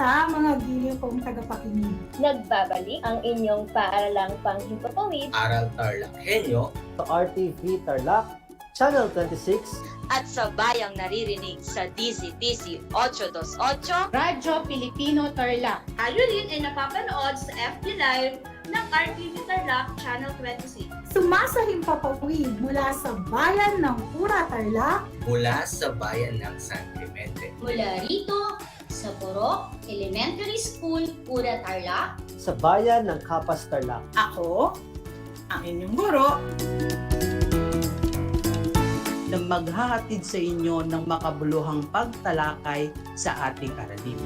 Kamusta mga giliw kong tagapakinig? Nagbabalik ang inyong paaralang panghimpapawid, Aral TarlakHenyo sa RTV Tarlac, Channel 26, at sa bayang naririnig sa DZTC 828, Radyo Pilipino Tarlac. Tayo rin ay napapanood sa FB Live ng RTV Tarlac Channel 26. Sumasahimpapawid mula sa bayan ng Pura Tarlac, mula sa bayan ng San Clemente. Mula rito sa Borok Elementary School, Pura Tarlac, sa bayan ng Kapas Tarlac. Ako, ang inyong guro, na maghahatid sa inyo ng makabuluhang pagtalakay sa ating aralin.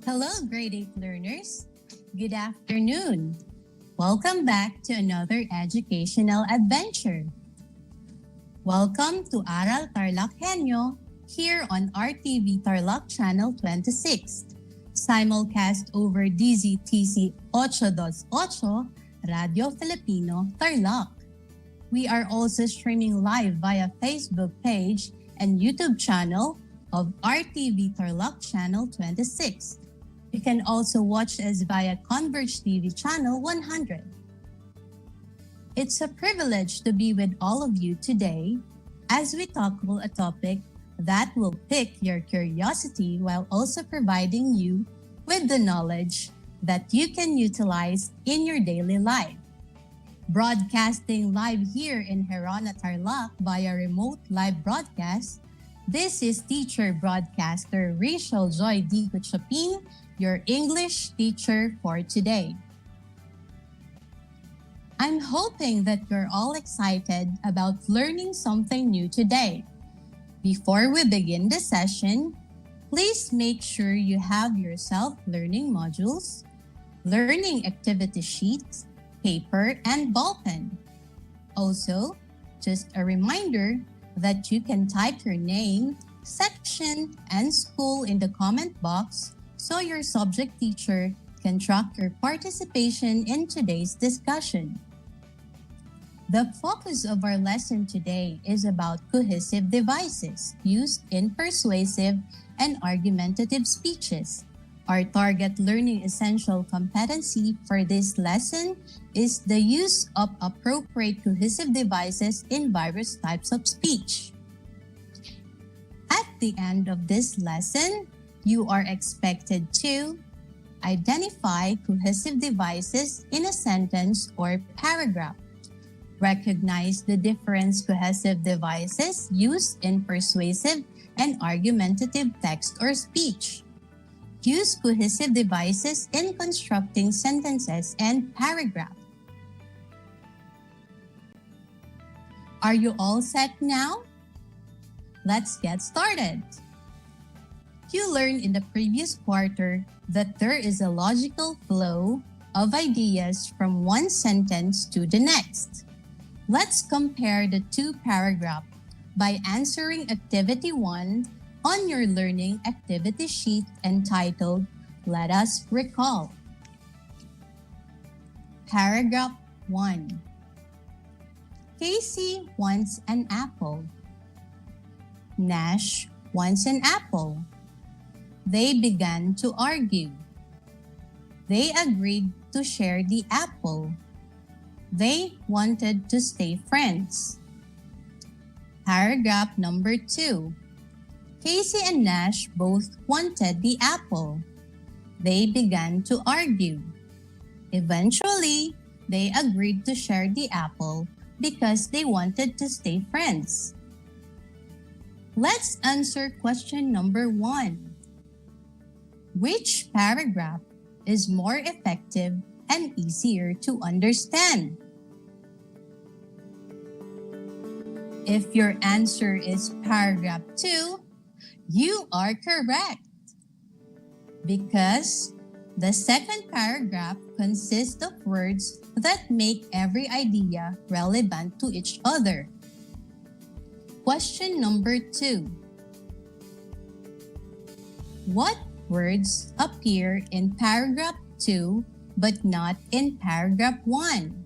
Hello, grade 8 learners. Good afternoon. Welcome back to another educational adventure. Welcome to Aral TarlakHenyo here on RTV Tarlac Channel 26, simulcast over DZTC 828 Radio Filipino Tarlac. We are also streaming live via Facebook page and YouTube channel of RTV Tarlac Channel 26. You can also watch us via Converge TV Channel 100. It's a privilege to be with all of you today as we tackle a topic that will pique your curiosity while also providing you with the knowledge that you can utilize in your daily life. Broadcasting live here in Herona Tarlac via remote live broadcast, this is teacher broadcaster Rachel Joy D. Gutchapin, your English teacher for today. I'm hoping that you're all excited about learning something new today. Before we begin the session, please make sure you have your self-learning modules, learning activity sheets, paper, and ballpen. Also, just a reminder that you can type your name, section, and school in the comment box so your subject teacher can track your participation in today's discussion. The focus of our lesson today is about cohesive devices used in persuasive and argumentative speeches. Our target learning essential competency for this lesson is the use of appropriate cohesive devices in various types of speech. At the end of this lesson, you are expected to identify cohesive devices in a sentence or paragraph, recognize the different cohesive devices used in persuasive and argumentative text or speech, use cohesive devices in constructing sentences and paragraphs. Are you all set now? Let's get started. You learned in the previous quarter that there is a logical flow of ideas from one sentence to the next. Let's compare the two paragraphs by answering Activity 1 on your learning activity sheet entitled Let Us Recall. Paragraph 1. Casey wants an apple. Nash wants an apple. They began to argue. They agreed to share the apple. They wanted to stay friends. Paragraph number 2. Casey and Nash both wanted the apple. They began to argue. Eventually, they agreed to share the apple because they wanted to stay friends. Let's answer question number 1. Which paragraph is more effective and easier to understand? If your answer is paragraph 2, you are correct. Because The second paragraph consists of words that make every idea relevant to each other. Question number 2. What words appear in paragraph 2 but not in paragraph 1?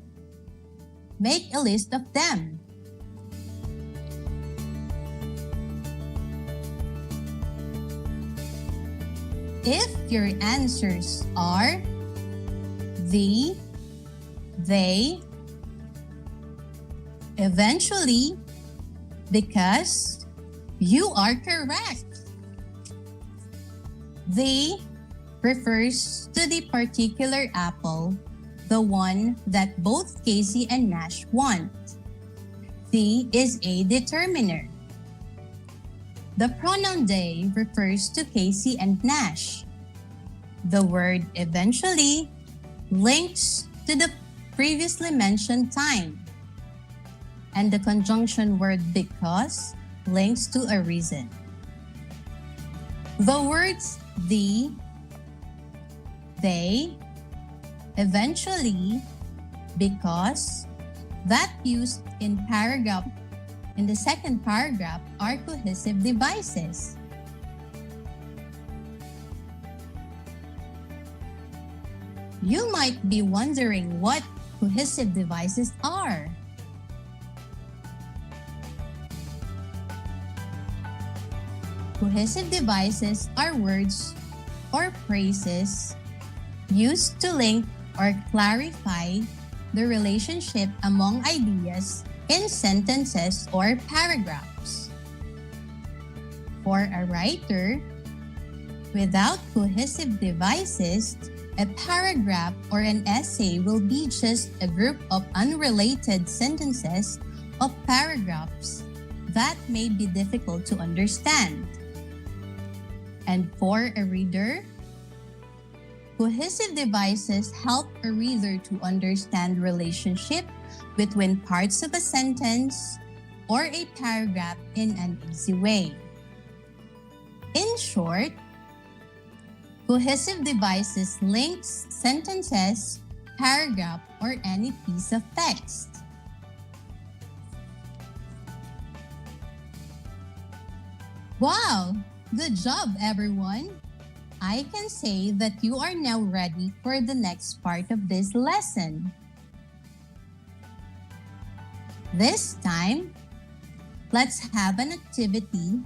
Make a list of them. If your answers are the, they, eventually, because, you are correct. The refers to the particular apple, the one that both Casey and Nash want. The is a determiner. The pronoun they refers to Casey and Nash. The word eventually links to the previously mentioned time. And the conjunction word because links to a reason. The words the, they, eventually, because, that used in the second paragraph are cohesive devices. You might be wondering what cohesive devices are. Cohesive devices are words or phrases used to link or clarify the relationship among ideas in sentences or paragraphs. For a writer, without cohesive devices, a paragraph or an essay will be just a group of unrelated sentences of paragraphs that may be difficult to understand. And for a reader, cohesive devices help a reader to understand relationship between parts of a sentence or a paragraph in an easy way. In short, cohesive devices links sentences, paragraph, or any piece of text. Wow! Good job, everyone! I can say that you are now ready for the next part of this lesson. This time, let's have an activity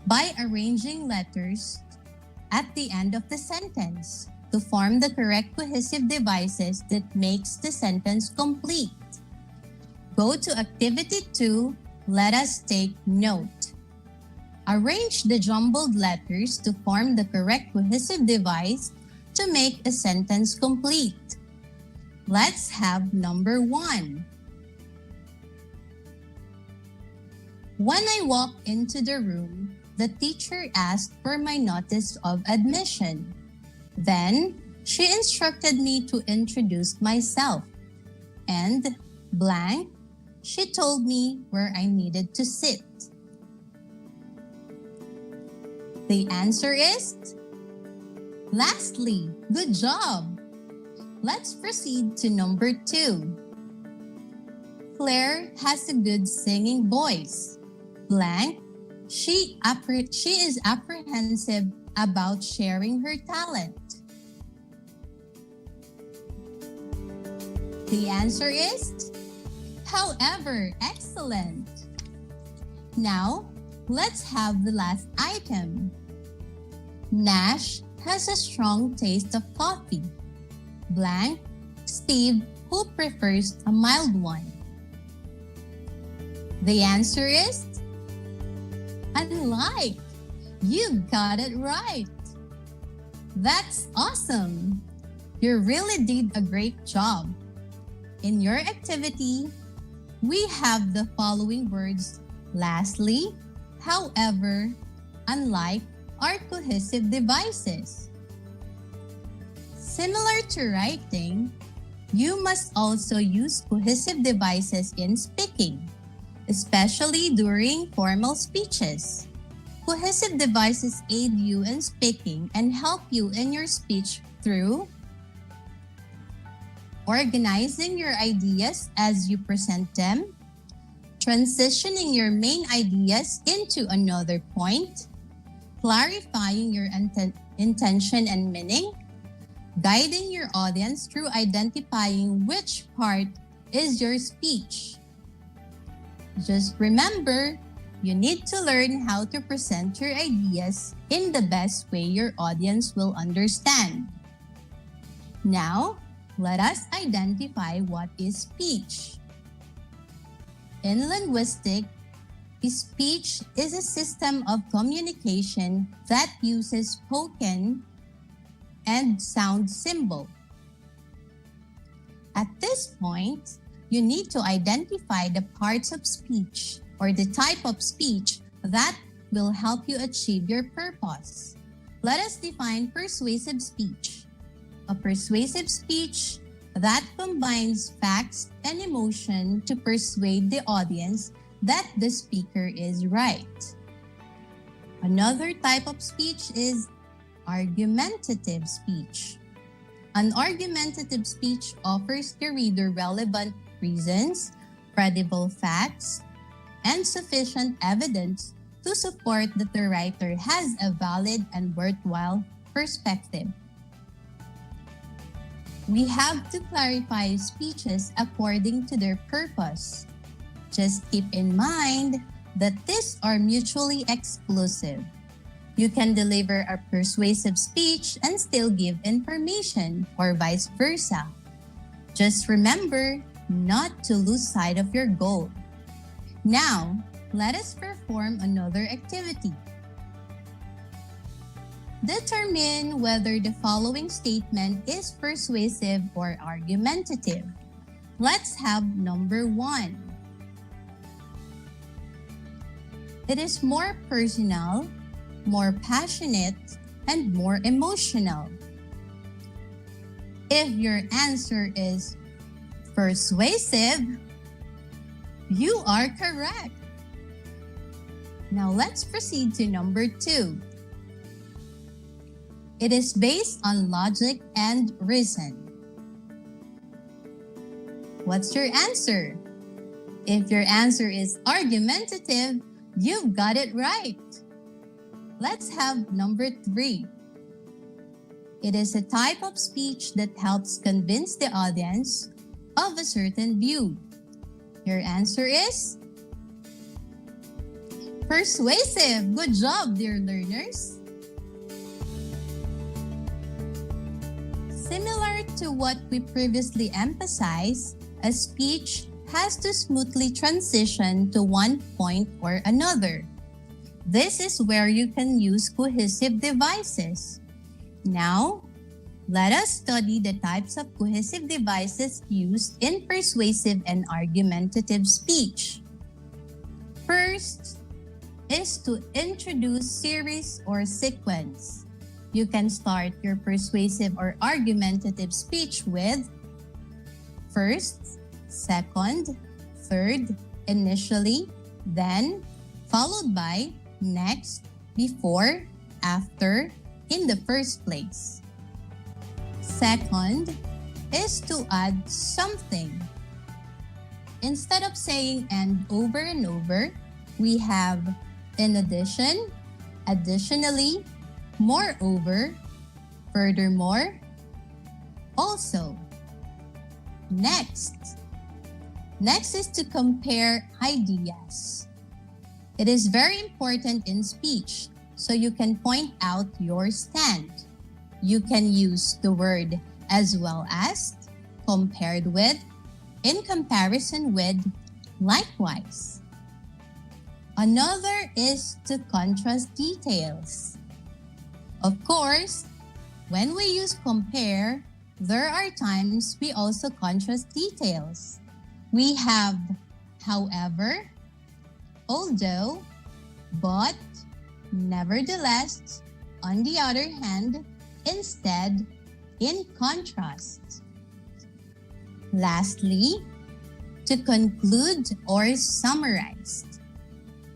by arranging letters at the end of the sentence to form the correct cohesive devices that makes the sentence complete. Go to Activity 2, let us take note. Arrange the jumbled letters to form the correct cohesive device to make a sentence complete. Let's have number 1. When I walked into the room, the teacher asked for my notice of admission. Then, she instructed me to introduce myself. And, blank, she told me where I needed to sit. The answer is, lastly, good job. Let's proceed to number 2. Claire has a good singing voice. Blank, she is apprehensive about sharing her talent. The answer is, however, excellent. Now, let's have the last item. Nash has a strong taste of coffee. Blank, Steve, who prefers a mild one. The answer is, unlike. You got it right. That's awesome. You really did a great job. In your activity, we have the following words: lastly, however, unlike, are cohesive devices. Similar to writing, you must also use cohesive devices in speaking, especially during formal speeches. Cohesive devices aid you in speaking and help you in your speech through organizing your ideas as you present them, transitioning your main ideas into another point, clarifying your intention and meaning, guiding your audience through identifying which part is your speech. Just remember, you need to learn how to present your ideas in the best way your audience will understand. Now, let us identify what is speech. In linguistics, speech is a system of communication that uses spoken and sound symbol. At this point, you need to identify the parts of speech or the type of speech that will help you achieve your purpose. Let us define persuasive speech. A persuasive speech that combines facts and emotion to persuade the audience that the speaker is right. Another type of speech is argumentative speech. An argumentative speech offers the reader relevant reasons, credible facts, and sufficient evidence to support that the writer has a valid and worthwhile perspective. We have to clarify speeches according to their purpose. Just keep in mind that these are mutually exclusive. You can deliver a persuasive speech and still give information, or vice versa. Just remember not to lose sight of your goal. Now, let us perform another activity. Determine whether the following statement is persuasive or argumentative. Let's have number 1. It is more personal, more passionate, and more emotional. If your answer is persuasive, you are correct. Now let's proceed to number 2. It is based on logic and reason. What's your answer? If your answer is argumentative, you've got it right. Let's have number 3. It is a type of speech that helps convince the audience of a certain view. Your answer is persuasive. Good job, dear learners. Similar to what we previously emphasized, a speech has to smoothly transition to one point or another. This is where you can use cohesive devices. Now, let us study the types of cohesive devices used in persuasive and argumentative speech. First is to introduce series or sequence. You can start your persuasive or argumentative speech with first, second, third, initially, then, followed by next, before, after, in the first place. Second is to add something. Instead of saying and over, we have in addition, additionally, moreover, furthermore, also. Next is to compare ideas. It is very important in speech, so you can point out your stand. You can use the word as well as, compared with, in comparison with, likewise. Another is to contrast details. Of course, when we use compare, there are times we also contrast details. We have however, although, but, nevertheless, on the other hand, instead, in contrast. Lastly, to conclude or summarize.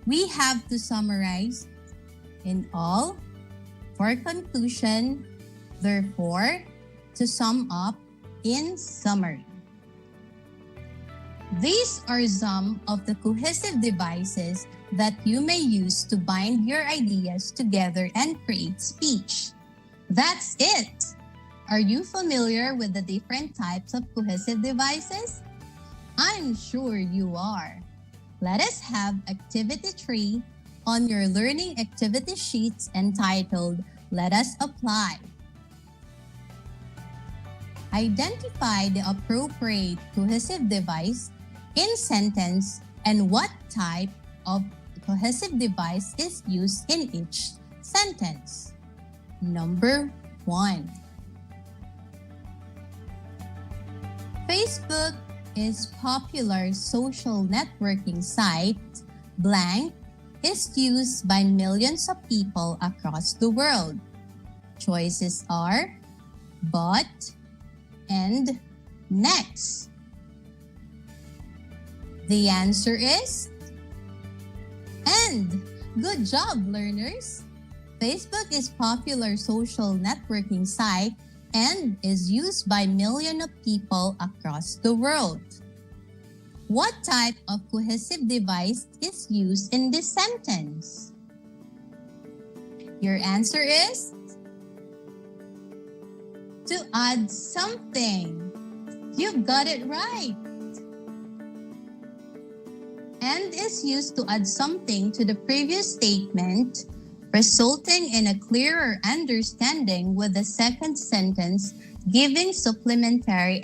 We have to summarize in all, for conclusion, therefore, to sum up in summary. These are some of the cohesive devices that you may use to bind your ideas together and create speech. That's it! Are you familiar with the different types of cohesive devices? I'm sure you are. Let us have Activity 3 on your learning activity sheets entitled, Let Us Apply. Identify the appropriate cohesive device in sentence and what type of cohesive device is used in each sentence. Number 1. Facebook is popular social networking site blank is used by millions of people across the world. Choices are but and next. The answer is and. Good job, learners! Facebook is popular social networking site and is used by millions of people across the world. What type of cohesive device is used in this sentence? Your answer is to add something. You got it right. And is used to add something to the previous statement, resulting in a clearer understanding with the second sentence, giving supplementary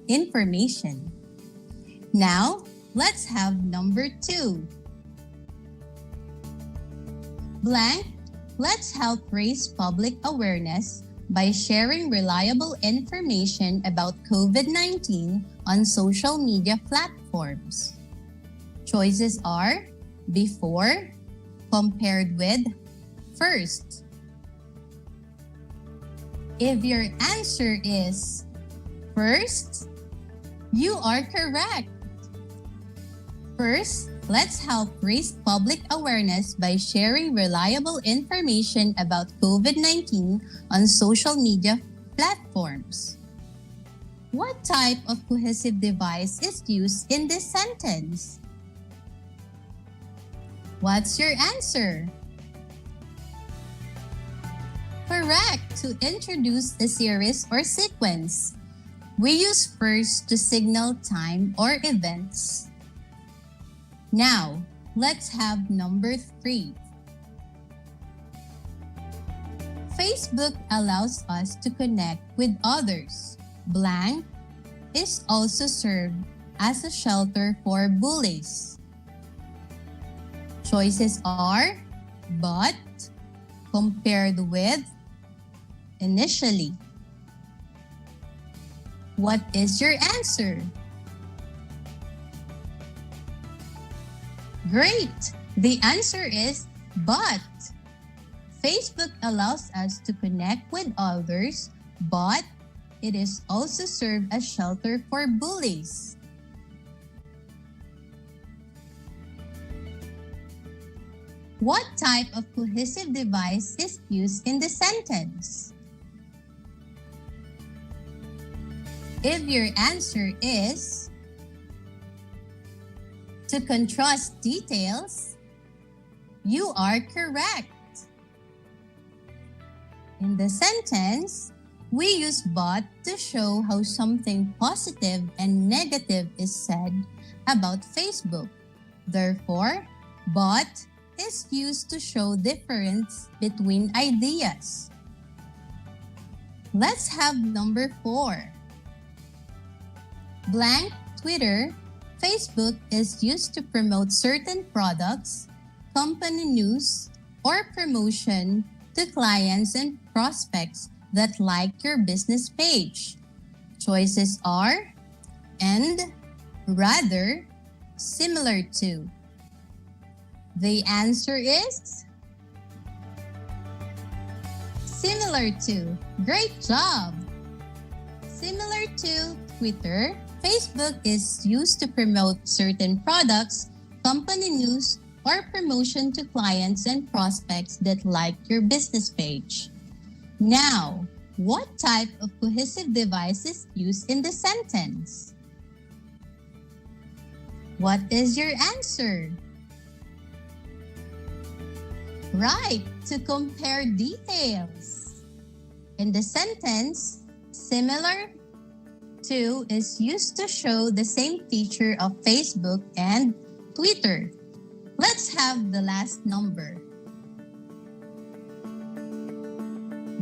information. Now, let's have number 2. Blank, let's help raise public awareness by sharing reliable information about COVID-19 on social media platforms. Choices are before, compared with, first. If your answer is first, you are correct. First, let's help raise public awareness by sharing reliable information about COVID-19 on social media platforms. What type of cohesive device is used in this sentence? What's your answer? Correct, to introduce a series or sequence. We use first to signal time or events. Now, let's have number 3. Facebook allows us to connect with others. Blank is also served as a shelter for bullies. Choices are but, compared with, initially. What is your answer? Great! The answer is but. Facebook allows us to connect with others, but it is also served as shelter for bullies. What type of cohesive device is used in the sentence? If your answer is to contrast details, you are correct. In the sentence, we use but to show how something positive and negative is said about Facebook. Therefore, but is used to show difference between ideas. Let's have number 4. Blank Twitter, Facebook is used to promote certain products, company news, or promotion to clients and prospects that like your business page. Choices are and, rather, similar to. The answer is similar to. Great job! Similar to Twitter, Facebook is used to promote certain products, company news, or promotion to clients and prospects that like your business page. Now, What type of cohesive device is used in the sentence? What is your answer? Right, to compare details. In the sentence, similar to is used to show the same feature of Facebook and Twitter. Let's have the last number.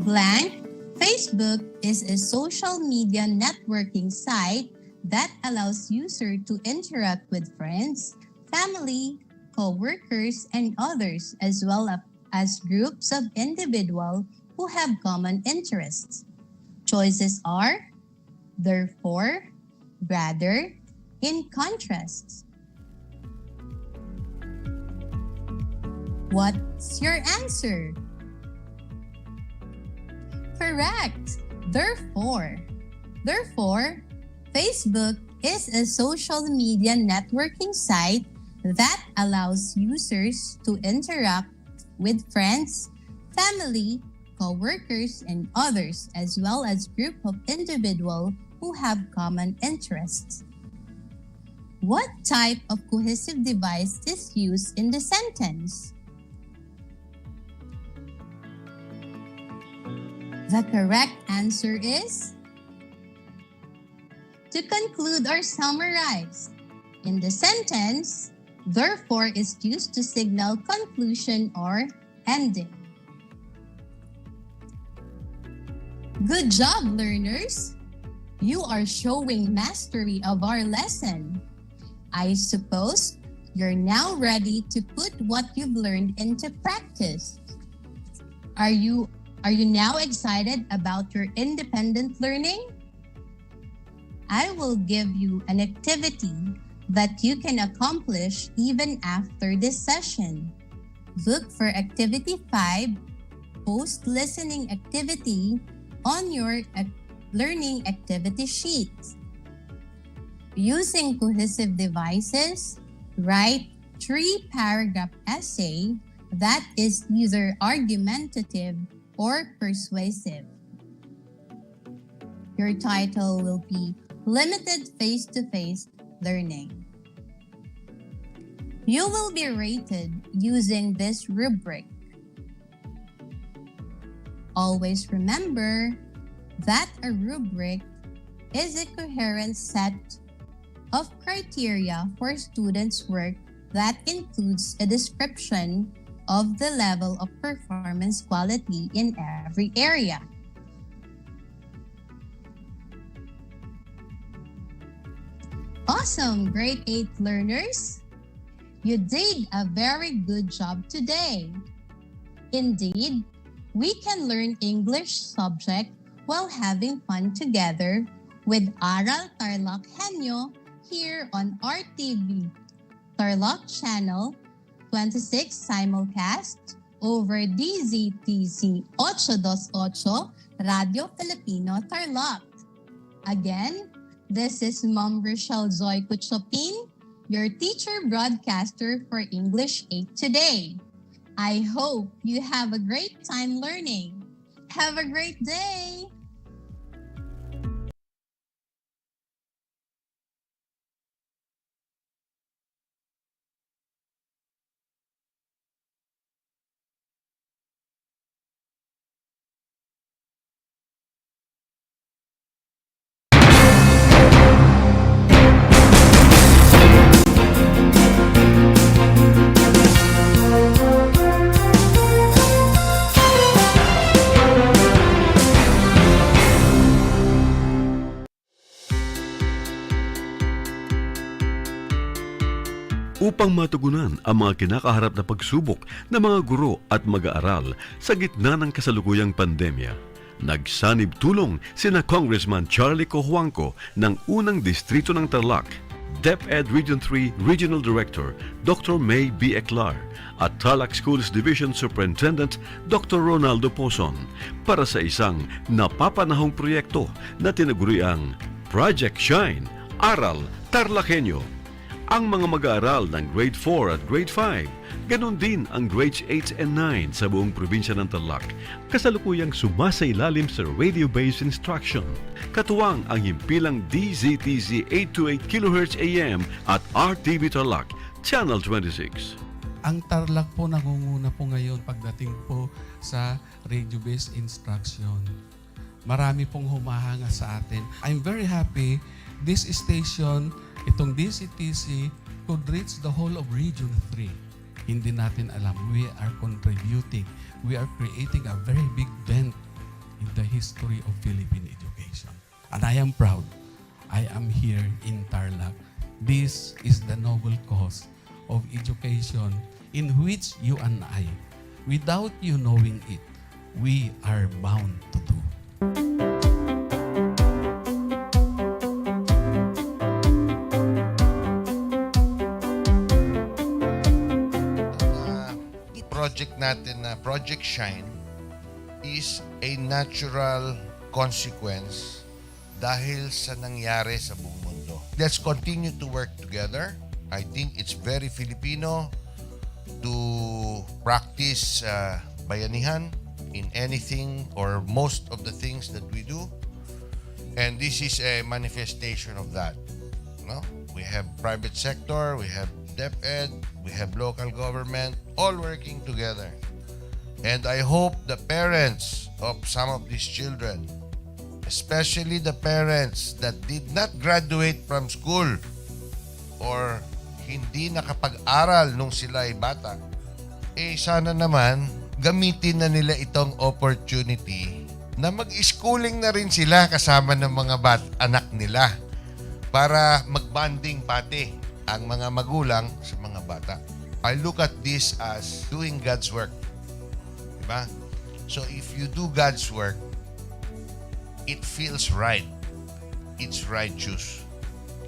Blank, Facebook is a social media networking site that allows users to interact with friends, family, co-workers, and others, as well as groups of individuals who have common interests. Choices are therefore, rather, in contrast. What's your answer? Correct. Therefore, Facebook is a social media networking site that allows users to interact with friends, family, co-workers, and others, as well as group of individuals who have common interests. What type of cohesive device is used in the sentence? The correct answer is to conclude or summarize. In the sentence, therefore is used to signal conclusion or ending. Good job, learners! You are showing mastery of our lesson. I suppose you're now ready to put what you've learned into practice. Are you now excited about your independent learning? I will give you an activity that you can accomplish even after this session. Look for Activity 5, Post-Listening Activity, on your learning activity sheet. Using cohesive devices, write 3-paragraph essay that is either argumentative or persuasive. Your title will be Limited Face-to-Face Learning. You will be rated using this rubric. Always remember that a rubric is a coherent set of criteria for students' work that includes a description of the level of performance quality in every area. Awesome, grade 8 learners! You did a very good job today. Indeed, we can learn English subject while having fun together with Aral TarlakHenyo here on RTV Tarlac Channel 26 simulcast over DZTC 828 Radio Filipino Tarlac. Again, this is Ma'am Rochelle Zoy Kuchopin, your teacher broadcaster for English 8 today. I hope you have a great time learning. Have a great day! Upang matugunan ang mga kinakaharap na pagsubok ng mga guro at mag-aaral sa gitna ng kasalukuyang pandemya, nagsanib tulong sina Congressman Charlie Cojuangco ng unang distrito ng Tarlac, DEPED Region 3 Regional Director Dr. May B. Eclar at Tarlac Schools Division Superintendent Dr. Ronaldo Pozon para sa isang napapanahong proyekto na tinaguriang Project Shine, Aral TarlakHenyo. ang mga mag-aaral ng Grade 4 at Grade 5. Ganon din ang Grades 8 and 9 sa buong probinsya ng Tarlac. Kasalukuyang sumasailalim sa radio-based instruction. Katuwang ang himpilang DZTZ 828 kHz AM at RTV Tarlac, Channel 26. Ang Tarlac po nangunguna po ngayon pagdating po sa radio-based instruction. Marami pong humahanga sa atin. I'm very happy this station, itong DCTC, could reach the whole of Region 3. Hindi natin alam. We are contributing. We are creating a very big dent in the history of Philippine education. And I am proud. I am here in Tarlac. This is the noble cause of education in which you and I, without you knowing it, we are bound to do. Project natin na Project Shine is a natural consequence dahil sa nangyari sa buong mundo. Let's continue to work together. I think it's very Filipino to practice bayanihan in anything or most of the things that we do. And this is a manifestation of that. No? We have private sector, we have DEPED, we have local government, all working together. And I hope the parents of some of these children, especially the parents that did not graduate from school or hindi nakapag-aral nung sila ay bata, sana naman gamitin na nila itong opportunity na mag-schooling na rin sila kasama ng mga anak nila para mag-bonding pati ang mga magulang sa mga bata. I look at this as doing God's work. Diba? So if you do God's work, it feels right. It's righteous.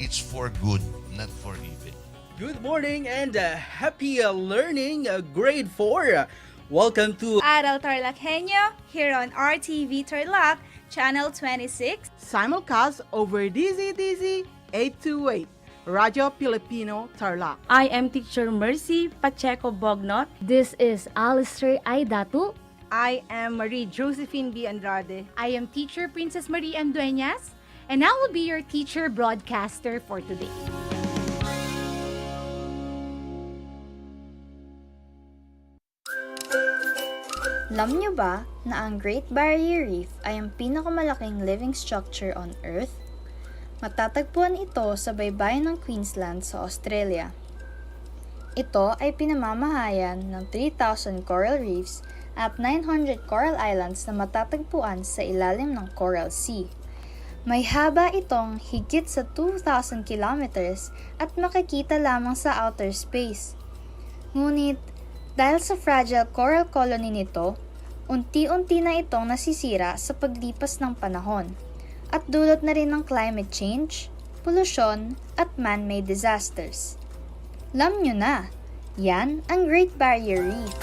It's for good, not for evil. Good morning and happy learning, grade 4. Welcome to Aral TarlakHenyo here on RTV Tarlac, Channel 26. Simulcast over DZTZ 828. Radio Filipino Tarlac. I am Teacher Mercy Pacheco Bognot. This is Alistair Aidatu. I am Marie Josephine B. Andrade. I am Teacher Princess Marie M. Dueñas, and I will be your teacher broadcaster for today. Alam niyo ba na ang Great Barrier Reef ay ang pinakamalaking living structure on Earth? Matatagpuan ito sa baybayin ng Queensland sa Australia. Ito ay pinamamahayan ng 3,000 coral reefs at 900 coral islands na matatagpuan sa ilalim ng Coral Sea. May haba itong higit sa 2,000 kilometers at makikita lamang sa outer space. Ngunit, dahil sa fragile coral colony nito, unti-unti na itong nasisira sa paglipas ng panahon at dulot na rin ng climate change, polusyon at man-made disasters. Alam nyo na, yan ang Great Barrier Reef.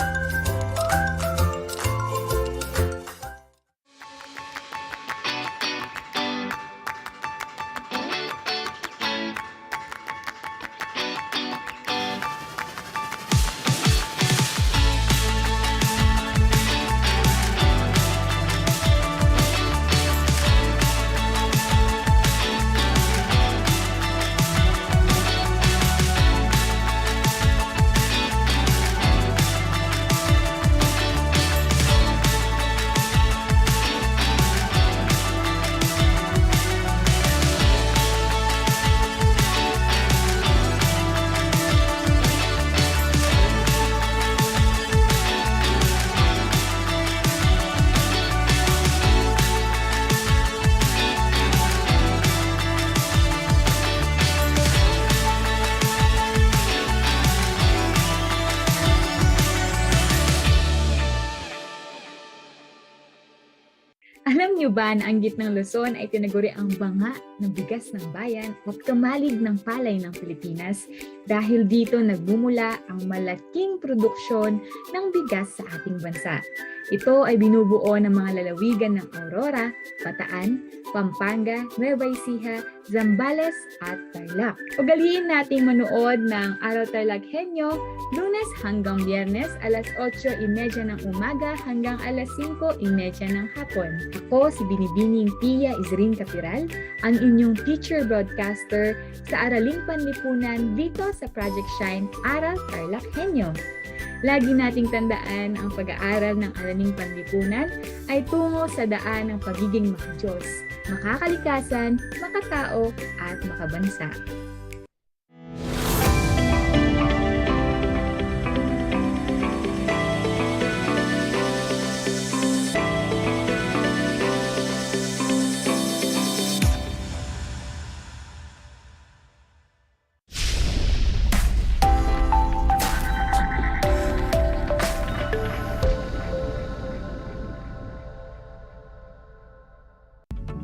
Alam niyo ba na ang gitnang Luzon ay tinaguri ang banga ng bigas ng bayan at kamalig ng palay ng Pilipinas? Dahil dito nagmumula ang malaking produksyon ng bigas sa ating bansa. Ito ay binubuo ng mga lalawigan ng Aurora, Bataan, Pampanga, Nueva Ecija, Zambales at Tarlac. Ugaliin nating manood ng Aral TarlakHenyo Lunes hanggang Biyernes alas 8:30 ng umaga hanggang alas 5:30 ng hapon. Ako si Binibining Pia Isrin Capiral, ang inyong teacher broadcaster sa Araling Panlipunan dito sa Project Shine Aral TarlakHenyo. Lagi nating tandaan ang pag-aaral ng Araling Panlipunan ay tungo sa daan ng pagiging makadiyos, makakalikasan, makatao at makabansa.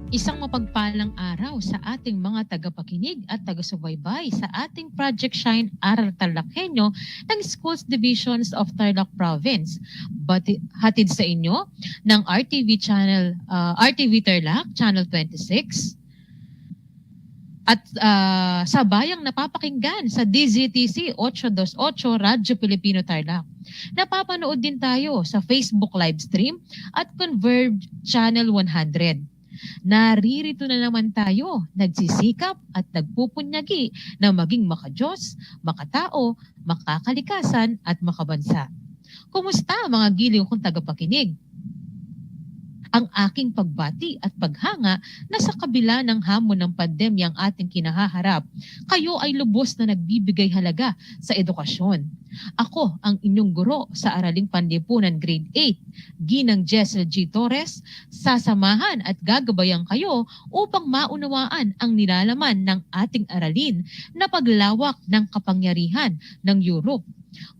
Isang mapagpalang araw sa ating mga tagapakinig at tagasubaybay sa ating Project Shine Aral TarlakHenyo ng Schools Divisions of Tarlac Province. Hatid sa inyo ng RTV Tarlac, Channel 26. At sa bayang napapakinggan sa DZTC 828 Radyo Pilipino Tarlac. Napapanood din tayo sa Facebook livestream at Converge Channel 100. Naririto na naman tayo, nagsisikap at nagpupunyagi na maging makadiyos, makatao, makakalikasan at makabansa. Kumusta mga giliw kong tagapakinig? Ang aking pagbati at paghanga na sa kabila ng hamon ng pandemya ang ating kinahaharap, kayo ay lubos na nagbibigay halaga sa edukasyon. Ako ang inyong guro sa Araling Panlipunan Grade 8, Ginang Jessel G. Torres, sasamahan at gagabayan kayo upang maunawaan ang nilalaman ng ating aralin na paglawak ng kapangyarihan ng Europe.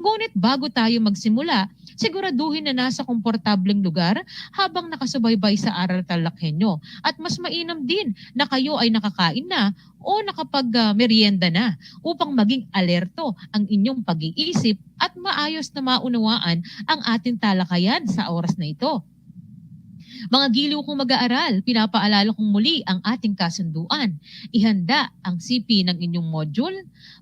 Ngunit bago tayo magsimula, siguraduhin na nasa komportableng lugar habang nakasubaybay sa Aral TarlakHenyo at mas mainam din na kayo ay nakakain na o nakapag-merienda na upang maging alerto ang inyong pag-iisip at maayos na maunawaan ang ating talakayan sa oras na ito. Mga giliw kong mag-aaral, pinapaalala kong muli ang ating kasunduan. Ihanda ang CP ng inyong module,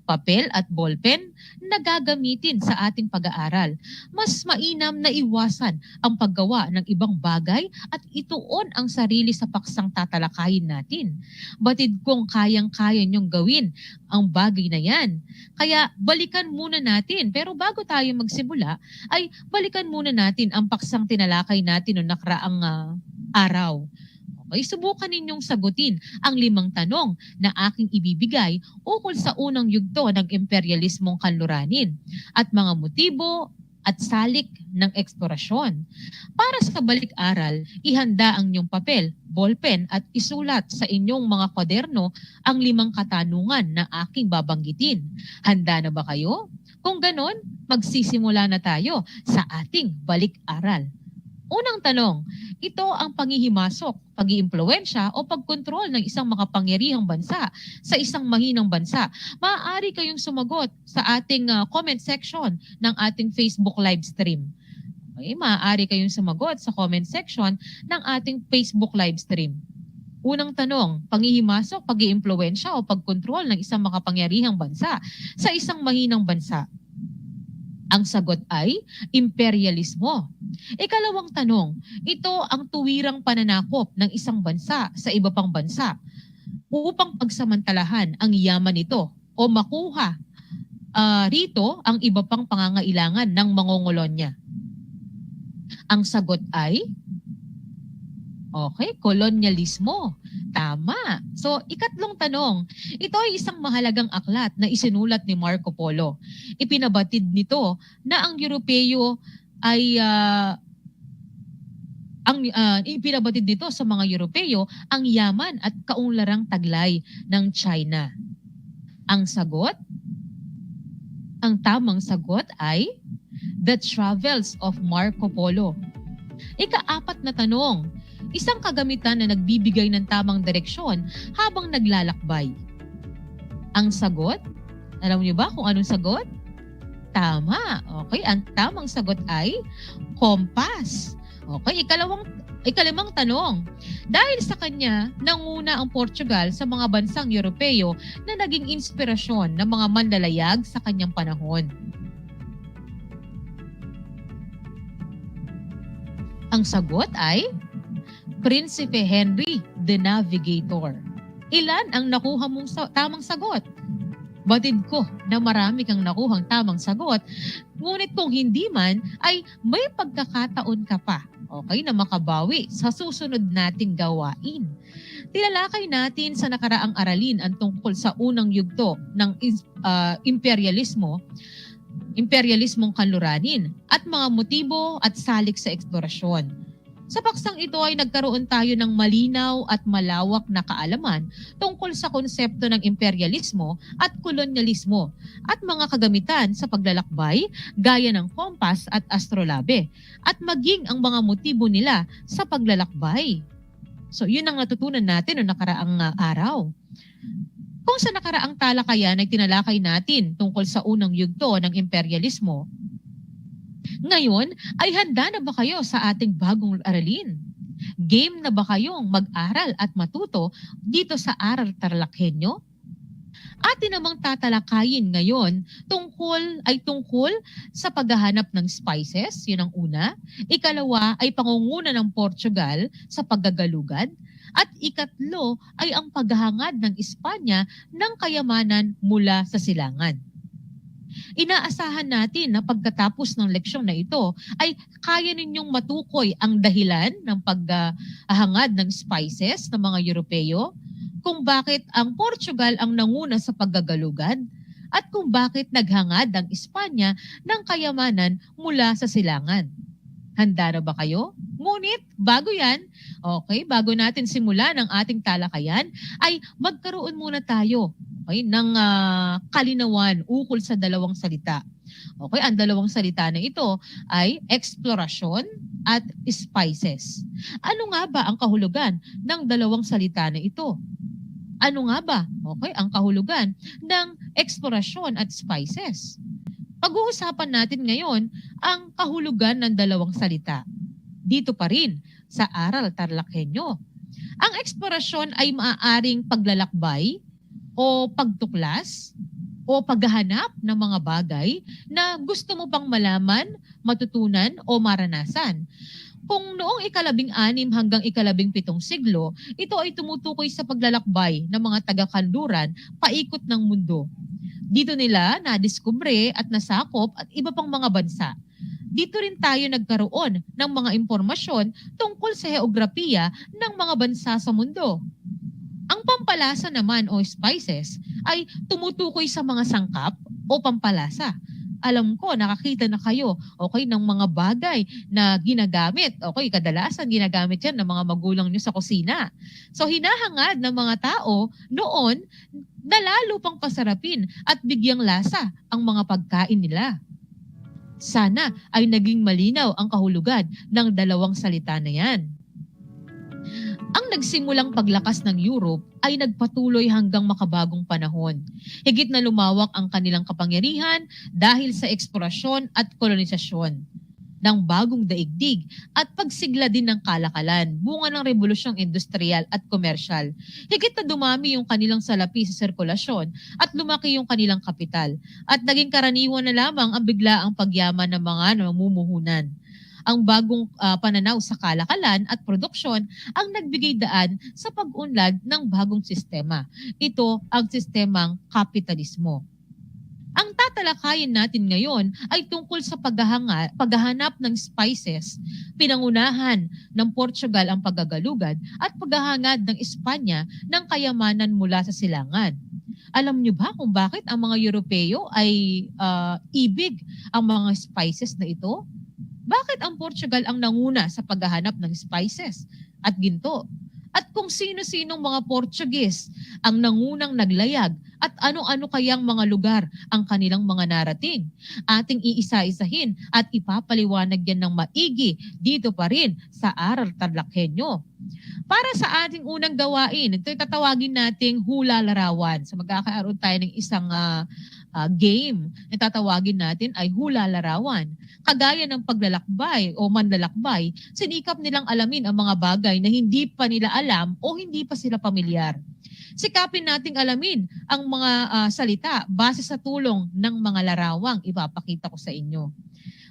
papel at ballpen na gagamitin sa ating pag-aaral. Mas mainam na iwasan ang paggawa ng ibang bagay at ituon ang sarili sa paksang tatalakayin natin. Batid kong kayang-kaya niyong gawin ang bagay na yan. Kaya balikan muna natin. Pero bago tayo magsimula, ay balikan muna natin ang paksang tinalakay natin noong nakaraang araw. Okay, subukan ninyong sagutin ang 5 tanong na aking ibibigay ukol sa unang yugto ng imperialismong kanluranin at mga motibo at salik ng eksplorasyon. Para sa balik-aral, ihanda ang inyong papel, ballpen at isulat sa inyong mga kwaderno ang 5 katanungan na aking babanggitin. Handa na ba kayo? Kung ganon, magsisimula na tayo sa ating balik-aral. Unang tanong, ito ang panghihimasok, pag-iimpluwensya o pagkontrol ng isang makapangyarihang bansa sa isang mahinang bansa. Maaari kayong sumagot sa ating comment section ng ating Facebook live stream. Okay, maaari kayong sumagot sa comment section ng ating Facebook live stream. Unang tanong, panghihimasok, pag-iimpluwensya o pagkontrol ng isang makapangyarihang bansa sa isang mahinang bansa. Ang sagot ay imperialismo. Ikalawang tanong, ito ang tuwirang pananakop ng isang bansa sa iba pang bansa upang pagsamantalahan ang yaman nito o makuha rito ang iba pang pangangailangan ng mangongolonya. Ang sagot ay kolonyalismo. Tama. So, ikatlong tanong, ito ay isang mahalagang aklat na isinulat ni Marco Polo. Ipinabatid nito na ang Europeo ay ipinabatid nito sa mga Europeo ang yaman at kaunlarang taglay ng China. Ang tamang sagot ay The Travels of Marco Polo. Ika-4 na tanong, isang kagamitan na nagbibigay ng tamang direksyon habang naglalakbay. Ang sagot, Alam niyo ba kung anong sagot? Tama. Okay, ang tamang sagot ay kompas. Okay, ikalimang tanong. Dahil sa kanya, nanguna ang Portugal sa mga bansang Europeo na naging inspirasyon ng mga manlalayag sa kanyang panahon. Ang sagot ay Prinsipe Henry the Navigator. Ilan ang nakuha mong tamang sagot? Batid ko na marami kang nakuhang tamang sagot, ngunit kung hindi man ay may pagkakataon ka pa, okay, na makabawi sa susunod nating gawain. Tinalakay natin sa nakaraang aralin ang tungkol sa unang yugto ng imperialismong kanluranin at mga motibo at salik sa eksplorasyon. Sa paksang ito ay nagkaroon tayo ng malinaw at malawak na kaalaman tungkol sa konsepto ng imperialismo at kolonyalismo at mga kagamitan sa paglalakbay gaya ng kompas at astrolabe at maging ang mga motibo nila sa paglalakbay. So yun ang natutunan natin noong nakaraang araw. Kung sa nakaraang talakayan ay tinalakay natin tungkol sa unang yugto ng imperialismo, ngayon ay handa na ba kayo sa ating bagong aralin? Game na ba kayong mag-aral at matuto dito sa Aral TarlakHenyo? Atin namang tatalakayin ngayon tungkol sa paghahanap ng spices, yun ang una. Ikalawa ay pangunguna ng Portugal sa paggagalugad. At ikatlo ay ang paghahangad ng Espanya ng kayamanan mula sa silangan. Inaasahan natin na pagkatapos ng leksyon na ito ay kaya ninyong matukoy ang dahilan ng paghahangad ng spices ng mga Europeo, kung bakit ang Portugal ang nanguna sa paggagalugad, at kung bakit naghangad ang Espanya ng kayamanan mula sa silangan. Handa na ba kayo? Ngunit bago yan, bago natin simulan ang ating talakayan, ay magkaroon muna tayo ng kalinawan ukol sa dalawang salita. Okay, ang dalawang salita na ito ay eksplorasyon at spices. Ano nga ba ang kahulugan ng dalawang salita na ito? Ano nga ba, ang kahulugan ng eksplorasyon at spices? Pag-uusapan natin ngayon ang kahulugan ng dalawang salita. Dito pa rin sa Aral TarlakHenyo. Ang eksplorasyon ay maaaring paglalakbay o pagtuklas o paghahanap ng mga bagay na gusto mo pang malaman, matutunan o maranasan. Kung noong ika-16 hanggang ika-17 siglo, ito ay tumutukoy sa paglalakbay ng mga taga-kanluran paikot ng mundo. Dito nila nadiskubre at nasakop at iba pang mga bansa. Dito rin tayo nagkaroon ng mga impormasyon tungkol sa heograpiya ng mga bansa sa mundo. Ang pampalasa naman o spices ay tumutukoy sa mga sangkap o pampalasa. Alam ko, nakakita na kayo, ng mga bagay na ginagamit. Kadalasan ginagamit yan ng mga magulang nyo sa kusina. So hinahangad ng mga tao noon na lalo pang pasarapin at bigyang lasa ang mga pagkain nila. Sana ay naging malinaw ang kahulugan ng dalawang salita na yan. Ang nagsimulang paglakas ng Europe ay nagpatuloy hanggang makabagong panahon. Higit na lumawak ang kanilang kapangyarihan dahil sa eksplorasyon at kolonisasyon ng bagong daigdig at pagsigla din ng kalakalan, bunga ng rebolusyong industrial at komersyal. Higit na dumami yung kanilang salapi sa sirkulasyon at lumaki yung kanilang kapital at naging karaniwan na lamang ang biglaang pagyaman ng mga namumuhunan. Ang bagong pananaw sa kalakalan at produksyon ang nagbigay daan sa pag-unlad ng bagong sistema. Ito ang sistemang kapitalismo. Ang tatalakayin natin ngayon ay tungkol sa paghahanap ng spices. Pinangunahan ng Portugal ang paggagalugad at paghahangad ng Espanya ng kayamanan mula sa silangan. Alam niyo ba kung bakit ang mga Europeo ay ibig ang mga spices na ito? Bakit ang Portugal ang nanguna sa paghahanap ng spices at ginto? At kung sino-sinong mga Portuguese ang nangunang naglayag at ano-ano kayang mga lugar ang kanilang mga narating? Ating iisa-isahin at ipapaliwanag yan ng maigi dito pa rin sa Aral TarlakHenyo. Para sa ating unang gawain, ito tatawagin nating hula larawan. So magkakaroon tayo ng isang game na tatawagin natin ay hula larawan. Kagaya ng paglalakbay o manlalakbay, sinikap nilang alamin ang mga bagay na hindi pa nila alam o hindi pa sila pamilyar. Sikapin nating alamin ang mga salita base sa tulong ng mga larawang ipapakita ko sa inyo.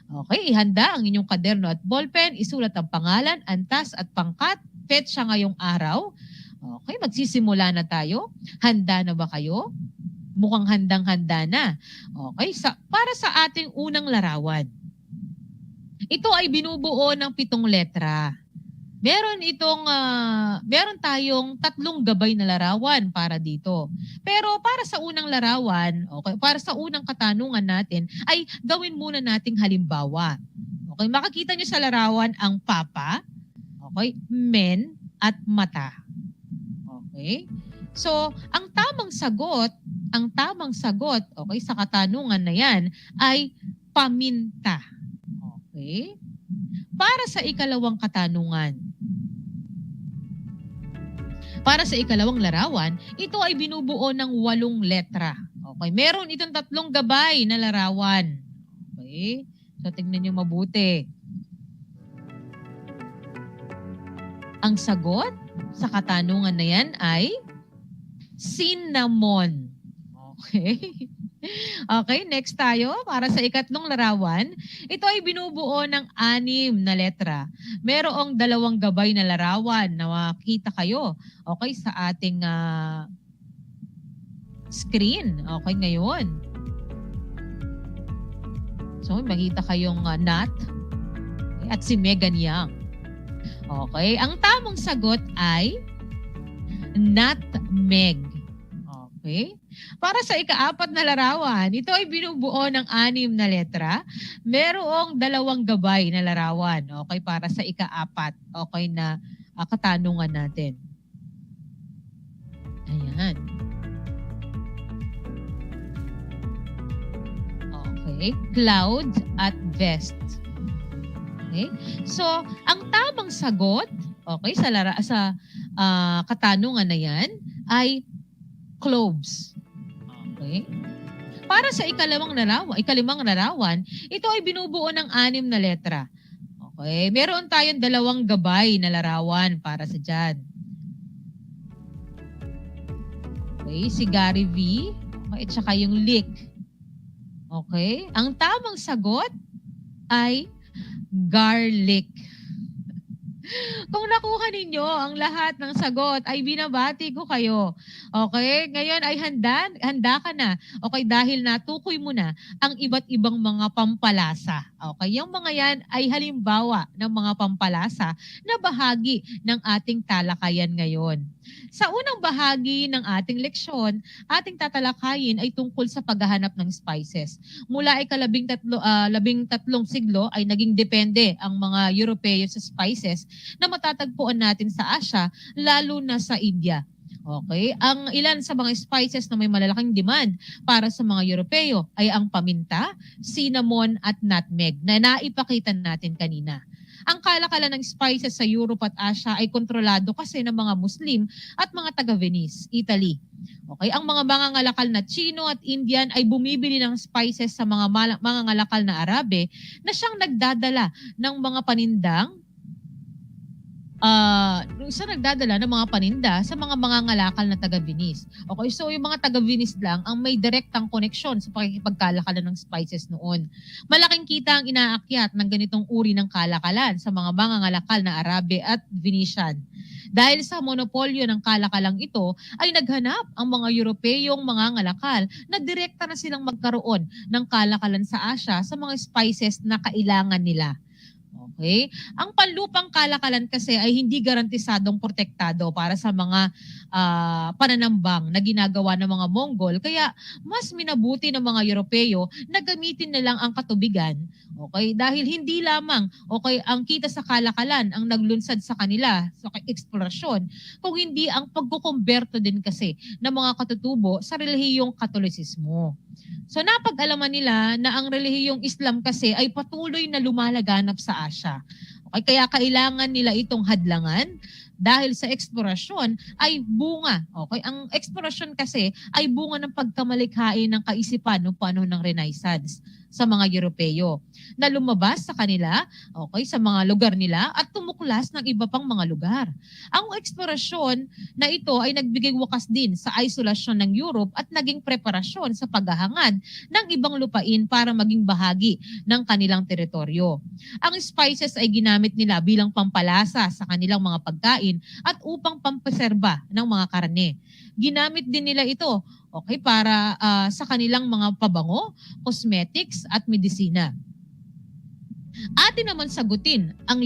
Okay, ihanda ang inyong kaderno at ballpen, isulat ang pangalan, antas at pangkat, petsa ngayong araw. Okay, magsisimula na tayo. Handa na ba kayo? Mukhang handang-handa na. Okay, para sa ating unang larawan. Ito ay binubuo ng 7 letra. Meron tayong 3 gabay na larawan para dito. Pero para sa unang larawan, okay, para sa unang katanungan natin, ay gawin muna nating halimbawa. Okay, makikita nyo sa larawan ang papa, okay, men, at mata. Okay? So, ang tamang sagot, okay, sa katanungan na yan ay paminta. Okay? Para sa ikalawang katanungan, para sa ikalawang larawan, ito ay binubuo ng 8 letra. Okay, meron itong 3 gabay na larawan. Okay? So, tingnan nyo mabuti. Ang sagot sa katanungan na yan ay cinnamon. Okay? Okay, next tayo. Para sa ikatlong larawan, ito ay binubuo ng 6 na letra. Merong 2 gabay na larawan na makita kayo. Okay, sa ating screen. Okay, ngayon. So, makita kayong Nat at si Megan Young. Okay, ang tamang sagot ay nutmeg. Okay? Para sa ika-4 na larawan, ito ay binubuo ng 6 na letra. Merong 2 gabay na larawan. Okay, para sa ika-4. Okay na katanungan natin. Ayan. Okay, cloud at vest. Okay? So, ang tamang sagot, okay, sa katanungan na yan ay cloves. Okay? Para sa ikalimang larawan, ito ay binubuo ng 6 na letra. Okay? Meron tayong 2 gabay na larawan para sa dyan. Okay? Si Gary V. Okay? At saka yung lick. Okay? Ang tamang sagot ay garlic. Kung nakuha ninyo ang lahat ng sagot, ay binabati ko kayo. Okay? Ngayon ay handa ka na. Okay? Dahil natukoy mo na ang iba't ibang mga pampalasa. Okay? Yung mga yan ay halimbawa ng mga pampalasa na bahagi ng ating talakayan ngayon. Sa unang bahagi ng ating leksyon, ating tatalakayin ay tungkol sa paghahanap ng spices. Mula ika-13 siglo ay naging depende ang mga Europeo sa spices na matatagpuan natin sa Asia, lalo na sa India. Okay? Ang ilan sa mga spices na may malalaking demand para sa mga Europeo ay ang paminta, cinnamon at nutmeg na naipakita natin kanina. Ang kalakalan ng spices sa Europe at Asia ay kontrolado kasi ng mga Muslim at mga taga-Venice, Italy. Okay, ang mga mangangalakal na Chino at Indian ay bumibili ng spices sa mga mangangalakal na Arabe na siyang nagdadala ng mga panindang ng mga paninda sa mga mangangalakal na taga-Venice. Okay, so yung mga taga-Venice lang ang may direktang koneksyon sa pakikipagkalakalan ng spices noon. Malaking kita ang inaakyat ng ganitong uri ng kalakalan sa mga mangangalakal na Arabe at Venetian. Dahil sa monopolyo ng kalakalang ito, ay naghanap ang mga Europeyong mangangalakal na direkta na silang magkaroon ng kalakalan sa Asia sa mga spices na kailangan nila. Okay? Ang panlupang kalakalan kasi ay hindi garantisadong protektado para sa mga pananambang na ginagawa ng mga Mongol. Kaya mas minabuti ng mga Europeo na gamitin na lang ang katubigan. Okay? Dahil hindi lamang ang kita sa kalakalan ang naglunsad sa kanila sa eksplorasyon, kung hindi ang pagkukumberto din kasi ng mga katutubo sa relihiyong Katolisismo. So napag-alaman nila na ang relihiyong Islam kasi ay patuloy na lumalaganap sa Asia. Okay, kaya kailangan nila itong hadlangan dahil sa eksplorasyon ay bunga. Okay? Ang eksplorasyon kasi ay bunga ng pagkamalikhain ng kaisipan noong panahon ng Renaissance sa mga Europeo na lumabas sa kanila, okay, sa mga lugar nila at tumuklas ng iba pang mga lugar. Ang eksplorasyon na ito ay nagbigay wakas din sa isolasyon ng Europe at naging preparasyon sa paghahangad ng ibang lupain para maging bahagi ng kanilang teritoryo. Ang spices ay ginamit nila bilang pampalasa sa kanilang mga pagkain at upang pampaserba ng mga karne. Ginamit din nila ito, okay, para sa kanilang mga pabango, cosmetics at medisina. Atin naman sagutin ang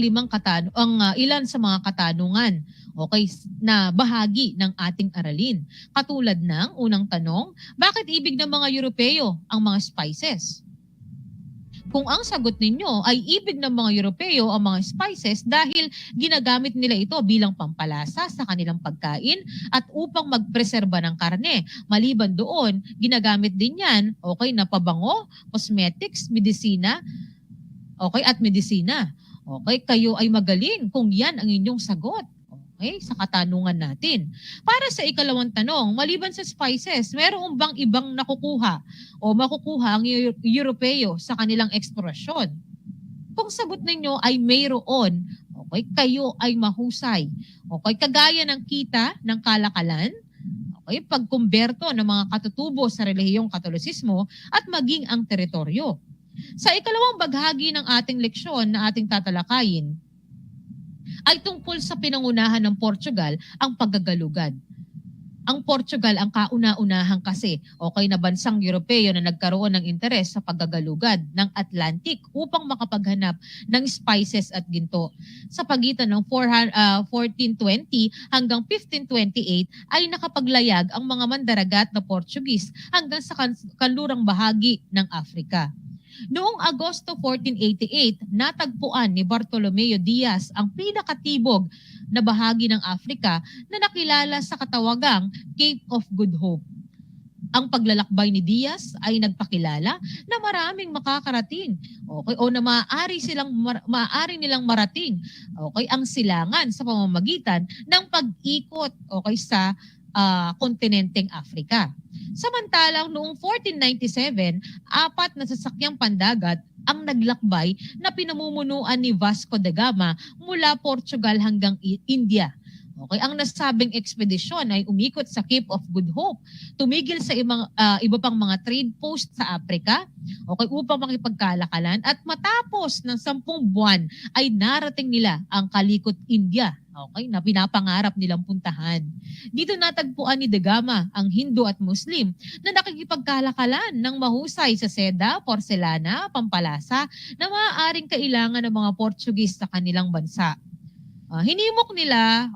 ilan sa mga katanungan, okay, na bahagi ng ating aralin. Katulad ng unang tanong, bakit ibig ng mga Europeo ang mga spices? Kung ang sagot ninyo ay ibig ng mga Europeo ang mga spices dahil ginagamit nila ito bilang pampalasa sa kanilang pagkain at upang magpreserba ng karne. Maliban doon, ginagamit din yan, okay, na pabango, cosmetics, medisina, okay, at medisina. Okay, kayo ay magaling kung yan ang inyong sagot. Okay, sa katanungan natin. Para sa ikalawang tanong, maliban sa spices, meron bang ibang nakukuha o makukuha ang Europeo sa kanilang eksplorasyon? Kung sagot ninyo ay mayroon, okay, kayo ay mahusay. Okay, kagaya ng kita ng kalakalan, okay, pagkumberto ng mga katutubo sa relihiyong Katolisismo at maging ang teritoryo. Sa ikalawang baghagi ng ating leksyon na ating tatalakayin, ay tungkol sa pinangunahan ng Portugal ang paggagalugad. Ang Portugal ang kauna-unahan kasi, okay, na bansang Europeo na nagkaroon ng interes sa paggagalugad ng Atlantic upang makapaghanap ng spices at ginto. Sa pagitan ng 1420 hanggang 1528 ay nakapaglayag ang mga mandaragat na Portuguese hanggang sa kanlurang bahagi ng Afrika. Noong Agosto 1488, natagpuan ni Bartolomeo Diaz ang pinakatibog na bahagi ng Afrika na nakilala sa katawagang Cape of Good Hope. Ang paglalakbay ni Diaz ay nagpakilala na maraming makakarating, okay, o na maaari nilang marating, okay, ang silangan sa pamamagitan ng pag-ikot, okay, sa kontinenteng Afrika. Samantalang noong 1497, 4 na sasakyang pandagat ang naglakbay na pinamumunuan ni Vasco da Gama mula Portugal hanggang India. Okay, ang nasabing ekspedisyon ay umikot sa Cape of Good Hope, tumigil sa iba pang mga trade post sa Afrika, okay, upang makipagkalakalan at matapos ng 10 buwan ay narating nila ang Kalikot India, okay, na pinapangarap nilang puntahan. Dito natagpuan ni Da Gama ang Hindu at Muslim na nakikipagkalakalan ng mahusay sa seda, porselana, pampalasa na maaaring kailangan ng mga Portuguese sa kanilang bansa. Hinimok nila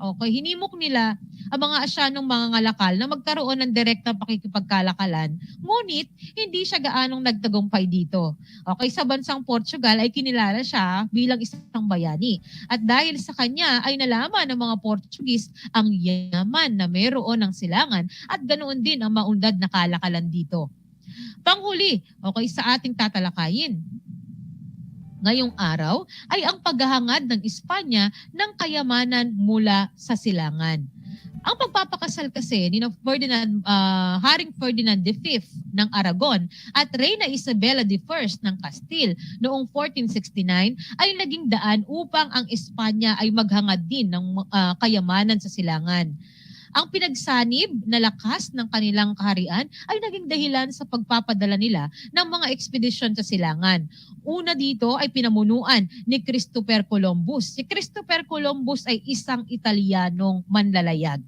ang mga Asyanong mga ngalakal na magkaroon ng direktang pakikipagkalakalan, ngunit hindi siya gaanong nagtagumpay dito. Okay, sa bansang Portugal ay kinilala siya bilang isang bayani. At dahil sa kanya ay nalaman ng mga Portuguese ang yaman na mayroon ng silangan at ganoon din ang maunlad na kalakalan dito. Panghuli, okay, sa ating tatalakayin ngayong araw ay ang paghahangad ng Espanya ng kayamanan mula sa silangan. Ang pagpapakasal kasi ni Haring Ferdinand V ng Aragon at Reyna Isabela I ng Castile noong 1469 ay naging daan upang ang Espanya ay maghangad din ng kayamanan sa silangan. Ang pinagsanib na lakas ng kanilang kaharian ay naging dahilan sa pagpapadala nila ng mga ekspedisyon sa silangan. Una dito ay pinamunuan ni Christopher Columbus. Si Christopher Columbus ay isang Italianong manlalayag.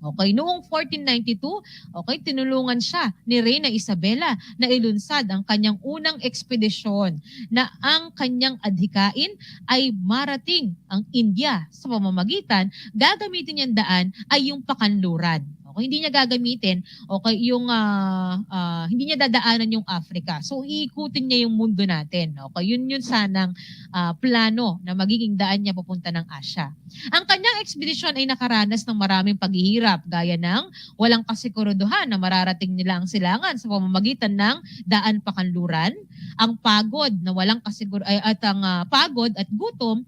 Okay, noong 1492, okay, tinulungan siya ni Reyna Isabela na ilunsad ang kanyang unang ekspedisyon na ang kanyang adhikain ay marating ang India sa pamamagitan, gagamitin niyang daan ay yung pakanluran. Okay, hindi niya gagamitin yung hindi niya dadaanan yung Africa. So iikutin niya yung mundo natin. Okay, yun sanang plano na magiging daan niya papunta ng Asia. Ang kanyang ekspedisyon ay nakaranas ng maraming paghihirap gaya ng walang kasiguruduhan na mararating nila ang silangan sa pamamagitan ng daan pakanluran, ang pagod na walang pagod at gutom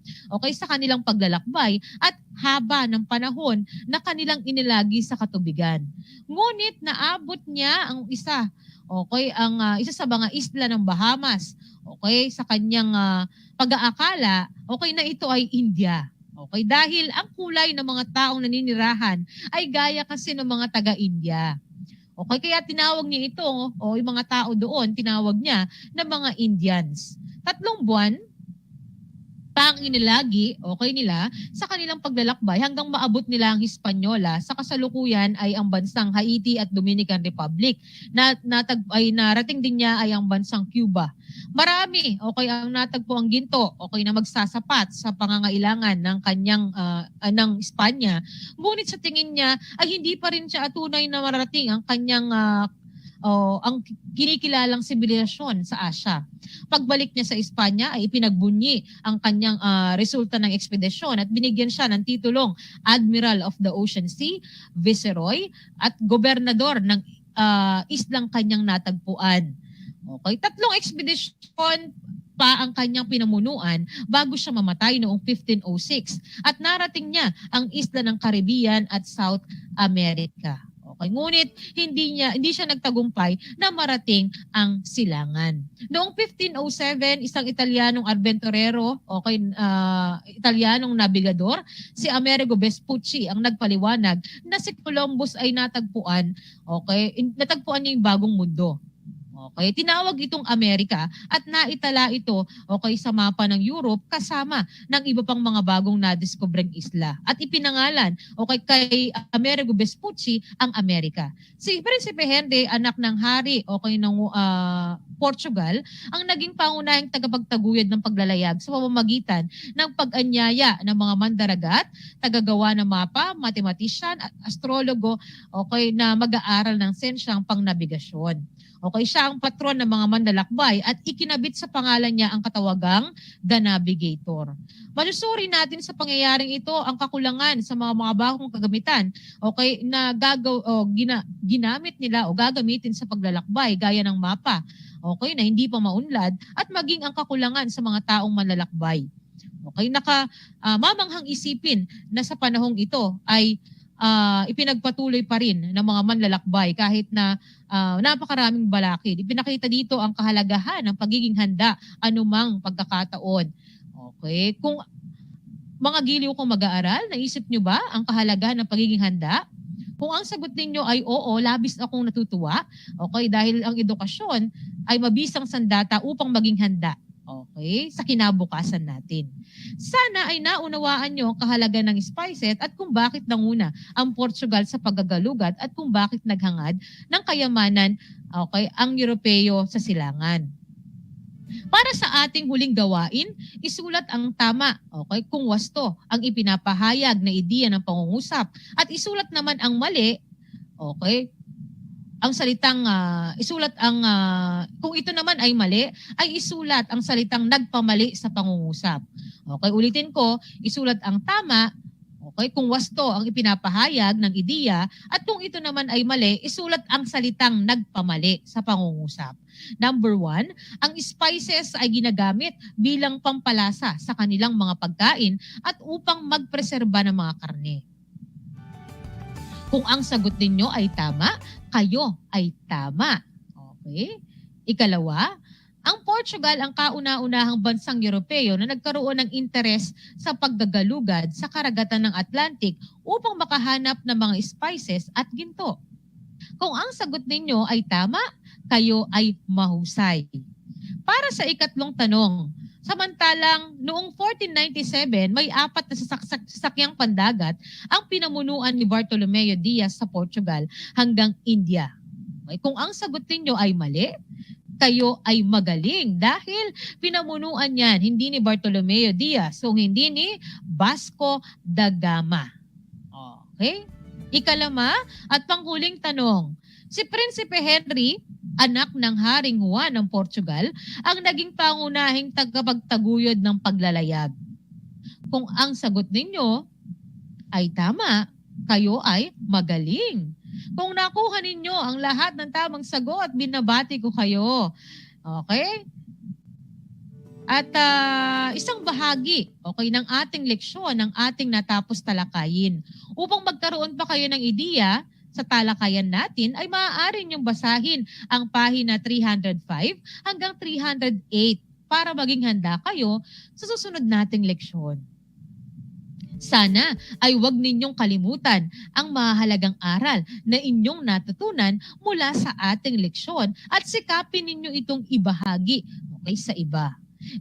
sa kanilang paglalakbay at haba ng panahon na kanilang inilagi sa katubigan. Ngunit naabot niya ang isa sa mga isla ng Bahamas, sa kanyang pag-aakala, na ito ay India. Okay, dahil ang kulay ng mga taong naninirahan ay gaya kasi ng mga taga-India. Okay, kaya tinawag niya ito, yung mga tao doon, tinawag niya na mga Indians. 3 buwan pang inilagi nila sa kanilang paglalakbay hanggang maabot nila ang Hispaniola. Sa kasalukuyan ay ang bansang Haiti at Dominican Republic. Narating din niya ay ang bansang Cuba. Marami ang natagpo ang ginto na magsasapat sa pangangailangan ng kanyang ng Espanya. Ngunit sa tingin niya ay hindi pa rin siya tunay na marating ang kanyang ang kinikilalang sibilisasyon sa Asia. Pagbalik niya sa Espanya ay ipinagbunyi ang kanyang resulta ng ekspedisyon at binigyan siya ng titulong Admiral of the Ocean Sea, Viceroy at Gobernador ng islang kanyang natagpuan. Okay, 3 ekspedisyon pa ang kanyang pinamunuan bago siya mamatay noong 1506 at narating niya ang isla ng Caribbean at South America. Okay, ngunit hindi siya nagtagumpay na marating ang silangan. Noong 1507, isang Italianong adventurero, Italianong nabigador, si Amerigo Vespucci ang nagpaliwanag na si Columbus ay natagpuan niya yung bagong mundo. Okay, tinawag itong Amerika at naitala ito sa mapa ng Europe kasama ng iba pang mga bagong nadiskubreng isla. At ipinangalan kay Amerigo Vespucci ang Amerika. Si Prinsipe Henry, anak ng hari ng Portugal, ang naging pangunahing tagapagtaguyod ng paglalayag sa pamamagitan ng pag-anyaya ng mga mandaragat, tagagawa ng mapa, matematisyan at astrologo na mag-aaral ng sensyang pangnabigasyon. Siya ang patron ng mga manlalakbay at ikinabit sa pangalan niya ang katawagang The Navigator. Masusuri natin sa pangyayaring ito ang kakulangan sa mga bagong kagamitan na ginamit nila o gagamitin sa paglalakbay gaya ng mapa na hindi pa maunlad at maging ang kakulangan sa mga taong manlalakbay. Mamanghang isipin na sa panahong ito ay ipinagpatuloy pa rin ng mga manlalakbay kahit na napakaraming balakid. Ipinakita dito ang kahalagahan ng pagiging handa anumang pagkakataon. Okay? Kung mga giliw kong mag-aaral, naisip nyo ba ang kahalagahan ng pagiging handa? Kung ang sagot ninyo ay oo, labis akong natutuwa. Dahil ang edukasyon ay mabisang sandata upang maging handa. Sa kinabukasan natin. Sana ay naunawaan nyo ang kahalaga ng spices at kung bakit nanguna ang Portugal sa paggagalugat at kung bakit naghangad ng kayamanan ang Europeo sa silangan. Para sa ating huling gawain, isulat ang tama kung wasto ang ipinapahayag na ideya ng pangungusap at isulat naman ang mali ang salitang kung ito naman ay mali, ay isulat ang salitang nagpamali sa pangungusap. Ulitin ko, isulat ang tama, kung wasto ang ipinapahayag ng ideya, at kung ito naman ay mali, isulat ang salitang nagpamali sa pangungusap. Number 1, ang spices ay ginagamit bilang pampalasa sa kanilang mga pagkain at upang magpreserba ng mga karne. Kung ang sagot ninyo ay tama, kayo ay tama. Okay? Ikalawa, ang Portugal ang kauna-unahang bansang Europeo na nagkaroon ng interes sa paggagalugad sa karagatan ng Atlantic upang makahanap ng mga spices at ginto. Kung ang sagot ninyo ay tama, kayo ay mahusay. Para sa ikatlong tanong, samantalang noong 1497, may 4 na sasakyang pandagat ang pinamunuan ni Bartolomeo Diaz sa Portugal hanggang India. Kung ang sagot ninyo ay mali, kayo ay magaling dahil pinamunuan yan hindi ni Bartolomeo Diaz, so hindi ni Vasco da Gama. Okay? Ikalama at panghuling tanong, si Prinsipe Henry, anak ng Haring Juan ng Portugal, ang naging pangunahing tagapagtaguyod ng paglalayag. Kung ang sagot ninyo ay tama, kayo ay magaling. Kung nakuha ninyo ang lahat ng tamang sagot, binabati ko kayo. Okay? At isang bahagi, okay, ng ating leksyon, ng ating natapos talakayin. Upang magkaroon pa kayo ng ideya sa talakayan natin, ay maaari niyong basahin ang pahina 305 hanggang 308 para maging handa kayo sa susunod nating leksyon. Sana ay huwag ninyong kalimutan ang mahalagang aral na inyong natutunan mula sa ating leksyon at sikapin ninyo itong ibahagi, okay, sa iba.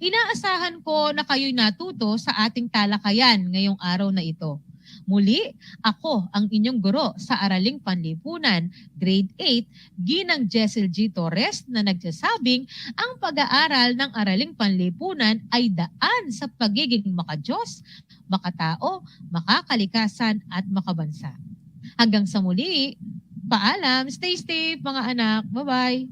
Inaasahan ko na kayo'y natuto sa ating talakayan ngayong araw na ito. Muli, ako ang inyong guro sa Araling Panlipunan, Grade 8, Ginang Jessel G. Torres na nagsasabing ang pag-aaral ng Araling Panlipunan ay daan sa pagiging makadiyos, makatao, makakalikasan at makabansa. Hanggang sa muli, paalam, stay safe mga anak, bye-bye!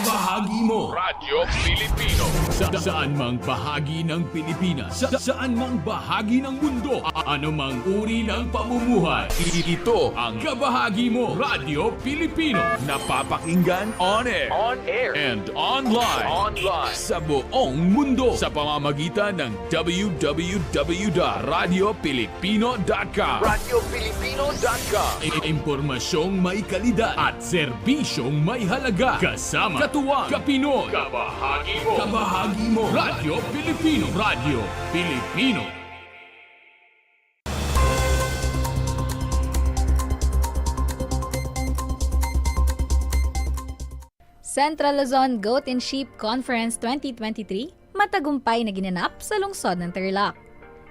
Bahagi mo Radyo Pilipino saan mang bahagi ng Pilipinas, saan mang bahagi ng mundo, anumang uri ng pamumuhay. Ito ang Kabahagi Mo Radyo Pilipino, napapakinggan on air and online sa buong mundo sa pamamagitan ng www.radiopilipino.com. Impormasyong may kalidad at serbisyong may halaga, kasama katuwang Kapinoy. Kabahagi Mo. Kabahagi Mo Radyo Pilipino. Radyo Pilipino. Central Luzon Goat and Sheep Conference 2023 matagumpay na ginanap sa lungsod ng Tarlac.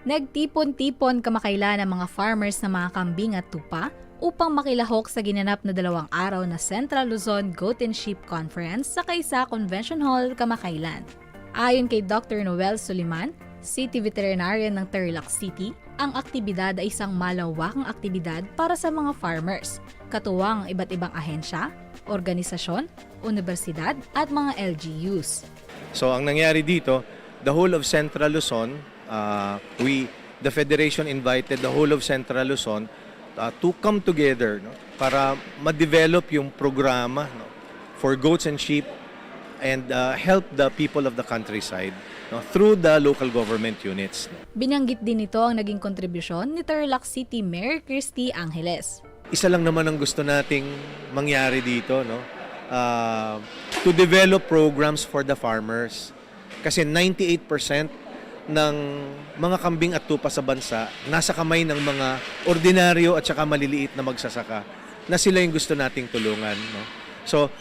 Nagtipon-tipon kamakailan ang mga farmers na mga kambing at tupa upang makilahok sa ginanap na 2 araw na Central Luzon Goat and Sheep Conference sa Kaisa Convention Hall kamakailan. Ayon kay Dr. Noel Suliman, City Veterinarian ng Tarlac City, ang aktibidad ay isang malawakang aktibidad para sa mga farmers, katuwang iba't ibang ahensya, organisasyon, universidad at mga LGUs. So ang nangyari dito, the whole of Central Luzon, the Federation invited the whole of Central Luzon to come together, no, para ma-develop yung programa, no, for goats and sheep and help the people of the countryside, no, through the local government units. No. Binanggit din ito ang naging kontribusyon ni Tarlac City Mayor Christy Angeles. Isa lang naman ang gusto nating mangyari dito, no, to develop programs for the farmers. Kasi 98% ng mga kambing at tupa sa bansa nasa kamay ng mga ordinaryo at saka maliliit na magsasaka na sila yung gusto nating tulungan. No? So,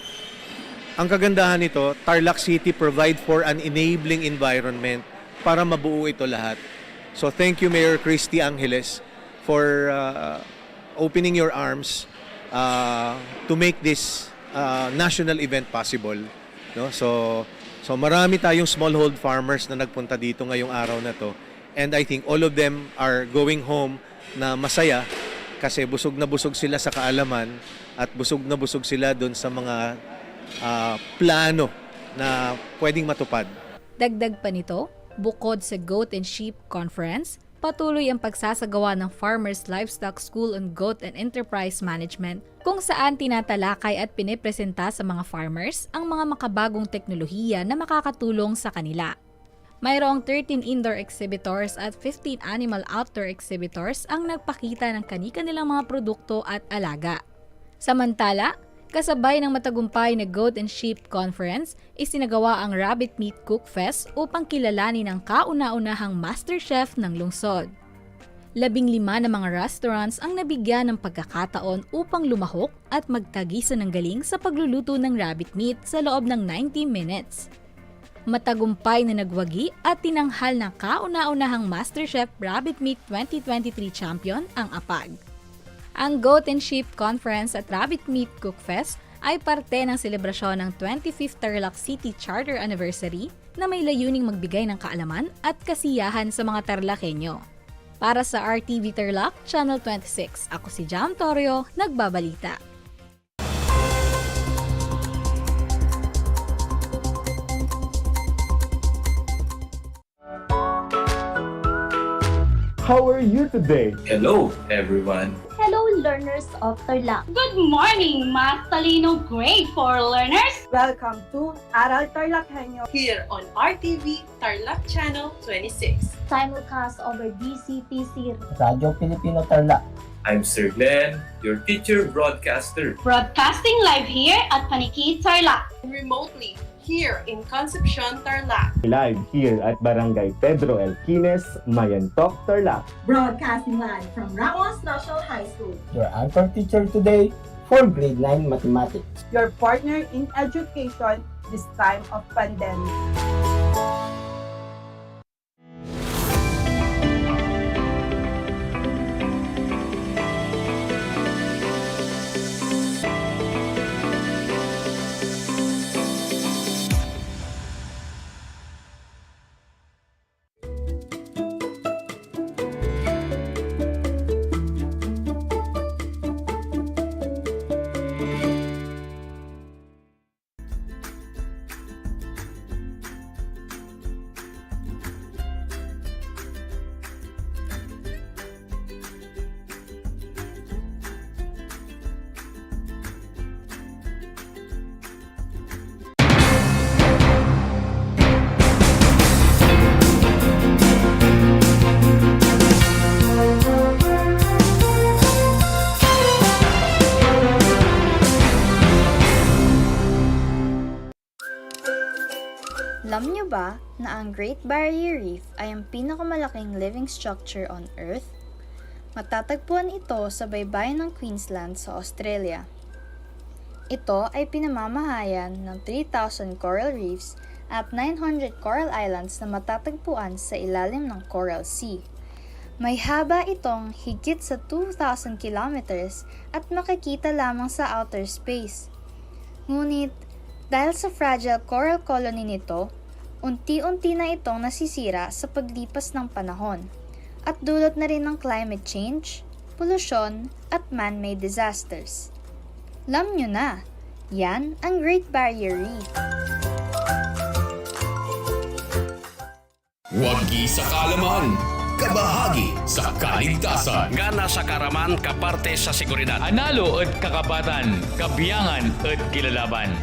ang kagandahan nito, Tarlac City provide for an enabling environment para mabuo ito lahat. So, thank you Mayor Christy Angeles for opening your arms to make this national event possible. No? So marami tayong smallhold farmers na nagpunta dito ngayong araw na to. And I think all of them are going home na masaya kasi busog na busog sila sa kaalaman at busog na busog sila doon sa mga plano na pwedeng matupad. Dagdag pa nito, bukod sa Goat and Sheep Conference, patuloy ang pagsasagawa ng Farmers Livestock School on Goat and Enterprise Management kung saan tinatalakay at pinipresenta sa mga farmers ang mga makabagong teknolohiya na makakatulong sa kanila. Mayroong 13 indoor exhibitors at 15 animal outdoor exhibitors ang nagpakita ng kani-kanilang mga produkto at alaga. Samantala, kasabay ng matagumpay na Goat and Sheep Conference, isinagawa ang Rabbit Meat Cook Fest upang kilalanin ang kauna-unahang master chef ng lungsod. 15 na mga restaurants ang nabigyan ng pagkakataon upang lumahok at magtagisa ng galing sa pagluluto ng rabbit meat sa loob ng 90 minutes. Matagumpay na nagwagi at tinanghal ng kauna-unahang MasterChef Rabbit Meat 2023 champion ang APAG. Ang Goat and Sheep Conference at Rabbit Meat Cook Fest ay parte ng selebrasyon ng 25th Tarlac City Charter Anniversary na may layuning magbigay ng kaalaman at kasiyahan sa mga Tarlakhenyo. Para sa RTV Tarlac, Channel 26, ako si Jam Torio, nagbabalita. How are you today? Hello, everyone. Hello, learners of Tarlac. Good morning, Math Talino Grade 4 learners! Welcome to Aral TarlakHenyo here on RTV Tarlac Channel 26. Simulcast over DCTC Radio Filipino Tarlac. I'm Sir Glenn, your teacher broadcaster. Broadcasting live here at Paniki Tarlac. Remotely here in Concepcion, Tarlac. Live here at Barangay Pedro Elquines, Mayantok, Tarlac. Broadcasting live from Ramos National High School. Your anchor teacher today for grade 9 mathematics. Your partner in education this time of pandemic. Alam niyo ba na ang Great Barrier Reef ay ang pinakamalaking living structure on Earth? Matatagpuan ito sa baybayin ng Queensland sa Australia. Ito ay pinamamahayan ng 3,000 coral reefs at 900 coral islands na matatagpuan sa ilalim ng Coral Sea. May haba itong higit sa 2,000 kilometers at makikita lamang sa outer space. Ngunit, dahil sa fragile coral colony nito, unti-unti na itong nasisira sa paglipas ng panahon at dulot na rin ng climate change, polusyon at man-made disasters. Alam nyo na, yan ang Great Barrier Reef. Wagi sa kaalaman, kabahagi sa kaligtasan. Gana sa karaman kaparte sa seguridad. Analo at kakapatan, kabiyangan at kilalaban.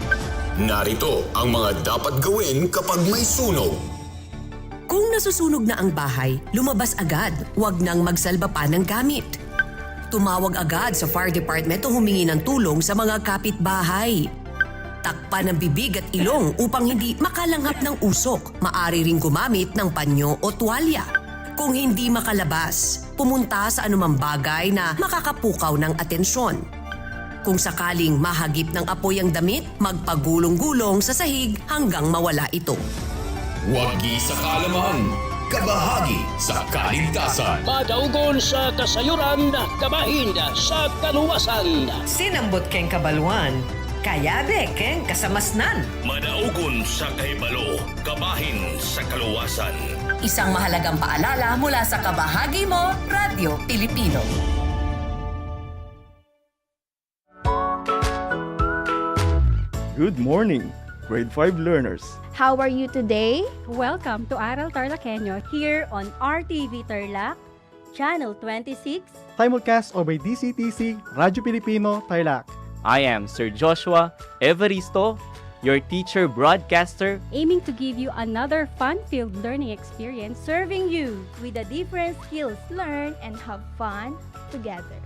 Narito ang mga dapat gawin kapag may sunog. Kung nasusunog na ang bahay, lumabas agad. Huwag nang magsalba pa ng gamit. Tumawag agad sa fire department o humingi ng tulong sa mga kapitbahay. Takpan ng bibig at ilong upang hindi makalanghap ng usok. Maari ring gumamit ng panyo o tuwalya. Kung hindi makalabas, pumunta sa anumang bagay na makakapukaw ng atensyon. Kung sakaling mahagip ng apoy ang damit, magpagulong-gulong sa sahig hanggang mawala ito. Wagi sa kaalaman, kabahagi sa kaligtasan. Madaugon sa kasayuran, kabahin sa kaluwasan. Sinambot keng kabaluan, kayabe keng kasamasnan. Madaugon sa kahibalo, kabahin sa kaluwasan. Isang mahalagang paalala mula sa kabahagi mo, Radyo Pilipino. Good morning, grade 5 learners. How are you today? Welcome to Aral TarlakHenyo Here on RTV Tarlac, Channel 26. Simulcast over DCTC, Radio Filipino Tarlac. I am Sir Joshua Evaristo, your teacher broadcaster, aiming to give you another fun-filled learning experience, Serving you with the different skills learned and have fun together.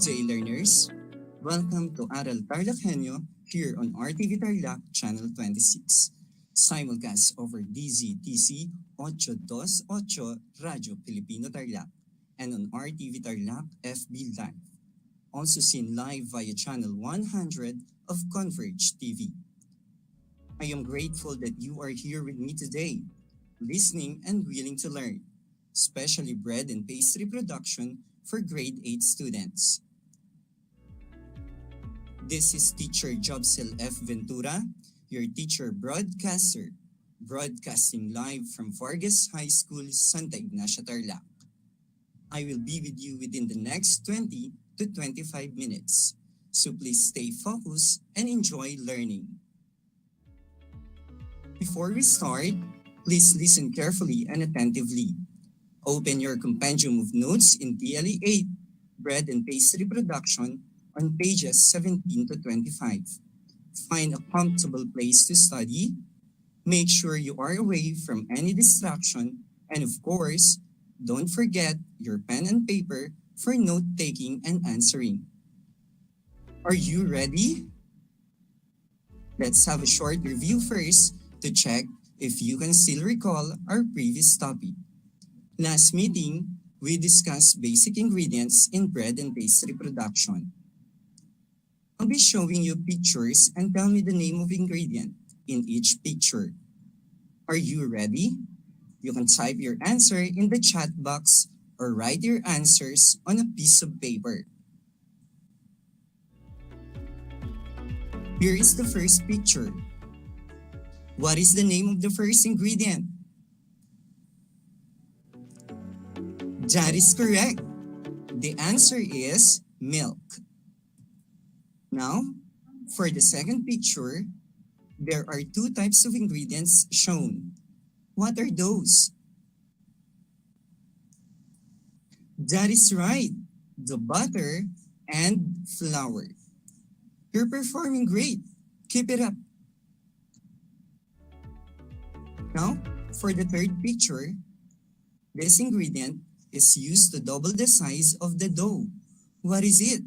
day, learners. Welcome to Aral TarlakHenyo here on RTV Tarlac Channel 26. Simulcast over DZTC 828 Radio Filipino Tarlac and on RTV Tarlac FB Live. Also seen live via Channel 100 of Converge TV. I am grateful that you are here with me today, listening and willing to learn, especially bread and pastry production for grade 8 students. This is Teacher Jobsel F. Ventura, your teacher broadcaster, broadcasting live from Vargas High School, Santa Ignacia, Tarlac. I will be with you within the next 20 to 25 minutes, so please stay focused and enjoy learning. Before we start, please listen carefully and attentively. Open your compendium of notes in TLE 8, Bread and Pastry Production, on pages 17 to 25. Find a comfortable place to study. Make sure you are away from any distraction. And of course, don't forget your pen and paper for note-taking and answering. Are you ready? Let's have a short review first to check if you can still recall our previous topic. Last meeting, we discussed basic ingredients in bread and pastry production. I'll be showing you pictures and tell me the name of ingredient in each picture. Are you ready? You can type your answer in the chat box or write your answers on a piece of paper. Here is the first picture. What is the name of the first ingredient? That is correct. The answer is milk. Now, for the second picture, there are two types of ingredients shown. What are those? That is right, the butter and flour. You're performing great. Keep it up. Now, for the third picture, this ingredient is used to double the size of the dough. What is it?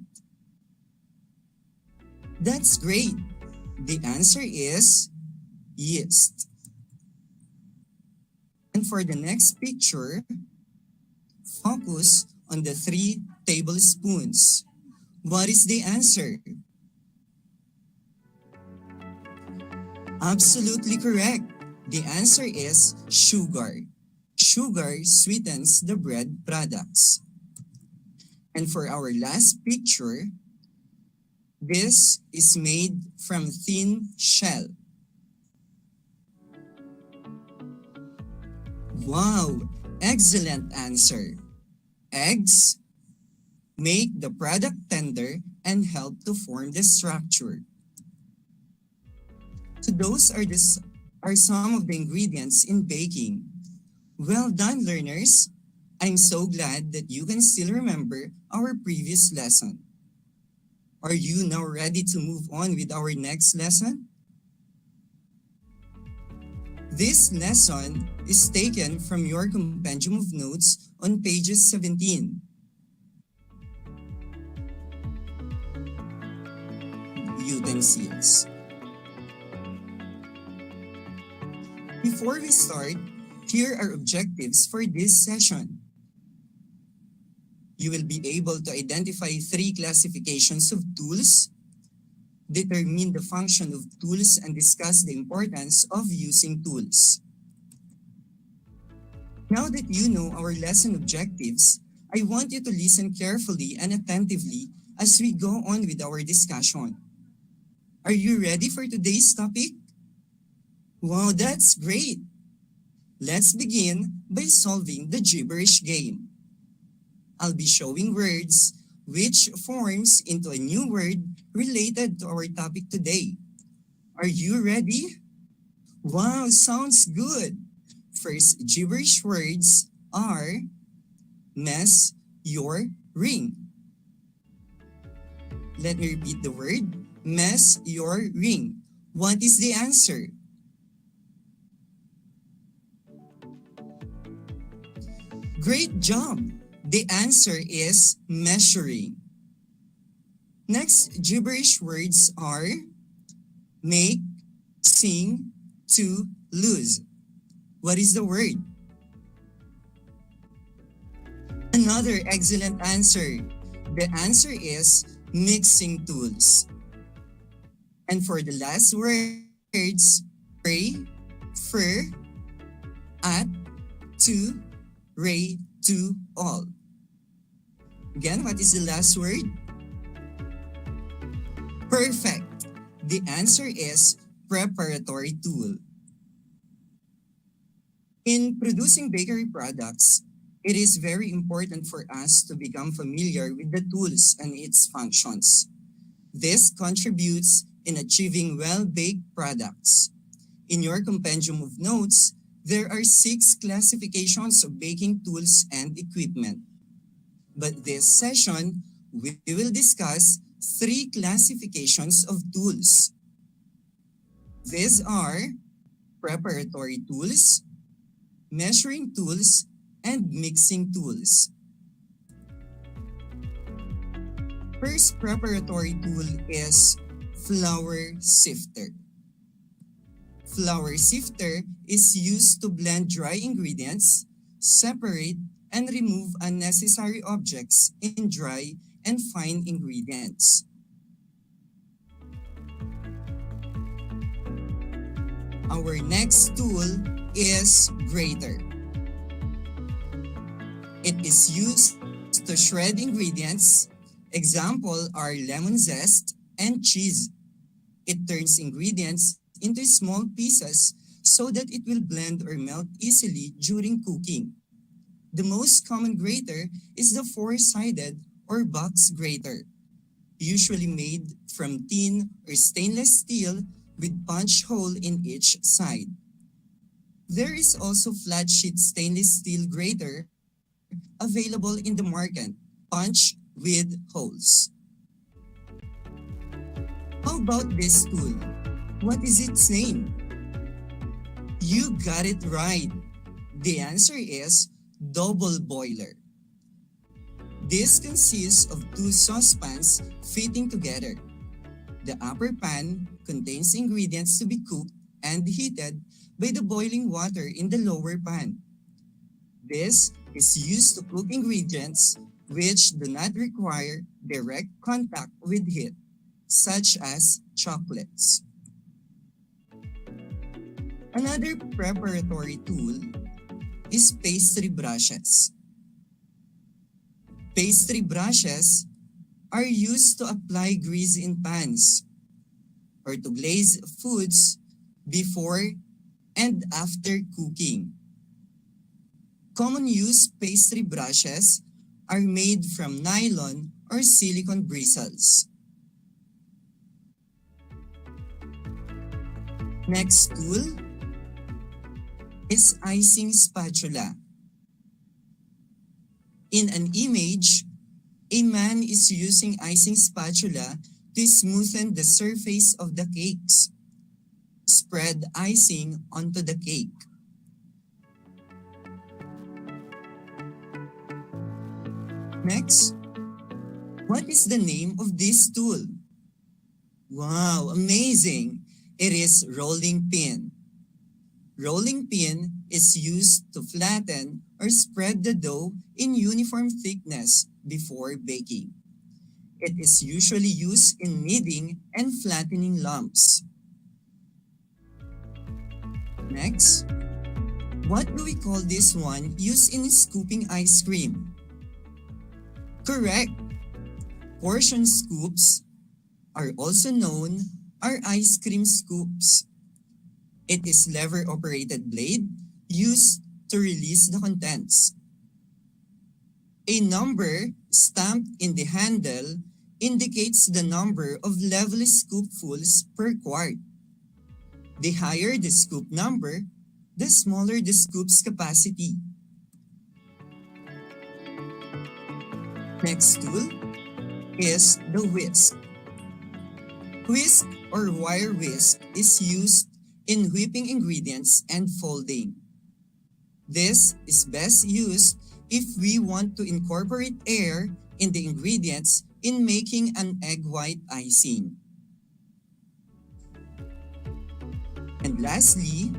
That's great. The answer is yeast. And for the next picture, focus on the 3 tablespoons. What is the answer? Absolutely correct. The answer is sugar. Sugar sweetens the bread products. And for our last picture, this is made from thin shell. Wow, excellent answer. Eggs make the product tender and help to form the structure. So those are some of the ingredients in baking. Well done, learners. I'm so glad that you can still remember our previous lesson. Are you now ready to move on with our next lesson? This lesson is taken from your compendium of notes on pages 17. Utensils. Before we start, here are objectives for this session. You will be able to identify 3 classifications of tools, determine the function of tools, and discuss the importance of using tools. Now that you know our lesson objectives, I want you to listen carefully and attentively as we go on with our discussion. Are you ready for today's topic? Wow, that's great! Let's begin by solving the gibberish game. I'll be showing words which forms into a new word related to our topic today. Are you ready? Wow, sounds good. First gibberish words are mess your ring. Let me repeat the word, mess your ring. What is the answer? Great job! The answer is measuring. Next gibberish words are make, sing, to, lose. What is the word? Another excellent answer. The answer is mixing tools. And for the last words, pray, fur, at, to, ray, to, all. Again, what is the last word? Perfect. The answer is preparatory tool. In producing bakery products, it is very important for us to become familiar with the tools and its functions. This contributes in achieving well-baked products. In your compendium of notes, there are 6 classifications of baking tools and equipment. But this session, we will discuss 3 classifications of tools. These are preparatory tools, measuring tools, and mixing tools. First preparatory tool is flour sifter. Flour sifter is used to blend dry ingredients, separate, and remove unnecessary objects in dry and fine ingredients. Our next tool is grater. It is used to shred ingredients. Example are lemon zest and cheese. It turns ingredients into small pieces so that it will blend or melt easily during cooking. The most common grater is the 4-sided or box grater, usually made from tin or stainless steel with punch hole in each side. There is also flat sheet stainless steel grater available in the market, punch with holes. How about this tool? What is its name? You got it right. The answer is double boiler. This consists of 2 saucepans fitting together. The upper pan contains ingredients to be cooked and heated by the boiling water in the lower pan. This is used to cook ingredients which do not require direct contact with heat, such as chocolates. Another preparatory tool is pastry brushes. Pastry brushes are used to apply grease in pans or to glaze foods before and after cooking. Common use pastry brushes are made from nylon or silicone bristles. Next tool is icing spatula. In an image, a man is using icing spatula to smoothen the surface of the cakes. Spread icing onto the cake. Next, what is the name of this tool? Wow, amazing! It is rolling pin. Rolling pin is used to flatten or spread the dough in uniform thickness before baking. It is usually used in kneading and flattening lumps. Next, what do we call this one used in scooping ice cream? Correct! Portion scoops are also known as ice cream scoops. It is lever-operated blade used to release the contents. A number stamped in the handle indicates the number of level scoopfuls per quart. The higher the scoop number, the smaller the scoop's capacity. Next tool is the whisk. Whisk or wire whisk is used in whipping ingredients and folding. This is best used if we want to incorporate air in the ingredients in making an egg white icing. And lastly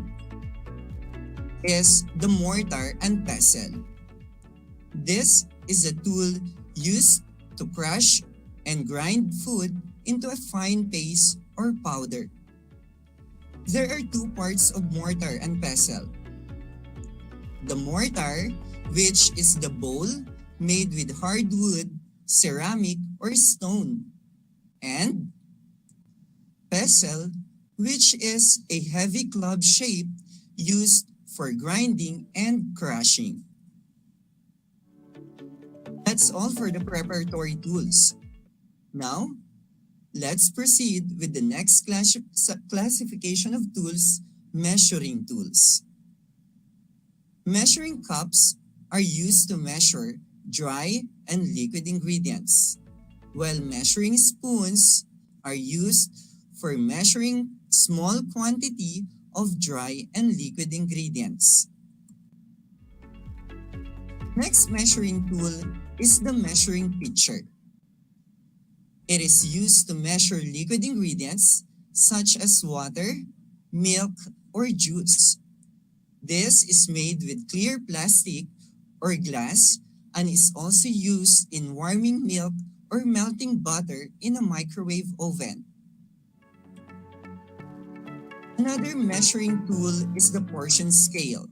is the mortar and pestle. This is a tool used to crush and grind food into a fine paste or powder. There are two parts of mortar and pestle. The mortar, which is the bowl made with hardwood, ceramic, or stone, and pestle, which is a heavy club shape used for grinding and crushing. That's all for the preparatory tools. Now, let's proceed with the next classification of tools, measuring tools. Measuring cups are used to measure dry and liquid ingredients, while measuring spoons are used for measuring small quantity of dry and liquid ingredients. Next measuring tool is the measuring pitcher. It is used to measure liquid ingredients such as water, milk, or juice. This is made with clear plastic or glass and is also used in warming milk or melting butter in a microwave oven. Another measuring tool is the portion scale.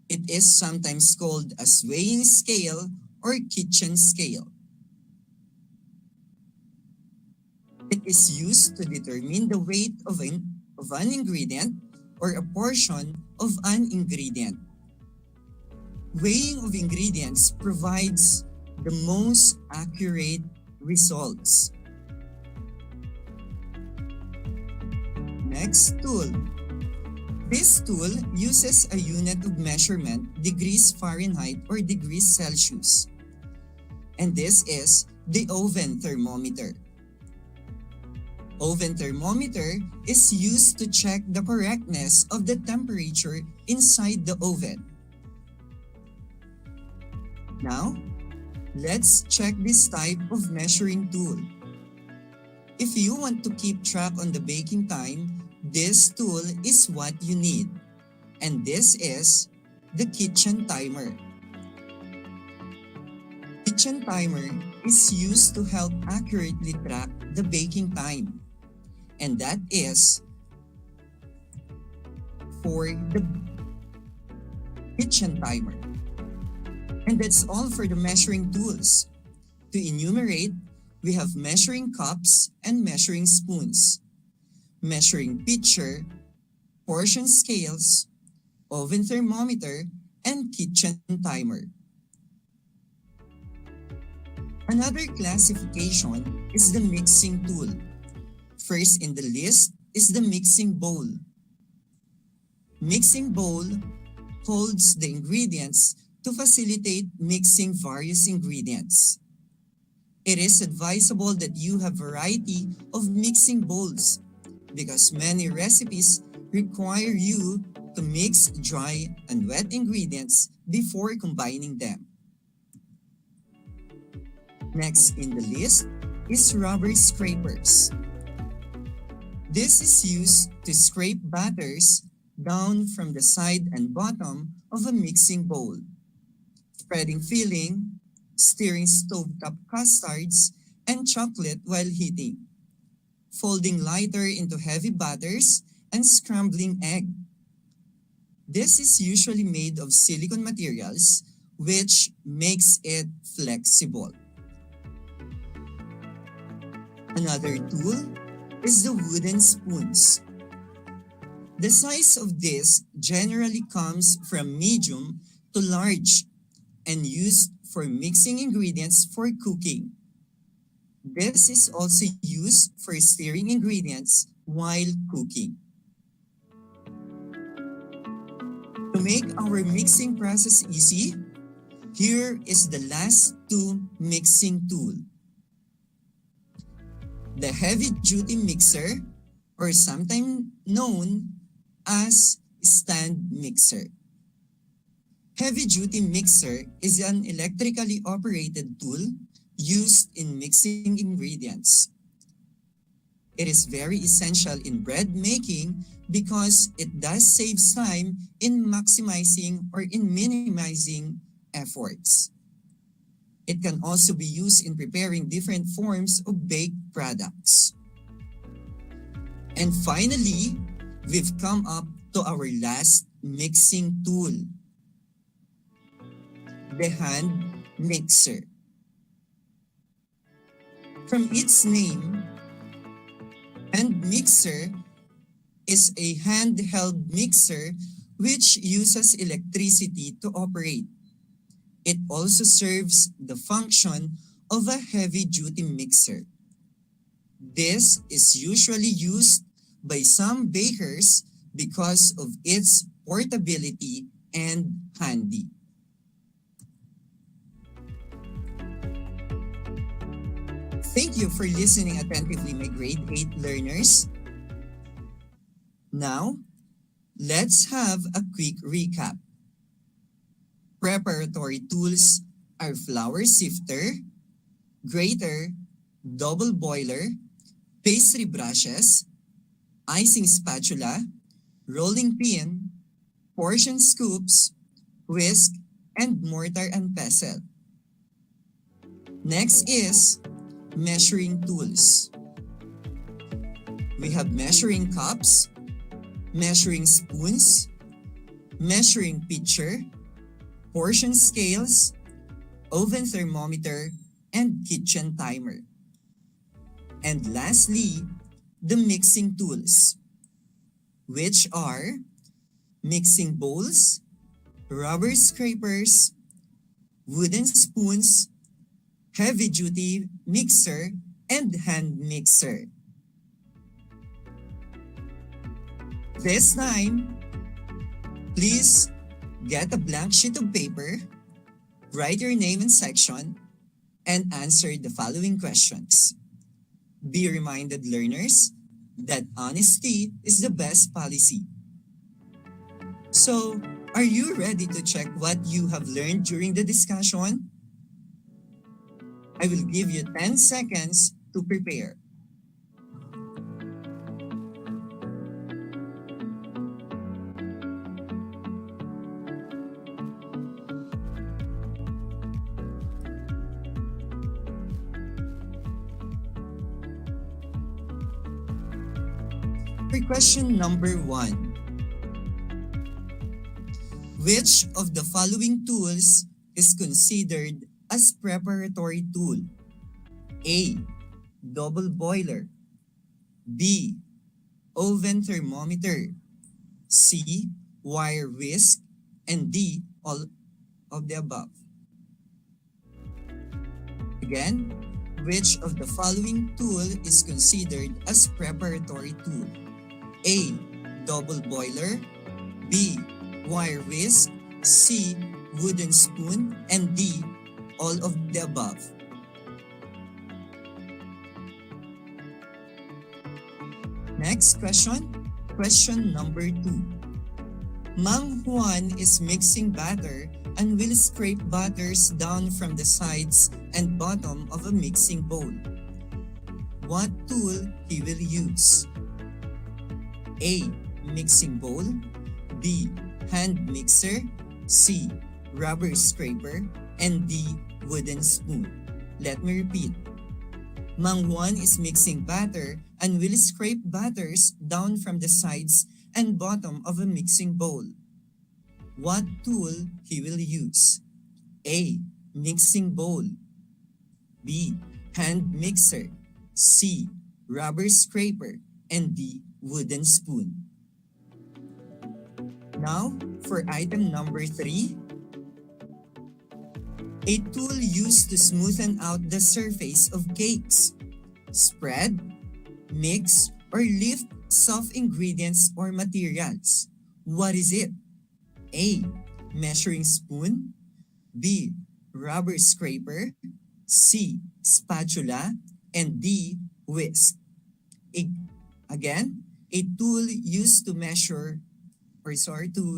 It is sometimes called as weighing scale or kitchen scale. It is used to determine the weight of an ingredient or a portion of an ingredient. Weighing of ingredients provides the most accurate results. Next tool. This tool uses a unit of measurement, degrees Fahrenheit or degrees Celsius. And this is the oven thermometer. Oven thermometer is used to check the correctness of the temperature inside the oven. Now, let's check this type of measuring tool. If you want to keep track on the baking time, this tool is what you need. And this is the kitchen timer. Kitchen timer is used to help accurately track the baking time. And that is for the kitchen timer. And that's all for the measuring tools. To enumerate, we have measuring cups and measuring spoons, measuring pitcher, portion scales, oven thermometer, and kitchen timer. Another classification is the mixing tool. First in the list is the mixing bowl. Mixing bowl holds the ingredients to facilitate mixing various ingredients. It is advisable that you have variety of mixing bowls because many recipes require you to mix dry and wet ingredients before combining them. Next in the list is rubber scrapers. This is used to scrape batters down from the side and bottom of a mixing bowl, spreading filling, stirring stovetop custards, and chocolate while heating, folding lighter into heavy batters, and scrambling egg. This is usually made of silicone materials, which makes it flexible. Another tool is the wooden spoons. The size of this generally comes from medium to large and used for mixing ingredients for cooking. This is also used for stirring ingredients while cooking. To make our mixing process easy, here is the last two mixing tool. The heavy-duty mixer, or sometimes known as stand mixer. Heavy-duty mixer is an electrically operated tool used in mixing ingredients. It is very essential in bread making because it does save time in maximizing or in minimizing efforts. It can also be used in preparing different forms of baked products. And finally, we've come up to our last mixing tool, the hand mixer. From its name, hand mixer is a handheld mixer which uses electricity to operate. It also serves the function of a heavy-duty mixer. This is usually used by some bakers because of its portability and handy. Thank you for listening attentively, my grade 8 learners. Now, let's have a quick recap. Preparatory tools are flour sifter, grater, double boiler, pastry brushes, icing spatula, rolling pin, portion scoops, whisk, and mortar and pestle. Next is measuring tools. We have measuring cups, measuring spoons, measuring pitcher, portion scales, oven thermometer, and kitchen timer. And lastly, the mixing tools, which are mixing bowls, rubber scrapers, wooden spoons, heavy-duty mixer, and hand mixer. This time, please get a blank sheet of paper, write your name and section, and answer the following questions. Be reminded, learners, that honesty is the best policy. So, are you ready to check what you have learned during the discussion? I will give you 10 seconds to prepare. For question number 1. Which of the following tools is considered as preparatory tool? A. Double boiler. B. Oven thermometer. C. Wire whisk. And D. All of the above. Again, which of the following tool is considered as preparatory tool? A. Double boiler. B. Wire whisk. C. Wooden spoon. And D. All of the above. Next question. Question number 2. Mang Juan is mixing batter and will scrape batters down from the sides and bottom of a mixing bowl. What tool he will use? A. Mixing bowl. B. Hand mixer. C. Rubber scraper. And D. Wooden spoon. Let me repeat. Mang Juan is mixing batter and will scrape batters down from the sides and bottom of a mixing bowl. What tool he will use? A. Mixing bowl. B. Hand mixer. C. Rubber scraper. And D. Wooden spoon. Now, for item number 3. A tool used to smoothen out the surface of cakes. Spread, mix, or lift soft ingredients or materials. What is it? A. Measuring spoon. B. Rubber scraper. C. Spatula. And D. Whisk. Again, a tool used to to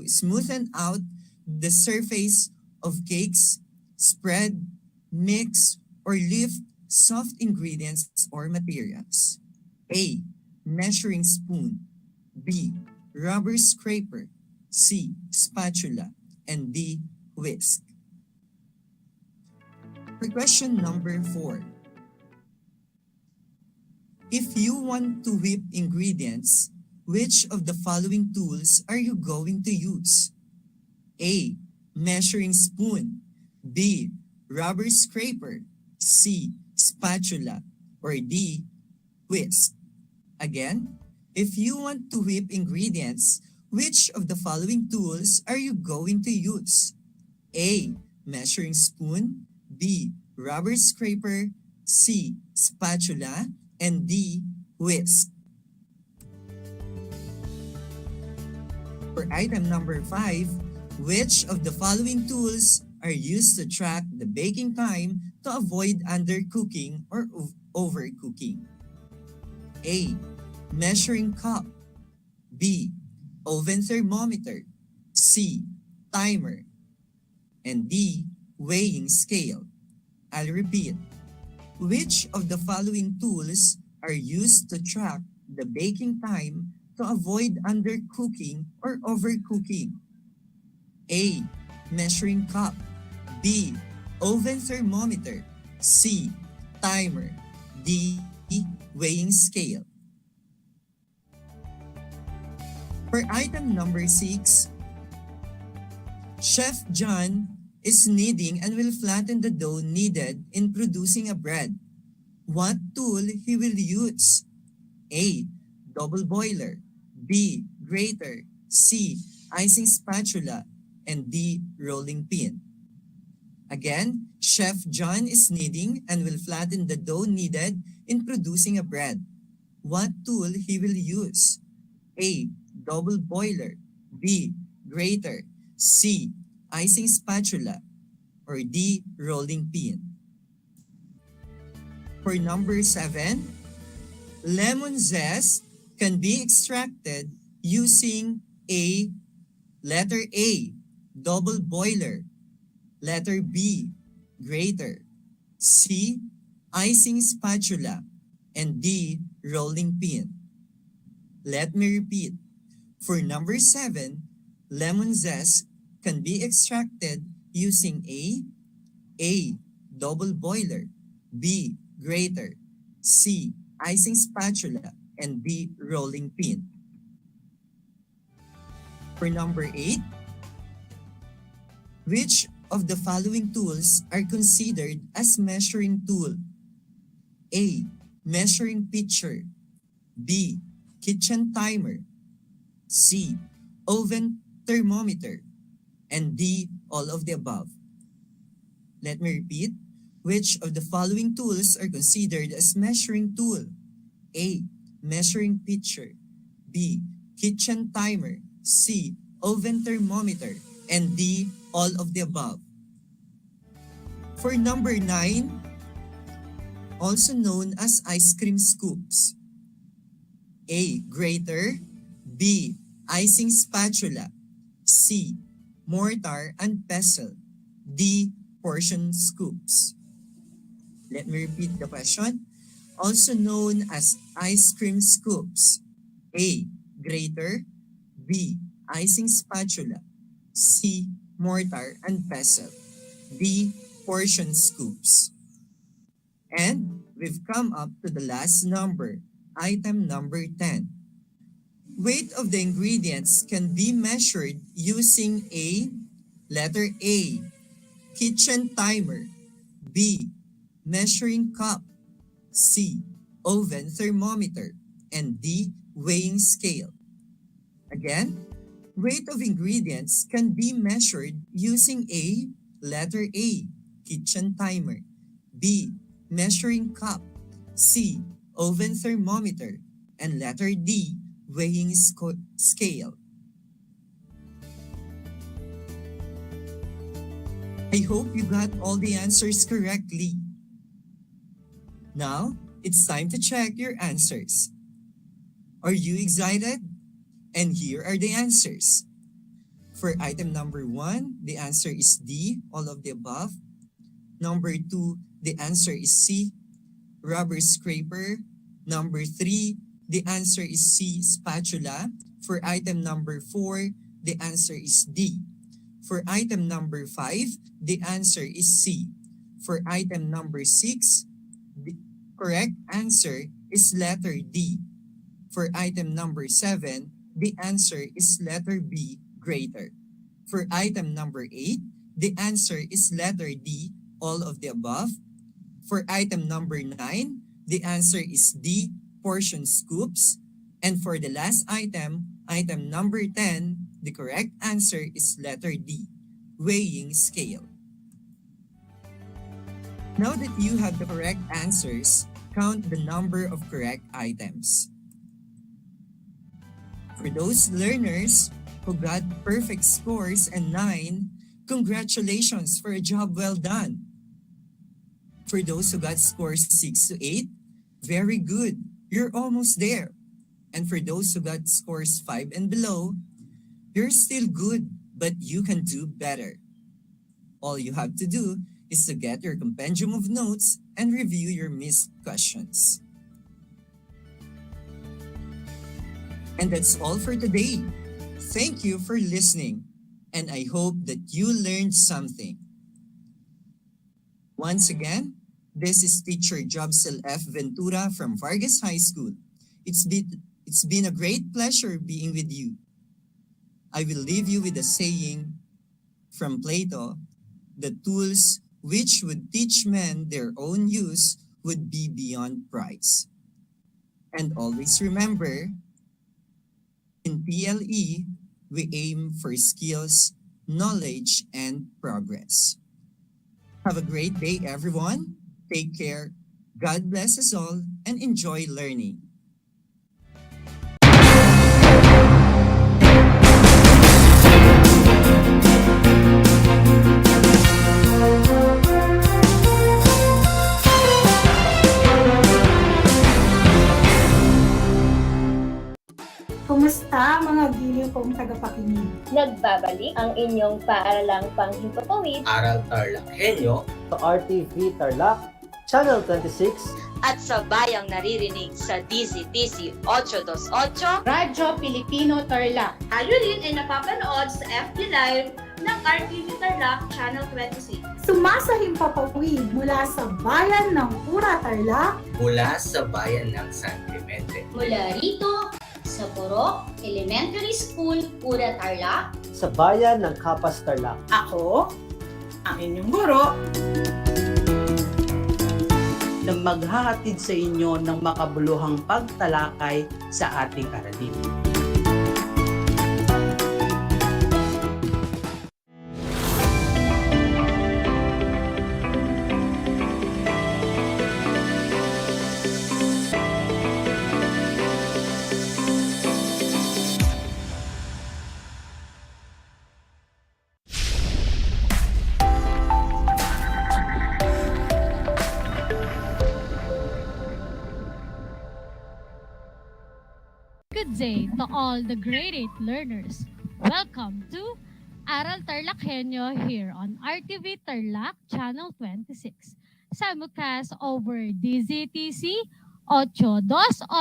smoothen out the surface of cakes, spread, mix, or lift soft ingredients or materials? A. Measuring spoon. B. Rubber scraper. C. Spatula. And D. Whisk. For question number 4. If you want to whip ingredients, which of the following tools are you going to use? A. Measuring spoon. B. Rubber scraper. C. Spatula. Or D. Whisk. Again, if you want to whip ingredients, which of the following tools are you going to use? A. Measuring spoon. B. Rubber scraper. C. Spatula. And D. Whisk. For item number 5, which of the following tools are used to track the baking time to avoid undercooking or overcooking? A. Measuring cup. B. Oven thermometer. C. Timer. And D. Weighing scale. I'll repeat. Which of the following tools are used to track the baking time to avoid undercooking or overcooking? A. Measuring cup. B. Oven thermometer. C. Timer. D. Weighing scale. For item number 6, Chef John is kneading and will flatten the dough needed in producing a bread. What tool he will use? A. Double boiler. B. Grater. C. Icing spatula. And D. Rolling pin. Again, Chef John is kneading and will flatten the dough needed in producing a bread. What tool he will use? A. Double boiler. B. Grater. C. Icing spatula. Or D. Rolling pin. For number 7, lemon zest can be extracted using A. Letter A. Double boiler. Letter B. Grater. C. Icing spatula. And D. Rolling pin. Let me repeat. For number 7, lemon zest can be extracted using A. Double boiler. B. Grater. C. Icing spatula. And D. Rolling pin. For number 8, which of the following tools are considered as measuring tool? A. Measuring pitcher. B. Kitchen timer. C. Oven thermometer. And D. All of the above. Let me repeat. Which of the following tools are considered as measuring tool? A. Measuring pitcher. B. Kitchen timer. C. Oven thermometer. And D. All of the above. For number 9, also known as ice cream scoops. A. Grater. B. Icing spatula. C. Mortar and pestle. D. Portion scoops. Let me repeat the question. Also known as ice cream scoops. A. Grater. B. Icing spatula. C. Mortar and pestle. D. Portion scoops. And we've come up to the last number, item number 10. Weight of the ingredients can be measured using A. Letter A. Kitchen timer. B. Measuring cup. C. Oven thermometer. And D. Weighing scale. Again, weight of ingredients can be measured using A. Letter A. Kitchen timer. B. Measuring cup. C. Oven thermometer. And letter D. Weighing scale. I hope you got all the answers correctly. Now, it's time to check your answers. Are you excited? And here are the answers. For item number 1, the answer is D, all of the above. Number 2, the answer is C, rubber scraper. Number 3, the answer is C, spatula. For item number 4, the answer is D. For item number 5, the answer is C. For item number 6, the correct answer is letter D. For item number 7, the answer is letter B, greater. For item number 8, the answer is letter D, all of the above. For item number 9, the answer is D, portion scoops. And for the last item, item number 10, the correct answer is letter D, weighing scale. Now that you have the correct answers, count the number of correct items. For those learners who got perfect scores and 9, congratulations for a job well done. For those who got scores 6 to 8, very good, you're almost there. And for those who got scores 5 and below, you're still good, but you can do better. All you have to do is to get your compendium of notes and review your missed questions. And that's all for today. Thank you for listening, and I hope that you learned something. Once again, this is Teacher Jobsel F. Ventura from Vargas High School. It's been a great pleasure being with you. I will leave you with a saying from Plato: the tools which would teach men their own use would be beyond price. And always remember, in PLE, we aim for skills, knowledge, and progress. Have a great day, everyone. Take care. God bless us all and enjoy learning. Kumusta mga giliw kong tagapakinig? Nagbabalik ang inyong paaralang panghimpapawid, Aral TarlakHenyo, RTV Tarlac, Channel 26, at sa bayang naririnig sa DZTC 828, Radyo Pilipino Tarlac. Tayo rin ay napapanood sa FB Live ng RTV Tarlac Channel 26. Sumasahimpapawid mula sa bayan ng Pura Tarlac, mula sa bayan ng San Clemente, Mula rito sa Borok Elementary School, Pura Tarlac, sa bayan ng Kapas Tarlac. Ako, ang inyong guro, na maghahatid sa inyo ng makabuluhang pagtalakay sa ating aralin. Good day to all the grade 8 learners. Welcome to Aral TarlakHenyo here on RTV Tarlac Channel 26. Simulcast over DZTC 828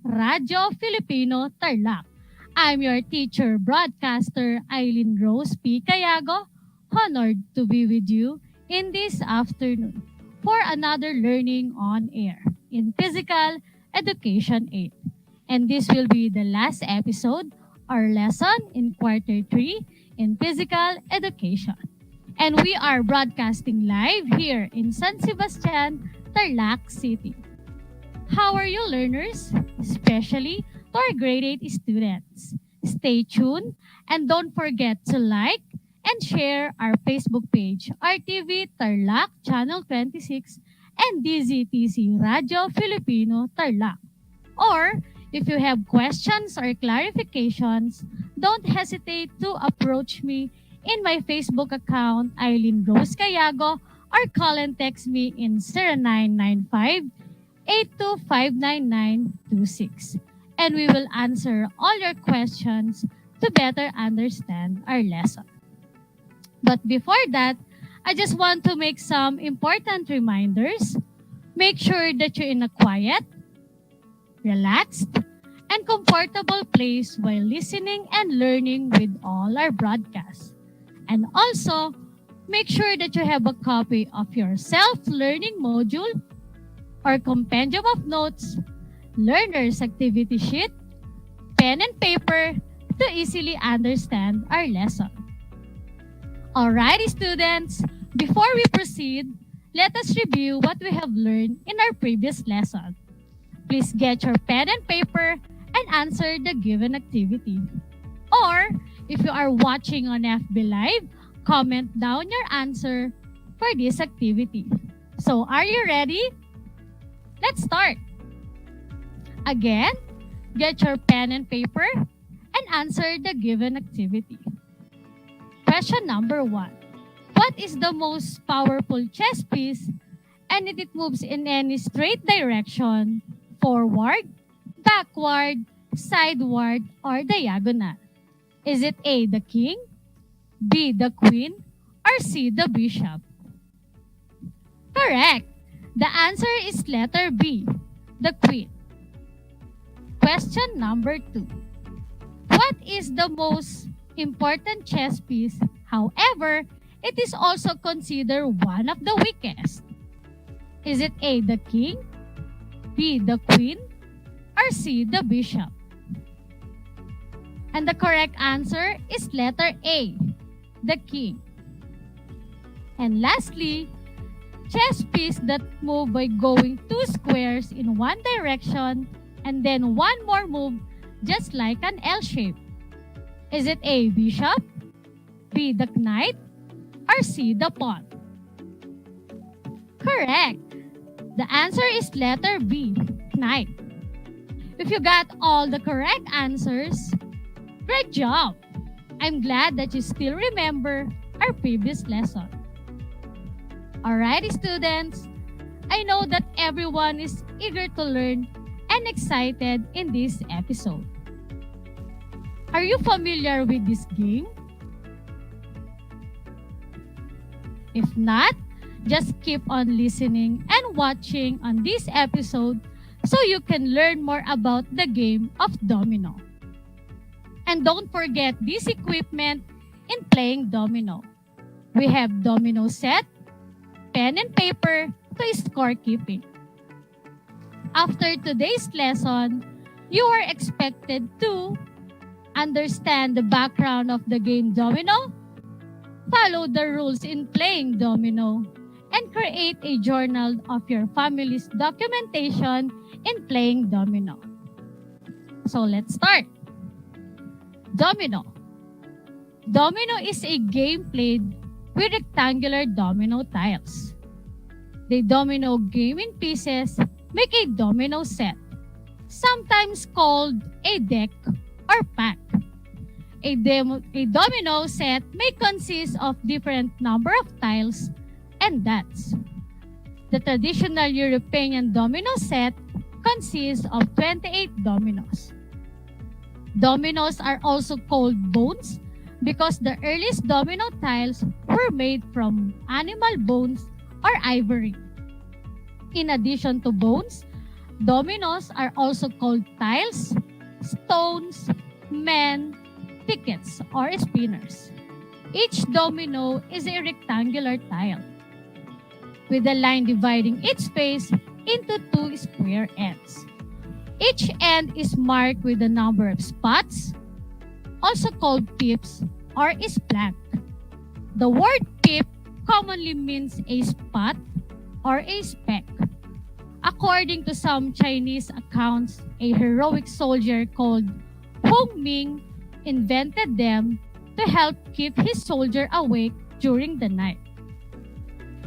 Radio Filipino Tarlac. I'm your teacher broadcaster Eileen Rose P. Cayago, honored to be with you in this afternoon for another learning on air in Physical Education 8. And this will be the last episode or lesson in quarter 3 in physical education. And we are broadcasting live here in San Sebastian, Tarlac City. How are you, learners? Especially to our grade 8 students. Stay tuned and don't forget to like and share our Facebook page, RTV Tarlac Channel 26 and DZTC Radio Filipino Tarlac. Or if you have questions or clarifications, don't hesitate to approach me in my Facebook account, Eileen Rose Cayago, or call and text me in 0995-8259926. And we will answer all your questions to better understand our lesson. But before that, I just want to make some important reminders. Make sure that you're in a quiet, relaxed, and comfortable place while listening and learning with all our broadcasts. And also, make sure that you have a copy of your self-learning module or compendium of notes, learner's activity sheet, pen and paper to easily understand our lesson. Alrighty, students, before we proceed, let us review what we have learned in our previous lesson. Please get your pen and paper and answer the given activity. Or, if you are watching on FB Live, comment down your answer for this activity. So, are you ready? Let's start. Again, get your pen and paper and answer the given activity. Question number 1. What is the most powerful chess piece and it moves in any straight direction, forward, backward, sideward, or diagonal? Is it A, the king, B, the queen, or C, the bishop? Correct. The answer is letter B, the queen. Question number 2. What is the most important chess piece? However, it is also considered one of the weakest. Is it A, the king, B, the queen, or C, the bishop? And the correct answer is letter A, the king. And lastly, chess piece that move by going 2 squares in one direction and then one more move just like an L shape. Is it A, bishop, B, the knight, or C, the pawn? Correct. The answer is letter B, knight. If you got all the correct answers, great job! I'm glad that you still remember our previous lesson. Alrighty, students. I know that everyone is eager to learn and excited in this episode. Are you familiar with this game? If not, just keep on listening and watching on this episode so you can learn more about the game of domino. And don't forget this equipment in playing domino. We have domino set, pen and paper to scorekeeping. After today's lesson, you are expected to understand the background of the game domino, follow the rules in playing domino, and create a journal of your family's documentation in playing domino. So let's start. Domino. Domino is a game played with rectangular domino tiles. The domino gaming pieces make a domino set, sometimes called a deck or pack. A domino set may consist of different number of tiles and dots. The traditional European domino set consists of 28 dominoes. Dominoes are also called bones because the earliest domino tiles were made from animal bones or ivory. In addition to bones, dominoes are also called tiles, stones, men, tickets, or spinners. Each domino is a rectangular tile with a line dividing its face into 2 square ends. Each end is marked with a number of spots, also called pips or is blank. The word pip commonly means a spot or a speck. According to some Chinese accounts, a heroic soldier called Hong Ming invented them to help keep his soldier awake during the night.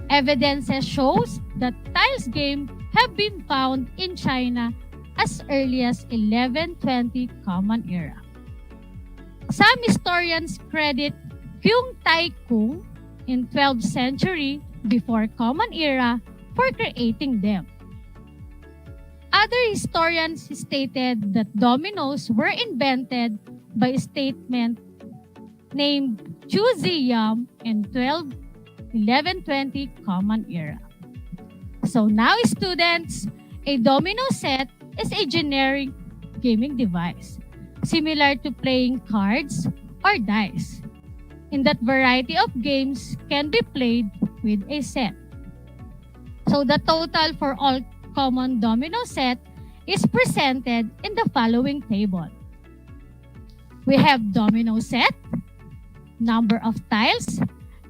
Evidences shows that tiles game have been found in China as early as 1120 Common Era. Some historians credit Kyung Tai Kung in 12th century before Common Era for creating them. Other historians stated that dominoes were invented by a statesman named Chu Ziyang in 12 1120 Common Era. So now, students, a domino set is a generic gaming device, similar to playing cards or dice, in that variety of games can be played with a set. So the total for all common domino set is presented in the following table. We have domino set, number of tiles,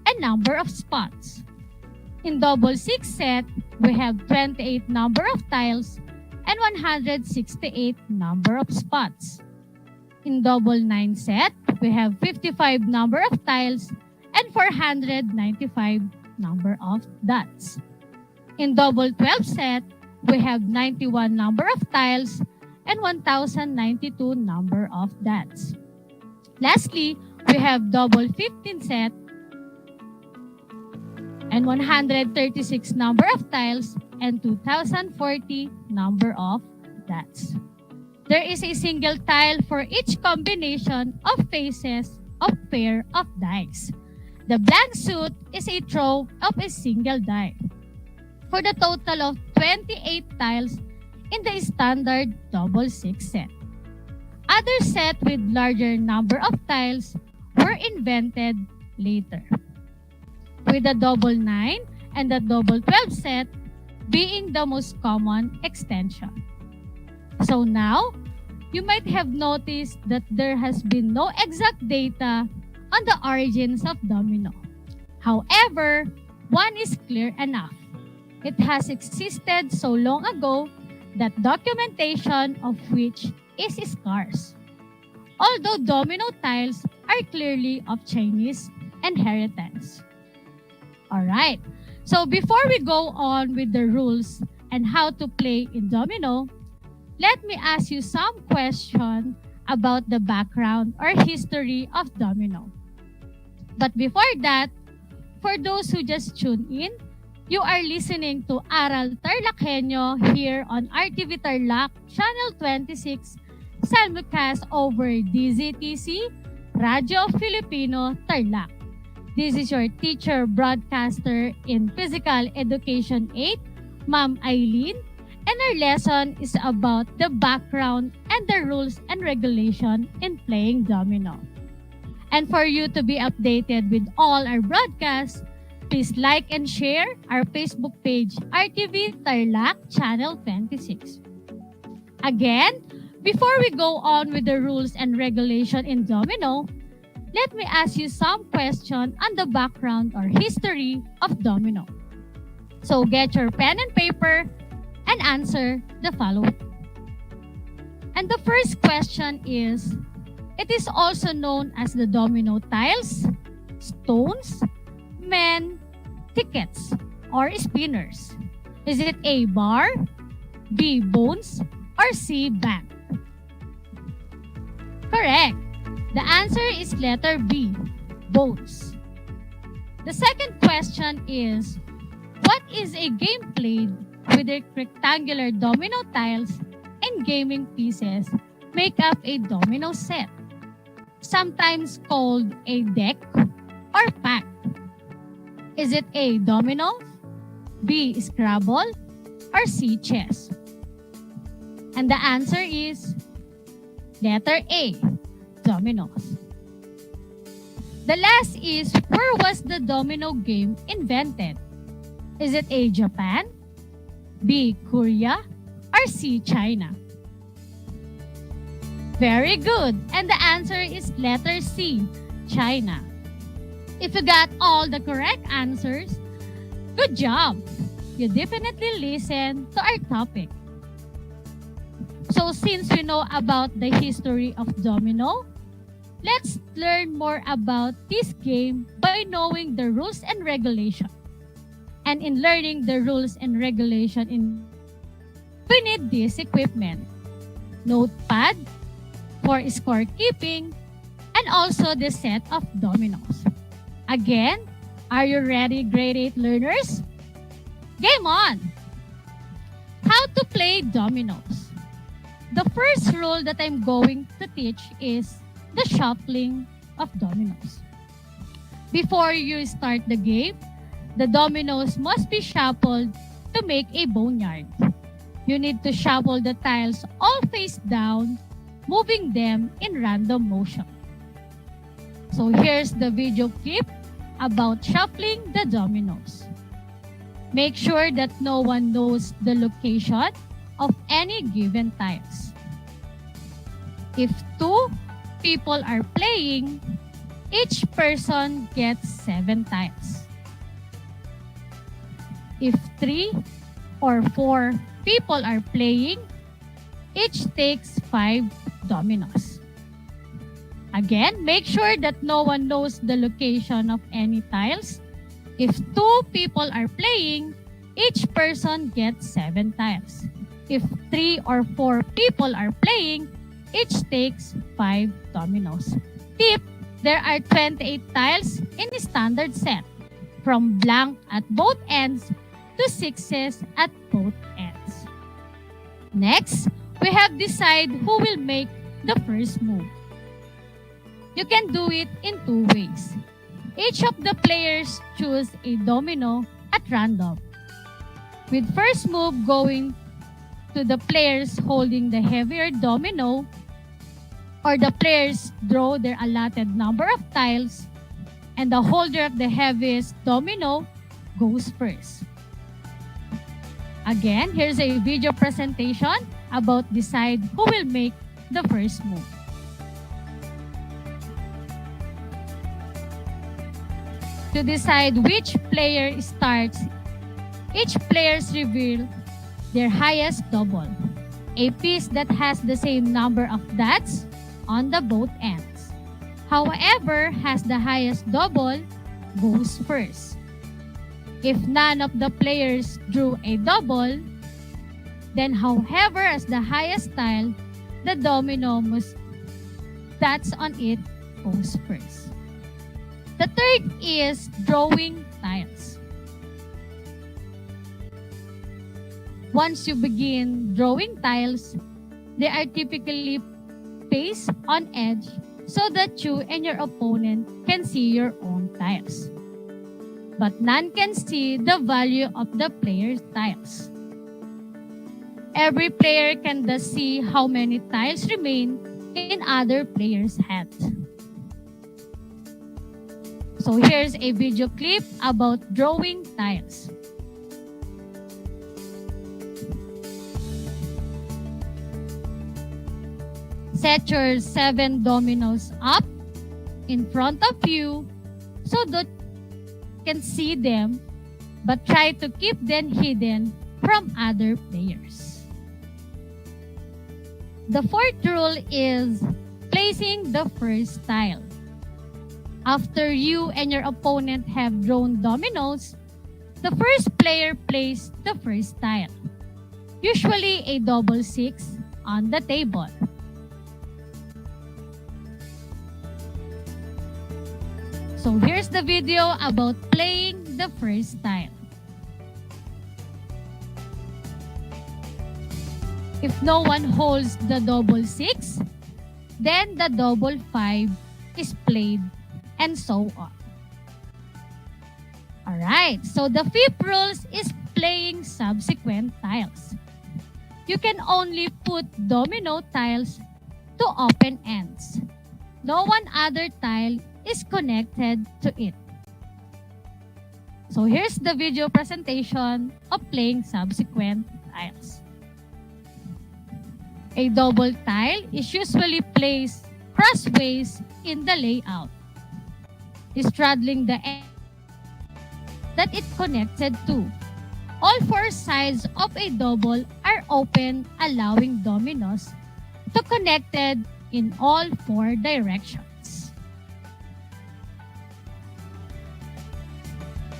and number of spots. In double six set, we have 28 number of tiles and 168 number of spots. In double nine set, we have 55 number of tiles and 495 number of dots. In double 12 set, we have 91 number of tiles and 1092 number of dots. Lastly, we have double 15 set and 136 number of tiles and 2040 number of dots. There is a single tile for each combination of faces of pair of dice. The blank suit is a throw of a single die, for the total of 28 tiles in the standard double six set. Other sets with larger number of tiles were invented later, with the double 9 and the double 12 set being the most common extension. So now, you might have noticed that there has been no exact data on the origins of domino. However, one is clear enough. It has existed so long ago that documentation of which is scarce, although domino tiles are clearly of Chinese inheritance. Alright, so before we go on with the rules and how to play in domino, let me ask you some question about the background or history of domino. But before that, for those who just tuned in, you are listening to Aral TarlakHenyo here on RTV Tarlac, Channel 26, simulcast over DZTC, Radyo Filipino Tarlac. This is your teacher broadcaster in Physical Education 8, Ma'am Eileen, and our lesson is about the background and the rules and regulation in playing domino. And for you to be updated with all our broadcasts, please like and share our Facebook page, RTV Tarlac Channel 26. Again, before we go on with the rules and regulation in domino, let me ask you some question on the background or history of domino. So get your pen and paper and answer the following. And the first question is, it is also known as the domino tiles, stones, men, tickets, or spinners. Is it A, bar, B, bones, or C, bank? Correct. The answer is letter B, bones. The second question is, what is a game played with the rectangular domino tiles and gaming pieces make up a domino set, sometimes called a deck or pack? Is it A, domino, B, Scrabble, or C, chess? And the answer is letter A, dominoes. The last is, where was the domino game invented? Is it A, Japan, B, Korea, or C, China? Very good. And the answer is letter C, China. If you got all the correct answers, good job. You definitely listen to our topic. So since we know about the history of domino, let's learn more about this game by knowing the rules and regulation. And in learning the rules and regulation, we need this equipment: notepad for scorekeeping, and also the set of dominoes. Again, are you ready, grade 8 learners? Game on! How to play dominoes. The first rule that I'm going to teach is the shuffling of dominoes. Before you start the game, The dominoes must be shuffled to make a boneyard. You need to shuffle the tiles all face down, moving them in random motion. So here's the video clip about shuffling the dominoes. Make sure that no one knows the location of any given tiles. If 2 people are playing, each person gets 7 tiles. If 3 or 4 people are playing, each takes 5 dominoes. Again, make sure that no one knows the location of any tiles. If 2 people are playing, each person gets 7 tiles. If 3 or 4 people are playing, each takes 5 dominoes. Tip: there are 28 tiles in a standard set, from blank at both ends to 6s at both ends. Next, we have decide who will make the first move. You can do it in 2 ways. Each of the players choose a domino at random, with first move going to the players holding the heavier domino, or the players draw their allotted number of tiles and the holder of the heaviest domino goes first. Again, here's a video presentation about decide who will make the first move. To decide which player starts, each players reveal their highest double, a piece that has the same number of dots on the both ends. However, has the highest double goes first. If none of the players drew a double, then however has the highest tile, the domino must dots on it goes first. The third is drawing tiles. Once you begin drawing tiles, they are typically placed on edge so that you and your opponent can see your own tiles. But none can see the value of the player's tiles. Every player can thus see how many tiles remain in other players' hands. So here's a video clip about drawing tiles. Set your 7 dominoes up in front of you so that you can see them, but try to keep them hidden from other players. The fourth rule is placing the first tile. After you and your opponent have drawn dominoes, the first player plays the first tile, usually a double 6 on the table. So here's the video about playing the first tile. If no one holds the double 6, then the double 5 is played, and so on. Alright, so the fifth rule is playing subsequent tiles. You can only put domino tiles to open ends. No one other tile is connected to it. So here's the video presentation of playing subsequent tiles. A double tile is usually placed crossways in the layout, straddling the end that it connected to. All 4 sides of a double are open, allowing dominoes to connected in all 4 directions.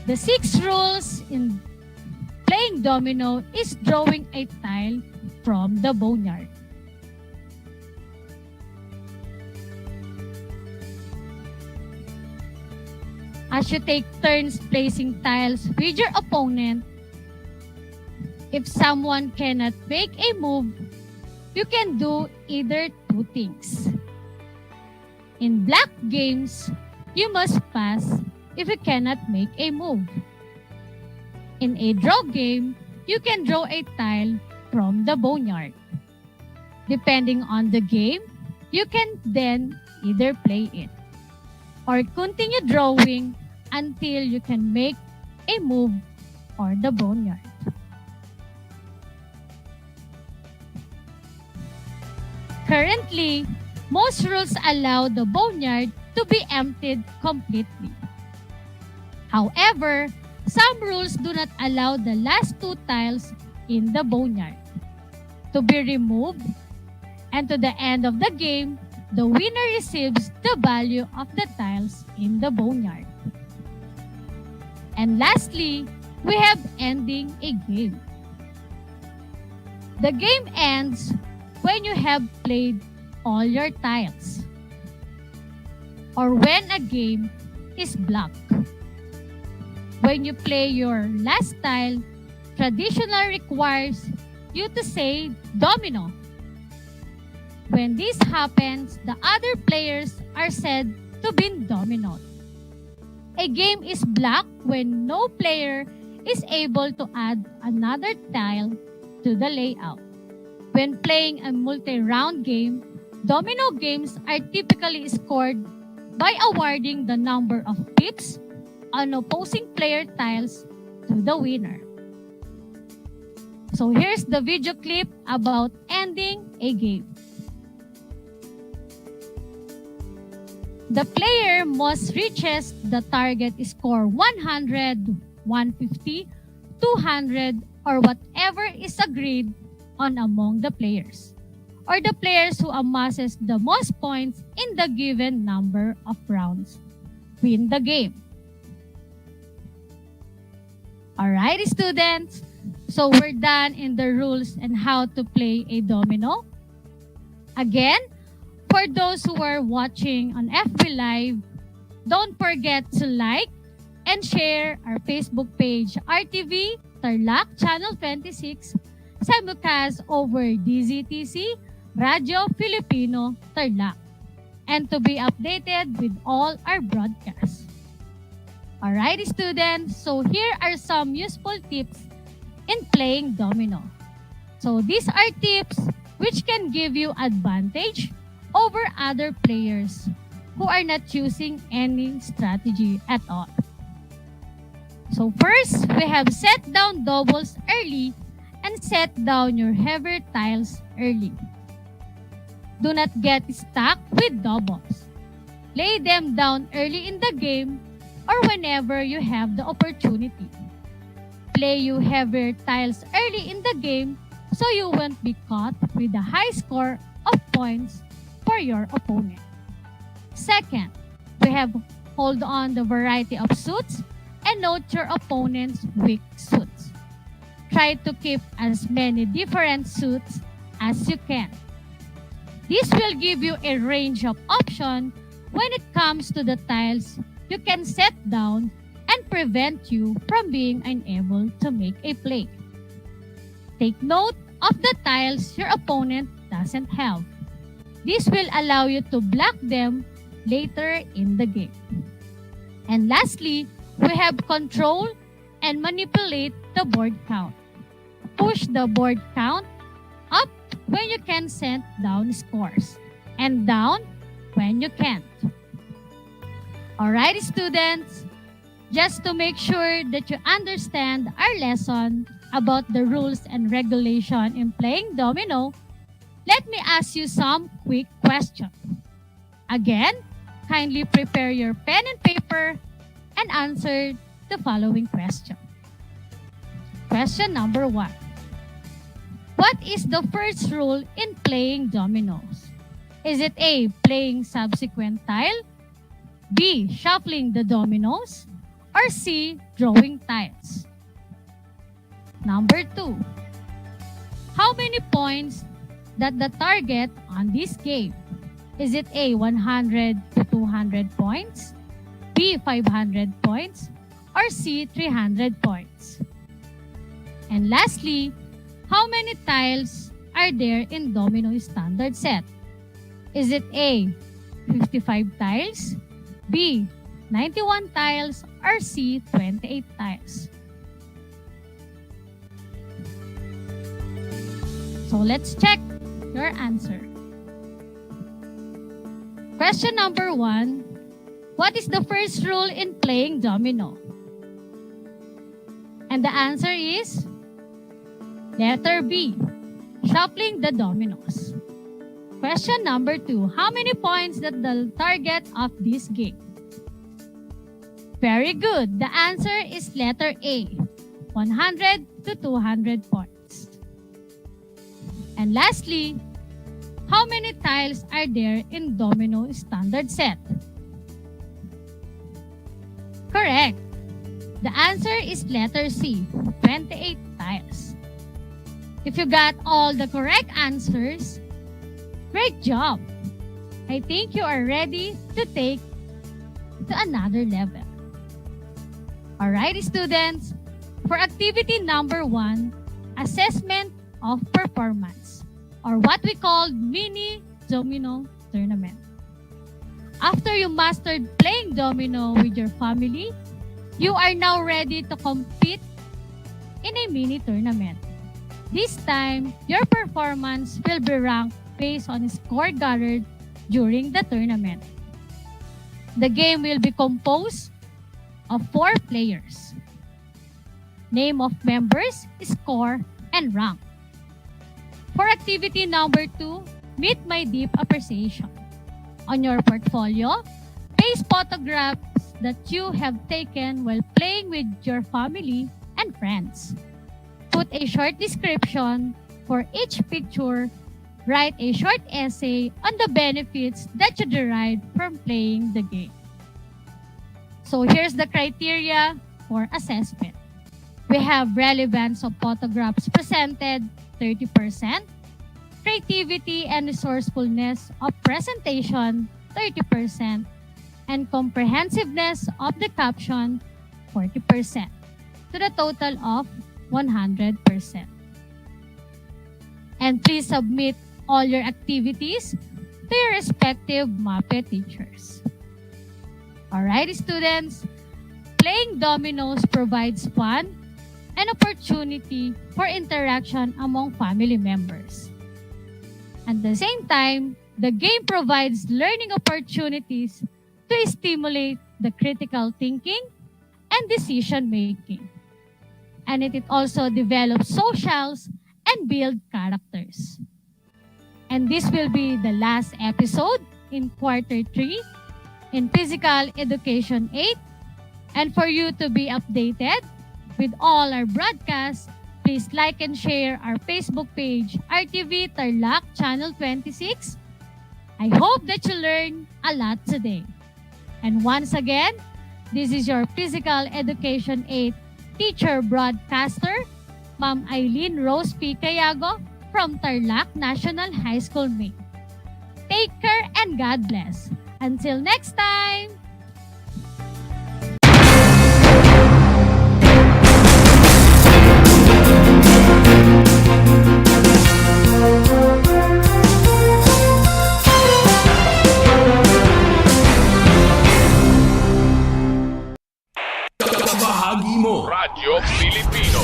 The 6th rules in playing domino is drawing a tile from the boneyard. As you take turns placing tiles with your opponent, if someone cannot make a move, you can do either 2 things. In black games, you must pass if you cannot make a move. In a draw game, you can draw a tile from the boneyard. Depending on the game, you can then either play it or continue drawing until you can make a move or the boneyard. Currently, most rules allow the boneyard to be emptied completely. However, some rules do not allow the last two tiles in the boneyard to be removed, and to the end of the game, the winner receives the value of the tiles in the boneyard. And lastly, we have ending a game. The game ends when you have played all your tiles or when a game is blocked. When you play your last tile, traditionally requires you to say domino. When this happens, the other players are said to be dominoed. A game is blocked when no player is able to add another tile to the layout. When playing a multi-round game, domino games are typically scored by awarding the number of pips on opposing player tiles to the winner. So here's the video clip about ending a game. The player most reaches the target score 100, 150, 200, or whatever is agreed on among the players, or the players who amasses the most points in the given number of rounds win the game. Alright, students, so we're done in the rules and how to play a domino. Again, for those who are watching on FB Live, don't forget to like and share our Facebook page, RTV Tarlac Channel 26, simulcast over DZTC Radio Filipino Tarlac, and to be updated with all our broadcasts. Alright, students, so here are some useful tips in playing domino. So these are tips which can give you advantage over other players who are not using any strategy at all. So first, we have set down doubles early and set down your heavier tiles early. Do not get stuck with doubles. Lay them down early in the game or whenever you have the opportunity. Play your heavier tiles early in the game so you won't be caught with a high score of points for your opponent. Second, we have hold on the variety of suits and note your opponent's weak suits. Try to keep as many different suits as you can. This will give you a range of options when it comes to the tiles you can set down and prevent you from being unable to make a play. Take note of the tiles your opponent doesn't have. This will allow you to block them later in the game. And lastly, we have control and manipulate the board count. Push the board count up when you can send down scores and down when you can't. Alright, students, just to make sure that you understand our lesson about the rules and regulation in playing domino, let me ask you some quick questions. Again, kindly prepare your pen and paper and answer the following question. Question number 1. What is the first rule in playing dominoes? Is it A, playing subsequent tile, B, shuffling the dominoes, or C, drawing tiles? Number 2. How many points that the target on this game? Is it A, 100 to 200 points, B, 500 points, or C, 300 points? And lastly, how many tiles are there in domino standard set? Is it A, 55 tiles, B, 91 tiles, or C, 28 tiles? So let's check your answer. Question number 1. What is the first rule in playing domino? And the answer is letter B, shuffling the dominoes. Question number 2. How many points did the target of this game? Very good. The answer is letter A, 100 to 200 points. And lastly, how many tiles are there in domino standard set? Correct. The answer is letter C, 28 tiles. If you got all the correct answers, great job! I think you are ready to take to another level. Alright, students, for activity number 1, assessment of performance, or what we call mini domino tournament. After you mastered playing domino with your family, you are now ready to compete in a mini tournament. This time, your performance will be ranked based on score gathered during the tournament. The game will be composed of 4 players. Name of members, score, and rank. For activity number 2, meet my deep appreciation. On your portfolio, paste photographs that you have taken while playing with your family and friends. Put a short description for each picture. Write a short essay on the benefits that you derived from playing the game. So here's the criteria for assessment. We have relevance of photographs presented, 30%. Creativity and resourcefulness of presentation, 30%. And comprehensiveness of the caption, 40%. To the total of 100%. And please submit all your activities to your respective MAPE teachers. Alright, students, playing dominoes provides fun and opportunity for interaction among family members. At the same time, the game provides learning opportunities to stimulate the critical thinking and decision making. And it also develops socials and build characters. And this will be the last episode in quarter 3 in Physical Education 8. And for you to be updated with all our broadcasts, please like and share our Facebook page, RTV Tarlac Channel 26. I hope that you learned a lot today. And once again, this is your Physical Education 8 teacher broadcaster, Ma'am Eileen Rose P. Cayago from Tarlac National High School, Maine. Take care and God bless. Until next time! Bahagi mo Radyo Pilipino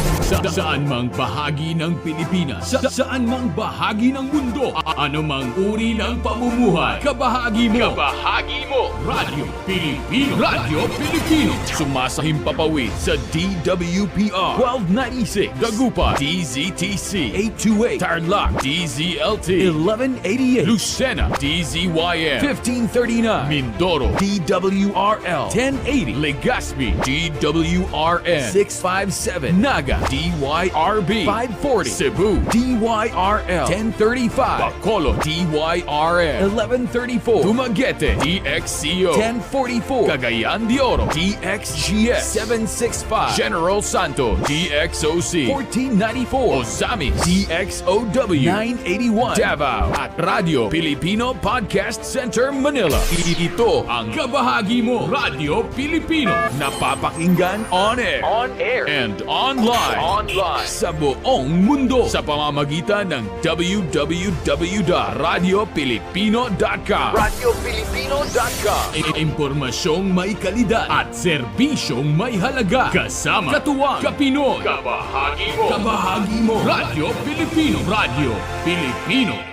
saan mang bahagi ng Pilipinas, saan mang bahagi ng mundo, anumang uri ng pamumuhay, kabahagi mo Radyo Pilipino. Radyo Pilipino sumasahimpapawid sa DWPR 1296 Dagupan, DZTC 828 Tarlac, DZLT 1188 Lucena, DZYM 1539 Mindoro, DWRL 1080 Legazpi, DWRN 657 Naga, DYRB 540 Cebu, DYRL 1035 Bacolod, DYRN 1134 Dumaguete, DXCO 1044 Cagayan de Oro, DXGS 765 General Santos, DXOC 1494 Ozamis, DXOW 981 Davao at Radio Filipino Podcast Center Manila. Ito ang kabahagi mo Radyo Pilipino, napapakinggan on air and online. live sa buong mundo sa pamamagitan ng www.radiopilipino.com. Impormasyong may kalidad at serbisyong may halaga. Kasama, katuwang, kapinoy, kabahagi mo. Radyo Pilipino. Radyo Pilipino.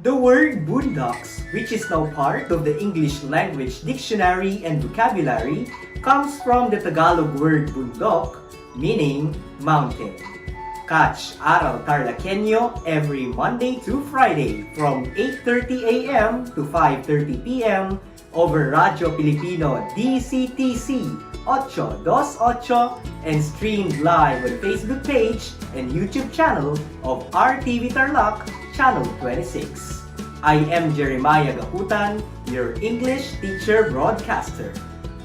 The word boondocks, which is now part of the English Language Dictionary and Vocabulary, comes from the Tagalog word bundok, meaning mountain. Catch Aral TarlakHenyo every Monday through Friday from 8:30 a.m. to 5:30 p.m. over Radio Filipino DCTC 828 and streamed live on Facebook page and YouTube channel of RTV Tarlac, Channel 26. I am Jeremiah Gahutan, your English teacher broadcaster.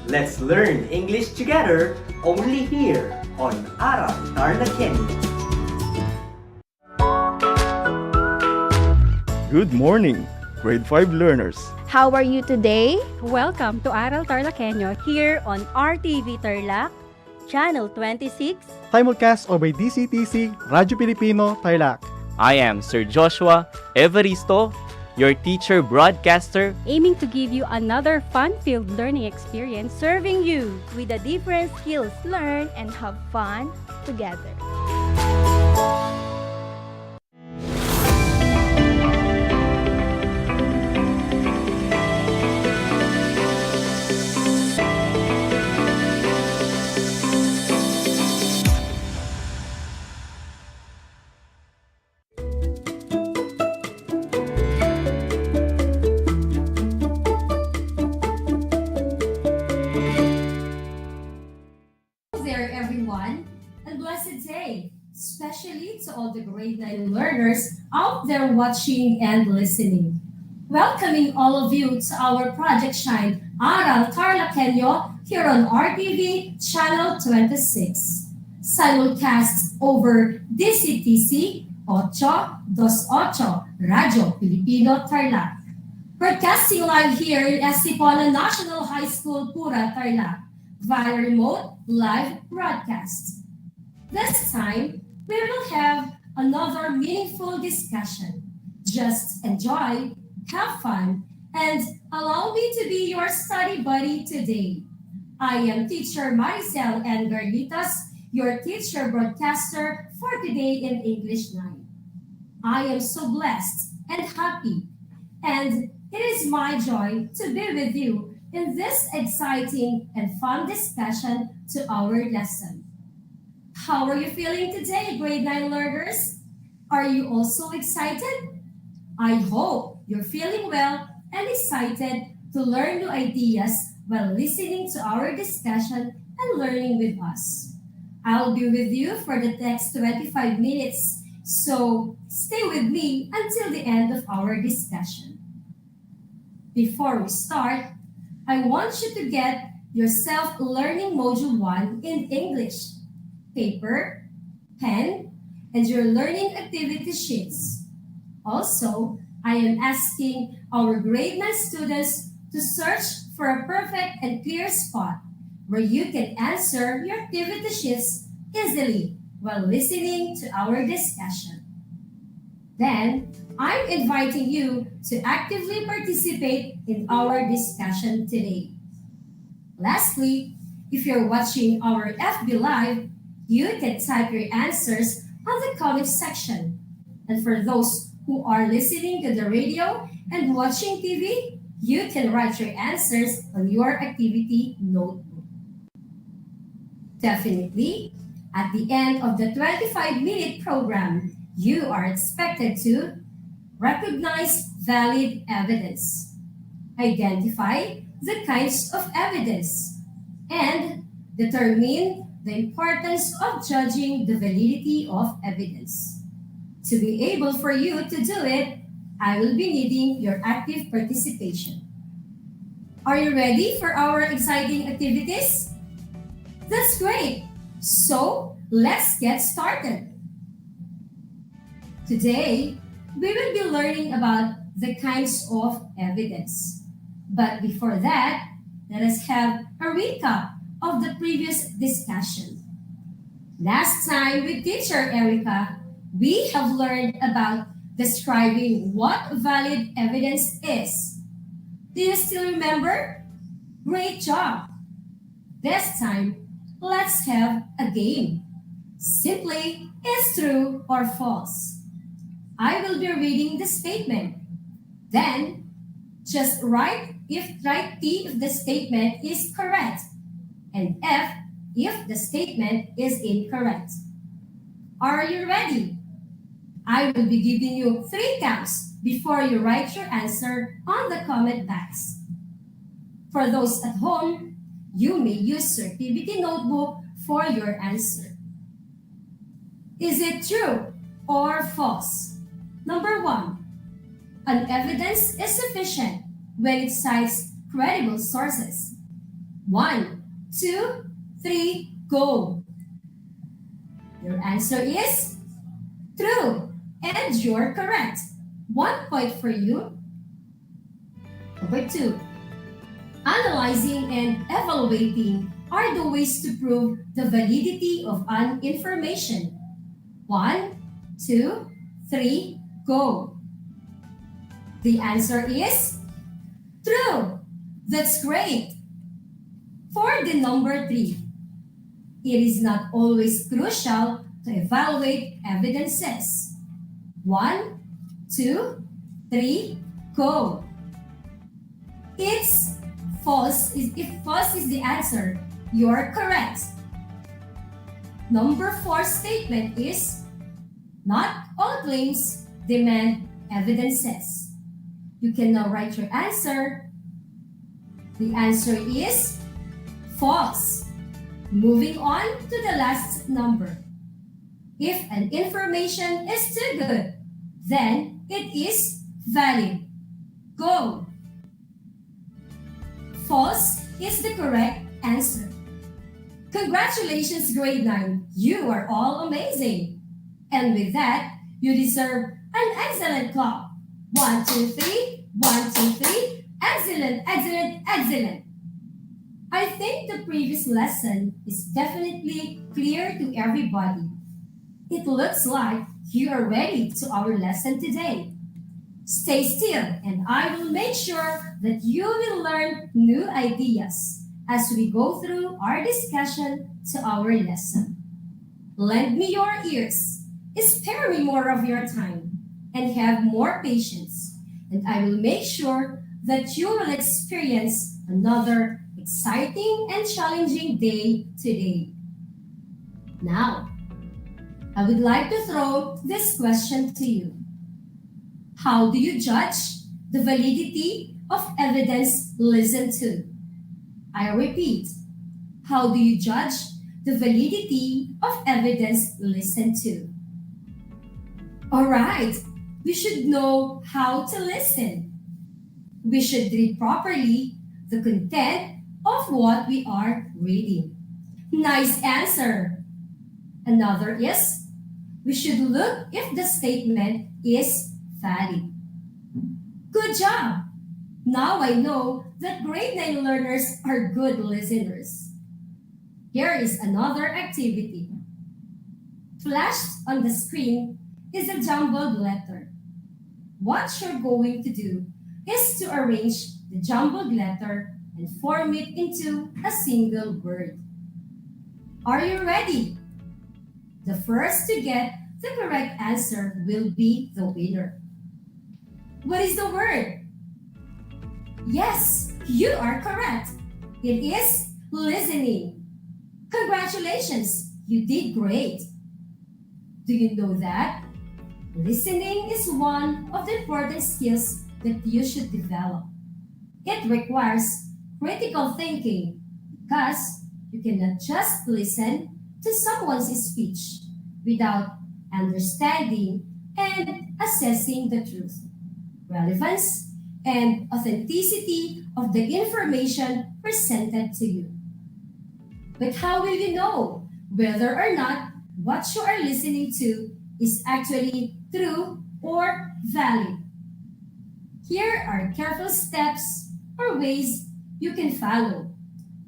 Let's learn English together only here on Aral TarlakHenyo. Good morning, grade 5 learners. How are you today? Welcome to Aral TarlakHenyo here on RTV Tarlac, Channel 26. Simulcast over DCTC, Radyo Pilipino, Tarlac. I am Sir Joshua Evaristo, your teacher broadcaster, aiming to give you another fun-filled learning experience, serving you with the different skills learned and have fun together. Especially to all the grade 9 learners out there watching and listening. Welcoming all of you to our Project Shine Aral TarlakHenyo here on RTV Channel 26. Simulcast over DCTC 828 Radio Filipino Tarlac. Broadcasting live here in Estipola National High School, Pura, Tarlac via remote live broadcast. This time, we will have another meaningful discussion. Just enjoy, have fun, and allow me to be your study buddy today. I am teacher Maricel N. Garlitas, your teacher broadcaster for today in English 9. I am so blessed and happy, and it is my joy to be with you in this exciting and fun discussion to our lesson. How are you feeling today, grade 9 learners? Are you also excited? I hope you're feeling well and excited to learn new ideas while listening to our discussion and learning with us. I'll be with you for the next 25 minutes, so stay with me until the end of our discussion. Before we start, I want you to get yourself Learning Module 1 in English. Paper, pen, and your learning activity sheets. Also, I am asking our grade 9 students to search for a perfect and clear spot where you can answer your activity sheets easily while listening to our discussion. Then, I'm inviting you to actively participate in our discussion today. Lastly, if you're watching our FB Live, you can type your answers on the comment section. And for those who are listening to the radio and watching TV, you can write your answers on your activity notebook. Definitely, at the end of the 25-minute program, you are expected to recognize valid evidence, identify the kinds of evidence, and determine the importance of judging the validity of evidence. To be able for you to do it, I will be needing your active participation. Are you ready for our exciting activities? That's great! So, let's get started. Today, we will be learning about the kinds of evidence. But before that, let us have a recap of the previous discussion. Last time with teacher Erica, we have learned about describing what valid evidence is. Do you still remember? Great job! This time, let's have a game. Simply, is true or false? I will be reading the statement. Then, just write T if the statement is correct, and F if the statement is incorrect. Are you ready? I will be giving you 3 counts before you write your answer on the comment box. For those at home, you may use your PBT notebook for your answer. Is it true or false? Number 1, an evidence is sufficient when it cites credible sources. 1, 2, 3, go. Your answer is true, and you're correct. 1 point for you. Number 2, analyzing and evaluating are the ways to prove the validity of an information. 1, 2, 3, go. The answer is true. That's great. For the number 3, it is not always crucial to evaluate evidences. 1, 2, 3, go. It's false. If false is the answer, you're correct. Number 4 statement is, not all claims demand evidences. You can now write your answer. The answer is false. Moving on to the last number. If an information is too good, then it is valid. Go. False is the correct answer. Congratulations, grade 9. You are all amazing. And with that, you deserve an excellent clap. 1, 2, 3. 1, 2, 3. Excellent, excellent, excellent. I think the previous lesson is definitely clear to everybody. It looks like you are ready to our lesson today. Stay still, and I will make sure that you will learn new ideas as we go through our discussion to our lesson. Lend me your ears, spare me more of your time, and have more patience, and I will make sure that you will experience another exciting and challenging day today. Now, I would like to throw this question to you. How do you judge the validity of evidence listened to? I repeat, how do you judge the validity of evidence listened to? All right, we should know how to listen. We should read properly the content of what we are reading. Nice answer. Another is, we should look if the statement is valid. Good job! Now I know that grade 9 learners are good listeners. Here is another activity. Flashed on the screen is a jumbled letter. What you're going to do is to arrange the jumbled letter and form it into a single word. Are you ready? The first to get the correct answer will be the winner. What is the word? Yes, you are correct. It is listening. Congratulations, you did great. Do you know that? Listening is one of the important skills that you should develop. It requires critical thinking because you cannot just listen to someone's speech without understanding and assessing the truth, relevance, and authenticity of the information presented to you. But how will you know whether or not what you are listening to is actually true or valid. Here are careful steps or ways you can follow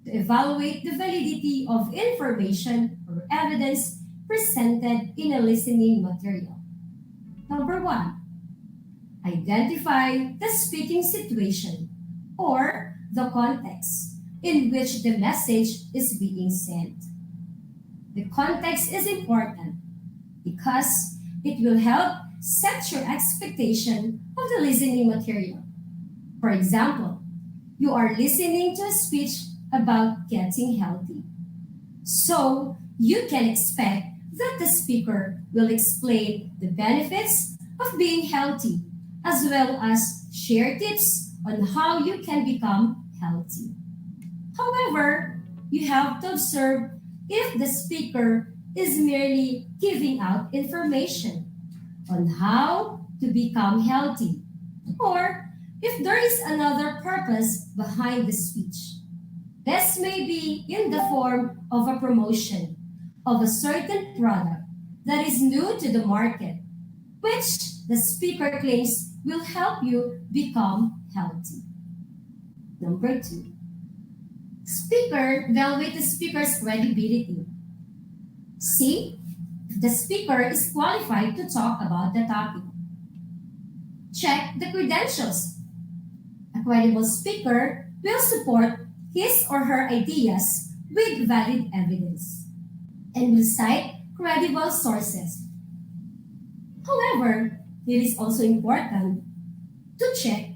to evaluate the validity of information or evidence presented in a listening material. Number 1, identify the speaking situation or the context in which the message is being sent. The context is important because it will help set your expectation of the listening material. For example, you are listening to a speech about getting healthy. So you can expect that the speaker will explain the benefits of being healthy as well as share tips on how you can become healthy. However, you have to observe if the speaker is merely giving out information on how to become healthy, or if there is another purpose behind the speech. This may be in the form of a promotion of a certain product that is new to the market, which the speaker claims will help you become healthy. Number 2, evaluate the speaker's credibility. See if the speaker is qualified to talk about the topic. Check the credentials. A credible speaker will support his or her ideas with valid evidence and will cite credible sources. However, it is also important to check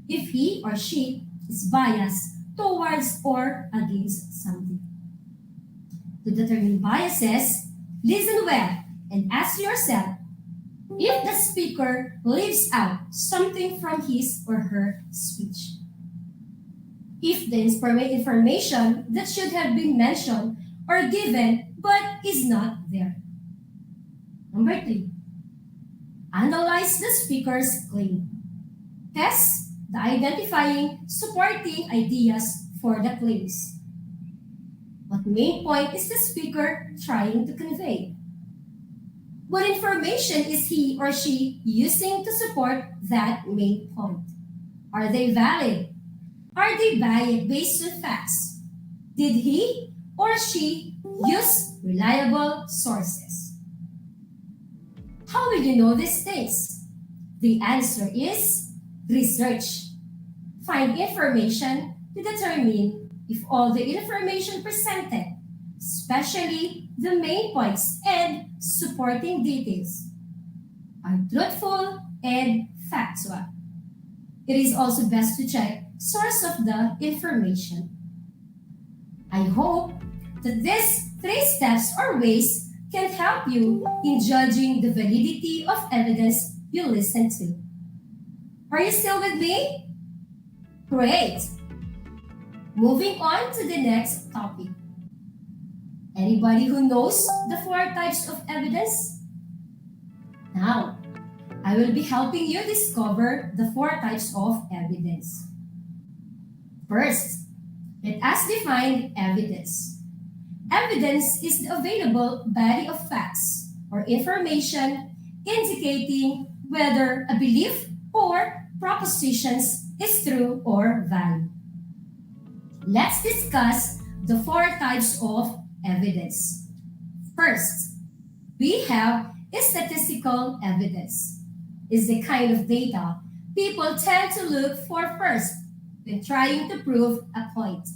if he or she is biased towards or against something. To determine biases, listen well and ask yourself if the speaker leaves out something from his or her speech. If the information that should have been mentioned or given but is not there. Number 3, analyze the speaker's claim. Test the identifying supporting ideas for the claims. What main point is the speaker trying to convey? What information is he or she using to support that main point? Are they valid? Are they based on facts? Did he or she use reliable sources? How will you know these things? The answer is research. Find information to determine if all the information presented, especially the main points and supporting details, are truthful and factual. It is also best to check source of the information. I hope that these 3 steps or ways can help you in judging the validity of evidence you listen to. Are you still with me? Great! Moving on to the next topic. Anybody who knows the 4 types of evidence? Now, I will be helping you discover the 4 types of evidence. First, let us define evidence. Evidence is the available body of facts or information indicating whether a belief or propositions is true or valid. Let's discuss the 4 types of evidence. First, we have statistical evidence. It's the kind of data people tend to look for first when trying to prove a point.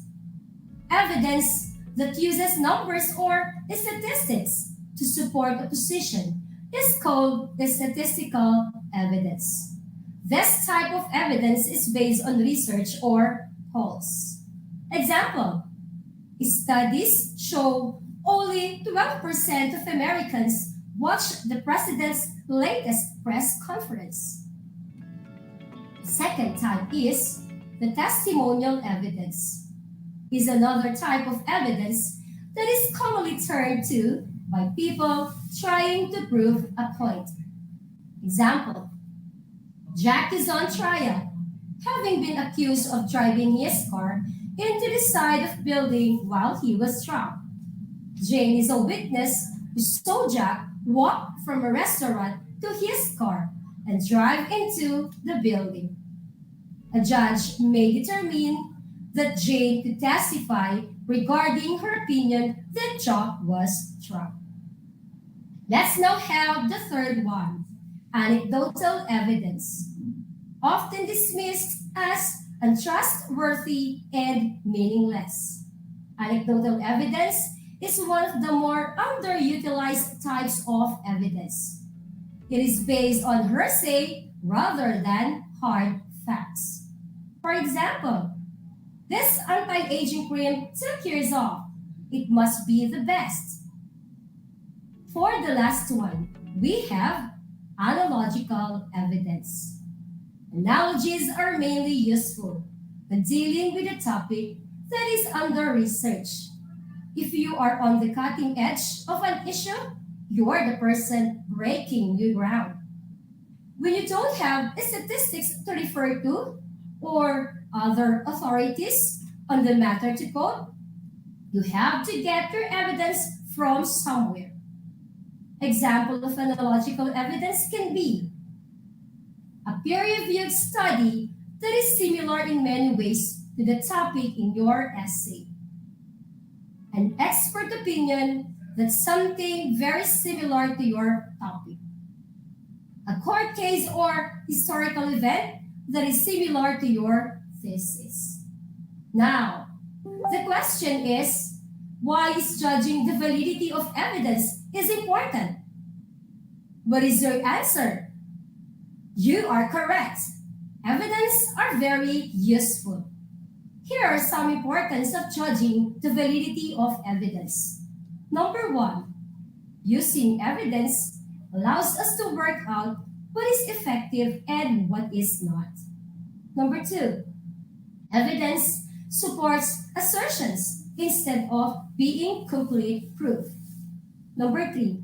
Evidence that uses numbers or statistics to support a position is called statistical evidence. This type of evidence is based on research or polls. Example, studies show only 12% of Americans watch the president's latest press conference. The second type is the testimonial evidence. Is another type of evidence that is commonly turned to by people trying to prove a point. Example, Jack is on trial, having been accused of driving his car into the side of building while he was drunk. Jane is a witness You saw Jack walk from a restaurant to his car and drive into the building. A judge may determine that Jane could testify regarding her opinion that Jack was drunk. Let's now have the third one, anecdotal evidence, often dismissed as untrustworthy and meaningless. Anecdotal evidence is one of the more underutilized types of evidence. It is based on hearsay rather than hard facts. For example, this anti-aging cream took years off. It must be the best. For the last one, we have analogical evidence. Analogies are mainly useful when dealing with a topic that is under research. If you are on the cutting edge of an issue, you are the person breaking new ground. When you don't have statistics to refer to or other authorities on the matter to quote, you have to get your evidence from somewhere. Example of analogical evidence can be a peer-reviewed study that is similar in many ways to the topic in your essay. An expert opinion that's something very similar to your topic. A court case or historical event that is similar to your thesis. Now, the question is, why is judging the validity of evidence is important? What is your answer? You are correct. Evidence are very useful. Here are some importance of judging the validity of evidence. Number one, using evidence allows us to work out what is effective and what is not. Number two, evidence supports assertions instead of being complete proof. Number three,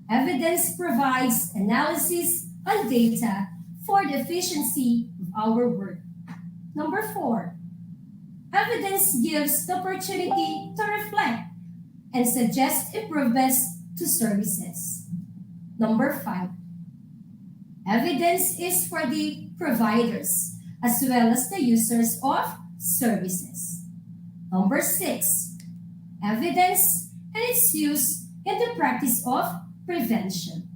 evidence provides analysis and data for the efficiency of our work. Number four, evidence gives the opportunity to reflect and suggest improvements to services. Number five, evidence is for the providers as well as the users of services. Number six, evidence and its use in the practice of prevention.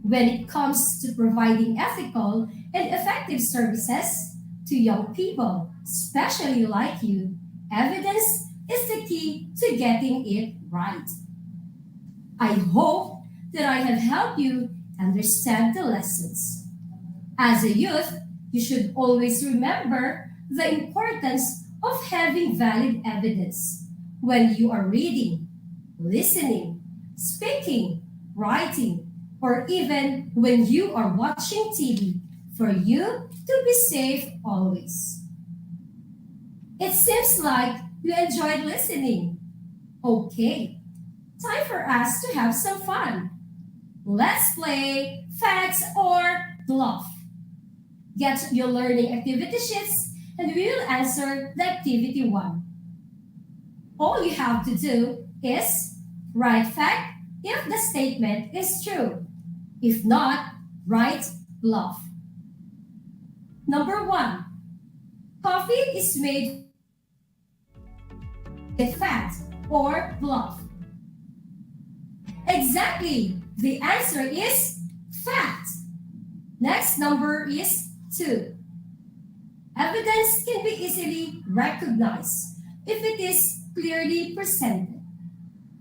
When it comes to providing ethical and effective services to young people, especially like you, evidence is the key to getting it right. I hope that I have helped you understand the lessons. As a youth, you should always remember the importance of having valid evidence when you are reading, listening, speaking, writing, or even when you are watching TV for you to be safe always. It seems like you enjoyed listening. Okay, time for us to have some fun. Let's play Facts or Bluff. Get your learning activity sheets and we will answer the activity 1. All you have to do is write fact if the statement is true. If not, write bluff. Number 1. Coffee is made with fat or bluff. Exactly. The answer is fat. Next number is 2. Evidence can be easily recognized if it is clearly presented.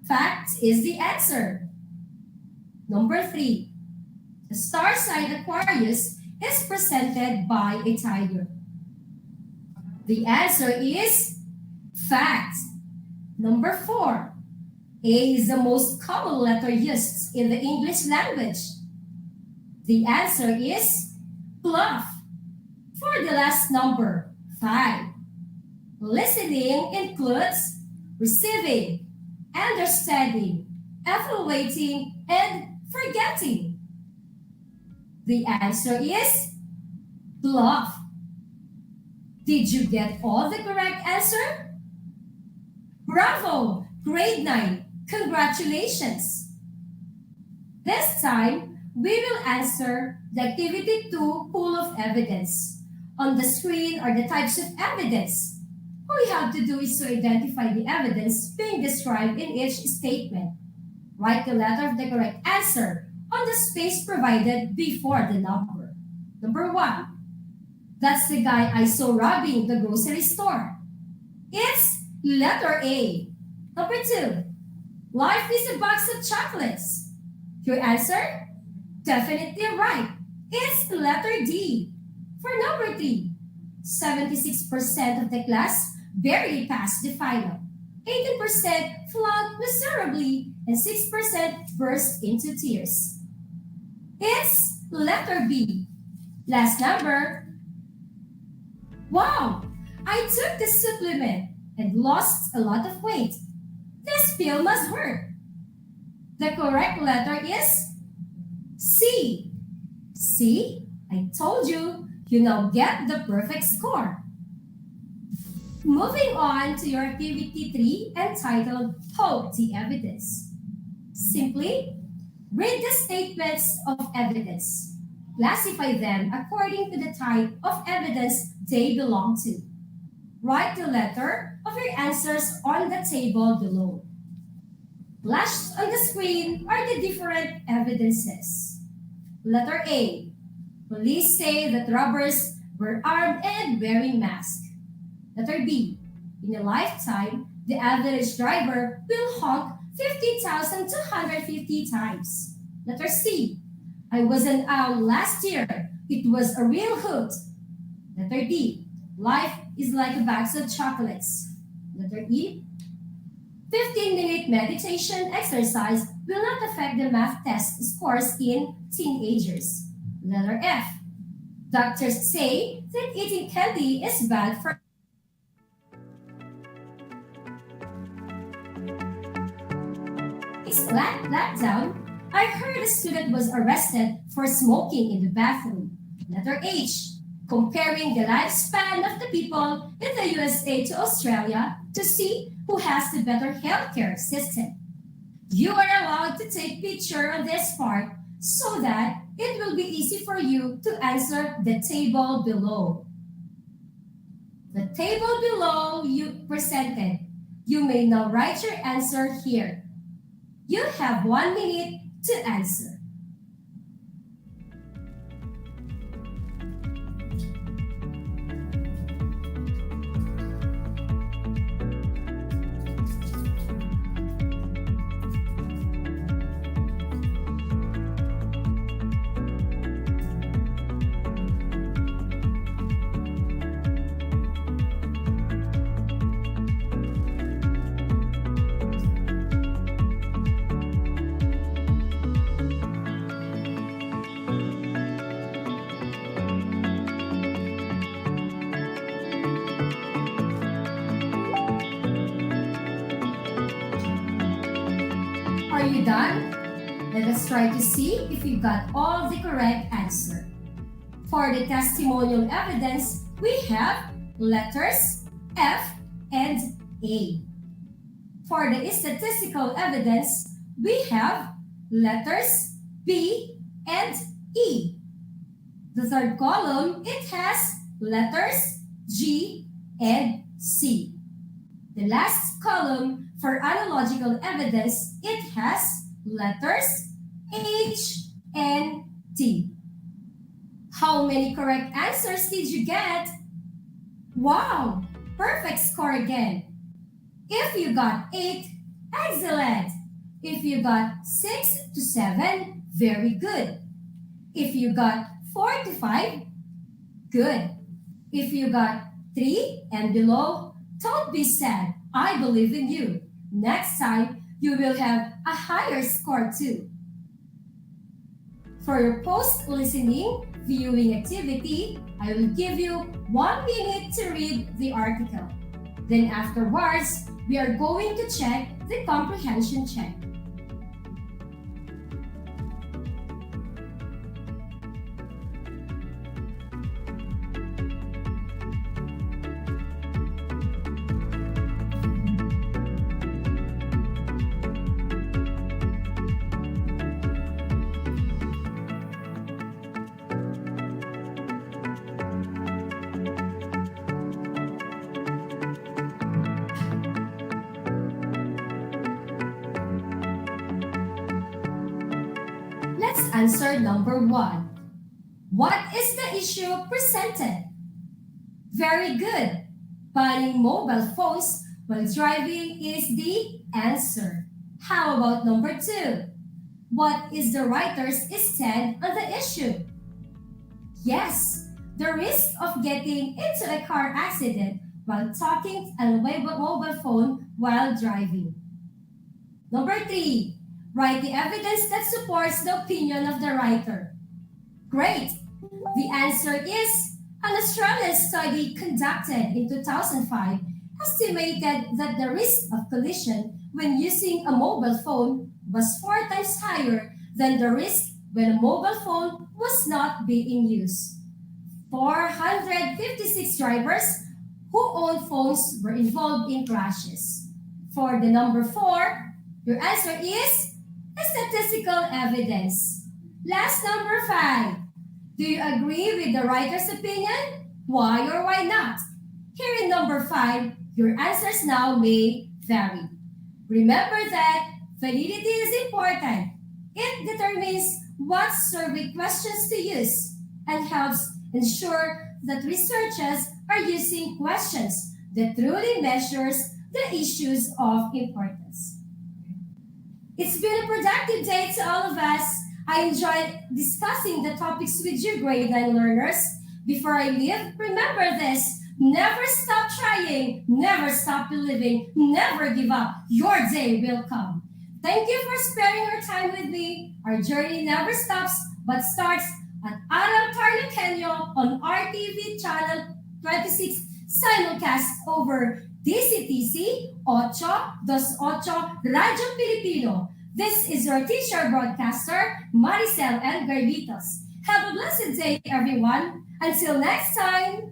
Fact is the answer. Number 3. The star sign Aquarius is presented by a tiger. The answer is fact. Number 4. A is the most common letter used in the English language. The answer is bluff. For the last number, 5. Listening includes receiving, understanding, evaluating, and forgetting. The answer is bluff. Did you get all the correct answer? Bravo! Grade 9. Congratulations! This time, we will answer the Activity 2 Pool of Evidence. On the screen are the types of evidence. All you have to do is to identify the evidence being described in each statement. Write the letter of the correct answer on the space provided before the number. Number 1. That's the guy I saw robbing the grocery store. It's letter A. Number 2. Life is a box of chocolates. Your answer? Definitely right. It's letter D. For number 3, 76% of the class barely passed the final. 18% flunked miserably, and 6% burst into tears. It's letter B. Last number. Wow! I took the supplement and lost a lot of weight. This pill must work. The correct letter is C. See? I told you, you now get the perfect score. Moving on to your activity 3 entitled Poke the Evidence. Simply, read the statements of evidence. Classify them according to the type of evidence they belong to. Write the letter of your answers on the table below. Flashed on the screen are the different evidences. Letter A. Police say that robbers were armed and wearing masks. Letter B. In a lifetime, the average driver will honk 50,250 times. Letter C. I was an owl last year. It was a real hoot. Letter D. Life is like a box of chocolates. Letter E. 15-minute meditation exercise will not affect the math test scores in teenagers. Letter F. Doctors say that eating candy is bad for lockdown. I heard a student was arrested for smoking in the bathroom. Letter H. Comparing the lifespan of the people in the USA to Australia to see who has the better healthcare system. You are allowed to take picture of this part so that it will be easy for you to answer the table below. The table below you presented. You may now write your answer here. You have 1 minute to answer. Are you done? Let us try to see if you got all the correct answer. For the testimonial evidence, we have letters F and A. For the statistical evidence, we have letters B and E. The third column, it has letters G and C. The last column, for analogical evidence, it has letters H and T. How many correct answers did you get? Wow! Perfect score again. If you got 8, excellent. If you got 6 to 7, very good. If you got 4 to 5, good. If you got 3 and below, don't be sad. I believe in you. Next time, you will have a higher score too. For your post-listening viewing activity, I will give you 1 minute to read the article. Then afterwards, we are going to check the comprehension check. Let's answer number 1. What is the issue presented? Very good. Banning mobile phones while driving is the answer. How about number 2? What is the writer's stand on the issue? Yes, the risk of getting into a car accident while talking on a mobile phone while driving. Number 3, write the evidence that supports the opinion of the writer. Great! The answer is an Australian study conducted in 2005 estimated that the risk of collision when using a mobile phone was 4 times higher than the risk when a mobile phone was not being used. 456 drivers who own phones were involved in crashes. For the number 4, your answer is statistical evidence. Last, number 5. Do you agree with the writer's opinion? Why or why not? Here in number 5, your answers now may vary. Remember that validity is important. It determines what survey questions to use and helps ensure that researchers are using questions that truly measures the issues of importance. It's been a productive day to all of us. I enjoyed discussing the topics with you, grade 9 learners. Before I leave, remember this. Never stop trying, never stop believing, never give up. Your day will come. Thank you for spending your time with me. Our journey never stops, but starts at Aral TarlakHenyo on RTV Channel 26 simulcast over DCTC 828 Radyo Pilipino. This is your teacher broadcaster, Maricel N. Garbitos. Have a blessed day, everyone. Until next time.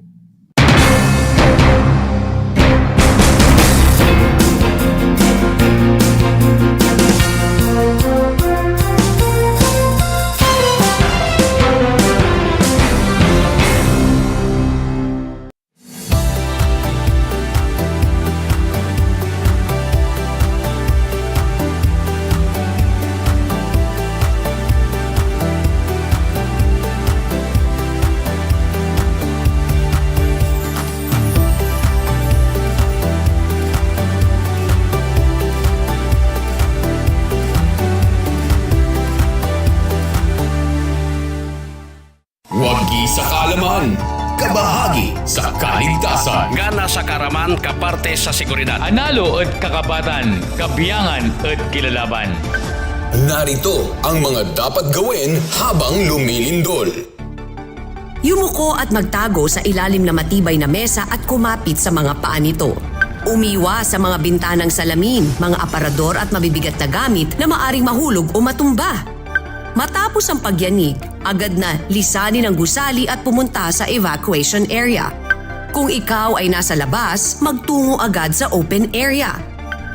Wagi sa kaalaman, kabahagi sa kaligtasan. Nga nasa karaman kaparte sa seguridad. Analo at kakapatan, kabiyangan at kilalaban. Narito ang mga dapat gawin habang lumilindol. Yumuko at magtago sa ilalim na matibay na mesa at kumapit sa mga paa nito. Umiwas sa mga bintanang salamin, mga aparador at mabibigat na gamit na maaring mahulog o matumba. Matapos ang pagyanig, agad na lisanin ang gusali at pumunta sa evacuation area. Kung ikaw ay nasa labas, magtungo agad sa open area.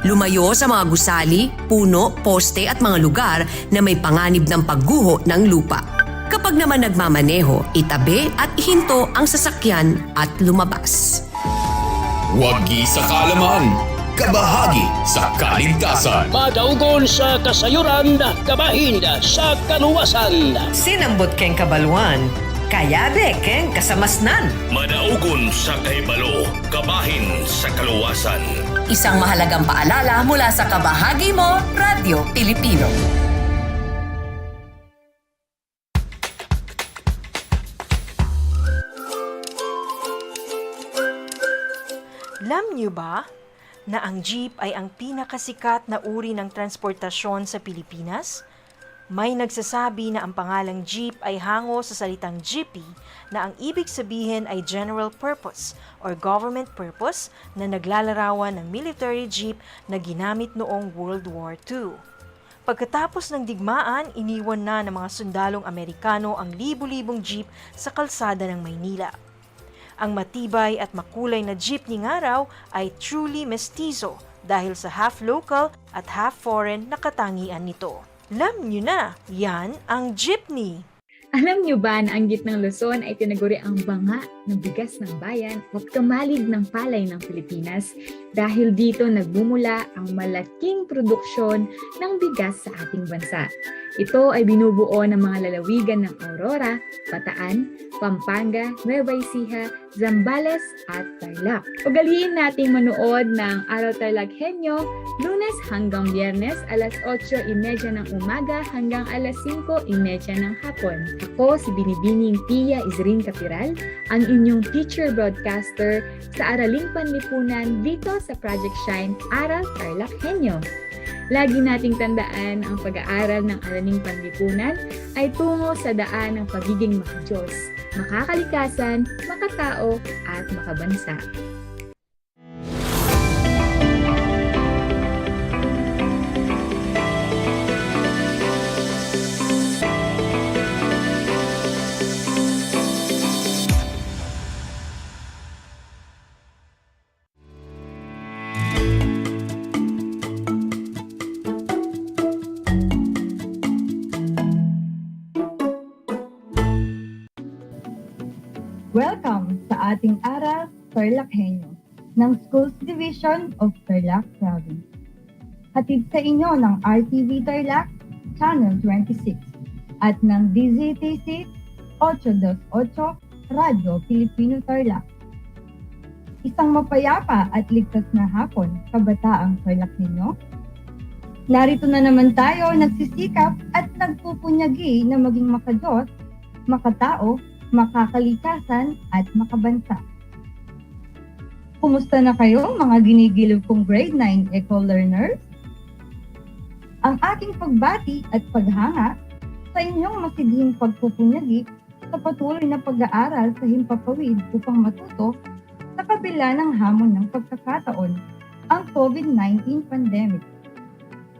Lumayo sa mga gusali, puno, poste at mga lugar na may panganib ng pagguho ng lupa. Kapag naman nagmamaneho, itabi at ihinto ang sasakyan at lumabas. Wagi sa kaalaman, kabahagi sa kaligtasan. Madaugon sa kasayuran, kabahin sa kaluwasan. Sinambot keng kabaluan, kayabe keng kasamasnan. Madaugon sa kahibalo, kabahin sa kaluwasan. Isang mahalagang paalala mula sa kabahagi mo, Radyo Pilipino. Alam niyo ba na ang jeep ay ang pinakasikat na uri ng transportasyon sa Pilipinas? May nagsasabi na ang pangalang jeep ay hango sa salitang jeepy na ang ibig sabihin ay general purpose or government purpose na naglalarawan ng military jeep na ginamit noong World War II. Pagkatapos ng digmaan, iniwan na ng mga sundalong Amerikano ang libu-libong jeep sa kalsada ng Maynila. Ang matibay at makulay na jeepney nga raw ay truly mestizo dahil sa half local at half foreign na katangian nito. Alam nyo na, yan ang jeepney. Alam niyo ba na ang gitnang Luzon ay tinaguri ang banga ng bigas ng bayan at kamalig ng palay ng Pilipinas dahil dito nagbumula ang malaking produksyon ng bigas sa ating bansa. Ito ay binubuo ng mga lalawigan ng Aurora, Bataan, Pampanga, Nueva Ecija, Zambales at Tarlac. Ugaliin nating manood ng Aral TarlakHenyo Lunes hanggang Biyernes alas 8:30 ng umaga hanggang alas 5:30 ng hapon. Ako si Binibining Pia Isrin Capiral, ang inyong teacher broadcaster sa Araling Panlipunan dito sa Project Shine Aral TarlakHenyo. Lagi nating tandaan ang pag-aaral ng Araling Panlipunan ay tungo sa daan ng pagiging makadiyos, makakalikasan, makatao at makabansa. Welcome sa ating Aral TarlakHenyo ng Schools Division of Tarlac Province. Hatid sa inyo ng RTV Tarlac Channel 26 at ng DZTC 828 Radio Filipino Tarlac. Isang mapayapa at ligtas na hapon, kabataang TarlakHenyo. Narito na naman tayo nagsisikap at nagpupunyagi na maging makadiyos, makatao, makakalikasan at makabansa. Kumusta na kayo mga ginigiliw kong grade 9 eco learners? Ang aking pagbati at paghanga sa inyong masidhing pagpupunyagi sa patuloy na pag-aaral sa himpapawid upang matuto sa kabila ng hamon ng pagkakataon, ang COVID-19 pandemic.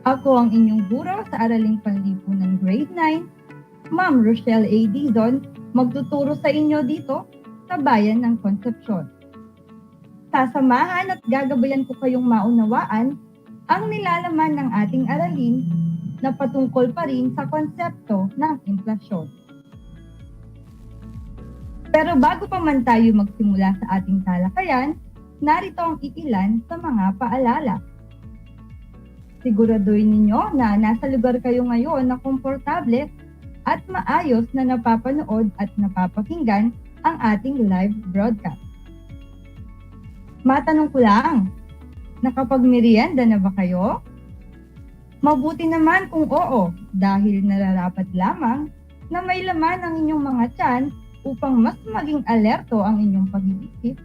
Ako ang inyong guro sa Araling Panlipunan grade 9, Ma'am Rochelle A. Dizon, magtuturo sa inyo dito sa bayan ng Concepcion. Sasamahan at gagabayan ko kayong maunawaan ang nilalaman ng ating aralin na patungkol pa rin sa konsepto ng inflasyon. Pero bago pa man tayo magsimula sa ating talakayan, narito ang iilan sa mga paalala. Siguraduhin ninyo na nasa lugar kayo ngayon na komportable at maayos na napapanood at napapakinggan ang ating live broadcast. Matanong ko lang, nakapagmerienda na ba kayo? Mabuti naman kung oo, dahil nararapat lamang na may laman ang inyong mga tiyan upang mas maging alerto ang inyong pag-iisip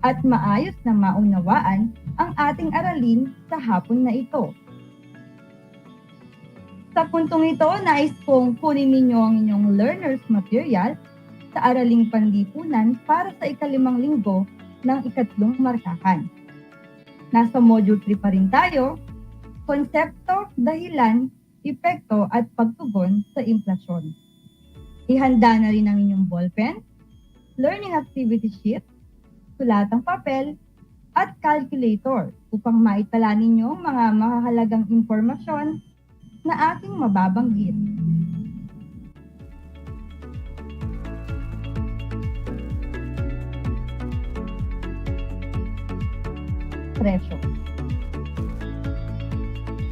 at maayos na maunawaan ang ating aralin sa hapon na ito. Sa puntong ito, nais kong kunin ninyo ang inyong learner's material sa Araling Panlipunan para sa ika-5 linggo ng ika-3 markahan. Nasa Module 3 pa rin tayo, konsepto, dahilan, epekto at pagtugon sa inflasyon. Ihanda na rin ang inyong ballpen, learning activity sheet, sulatang papel, at calculator upang maitala ninyo mga mahahalagang impormasyon na aking mababanggit. Presyo.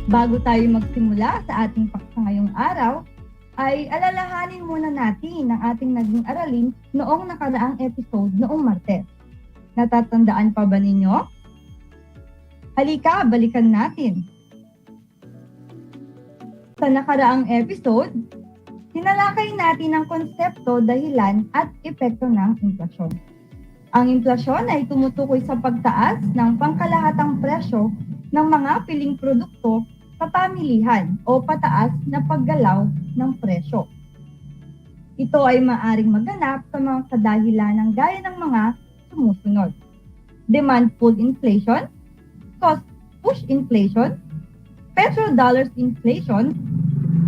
Bago tayo magsimula sa ating paksa ngayong araw, ay alalahanin muna natin ang ating naging aralin noong nakaraang episode noong Martes. Natatandaan pa ba ninyo? Halika, balikan natin. Sa nakaraang episode, tinalakay natin ang konsepto, dahilan at epekto ng inflasyon. Ang inflasyon ay tumutukoy sa pagtaas ng pangkalahatang presyo ng mga piling produkto sa pamilihan o pataas na paggalaw ng presyo. Ito ay maaring maganap sa mga kadahilanan gaya ng mga sumusunod: demand pull inflation, cost push inflation, petrodollars inflation,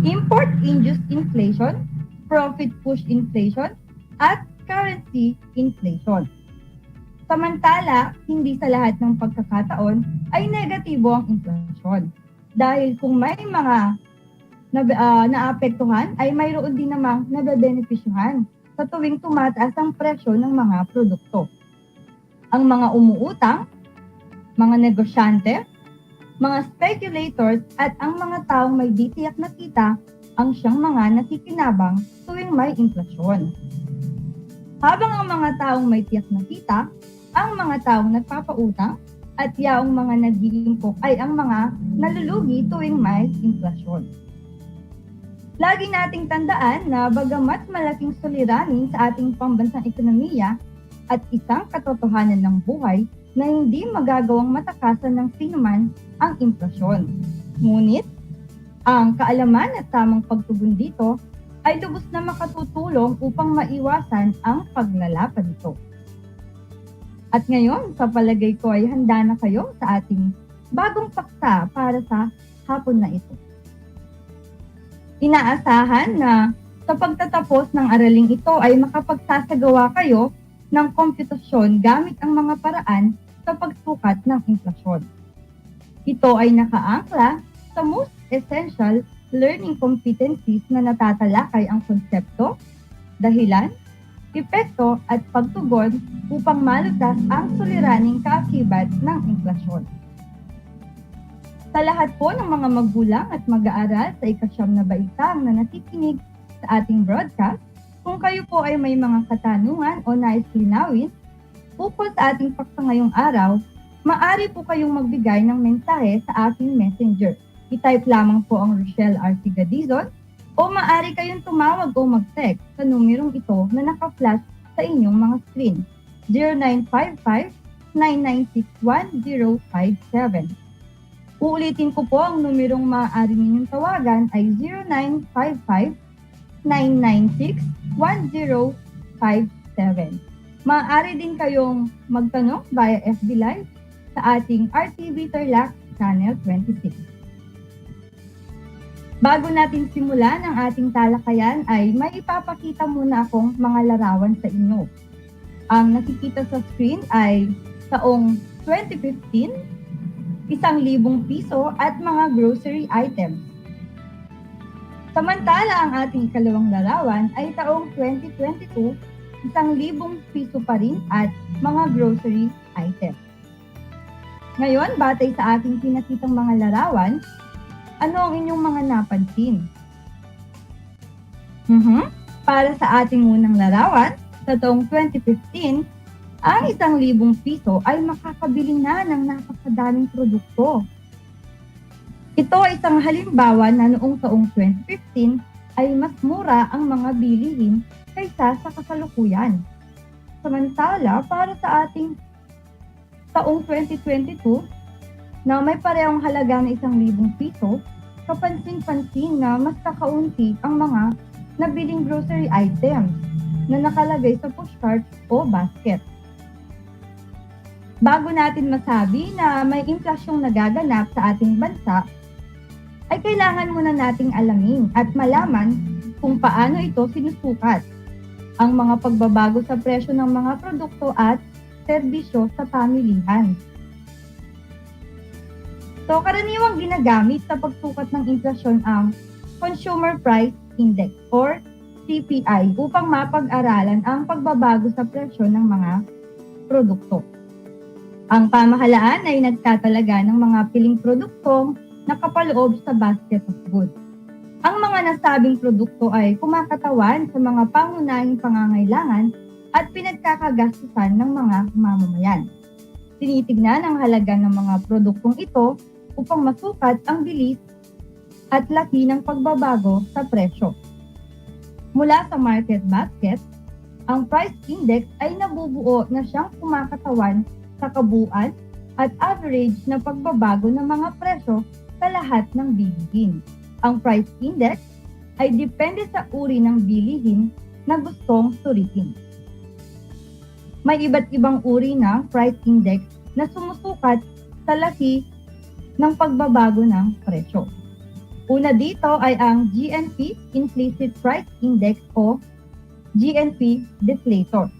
import-induced inflation, profit push inflation, at currency inflation. Samantala, hindi sa lahat ng pagkakataon ay negatibo ang inflasyon. Dahil kung may mga naapektuhan ay mayroon din namang nabebenepisyuhan sa tuwing tumataas ang presyo ng mga produkto. Ang mga umuutang, mga negosyante, mga speculators at ang mga taong may ditiyak na kita ang siyang mga nakikinabang tuwing may inflasyon. Habang ang mga taong may tiyak na kita, ang mga taong nagpapautang at yaong mga nag-iimpok ay ang mga nalulugi tuwing may inflasyon. Lagi nating tandaan na bagamat malaking suliranin sa ating pambansang ekonomiya at isang katotohanan ng buhay na hindi magagawang matakasan ng sinuman ang inflasyon. Ngunit, ang kaalaman at tamang pagtugon dito ay lubos na makatutulong upang maiwasan ang paglalapad nito. At ngayon, sa palagay ko ay handa na kayo sa ating bagong paksa para sa hapon na ito. Inaasahan na sa pagtatapos ng araling ito ay makapagsasagawa kayo ng komputasyon gamit ang mga paraan sa pagsukat ng inflasyon. Ito ay nakaangkla sa Most Essential Learning Competencies na natatalakay ang konsepto, dahilan, epekto at pagtugon upang malutas ang suliraning kaakibat ng inflasyon. Sa lahat po ng mga magulang at mag-aaral sa ikasyam na baitang na nakikinig sa ating broadcast, kung kayo po ay may mga katanungan o nais linawin ukol sa ating paksa ngayong araw, maaari po kayong magbigay ng mensahe sa aking messenger. I-type lamang po ang Rochelle R. Gadizon o maaari kayong tumawag o mag-text sa numerong ito na naka-flash sa inyong mga screen, 0955-996-1057. Uulitin ko po ang numerong maaari ninyong tawagan ay 0955-996-1057. Maaari din kayong magtanong via FB Live sa ating RTV Tarlac Channel 26. Bago natin simulan ang ating talakayan ay may ipapakita muna akong mga larawan sa inyo. Ang nakikita sa screen ay taong 2015, 1,000 piso at mga grocery items. Samantala, ang ating ikalawang larawan ay taong 2022, 1,000 piso pa rin at mga grocery items. Ngayon, batay sa ating pinakitang mga larawan, ano ang inyong mga napansin? Para sa ating unang larawan, sa taong 2015, ang 1,000 piso ay makakabili na ng napakadaming produkto. Ito ay isang halimbawa na noong taong 2015 ay mas mura ang mga bilihin kaysa sa kasalukuyan. Samantala, para sa ating taong 2022 na may parehong halaga na 1,000 piso, kapansin-pansin na mas kakaunti ang mga nabiling grocery items na nakalagay sa pushcart o basket. Bago natin masabi na may inflasyong nagaganap sa ating bansa, ay kailangan muna nating alamin at malaman kung paano ito sinusukat, ang mga pagbabago sa presyo ng mga produkto at serbisyo sa pamilihan. So, karaniwang ginagamit sa pagsukat ng inflasyon ang Consumer Price Index or CPI upang mapag-aralan ang pagbabago sa presyo ng mga produkto. Ang pamahalaan ay nagtatalaga ng mga piling produktong nakapaloob sa basket of goods. Ang mga nasabing produkto ay kumakatawan sa mga pangunahing pangangailangan at pinagkakagastusan ng mga mamamayan. Tinitignan ang halaga ng mga produktong ito upang masukat ang bilis at laki ng pagbabago sa presyo. Mula sa market basket, ang price index ay nabubuo na siyang kumakatawan sa kabuuan at average na pagbabago ng mga presyo sa lahat ng bilihin. Ang price index ay depende sa uri ng bilihin na gustong suritin. May iba't ibang uri ng price index na sumusukat sa laki ng pagbabago ng presyo. Una dito ay ang GNP Implicit Price Index o GNP Deflator.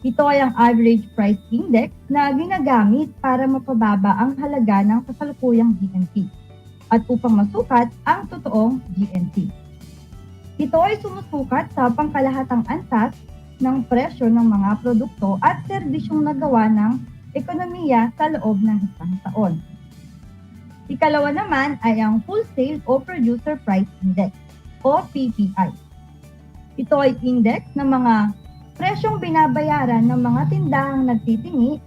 Ito ay ang average price index na ginagamit para mapababa ang halaga ng kasalukuyang GNP. at upang masukat ang totoong GNP. Ito ay sumusukat sa pangkalahatang antas ng presyo ng mga produkto at serbisyong nagawa ng ekonomiya sa loob ng isang taon. Ikalawa naman ay ang Wholesale o Producer Price Index o PPI. Ito ay index ng mga presyong binabayaran ng mga tindahang nagtitingi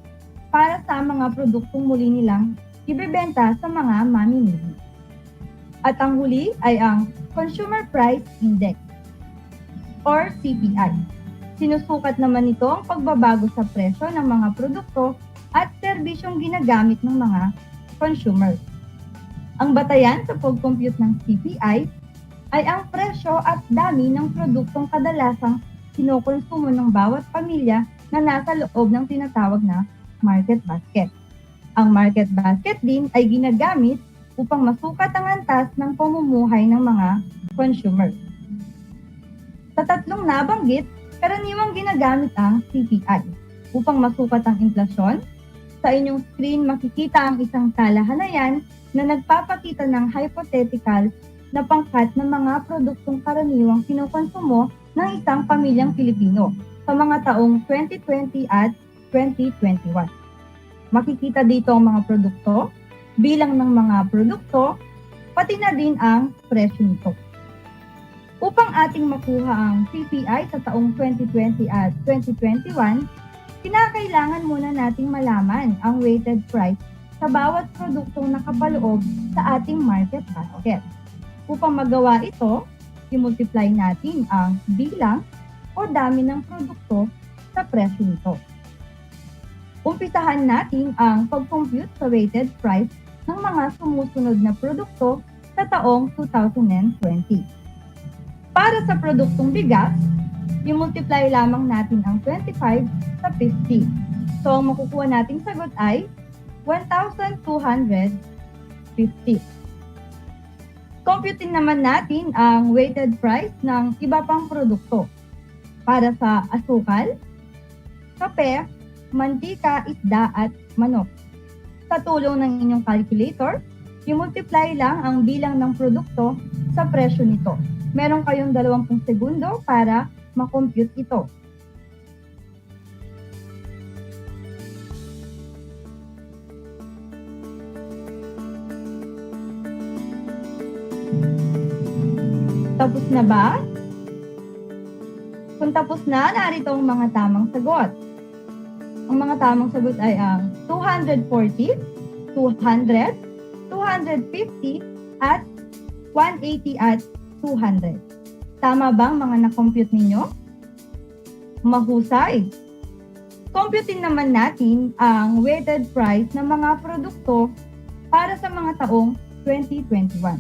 para sa mga produktong muli nilang ibebenta sa mga mamimili. At ang huli ay ang Consumer Price Index or CPI. Sinusukat naman ito ang pagbabago sa presyo ng mga produkto at serbisyong ginagamit ng mga consumers. Ang batayan sa pag-compute ng CPI ay ang presyo at dami ng produktong kadalasang kinukonsumo ng bawat pamilya na nasa loob ng tinatawag na market basket. Ang market basket din ay ginagamit upang masukat ang antas ng pamumuhay ng mga consumers. Sa tatlong nabanggit, karaniwang ginagamit ang CPI upang masukat ang inflasyon. Sa inyong screen makikita ang isang talahanayan na nagpapakita ng hypothetical na pangkat ng mga produktong karaniwang kinukonsumo ng isang pamilyang Pilipino sa mga taong 2020 at 2021. Makikita dito ang mga produkto, bilang ng mga produkto, pati na din ang presyo nito. Upang ating makuha ang CPI sa taong 2020 at 2021, kinakailangan muna nating malaman ang weighted price sa bawat produktong nakapaloob sa ating market basket. Upang magawa ito, i-multiply natin ang bilang o dami ng produkto sa presyo nito. Umpisahan natin ang pag-compute sa weighted price ng mga sumusunod na produkto sa taong 2020. Para sa produktong bigas, i-multiply lamang natin ang 25 sa 50. So, ang makukuha nating sagot ay 1,250. Computin naman natin ang weighted price ng iba pang produkto. Para sa asukal, kape, mantika, isda at manok. Sa tulong ng inyong calculator, i-multiply lang ang bilang ng produkto sa presyo nito. Meron kayong 20 segundo para makompute ito. Tapos na ba? Kung tapos na, narito ang mga tamang sagot. Ang mga tamang sagot ay ang 240, 200, 250, at 180 at 200. Tama ba ang mga na-compute ninyo? Mahusay! Computin naman natin ang weighted price ng mga produkto para sa mga taong 2021.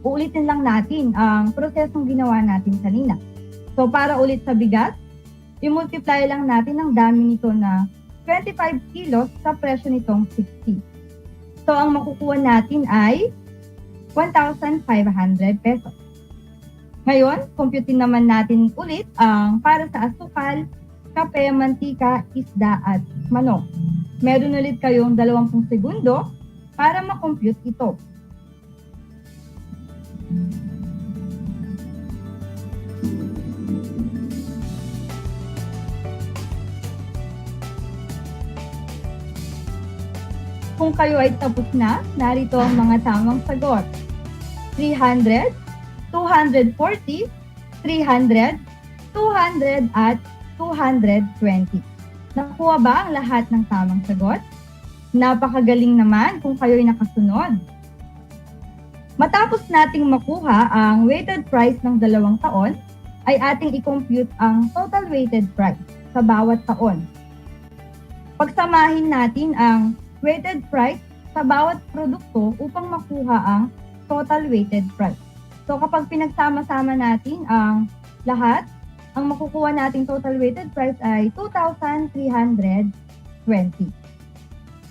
Uulitin lang natin ang prosesong ginawa natin kanina. So para ulit sa bigas, i-multiply lang natin ang dami nito na 25 kilos sa presyo nitong 60. So ang makukuha natin ay 1,500 pesos. Ngayon, computin naman natin ulit ang para sa asukal, kape, mantika, isda at manok. Meron ulit kayong 20 segundo para makompute ito. Kung kayo ay tapos na, narito ang mga tamang sagot. 300, 240, 300, 200 at 220. Nakuha ba ang lahat ng tamang sagot? Napakagaling naman kung kayo ay nakasunod. Matapos nating makuha ang weighted price ng 2 taon, ay ating i-compute ang total weighted price sa bawat taon. Pagsamahin natin ang weighted price sa bawat produkto upang makuha ang total weighted price. So kapag pinagsama-sama natin ang lahat, ang makukuha nating total weighted price ay 2,320.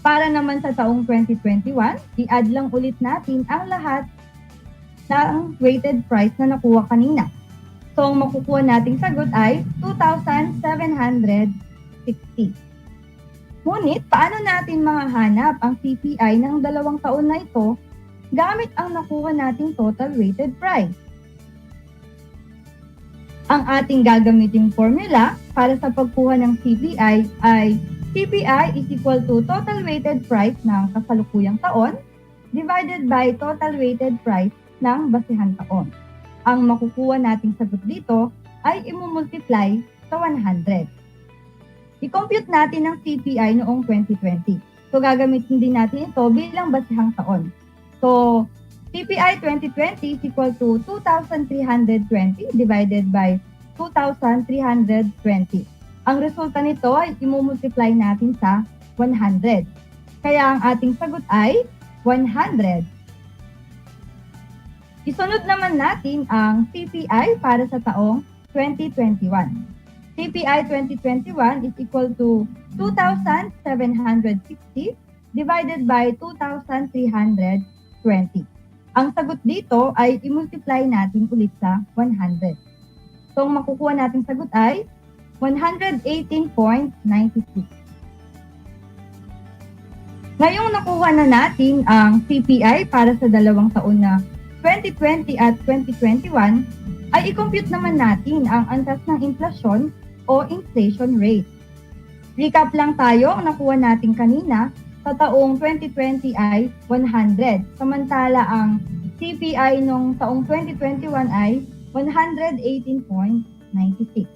Para naman sa taong 2021, i-add lang ulit natin ang lahat ng weighted price na nakuha kanina. So, ang makukuha nating sagot ay 2,760. Ngunit, paano natin mahahanap ang CPI ng 2 taon na ito gamit ang nakuha nating total weighted price. Ang ating gagamiting formula para sa pagkuha ng CPI ay CPI is equal to total weighted price ng kasalukuyang taon divided by total weighted price ng basehang taon. Ang makukuha nating sagot dito ay imumultiply sa 100. I-compute natin ang CPI noong 2020. So, gagamitin din natin ito bilang basehang taon. So, CPI 2020 is equal to 2,320 divided by 2,320. Ang resulta nito ay imumultiply natin sa 100. Kaya ang ating sagot ay 100. Isunod naman natin ang CPI para sa taong 2021. CPI 2021 is equal to 2,760 divided by 2,320. Ang sagot dito ay i-multiply natin ulit sa 100. So, ang makukuha nating sagot ay 118.96. Ngayong nakuha na natin ang CPI para sa dalawang taon na 2020 at 2021, ay i-compute naman natin ang antas ng inflasyon o inflation rate. Recap lang tayo, ang nakuha natin kanina sa taong 2020 ay 100, samantala ang CPI nung taong 2021 ay 118.96.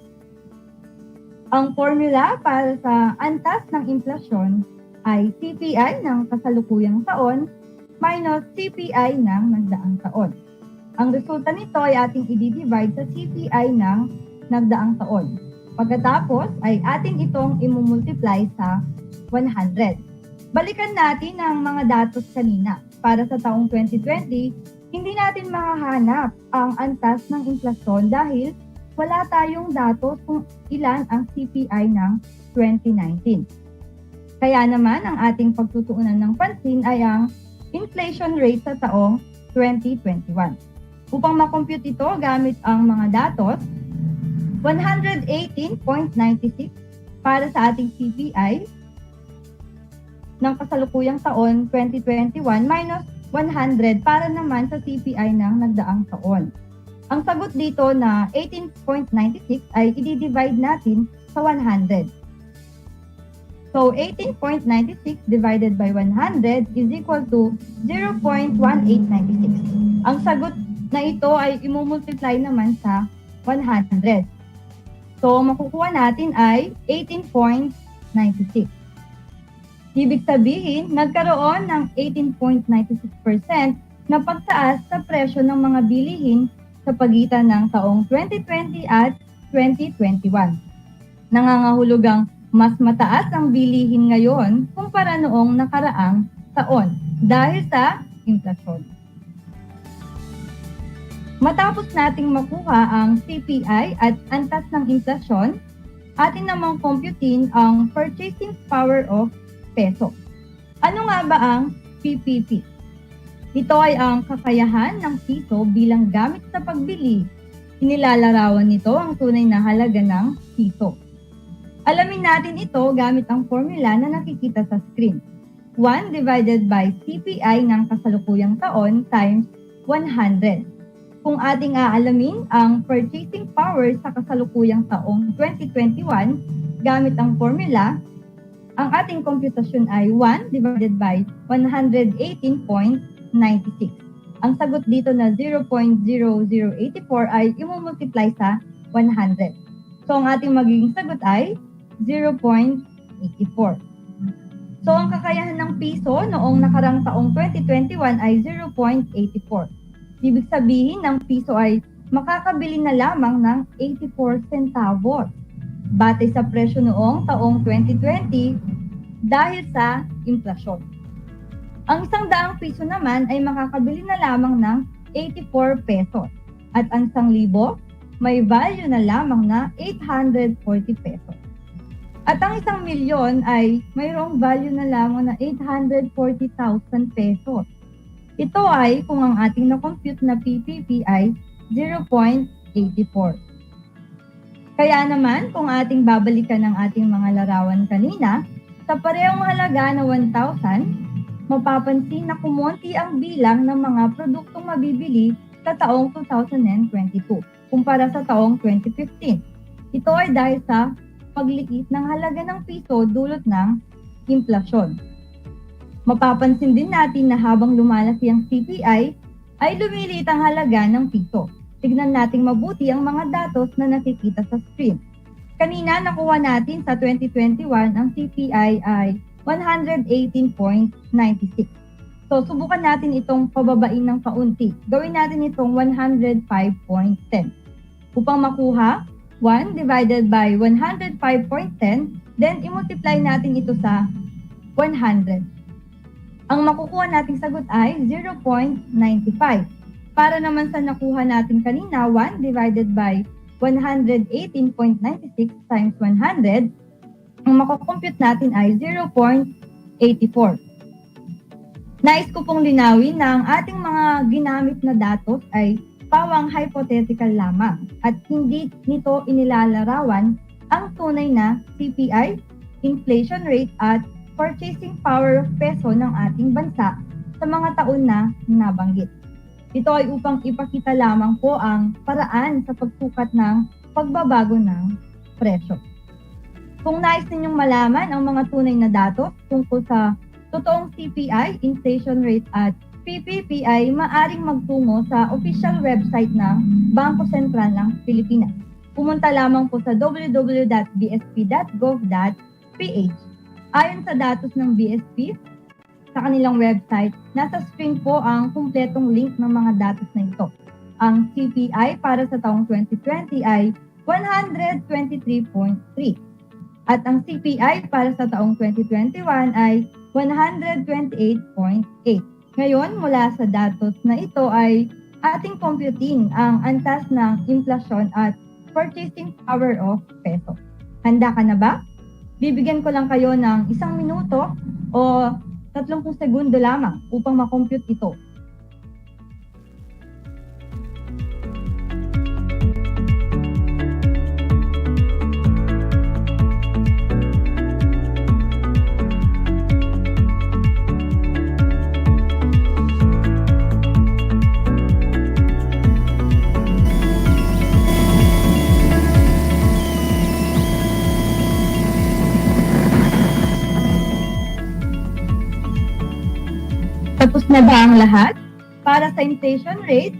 Ang formula para sa antas ng inflasyon ay CPI ng kasalukuyang taon minus CPI ng nagdaang taon. Ang resulta nito ay ating i-divide sa CPI ng nagdaang taon. Pagkatapos ay atin itong imumultiply sa 100. Balikan natin ang mga datos kanina. Para sa taong 2020, hindi natin makahanap ang antas ng inflasyon dahil wala tayong datos kung ilan ang CPI ng 2019. Kaya naman ang ating pagtutuunan ng pansin ay ang inflation rate sa taong 2021. Upang makompute ito gamit ang mga datos, 118.96 para sa ating CPI ng kasalukuyang taon 2021 minus 100 para naman sa CPI ng nagdaang taon. Ang sagot dito na 18.96 ay i-divide natin sa 100. So, 18.96 divided by 100 is equal to 0.1896. Ang sagot na ito ay imumultiply naman sa 100. So, makukuha natin ay 18.96. Ibig sabihin, nagkaroon ng 18.96% na pagtaas sa presyo ng mga bilihin sa pagitan ng taong 2020 at 2021. Nangangahulugang mas mataas ang bilihin ngayon kumpara noong nakaraang taon dahil sa inflasyon. Matapos nating makuha ang CPI at antas ng inflasyon, atin namang computein ang purchasing power of peso. Ano nga ba ang PPP? Ito ay ang kakayahan ng piso bilang gamit sa pagbili. Inilalarawan nito ang tunay na halaga ng piso. Alamin natin ito gamit ang formula na nakikita sa screen. 1 divided by CPI ng kasalukuyang taon times 100. Kung ating aalamin ang purchasing power sa kasalukuyang taong 2021 gamit ang formula, ang ating computasyon ay 1 divided by 118.96. Ang sagot dito na 0.0084 ay imumultiply sa 100. So, ang ating magiging sagot ay 0.84. So, ang kakayahan ng piso noong nakarang taong 2021 ay 0.84. Ibig sabihin ng piso ay makakabili na lamang ng 84 centavos batay sa presyo noong taong 2020 dahil sa inflasyon. Ang 100 piso naman ay makakabili na lamang ng 84 pesos at ang 1,000 may value na lamang na 840 pesos. At ang 1,000,000 ay mayroong value na lamang na 840,000 pesos. Ito ay kung ang ating na-compute na PPP ay 0.84. Kaya naman, kung ating babalikan ang ating mga larawan kanina, sa parehong halaga na 1,000, mapapansin na kumonti ang bilang ng mga produktong mabibili sa taong 2022 kumpara sa taong 2015. Ito ay dahil sa pagliit ng halaga ng piso dulot ng inflasyon. Mapapansin din natin na habang lumalaki ang CPI, ay lumiliit ang halaga ng piso. Tignan nating mabuti ang mga datos na nakikita sa screen. Kanina nakuha natin sa 2021 ang CPI ay 118.96. So subukan natin itong pababain ng kaunti. Gawin natin itong 105.10. Upang makuha 1 divided by 105.10, then i-multiply natin ito sa 100. Ang makukuha nating sagot ay 0.95. Para naman sa nakuha natin kanina, 1 divided by 118.96 times 100, ang makukompute natin ay 0.84. Nais ko pong linawin na ang ating mga ginamit na datos ay pawang hypothetical lamang at hindi nito inilalarawan ang tunay na CPI, inflation rate at purchasing power of peso ng ating bansa sa mga taon na nabanggit. Ito ay upang ipakita lamang po ang paraan sa pagsukat ng pagbabago ng presyo. Kung nais ninyong malaman ang mga tunay na datos tungkol sa totoong CPI, inflation rate at PPPI, maaring magtungo sa official website ng Bangko Sentral ng Pilipinas. Pumunta lamang po sa www.bsp.gov.ph. Ayon sa datos ng BSP, sa kanilang website, nasa screen po ang kumpletong link ng mga datos na ito. Ang CPI para sa taong 2020 ay 123.3 at ang CPI para sa taong 2021 ay 128.8. Ngayon, mula sa datos na ito ay ating computing ang antas ng inflasyon at purchasing power of peso. Handa ka na ba? Bibigyan ko lang kayo ng 1 minuto o 30 segundo lamang upang makompute ito. Tapos na ba ang lahat? Para sa inflation rate,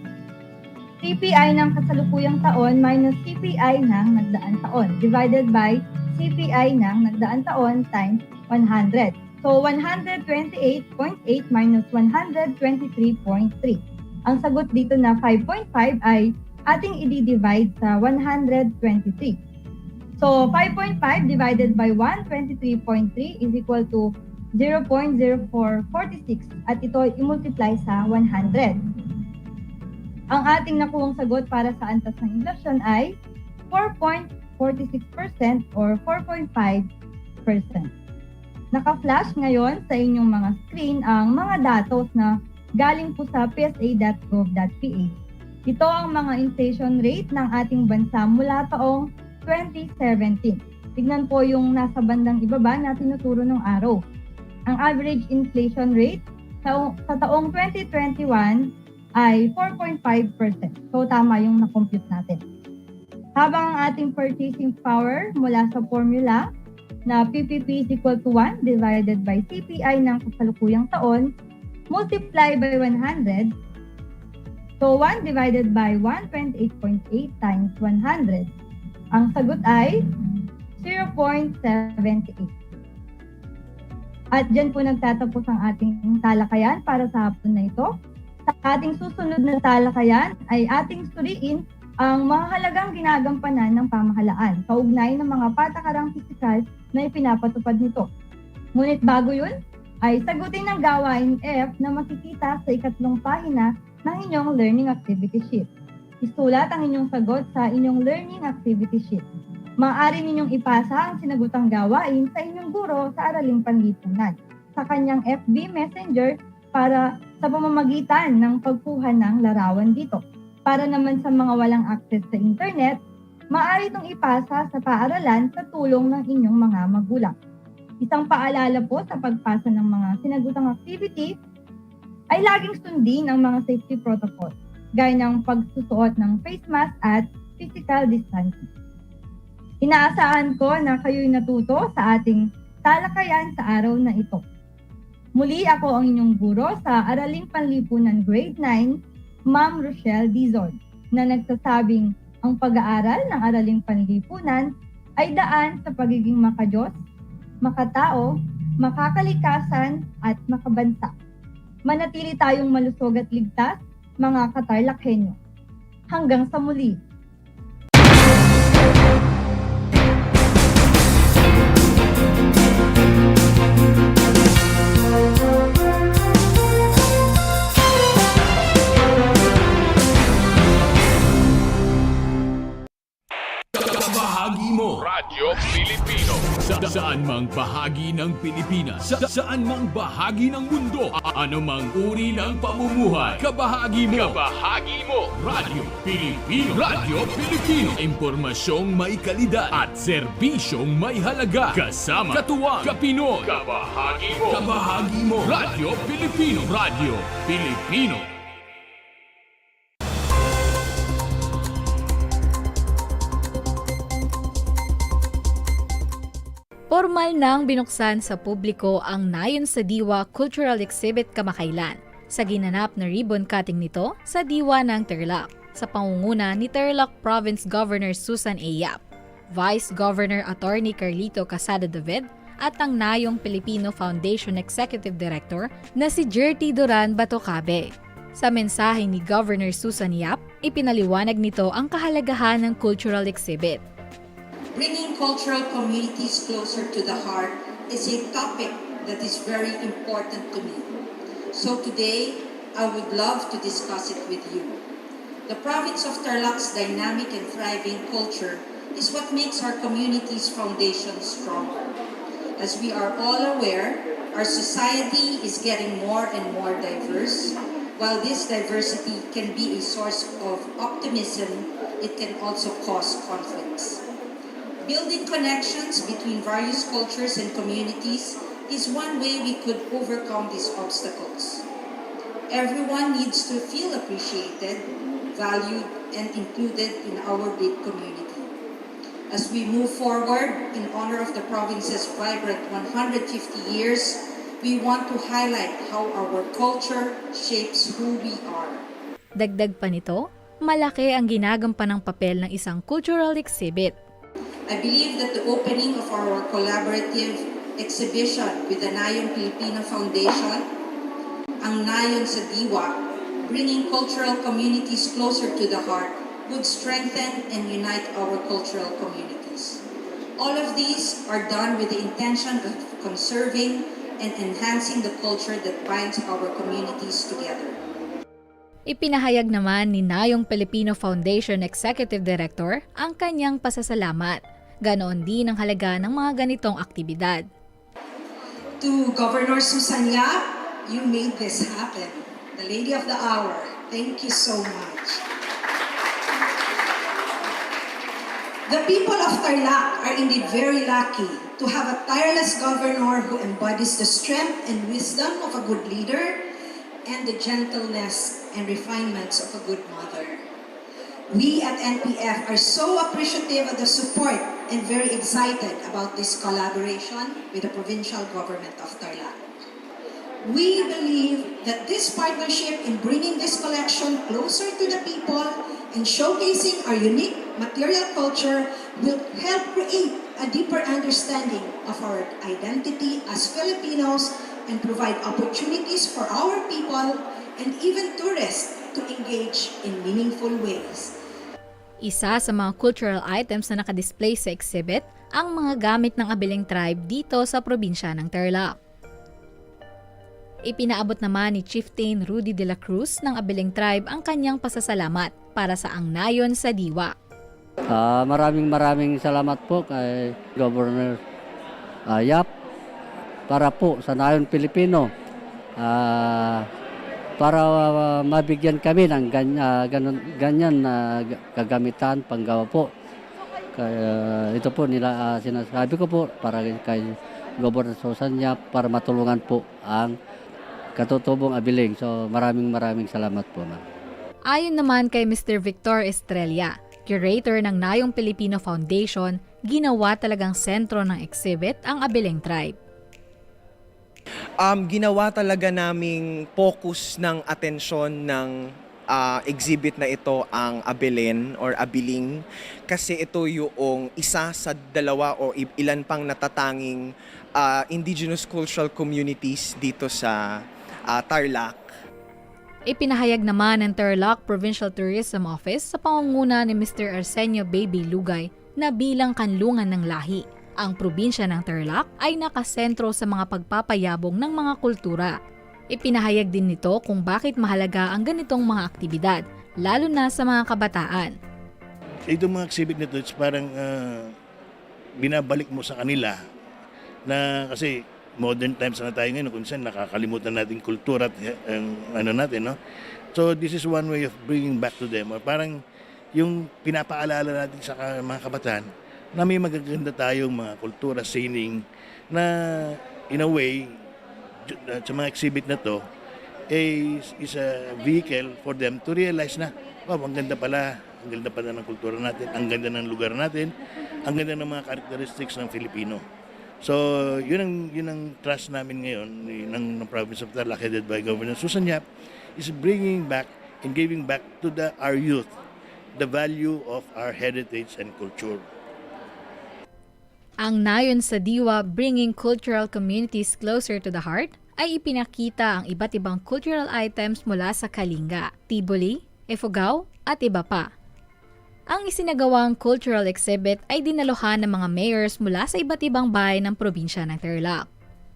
CPI ng kasalukuyang taon minus CPI ng nagdaang taon divided by CPI ng nagdaang taon times 100. So 128.8 minus 123.3. Ang sagot dito na 5.5 ay ating i-divide sa 123. So 5.5 divided by 123.3 is equal to 0.0446 at ito ay i-multiply sa 100. Ang ating nakuhang sagot para sa antas ng inflasyon ay 4.46% or 4.5%. Naka-flash ngayon sa inyong mga screen ang mga datos na galing po sa psa.gov.ph. Ito ang mga inflation rate ng ating bansa mula taong 2017. Tignan po yung nasa bandang ibaba na tinuturo ng araw. Ang average inflation rate sa taong 2021 ay 4.5%. So tama yung na-compute natin. Habang ang ating purchasing power mula sa formula na PPP is equal to 1 divided by CPI ng kasalukuyang taon, multiply by 100. So 1 divided by 128.8 times 100. Ang sagot ay 0.78. At dyan po nagtatapos ang ating talakayan para sa hapon na ito. Sa ating susunod na talakayan ay ating suriin ang mahalagang ginagampanan ng pamahalaan kaugnay ng mga patakarang pisikal na ipinapatupad nito. Ngunit bago yun, ay sagutin ng gawain F na makikita sa ikatlong pahina ng inyong learning activity sheet. Isulat ang inyong sagot sa inyong learning activity sheet. Maaari ninyong ipasa ang sinagutang gawain sa inyong guro sa Araling Panlipunan sa kanyang FB Messenger para sa pamamagitan ng pagkuha ng larawan dito. Para naman sa mga walang access sa internet, maaari itong ipasa sa paaralan sa tulong ng inyong mga magulang. Isang paalala po sa pagpasa ng mga sinagutang activity ay laging sundin ang mga safety protocol, gaya ng pagsusuot ng face mask at physical distancing. Inaasahan ko na kayo'y natuto sa ating talakayan sa araw na ito. Muli ako ang inyong guro sa Araling Panlipunan Grade 9, Ma'am Rochelle Dizon, na nagsasabing ang pag-aaral ng Araling Panlipunan ay daan sa pagiging makadiyos, makatao, makakalikasan at makabansa. Manatili tayong malusog at ligtas, mga ka-TARLakHenyo. Hanggang sa muli! Bahagi mo Radyo Pilipino saan mang bahagi ng Pilipinas, saan mang bahagi ng mundo, anumang uri ng pamumuhay, kabahagi mo Radyo Pilipino. Radyo Pilipino, impormasyong may kalidad at serbisyong may halaga, kasama katuwang kapinoy. Kabahagi mo Radyo Pilipino. Radyo Pilipino. Formal nang binuksan sa publiko ang Nayon sa Diwa Cultural Exhibit kamakailan sa ginanap na ribbon cutting nito sa Diwa ng Tarlac sa pangunguna ni Tarlac Province Governor Susan A. Yap, Vice Governor Attorney Carlito Casada David at ang Nayong Filipino Foundation Executive Director na si Jerty Duran Batocabe. Sa mensahe ni Governor Susan Yap, ipinaliwanag nito ang kahalagahan ng cultural exhibit. Bringing cultural communities closer to the heart is a topic that is very important to me. So today, I would love to discuss it with you. The province of Tarlac's dynamic and thriving culture is what makes our community's foundation stronger. As we are all aware, our society is getting more and more diverse. While this diversity can be a source of optimism, it can also cause conflicts. Building connections between various cultures and communities is one way we could overcome these obstacles. Everyone needs to feel appreciated, valued, and included in our big community. As we move forward in honor of the province's vibrant 150 years, we want to highlight how our culture shapes who we are. Dagdag pa nito, malaki ang ginagampanang papel ng isang cultural exhibit. I believe that the opening of our collaborative exhibition with the Nayong Filipino Foundation, ang Nayon sa Diwa, bringing cultural communities closer to the heart, would strengthen and unite our cultural communities. All of these are done with the intention of conserving and enhancing the culture that binds our communities together. Ipinahayag naman ni Nayong Filipino Foundation Executive Director ang kanyang pasasalamat. Ganoon din ang halaga ng mga ganitong aktibidad. To Governor Susan Yap, you made this happen. The Lady of the Hour, thank you so much. The people of Tarlac are indeed very lucky to have a tireless governor who embodies the strength and wisdom of a good leader and the gentleness and refinements of a good mother. We at NPF are so appreciative of the support and very excited about this collaboration with the provincial government of Tarlac. We believe that this partnership in bringing this collection closer to the people and showcasing our unique material culture will help create a deeper understanding of our identity as Filipinos and provide opportunities for our people and even tourists to engage in meaningful ways. Isa sa mga cultural items na nakadisplay sa exhibit ang mga gamit ng Abiling Tribe dito sa probinsya ng Tarlac. Ipinaabot naman ni Chieftain Rudy de la Cruz ng Abiling Tribe ang kanyang pasasalamat para sa ang Nayon sa Diwa. Maraming salamat po kay Governor Yap para po sa Nayon Pilipino. Para mabigyan kami ng ganyan na kagamitan panggawa po. Kaya ito po sinasabi ko po para kay Governor Susan Yap para matulungan po ang katutubong abiling. So maraming salamat po, ma'am. Ayon naman kay Mr. Victor Estrella, curator ng Nayong Pilipino Foundation, ginawa talagang sentro ng exhibit ang Abiling Tribe. Ginawa talaga naming focus ng atensyon ng exhibit na ito ang abilin or abiling kasi ito yung isa sa dalawa o ilan pang natatanging indigenous cultural communities dito sa Tarlac. Ipinahayag naman ng Tarlac Provincial Tourism Office sa pangunguna ni Mr. Arsenio Baby Lugay na bilang kanlungan ng lahi, ang probinsya ng Tarlac ay nakasentro sa mga pagpapayabong ng mga kultura. Ipinahayag din nito kung bakit mahalaga ang ganitong mga aktibidad, lalo na sa mga kabataan. Itong mga exhibit nito, parang binabalik mo sa kanila na kasi modern times na tayo ngayon kung saan nakakalimutan natin kultura at natin, no? So this is one way of bringing back to them, or parang yung pinapaalala natin sa mga kabataan na may magaganda tayong mga kultura, sining na in a way sa mga exhibit na to is a vehicle for them to realize na wow, ang ganda pala ng kultura natin, ang ganda ng lugar natin, ang ganda ng mga characteristics ng Filipino. So, yun ang trust namin ngayon ng province of Tarlac headed by Governor Susan Yap is bringing back and giving back to our youth the value of our heritage and culture. Ang nayon sa diwa Bringing Cultural Communities Closer to the Heart ay ipinakita ang iba't ibang cultural items mula sa Kalinga, Tiboli, Ifugao at iba pa. Ang isinagawang cultural exhibit ay dinaluhan ng mga mayors mula sa iba't ibang bahay ng probinsya ng Tarlac,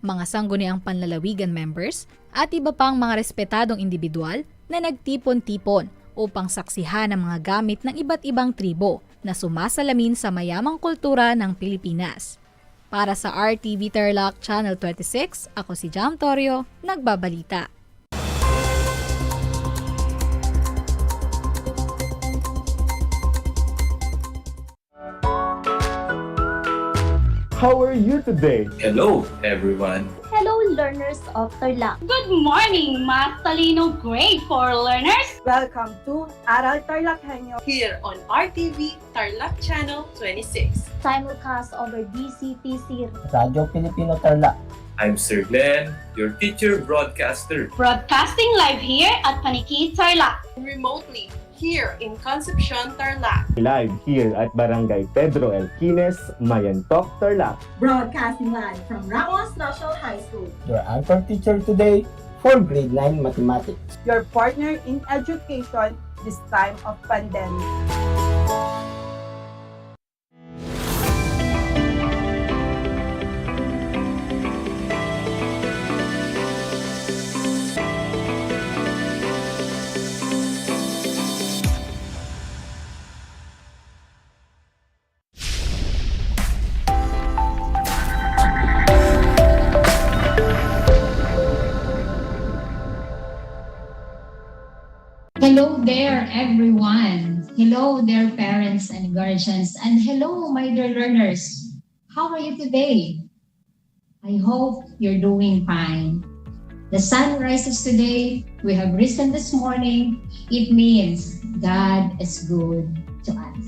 mga sangguniang panlalawigan members at iba pang mga respetadong individual na nagtipon-tipon upang saksihan ang mga gamit ng iba't ibang tribo na sumasalamin sa mayamang kultura ng Pilipinas. Para sa RTV Tarlac Channel 26, ako si Jam Torio, nagbabalita. How are you today? Hello, everyone. Hello, learners of Tarlac. Good morning, Math Talino Grade 4 learners. Welcome to Aral TarlakHenyo here on RTV Tarlac Channel 26. Simulcast over DCTC Radio Filipino Tarlac. I'm Sir Glenn, your teacher broadcaster. Broadcasting live here at Paniki Tarlac. Remotely here in Concepcion, Tarlac. Live here at Barangay Pedro Elquines, Mayantok, Tarlac. Broadcasting live from Ramos National High School. Your anchor teacher today for grade 9 mathematics. Your partner in education this time of pandemic. Hello there, everyone. Hello, dear parents and guardians. And hello, my dear learners. How are you today? I hope you're doing fine. The sun rises today. We have risen this morning. It means God is good to us.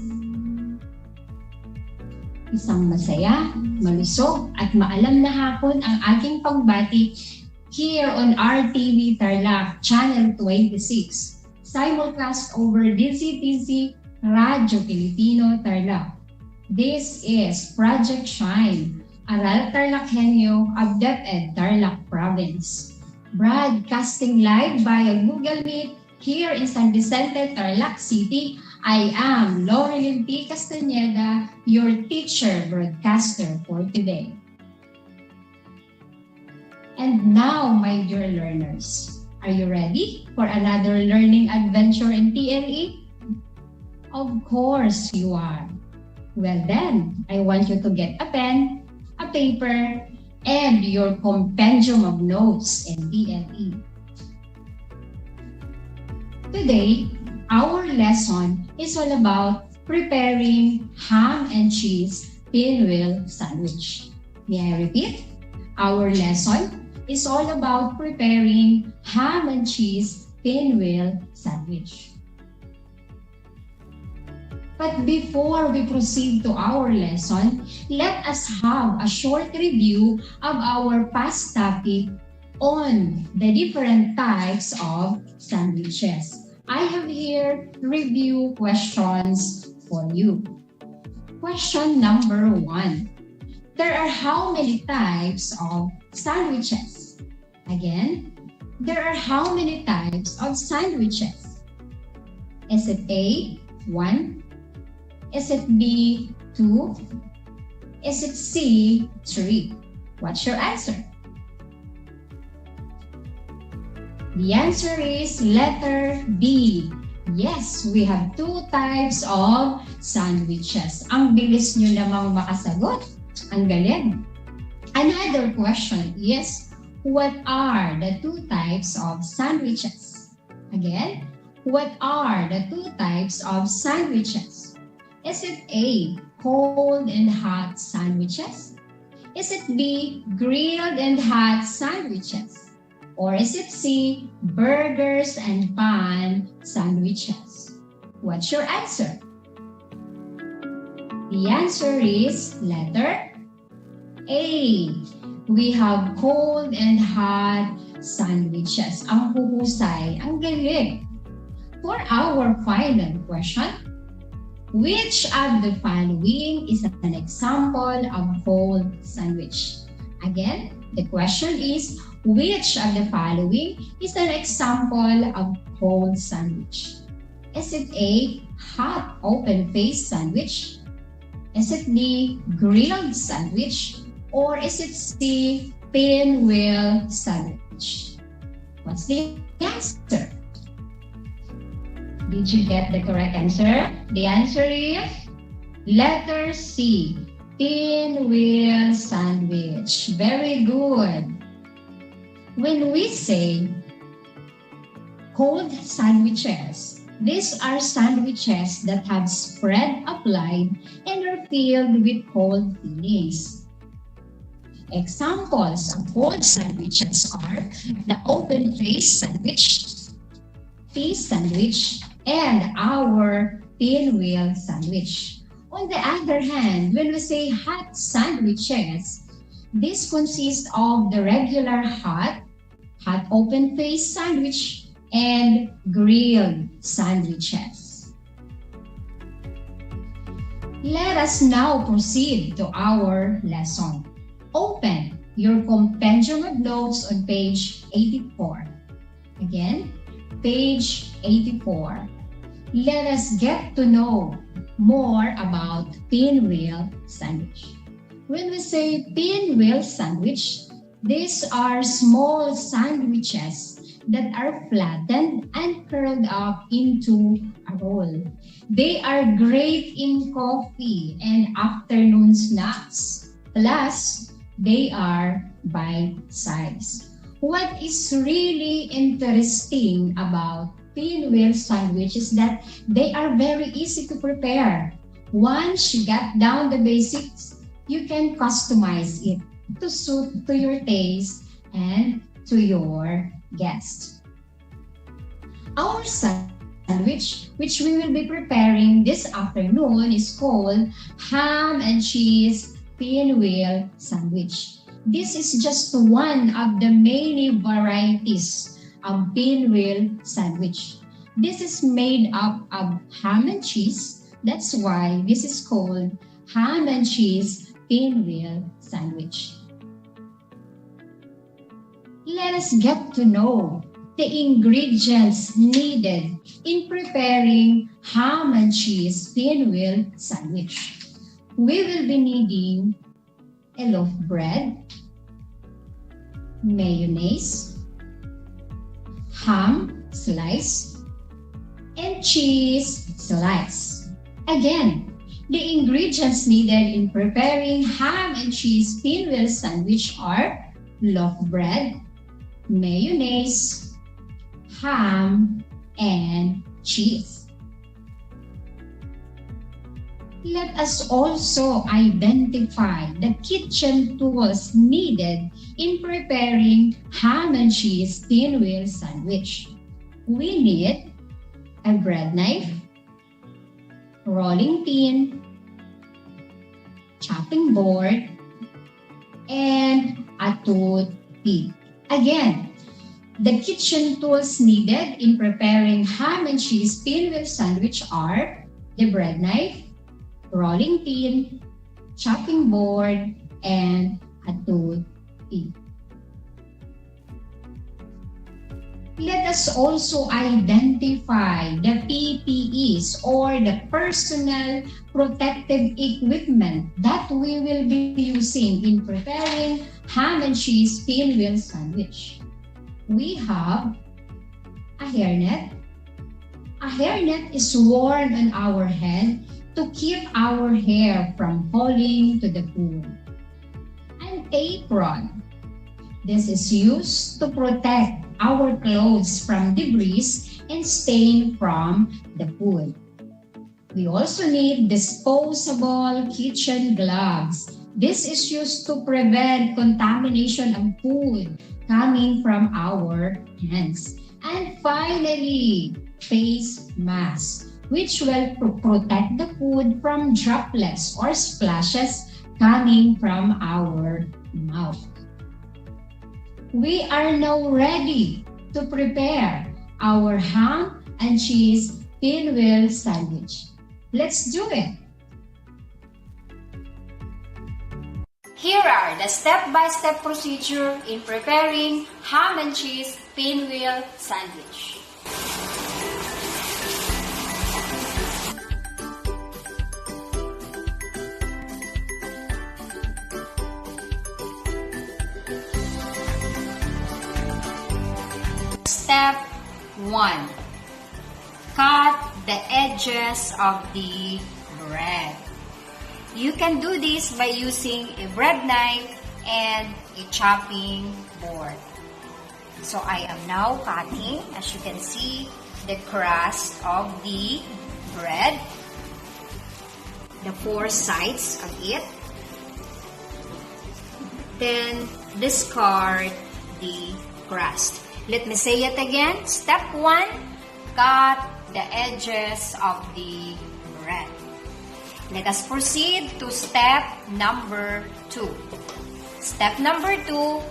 Isang masaya, malusog, at maalam na hapon ang aking pagbati here on RTV Tarlac Channel 26. Simulcast over DCTC Radio Filipino Tarlac. This is Project Shine, Aral TarlakHenyo of DEPED Tarlac Province. Broadcasting live via Google Meet here in San Vicente, Tarlac City. I am Loreline P. Castañeda, your teacher broadcaster for today. And now, my dear learners, are you ready for another learning adventure in TLE? Of course you are. Well then, I want you to get a pen, a paper, and your compendium of notes in TLE. Today, our lesson is all about preparing ham and cheese pinwheel sandwich. May I repeat? Our lesson is all about preparing ham and cheese pinwheel sandwich. But before we proceed to our lesson, let us have a short review of our past topic on the different types of sandwiches. I have here review questions for you. Question number 1. There are how many types of sandwiches? Again, there are how many types of sandwiches? Is it A, 1? Is it B, 2? Is it C, 3? What's your answer? The answer is letter B. Yes, we have 2 types of sandwiches. Ang bilis nyo namang makasagot. Ang galing. Another question is, what are the 2 types of sandwiches? Again, what are the 2 types of sandwiches? Is it A, cold and hot sandwiches? Is it B, grilled and hot sandwiches? Or is it C, burgers and pan sandwiches? What's your answer? The answer is letter A. We have cold and hot sandwiches. Ang huhusay, ang galing. For our final question, which of the following is an example of cold sandwich? Again, the question is, which of the following is an example of cold sandwich? Is it A, hot open-faced sandwich? Is it B, grilled sandwich? Or is it C, pinwheel sandwich? What's the answer? Did you get the correct answer? The answer is letter C, pinwheel sandwich. Very good. When we say cold sandwiches, these are sandwiches that have spread applied and are filled with cold fillings. Examples of cold sandwiches are the open-faced sandwich, fish sandwich, and our pinwheel sandwich. On the other hand, when we say hot sandwiches, this consists of the regular hot open-faced sandwich, and grilled sandwiches. Let us now proceed to our lesson. Open your compendium of notes on page 84. Again, page 84. Let us get to know more about pinwheel sandwich. When we say pinwheel sandwich, these are small sandwiches that are flattened and curled up into a roll. They are great in coffee and afternoon snacks. Plus, they are bite-sized. What is really interesting about pinwheel sandwich is that they are very easy to prepare. Once you get down the basics, you can customize it to suit to your taste and to your guest. Our sandwich, which we will be preparing this afternoon, is called ham and cheese pinwheel sandwich. This is just one of the many varieties of pinwheel sandwich. This is made up of ham and cheese. That's why this is called ham and cheese pinwheel sandwich. Let us get to know the ingredients needed in preparing ham and cheese pinwheel sandwich. We will be needing a loaf of bread, mayonnaise, ham slice, and cheese slice. Again, the ingredients needed in preparing ham and cheese pinwheel sandwich are loaf bread, mayonnaise, ham, and cheese. Let us also identify the kitchen tools needed in preparing ham and cheese pinwheel sandwich. We need a bread knife, rolling pin, chopping board, and a toothpick. Again, the kitchen tools needed in preparing ham and cheese pinwheel sandwich are the bread knife, rolling pin, chopping board, and a toothpick. Let us also identify the PPEs or the personal protective equipment that we will be using in preparing ham and cheese pinwheel sandwich. We have a hairnet. A hairnet is worn on our head to keep our hair from falling to the food. An apron. This is used to protect our clothes from debris and stain from the food. We also need disposable kitchen gloves. This is used to prevent contamination of food coming from our hands. And finally, face mask, which will protect the food from droplets or splashes coming from our mouth. We are now ready to prepare our ham and cheese pinwheel sandwich. Let's do it! Here are the step-by-step procedure in preparing ham and cheese pinwheel sandwich. Step 1. Cut the edges of the bread. You can do this by using a bread knife and a chopping board. So I am now cutting, as you can see, the crust of the bread, the 4 sides of it. Then discard the crust. Let me say it again. Step 1, cut the edges of the bread. Let us proceed to step number 2. Step number 2,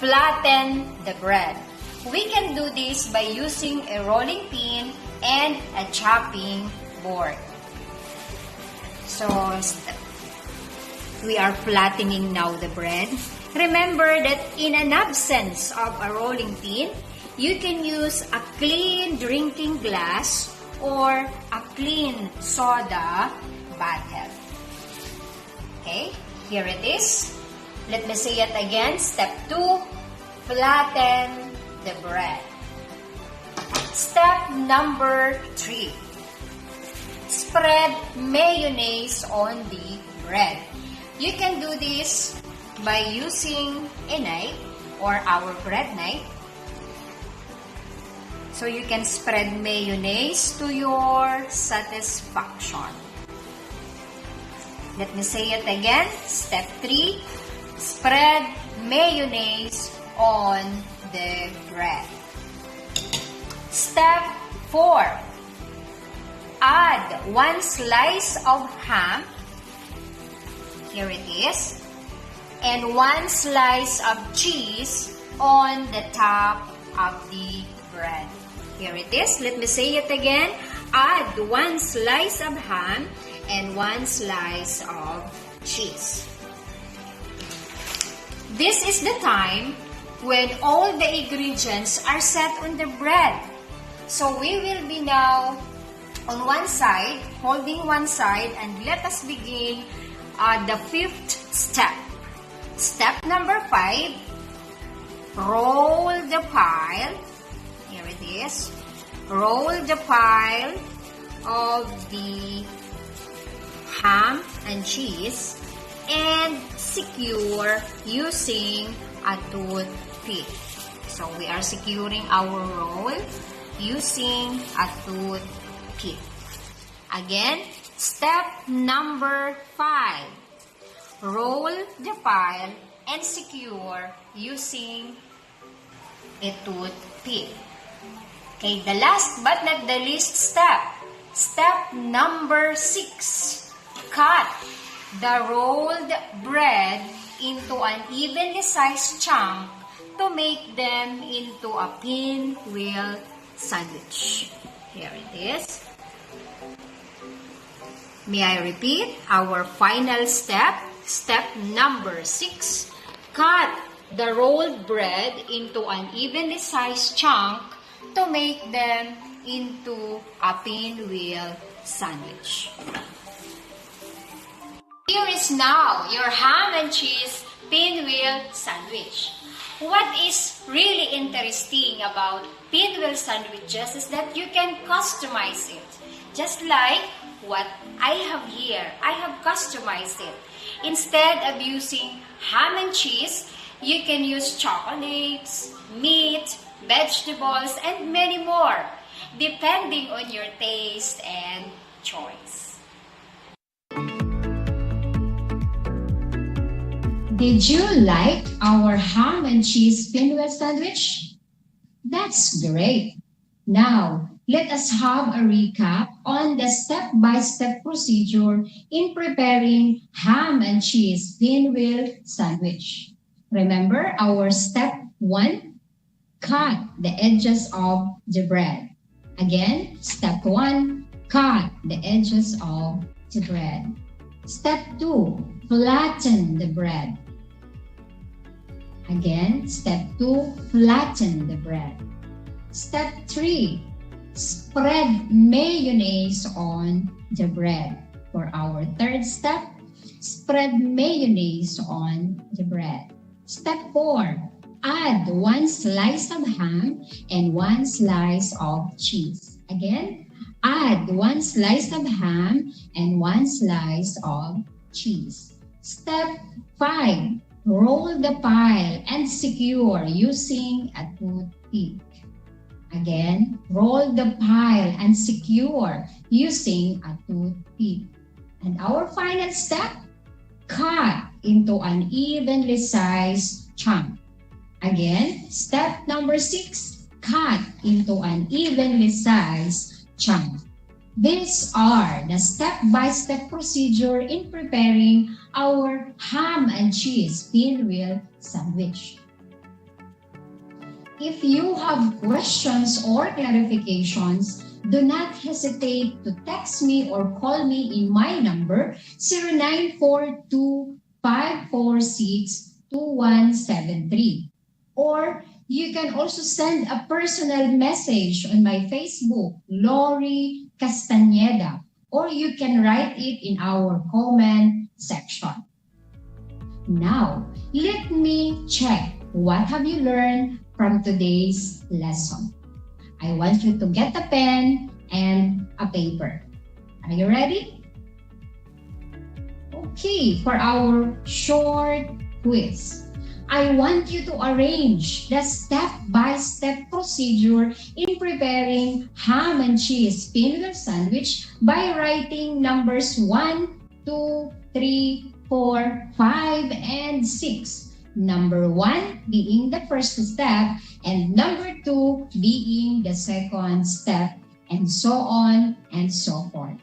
flatten the bread. We can do this by using a rolling pin and a chopping board. So, we are flattening now the bread. Remember that in an absence of a rolling pin, you can use a clean drinking glass or a clean soda bottle. Okay, here it is. Let me say it again. Step 2, flatten the bread. Step number 3, spread mayonnaise on the bread. You can do this by using a knife or our bread knife. So you can spread mayonnaise to your satisfaction. Let me say it again. Step 3, spread mayonnaise on the bread. Step 4, add 1 slice of ham. Here it is. And 1 slice of cheese on the top of the bread. Here it is. Let me say it again. Add 1 slice of ham and 1 slice of cheese. This is the time when all the ingredients are set on the bread. So we will be now on one side, holding one side, and let us begin the 5th step. Step number 5, roll the pile. Here it is. Roll the pile of the ham and cheese and secure using a toothpick. So we are securing our roll using a toothpick. Again, Step number 5. Roll the pile and secure using a toothpick. Okay, the last but not the least step. Step number 6. Cut the rolled bread into an evenly sized chunk to make them into a pinwheel sandwich. Here it is. May I repeat our final step? Step number 6. Cut the rolled bread into an evenly sized chunk to make them into a pinwheel sandwich. Here is now your ham and cheese pinwheel sandwich. What is really interesting about pinwheel sandwiches is that you can customize it. Just like what I have here, I have customized it. Instead of using ham and cheese, you can use chocolates, meat, vegetables, and many more, depending on your taste and choice. Did you like our ham and cheese pinwheel sandwich? That's great. Now, let us have a recap on the step-by-step procedure in preparing ham and cheese pinwheel sandwich. Remember our step 1? Cut the edges of the bread. Again, step 1, cut the edges of the bread. Step 2, flatten the bread. Again, step 2, flatten the bread. Step 3, spread mayonnaise on the bread. For our third step, spread mayonnaise on the bread. Step 4, add 1 slice of ham and 1 slice of cheese. Again, add 1 slice of ham and 1 slice of cheese. Step 5, roll the pile and secure using a toothpick. Again, roll the pile and secure using a toothpick. And our final step, cut into an evenly sized chunk. Again, step number 6, cut into an evenly sized chunk. These are the step-by-step procedure in preparing our ham and cheese pinwheel sandwich. If you have questions or clarifications, do not hesitate to text me or call me in my number 0942-546-2173. Or you can also send a personal message on my Facebook, Lori Castañeda, or you can write it in our comment section. Now, let me check what have you learned from today's lesson. I want you to get a pen and a paper. Are you ready? Okay, for our short quiz, I want you to arrange the step-by-step procedure in preparing ham and cheese pinwheel sandwich by writing numbers 1, 2, 3, 4, 5, and 6. Number 1 being the first step and number 2 being the second step, and so on and so forth.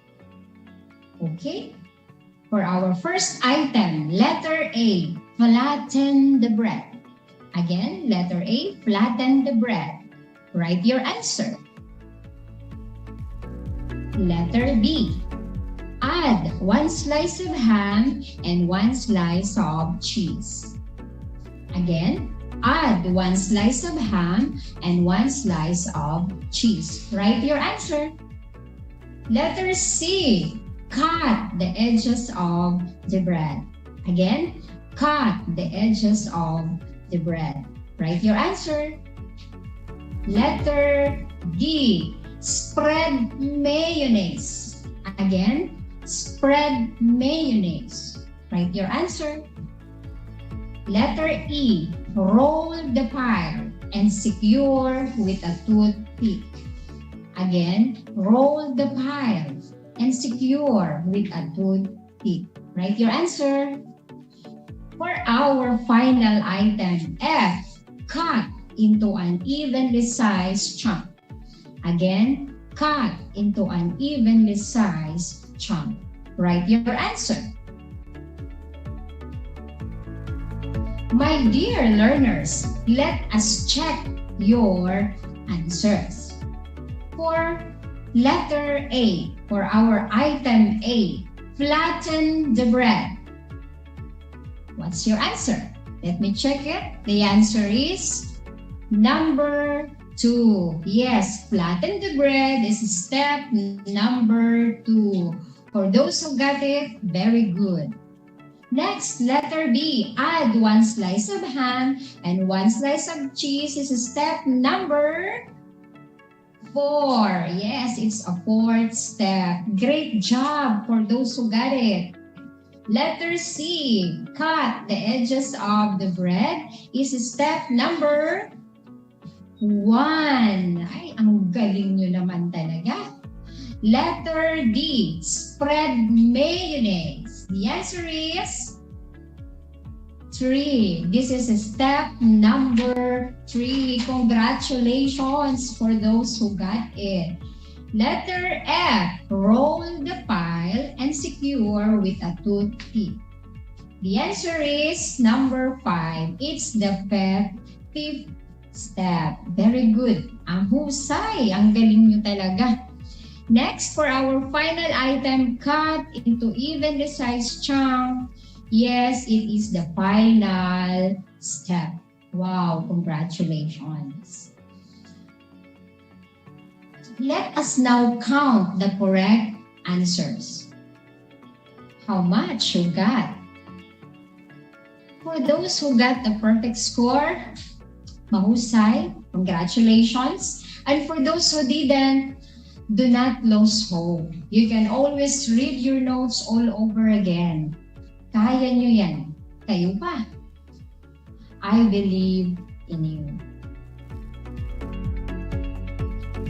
Okay? For our first item, letter A, flatten the bread. Again, letter A, flatten the bread. Write your answer. Letter B, add 1 slice of ham and 1 slice of cheese. Again, add 1 slice of ham and 1 slice of cheese. Write your answer. Letter C, cut the edges of the bread. Again, cut the edges of the bread. Write your answer. Letter D, spread mayonnaise. Again, spread mayonnaise. Write your answer. Letter E, roll the pile and secure with a toothpick. Again, roll the pile and secure with a toothpick. Write your answer. For our final item, F, cut into an evenly sized chunk. Again, cut into an evenly sized chunk. Write your answer. My dear learners, let us check your answers. For letter A, for our item A, flatten the bread. What's your answer? Let me check it. The answer is number 2. Yes, flatten the bread is step number 2. For those who got it, very good. Next, letter B, add 1 slice of ham and 1 slice of cheese is step number 4. Yes, it's a 4th step. Great job for those who got it. Letter C, cut the edges of the bread is step number 1. Ay, ang galing nyo naman talaga. Letter D, spread mayonnaise. The answer is 3. This is step number 3. Congratulations for those who got it. Letter F, roll the pile and secure with a toothpick. The answer is number 5. It's the 5th step. Very good. Ang husay. Ang galing nyo talaga. Next, for our final item, cut into evenly sized chunk. Yes, it is the final step. Wow, congratulations. Let us now count the correct answers. How much you got? For those who got the perfect score, mahusay, congratulations. And for those who didn't, do not lose hope. You can always read your notes all over again. Kaya nyo yan. Kayo pa. I believe in you.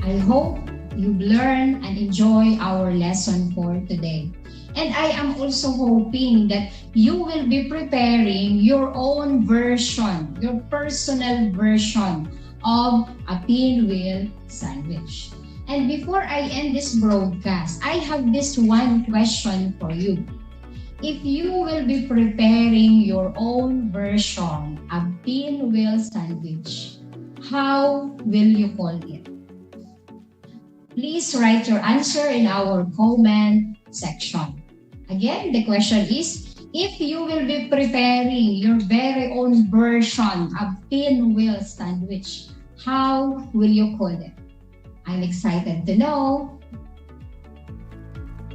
I hope you've learned and enjoy our lesson for today. And I am also hoping that you will be preparing your own version, your personal version of a pinwheel sandwich. And before I end this broadcast, I have this one question for you. If you will be preparing your own version of pinwheel sandwich, how will you call it? Please write your answer in our comment section. Again, the question is, if you will be preparing your very own version of pinwheel sandwich, how will you call it? I'm excited to know.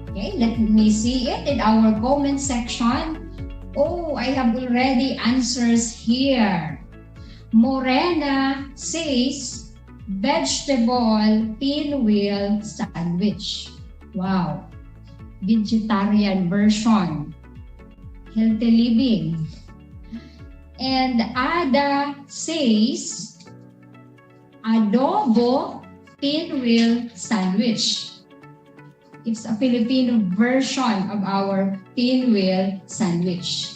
Okay, let me see it in our comment section. Oh, I have already answers here. Morena says, vegetable pinwheel sandwich. Wow. Vegetarian version. Healthy living. And Ada says, adobo pinwheel sandwich. It's a Filipino version of our pinwheel sandwich.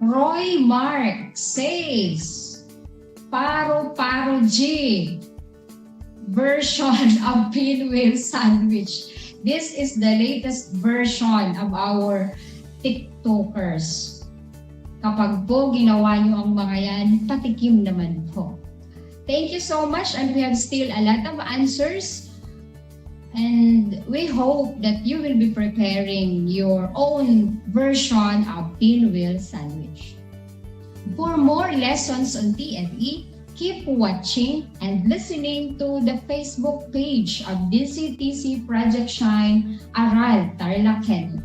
Roy Mark says, Paro-Paro G version of pinwheel sandwich. This is the latest version of our TikTokers. Kapag po ginawa nyo ang mga yan, patikim naman po. Thank you so much, and we have still a lot of answers. And we hope that you will be preparing your own version of pinwheel sandwich. For more lessons on TFE, keep watching and listening to the Facebook page of DCTC Project Shine Aral TarlakHenyo.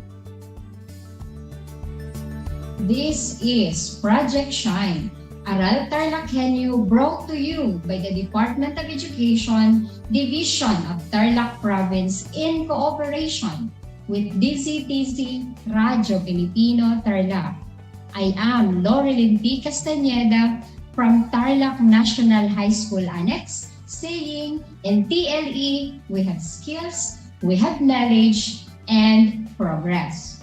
This is Project Shine Aral TarlakHenyo, brought to you by the Department of Education, Division of Tarlac Province in cooperation with DCTC Radyo Pilipino Tarlac. I am Loreline P. Castañeda from Tarlac National High School Annex, saying, in TLE, we have skills, We have knowledge and progress.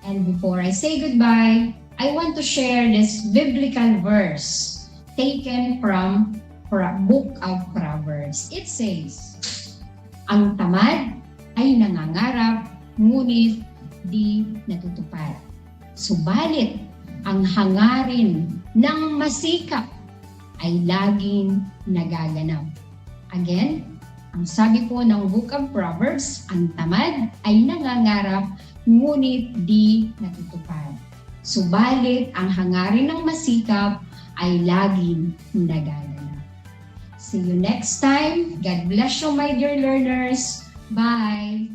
And before I say goodbye, I want to share this biblical verse taken from Book of Proverbs. It says, "Ang tamad ay nangangarap, ngunit di natutupad. Subalit, ang hangarin ng masikap ay laging nagaganap." Again, ang sabi po ng Book of Proverbs, ang tamad ay nangangarap, ngunit di natutupad. Subalit, ang hangarin ng masikap ay laging nagaganap. See you next time. God bless you, my dear learners. Bye!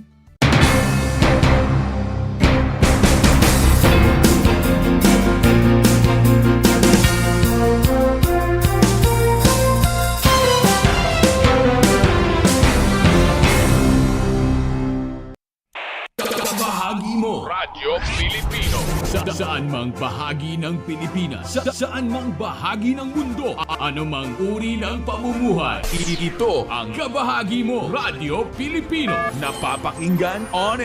Bahagi mo Radyo Pilipino saan mang bahagi ng Pilipinas, saan mang bahagi ng mundo, ano mang uri ng pamumuhay. Ito ang Kabahagi Mo Radyo Pilipino, napapakinggan on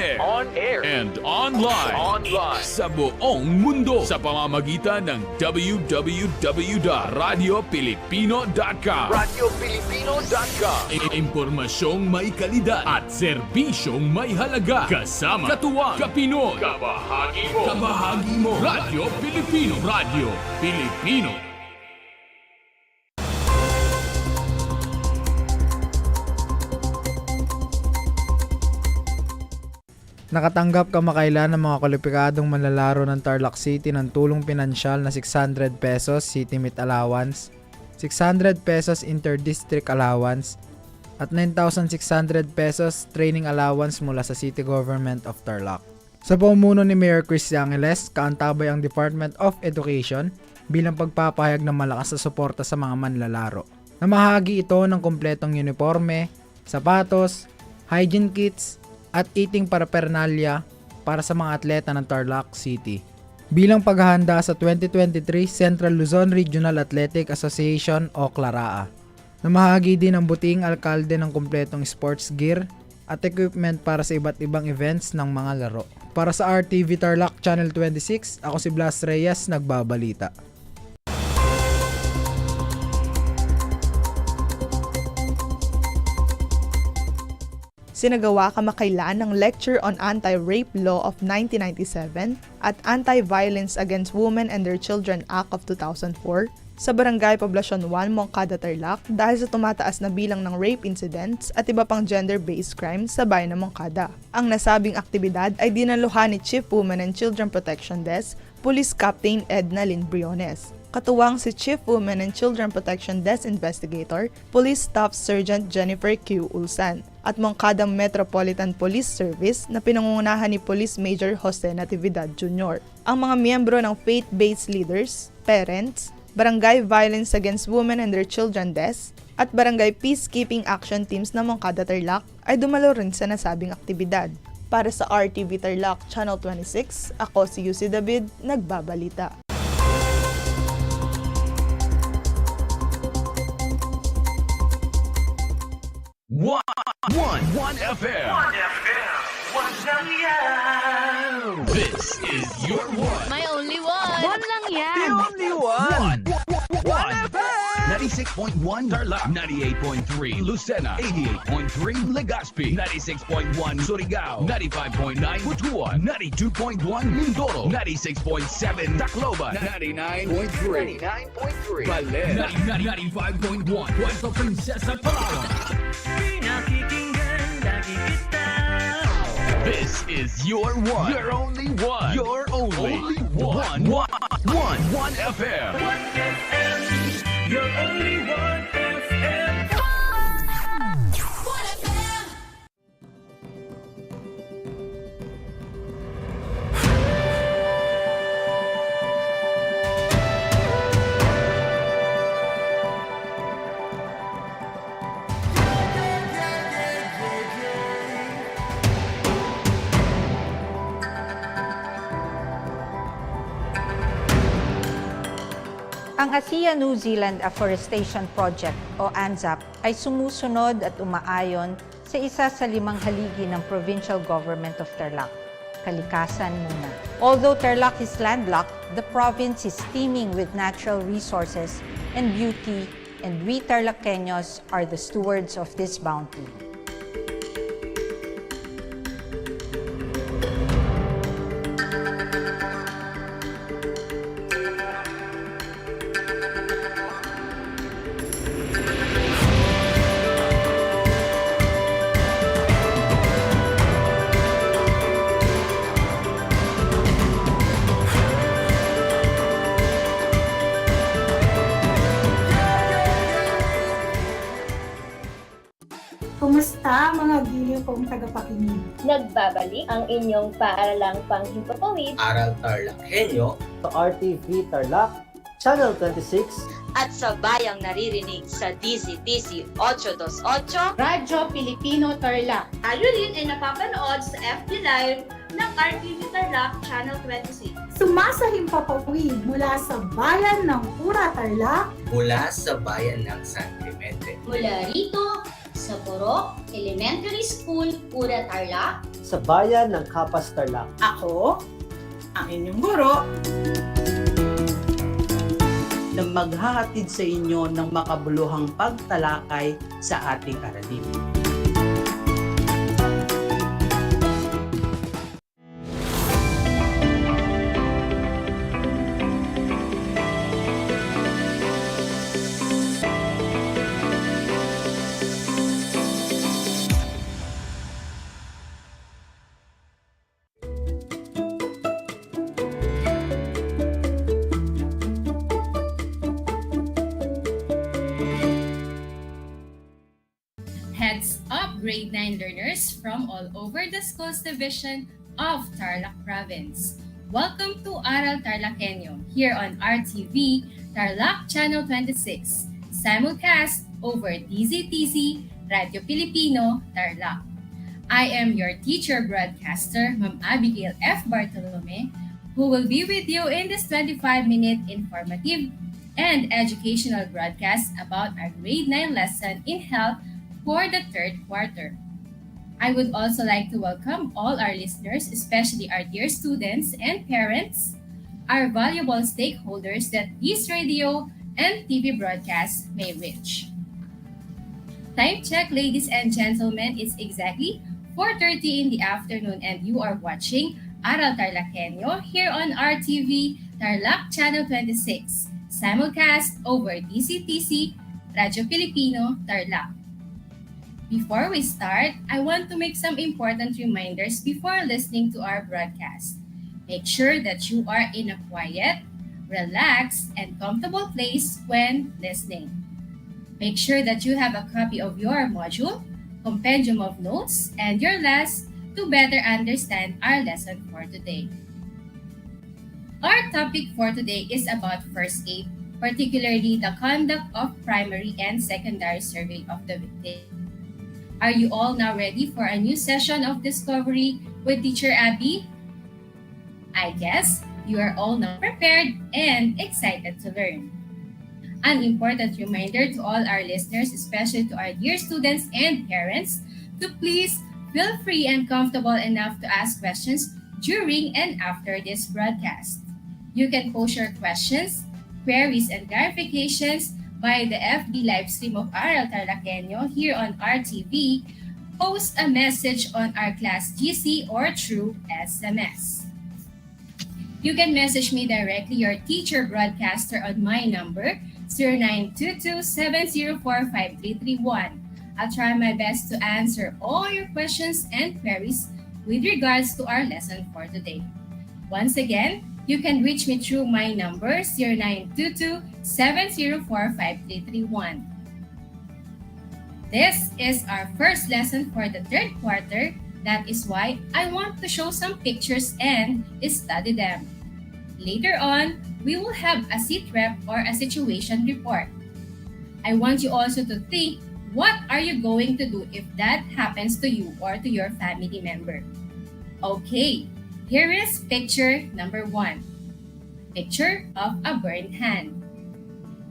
air and online sa buong mundo sa pamamagitan ng www.radiopilipino.com. Impormasyong may kalidad at serbisyong may halaga. Kasama katuwang Kapinoy. Kabahagi Mo Radyo Pilipino. Radyo Pilipino. Nakatanggap kamakailan ng mga kwalipikadong manlalaro ng Tarlac City ng tulong pinansyal na 600 pesos City Meet Allowance, 600 pesos Inter-District Allowance, at 9,600 pesos training allowance mula sa City Government of Tarlac. Sa pamumuno ni Mayor Chris Yangeles, kaantabay ang Department of Education bilang pagpapahayag ng malakas na suporta sa mga manlalaro. Namahagi ito ng kumpletong uniforme, sapatos, hygiene kits, at eating paraphernalia para sa mga atleta ng Tarlac City. Bilang paghahanda sa 2023 Central Luzon Regional Athletic Association o CLARAA. Namahagi din ang buting alkalde ng kumpletong sports gear at equipment para sa iba't ibang events ng mga laro. Para sa RTV Tarlac Channel 26, ako si Blas Reyes, nagbabalita. Sinagawa kamakailan ng Lecture on Anti-Rape Law of 1997 at Anti-Violence Against Women and Their Children Act of 2004 sa Barangay Poblasyon 1, Moncada, Tarlac dahil sa tumataas na bilang ng rape incidents at iba pang gender-based crimes sa bayan ng Moncada. Ang nasabing aktibidad ay dinaluhan ni Chief Women and Children Protection Desk, Police Captain Edna Lynn Briones. Katuwang si Chief Women and Children Protection Desk Investigator, Police Staff Sergeant Jennifer Q. Ulsan, at Moncada Metropolitan Police Service na pinangungunahan ni Police Major Jose Natividad Jr. Ang mga miyembro ng faith-based leaders, parents, Barangay Violence Against Women and Their Children Desk, at Barangay Peacekeeping Action Teams ng Moncada Tarlac ay dumalo rin sa nasabing aktibidad. Para sa RTV Tarlac Channel 26, ako si UC David, nagbabalita. One FM. This is your one. My only one. One lang yan. The only one. One FM. 96.1 Tarlac, 98.3 Lucena, 88.3 Legazpi, 96.1 Surigao, 95.9 Butuan, 92.1 Mindoro, 96.7 Tacloban, 99.3 Baler, 95.1 Puerto Princesa, Palawan. This is your one. Your only one. Your only one. One FM. One FM. Your only one FM. One FM. Ang Asia-New Zealand Afforestation Project o ANZAP ay sumusunod at umaayon sa isa sa 5 haligi ng Provincial Government of Tarlac, kalikasan muna. Although Tarlac is landlocked, the province is teeming with natural resources and beauty, and we TarlakHenyos are the stewards of this bounty. Kumusta mga giliw kong tagapakinig? Nagbabalik ang inyong paaralang panghimpapawid, Aral TarlakHenyo, sa RTV Tarlac, Channel 26, at sa bayang naririnig sa DZTC 828, Radyo Pilipino Tarlac. Tayo rin ay napapanood sa FB Live ng RTV Tarlac Channel 26. Sumasahimpapawid mula sa bayan ng Pura Tarlac, mula sa bayan ng San Clemente. Mula rito, sa Purok Elementary School, Pura Tarlac. sa bayan ng Kapas Tarlac. Ako, ang inyong guro, na maghahatid sa inyo ng makabuluhang pagtalakay sa ating aralin. Heads up, grade 9 learners from all over the schools division of Tarlac Province. Welcome to Aral TarlakHenyo here on RTV Tarlac Channel 26, simulcast over DZTC Radio Filipino Tarlac. I am your teacher broadcaster, Ma'am Abigail F. Bartolome, who will be with you in this 25-minute informative and educational broadcast about our grade 9 lesson in health for the third quarter. I would also like to welcome all our listeners, especially our dear students and parents, our valuable stakeholders that this radio and TV broadcast may reach. Time check, ladies and gentlemen, it's exactly 4:30 in the afternoon and you are watching Aral TarlakHenyo here on RTV Tarlac Channel 26, simulcast over DCTC Radio Filipino Tarlac. Before we start, I want to make some important reminders before listening to our broadcast. Make sure that you are in a quiet, relaxed, and comfortable place when listening. Make sure that you have a copy of your module, compendium of notes, and your last to better understand our lesson for today. Our topic for today is about first aid, particularly the conduct of primary and secondary survey of the victim. Are you all now ready for a new session of discovery with Teacher Abby? I guess you are all now prepared and excited to learn. An important reminder to all our listeners, especially to our dear students and parents, to please feel free and comfortable enough to ask questions during and after this broadcast. You can post your questions, queries, and clarifications by the FB live stream of Aral TarlakHenyo here on RTV, post a message on our class GC or through SMS. You can message me directly, your teacher broadcaster, on my number 0922-704-5331. I'll try my best to answer all your questions and queries with regards to our lesson for today. Once again, you can reach me through my number 0922-704-5331. This is our first lesson for the third quarter. That is why I want to show some pictures and study them. Later on, we will have a sit rep or a situation report. I want you also to think, what are you going to do if that happens to you or to your family member? Okay, here is picture number 1. Picture of a burned hand.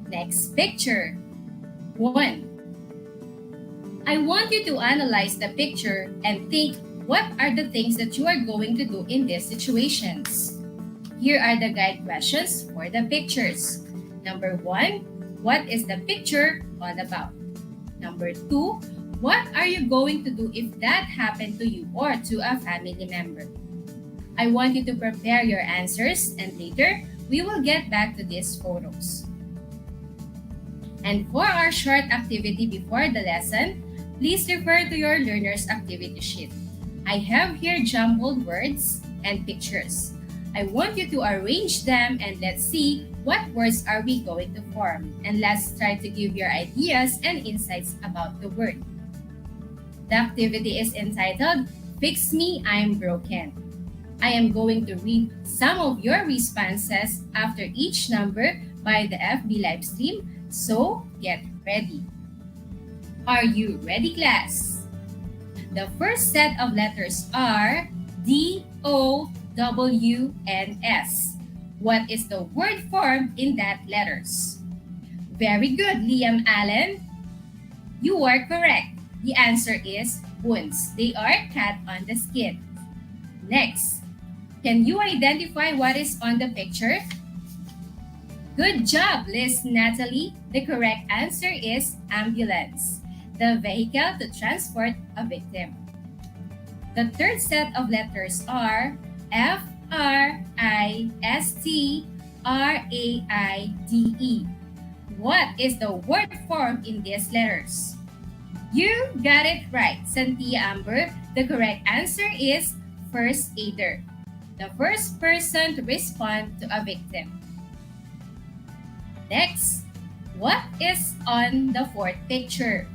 Next picture. 1. I want you to analyze the picture and think what are the things that you are going to do in these situations. Here are the guide questions for the pictures. Number 1, what is the picture all about? Number 2, what are you going to do if that happened to you or to a family member? I want you to prepare your answers and later we will get back to these photos. And for our short activity before the lesson, please refer to your learner's activity sheet. I have here jumbled words and pictures. I want you to arrange them and let's see what words are we going to form. And let's try to give your ideas and insights about the word. The activity is entitled, Fix Me, I'm Broken. I am going to read some of your responses after each number by the FB live stream, so get ready. Are you ready, class? The first set of letters are D, O, W, and S. What is the word form in that letters? Very good, Liam Allen. You are correct. The answer is wounds. They are cut on the skin. Next, can you identify what is on the picture? Good job, Liz Natalie. The correct answer is ambulance, the vehicle to transport a victim. The third set of letters are F, R, I, S, T, R, A, I, D, E. What is the word form in these letters? You got it right, Santia Amber. The correct answer is first aider, the first person to respond to a victim. Next, what is on the fourth picture?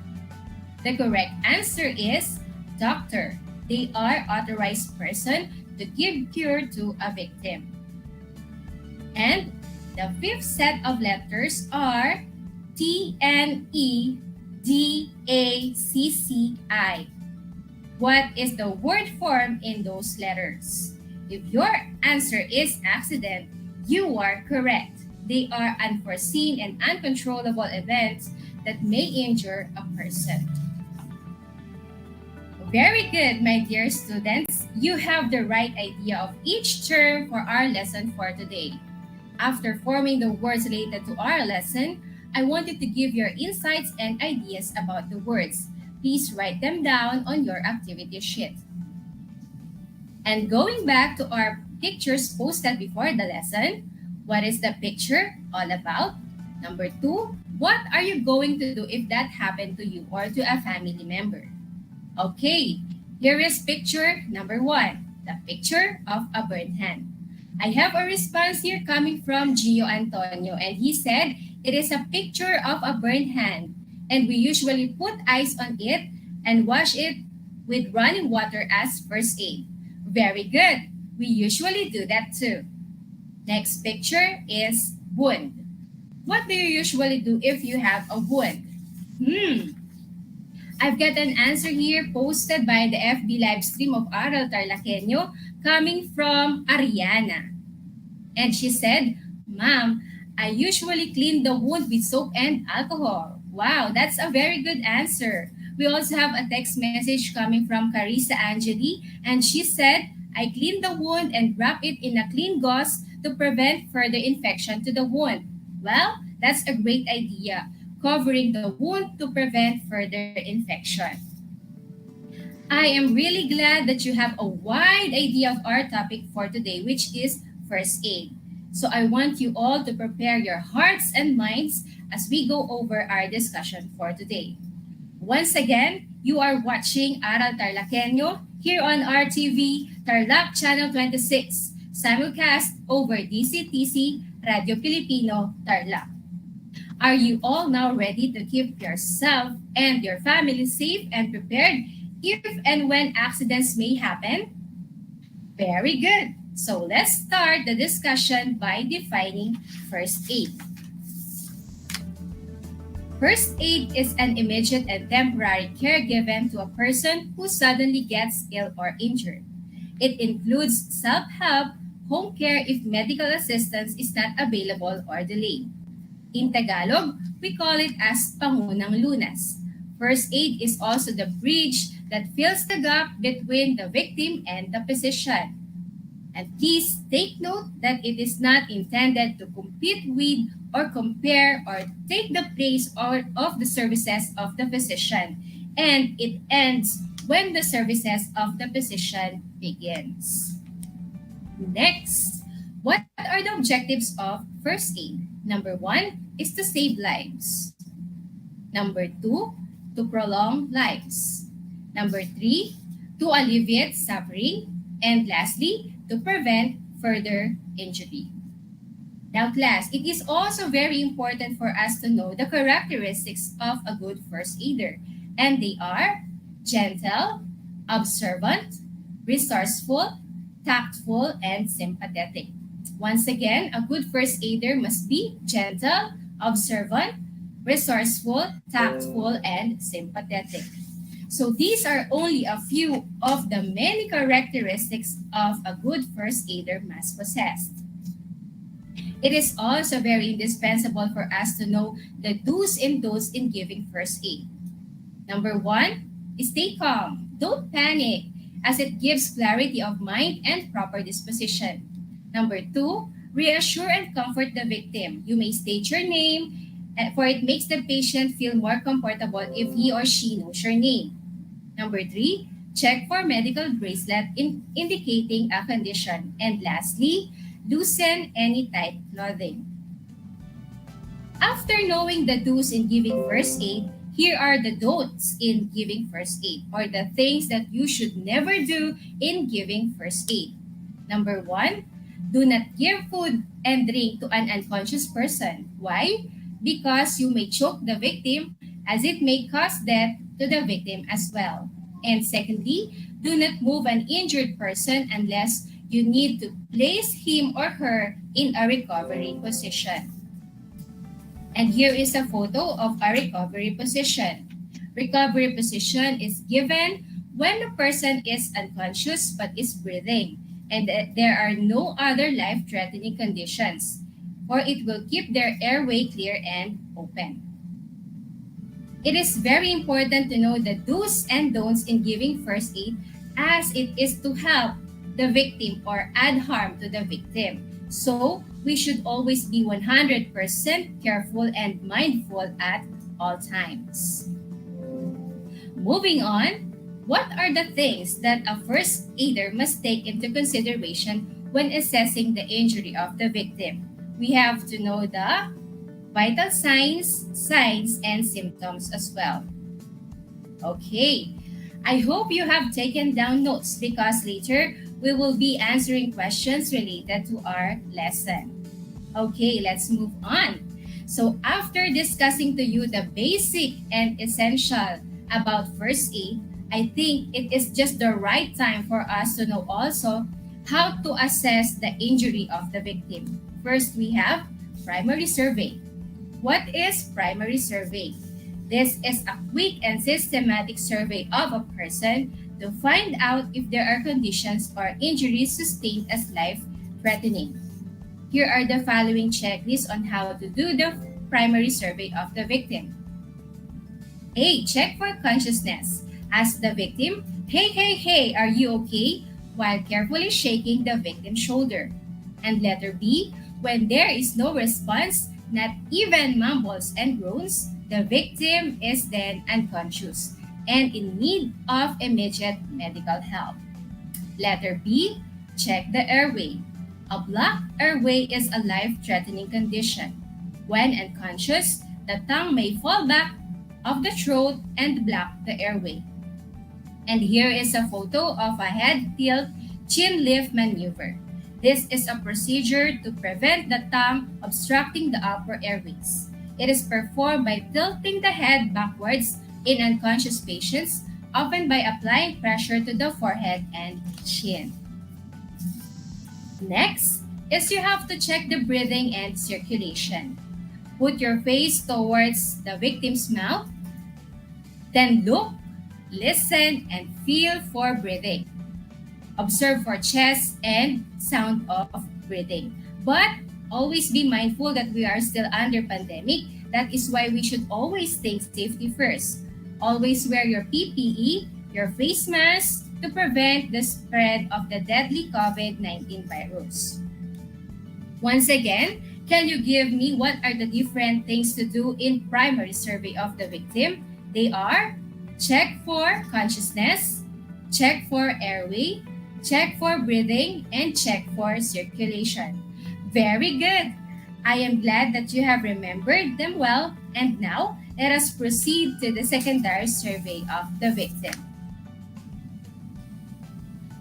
The correct answer is doctor. They are authorized person to give cure to a victim. And the fifth set of letters are T, N, E, D, A, C, C, I. What is the word form in those letters? If your answer is accident, you are correct. They are unforeseen and uncontrollable events that may injure a person. Very good, my dear students. You have the right idea of each term for our lesson for today. After forming the words related to our lesson, I want you to give your insights and ideas about the words. Please write them down on your activity sheet. And going back to our pictures posted before the lesson, what is the picture all about? Number 2, what are you going to do if that happened to you or to a family member? Okay, here is picture number 1, the picture of a burned hand. I have a response here coming from Gio Antonio, and he said it is a picture of a burned hand, and we usually put ice on it and wash it with running water as first aid. Very good. We usually do that too. Next picture is wound. What do you usually do if you have a wound? I've got an answer here posted by the FB live stream of Aral TarlakHenyo coming from Ariana. And she said, Ma'am, I usually clean the wound with soap and alcohol. Wow, that's a very good answer. We also have a text message coming from Carissa Angeli, and she said, I clean the wound and wrap it in a clean gauze to prevent further infection to the wound. Well, that's a great idea, covering the wound to prevent further infection. I am really glad that you have a wide idea of our topic for today, which is first aid. So I want you all to prepare your hearts and minds as we go over our discussion for today. Once again, you are watching Aral TarlakHenyo here on RTV Tarlac Channel 26, simulcast over DCTC Radio Filipino Tarlac. Are you all now ready to keep yourself and your family safe and prepared if and when accidents may happen? Very good. So let's start the discussion by defining first aid. First aid is an immediate and temporary care given to a person who suddenly gets ill or injured. It includes self-help, home care if medical assistance is not available or delayed. In Tagalog, we call it as pangunang lunas. First aid is also the bridge that fills the gap between the victim and the physician. And please take note that it is not intended to compete with or compare or take the place of the services of the physician. And it ends when the services of the physician begins. Next, what are the objectives of first aid? Number 1 is to save lives. Number 2, to prolong lives. Number 3, to alleviate suffering. And lastly, to prevent further injury. Now class, it is also very important for us to know the characteristics of a good first aider. And they are gentle, observant, resourceful, tactful, and sympathetic. Once again, a good first aider must be gentle, observant, resourceful, tactful, and sympathetic. So these are only a few of the many characteristics of a good first aider must possess. It is also very indispensable for us to know the do's and don'ts in giving first aid. Number 1, stay calm. Don't panic, as it gives clarity of mind and proper disposition. Number 2, reassure and comfort the victim. You may state your name, for it makes the patient feel more comfortable if he or she knows your name. Number 3, check for medical bracelet indicating a condition. And lastly, loosen any tight clothing. After knowing the do's in giving first aid, here are the don'ts in giving first aid, or the things that you should never do in giving first aid. Number 1, do not give food and drink to an unconscious person. Why? Because you may choke the victim, as it may cause death to the victim as well. And secondly, do not move an injured person unless you need to place him or her in a recovery position. And here is a photo of a recovery position. Recovery position is given when the person is unconscious but is breathing, and there are no other life-threatening conditions, for it will keep their airway clear and open. It is very important to know the do's and don'ts in giving first aid, as it is to help the victim or add harm to the victim. So, we should always be 100% careful and mindful at all times. Moving on, what are the things that a first aider must take into consideration when assessing the injury of the victim? We have to know the vital signs, and symptoms as well. Okay, I hope you have taken down notes, because later we will be answering questions related to our lesson. Okay, let's move on. So after discussing to you the basic and essential about first aid, I think it is just the right time for us to know also how to assess the injury of the victim. First, we have primary survey. What is primary survey? This is a quick and systematic survey of a person to find out if there are conditions or injuries sustained as life-threatening. Here are the following checklists on how to do the primary survey of the victim. A. Check for consciousness. Ask the victim, hey, are you okay? While carefully shaking the victim's shoulder. And letter B. When there is no response, not even mumbles and groans, the victim is then unconscious and in need of immediate medical help. Letter B. Check the airway. A blocked airway is a life-threatening condition. When unconscious, the tongue may fall back of the throat and block the airway. And here is a photo of a head tilt chin lift maneuver. This is a procedure to prevent the tongue obstructing the upper airways. It is performed by tilting the head backwards in unconscious patients, often by applying pressure to the forehead and chin. Next is you have to check the breathing and circulation. Put your face towards the victim's mouth, then look, listen, and feel for breathing. Observe for chest and sound of breathing. But always be mindful that we are still under pandemic. That is why we should always think safety first. Always wear your PPE, your face mask, to prevent the spread of the deadly COVID-19 virus. Once again, can you give me what are the different things to do in primary survey of the victim? They are: check for consciousness, check for airway, check for breathing, and check for circulation. Very good! I am glad that you have remembered them well, and now let us proceed to the secondary survey of the victim.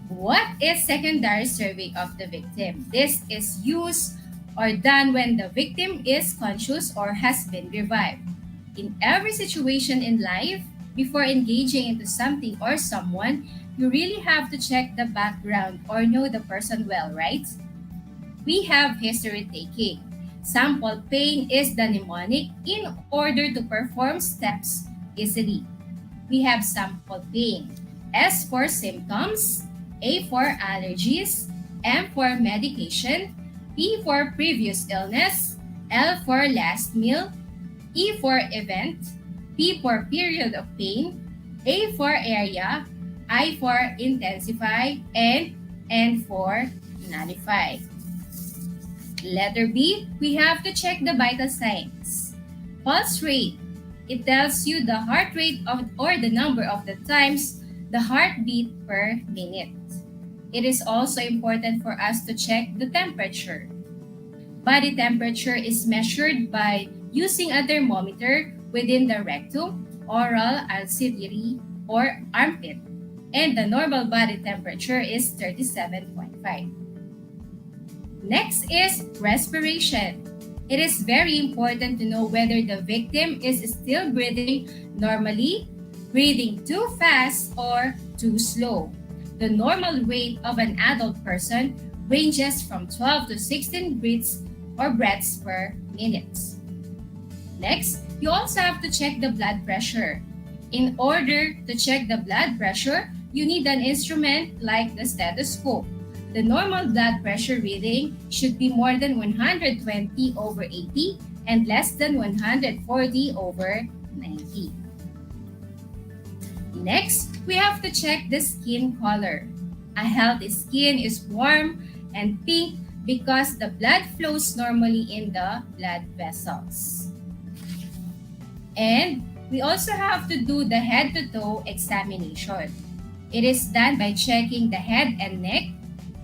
What is secondary survey of the victim? This is used or done when the victim is conscious or has been revived. In every situation in life, before engaging into something or someone, you really have to check the background or know the person well, right? We have history taking. Sample pain is the mnemonic in order to perform steps easily. We have sample pain. S for symptoms, A for allergies, M for medication, P for previous illness, L for last meal, E for event, P for period of pain, A for area, I for intensify, and N for nullify. Letter B, we have to check the vital signs. Pulse rate. It tells you the heart rate or the number of the times the heartbeat per minute. It is also important for us to check the temperature. Body temperature is measured by using a thermometer within the rectum, oral, axillary, or armpit, and the normal body temperature is 37.5. Next is respiration. It is very important to know whether the victim is still breathing normally, breathing too fast, or too slow. The normal rate of an adult person ranges from 12 to 16 breaths or breaths per minute. Next, you also have to check the blood pressure. In order to check the blood pressure, you need an instrument like the stethoscope. The normal blood pressure reading should be more than 120 over 80 and less than 140 over 90. Next, we have to check the skin color. A healthy skin is warm and pink because the blood flows normally in the blood vessels. And we also have to do the head-to-toe examination. It is done by checking the head and neck,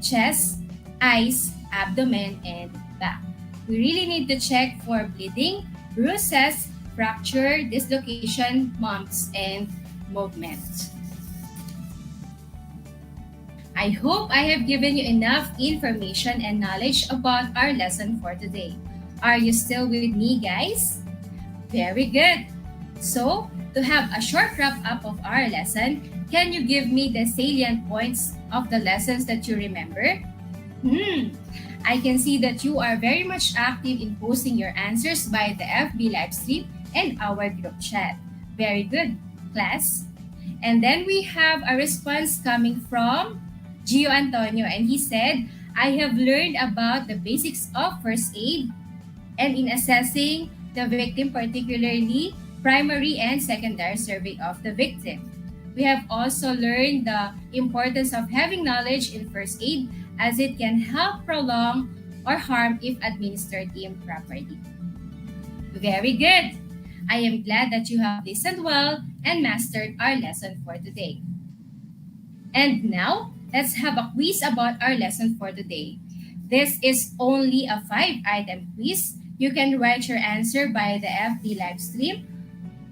chest, eyes, abdomen, and back. We really need to check for bleeding, bruises, fracture, dislocation, bumps, and movement. I hope I have given you enough information and knowledge about our lesson for today. Are you still with me, guys? Very good. So, to have a short wrap-up of our lesson, can you give me the salient points of the lessons that you remember? I can see that you are very much active in posting your answers by the FB live stream and our group chat. Very good, class. And then we have a response coming from Gio Antonio, and he said, I have learned about the basics of first aid and in assessing the victim, particularly primary and secondary survey of the victim. We have also learned the importance of having knowledge in first aid as it can help prolong or harm if administered improperly. Very good! I am glad that you have listened well and mastered our lesson for today. And now, let's have a quiz about our lesson for today. This is only a 5-item quiz. You can write your answer by the FB live stream,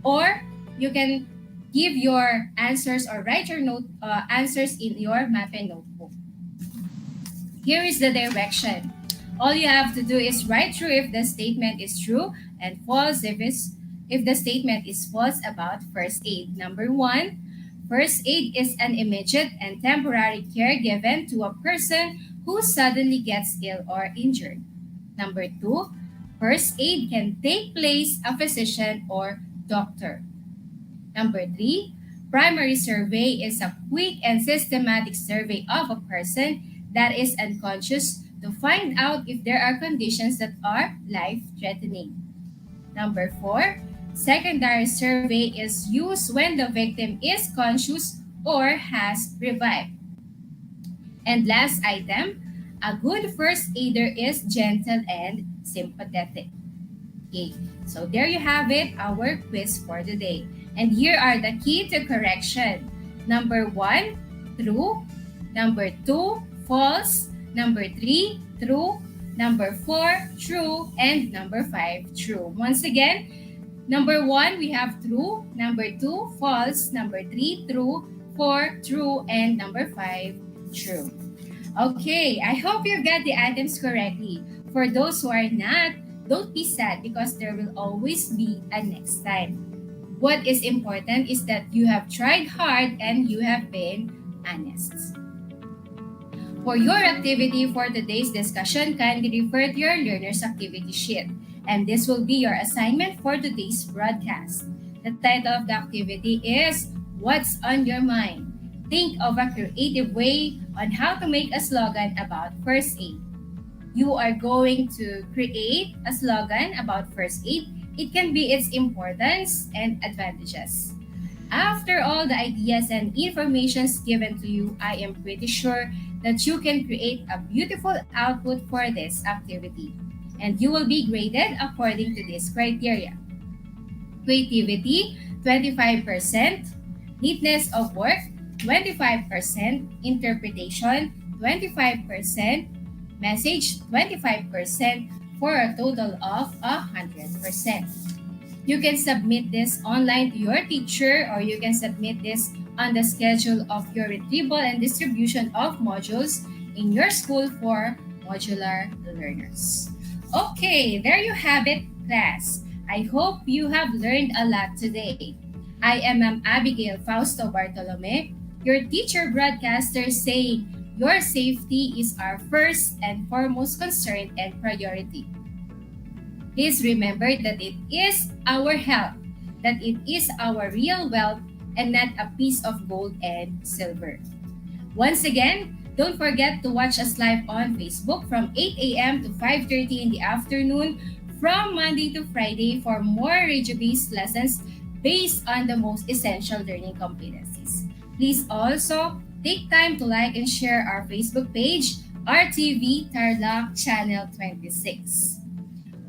or you can give your answers or write your answers in your mappe notebook. Here is the direction. All you have to do is write through if the statement is true and false if the statement is false about first aid. Number 1, first aid is an immediate and temporary care given to a person who suddenly gets ill or injured. Number 2, first aid can take place a physician or doctor. Number 3, primary survey is a quick and systematic survey of a person that is unconscious to find out if there are conditions that are life-threatening. Number 4, Secondary survey is used when the victim is conscious or has revived. And last item, a good first aider is gentle and sympathetic. Okay, so there you have it, our quiz for today. And here are the key to correction. Number 1, true. Number 2, false. Number 3, true. Number 4, true. And number 5, true. Once again, number 1, we have true. Number 2, false. Number 3, true. 4, true. And number 5, true. Okay, I hope you got the items correctly. For those who are not, don't be sad because there will always be a next time. What is important is that you have tried hard and you have been honest. For your activity for today's discussion, kindly refer to your learner's activity sheet. And this will be your assignment for today's broadcast. The title of the activity is What's on Your Mind? Think of a creative way on how to make a slogan about first aid. You are going to create a slogan about first aid. It can be its importance and advantages. After all the ideas and informations given to you, I am pretty sure that you can create a beautiful output for this activity. And you will be graded according to this criteria. Creativity, 25%. Neatness of work, 25%. Interpretation, 25%. Message, 25%, for a total of 100%. You can submit this online to your teacher, or you can submit this on the schedule of your retrieval and distribution of modules in your school for modular learners. Okay, there you have it, class. I hope you have learned a lot today. I am Ma'am Abigail Fausto Bartolome, your teacher broadcaster, saying your safety is our first and foremost concern and priority. Please remember that it is our health, that it is our real wealth, and not a piece of gold and silver. Once again, don't forget to watch us live on Facebook from 8 a.m. to 5:30 in the afternoon from Monday to Friday for more radio-based lessons based on the most essential learning competencies. Please also take time to like and share our Facebook page, RTV Tarlac Channel 26.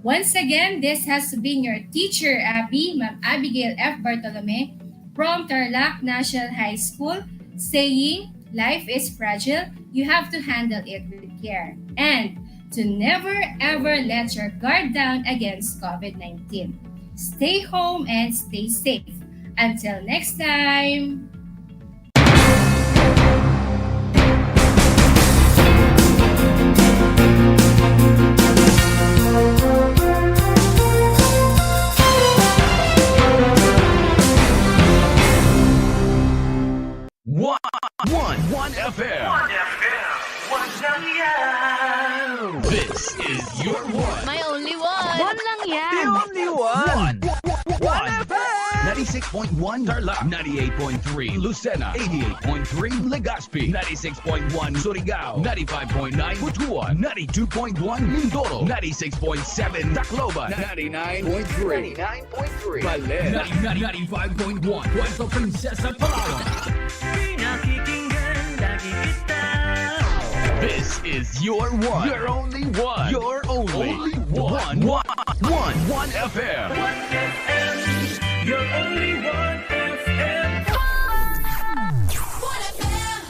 Once again, this has been your teacher, Abby, Ma'am Abigail F. Bartolome from Tarlac National High School, saying, life is fragile, you have to handle it with care, and to never ever let your guard down against COVID-19. Stay home and stay safe. Until next time! One FM. This is your one. My only one. One lang yan. The only one. One FM. 96.1 Tarlac, 98.3 Lucena, 88.3 Legazpi, 96.1 Surigao, 95.9 Butuan, 92.1 Mindoro, 96.7 Tacloban, 99.3 Balen, 95.1 Puerto Princesa, Palawan. This is your one. Your only one. Your only one. One FM. One FM. Your only one FM. One FM.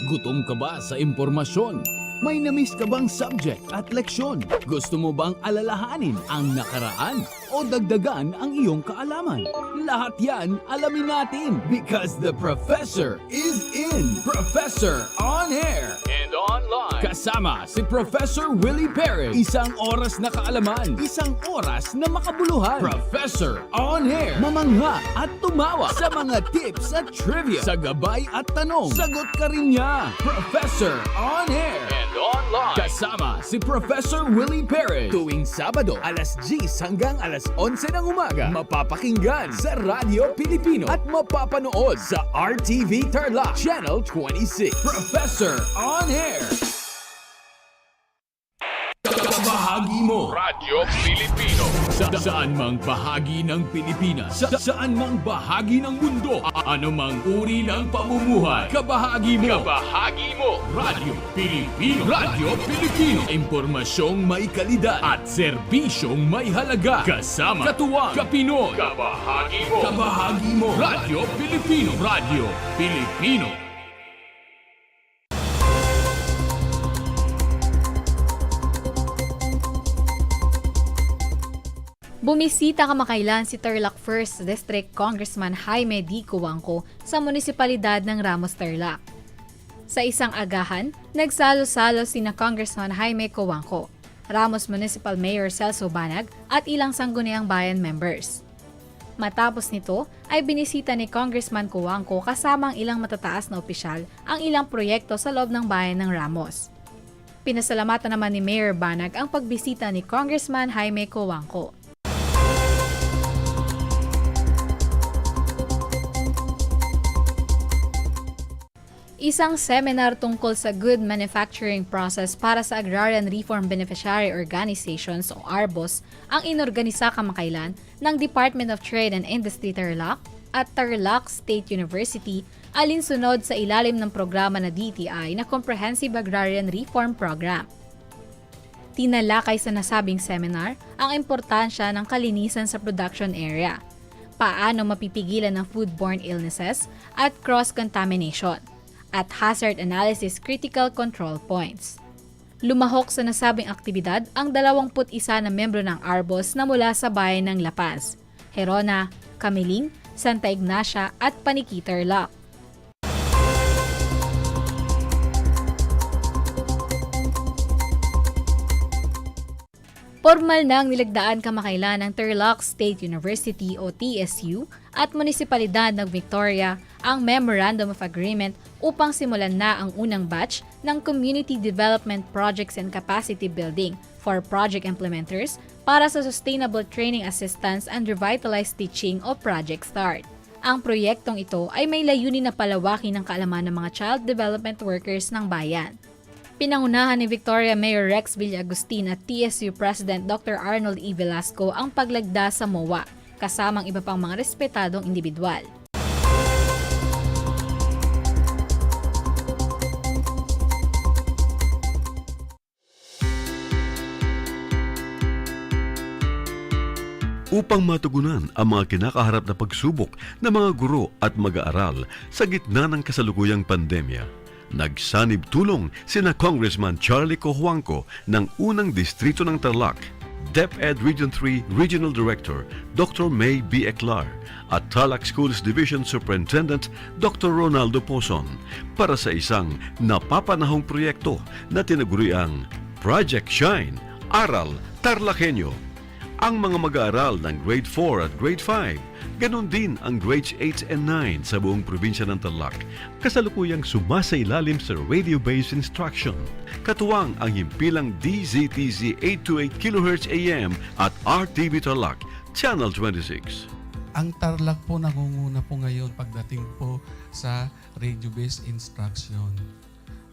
Gutom ka ba sa impormasyon? May na-miss ka bang subject at leksyon? Gusto mo bang alalahanin ang nakaraan o dagdagan ang iyong kaalaman? Lahat yan alamin natin because the professor is in. Professor on air and online. Kasama si Professor Willie Perez. Isang oras na kaalaman, isang oras na makabuluhan. Professor on air. Mamangha at tumawa sa mga tips at trivia. Sa gabay at tanong, sagot ka rin niya. Professor on air and online. Kasama si Professor Willie Perez. Tuwing Sabado, alas 10 hanggang alas 11 ng umaga. Mapapakinggan sa Radyo Pilipino at mapapanood sa RTV Tarlac Channel 26. Professor on Air. Bahagi mo. Radyo Pilipino. Saan mang bahagi ng Pilipinas, saan mang bahagi ng mundo, anumang uri ng pamumuhay, kabahagi mo. Radyo Pilipino. Radyo Pilipino. Impormasyong may kalidad at serbisyong may halaga. Kasama, katuwang, kapinoy. Kabahagi mo. Radyo Pilipino. Radyo Pilipino. Bumisita kamakailan si Tarlac 1st District Congressman Jaime D. Cuangco sa munisipalidad ng Ramos, Tarlac. Sa isang agahan, nagsalo-salo sina Congressman Jaime Cuangco, Ramos Municipal Mayor Celso Banag at ilang sangguniang bayan members. Matapos nito ay binisita ni Congressman Cuangco kasama ang ilang matataas na opisyal ang ilang proyekto sa loob ng bayan ng Ramos. Pinasalamatan naman ni Mayor Banag ang pagbisita ni Congressman Jaime Cuangco. Isang seminar tungkol sa good manufacturing process para sa Agrarian Reform Beneficiary Organizations o ARBOS ang inorganisa kamakailan ng Department of Trade and Industry Tarlac at Tarlac State University alinsunod sa ilalim ng programa na DTI na Comprehensive Agrarian Reform Program. Tinalakay sa nasabing seminar ang importansya ng kalinisan sa production area, paano mapipigilan ang foodborne illnesses at cross-contamination, at hazard analysis critical control points. Lumahok sa nasabing aktibidad ang 21 na membro ng ARBOS na mula sa bayan ng La Paz, Gerona, Camiling, Santa Ignacia at Paniki, Tarlac. Formal nang nilagdaan kamakailan ng Tarlac State University o TSU at Munisipalidad ng Victoria ang Memorandum of Agreement upang simulan na ang unang batch ng Community Development Projects and Capacity Building for Project Implementers para sa Sustainable Training Assistance and Revitalized Teaching o Project START. Ang proyektong ito ay may layunin na palawakin ang kaalaman ng mga child development workers ng bayan. Pinangunahan ni Victoria Mayor Rex Villagustin at TSU President Dr. Arnold E. Velasco ang paglagda sa MOA, kasamang iba pang mga respetadong individual. Upang matugunan ang mga kinakaharap na pagsubok ng mga guro at mag-aaral sa gitna ng kasalukuyang pandemya, nagsanib tulong sina Congressman Charlie Cuangco ng unang distrito ng Tarlac, DEPED Region 3 Regional Director Dr. May B. Eclar at Tarlac Schools Division Superintendent Dr. Ronaldo Pozon para sa isang napapanahong proyekto na tinaguriang Project Shine, Aral TarlakHenyo. Ang mga mag-aaral ng Grade 4 at Grade 5, ganon din ang Grades 8 and 9 sa buong probinsya ng Tarlac, kasalukuyang sumasailalim sa radio-based instruction. Katuwang ang himpilang DZTZ 828 kHz AM at RTV Tarlac, Channel 26. Ang Tarlac po nangunguna po ngayon pagdating po sa radio-based instruction.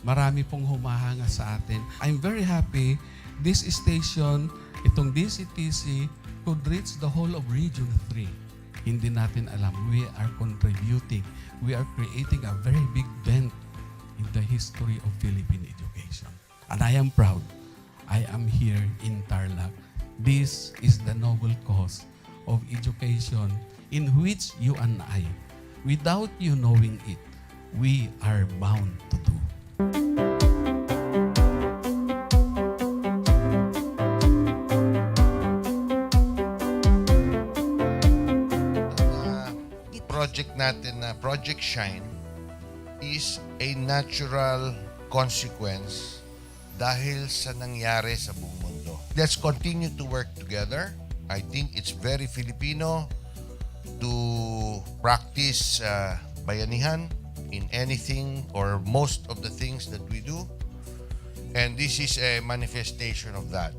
Marami pong humahanga sa atin. I'm very happy this station, itong DCTC, could reach the whole of Region 3. Hindi natin alam. We are contributing. We are creating a very big dent in the history of Philippine education. And I am proud. I am here in Tarlac. This is the noble cause of education in which you and I, without you knowing it, we are bound to do. Project natin na Project Shine is a natural consequence dahil sa nangyari sa buong mundo. Let's continue to work together. I think it's very Filipino to practice bayanihan in anything or most of the things that we do. And this is a manifestation of that.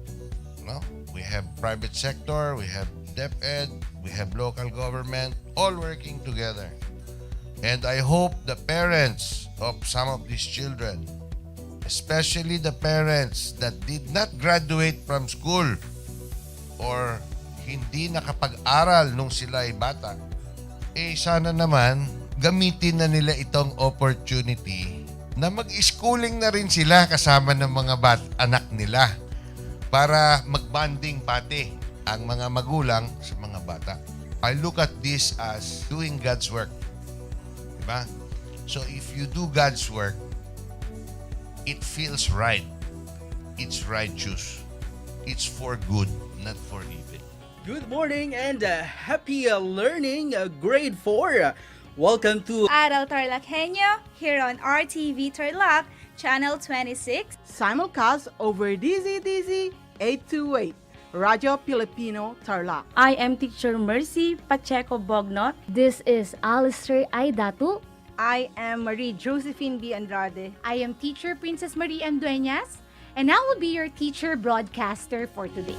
No? We have private sector, we have DEPED, we have local government, all working together. And I hope the parents of some of these children, especially the parents that did not graduate from school, or hindi nakapag-aral nung sila ay bata, sana naman gamitin na nila itong opportunity na mag-schooling na rin sila kasama ng mga anak nila para mag-bonding pati ang mga magulang sa mga bata. I look at this as doing God's work. Diba? So if you do God's work, it feels right. It's righteous. It's for good, not for evil. Good morning and happy learning, grade 4. Welcome to Aral TarlakHenyo here on RTV Tarlac, Channel 26. Simulcast over DZDZ 828, Radio Filipino Tarlac. I am Teacher Mercy Pacheco Bognot. This is Alistair Aidatu. I am Marie Josephine B. Andrade. I am Teacher Princess Marie M. Dueñas, and I will be your teacher broadcaster for today.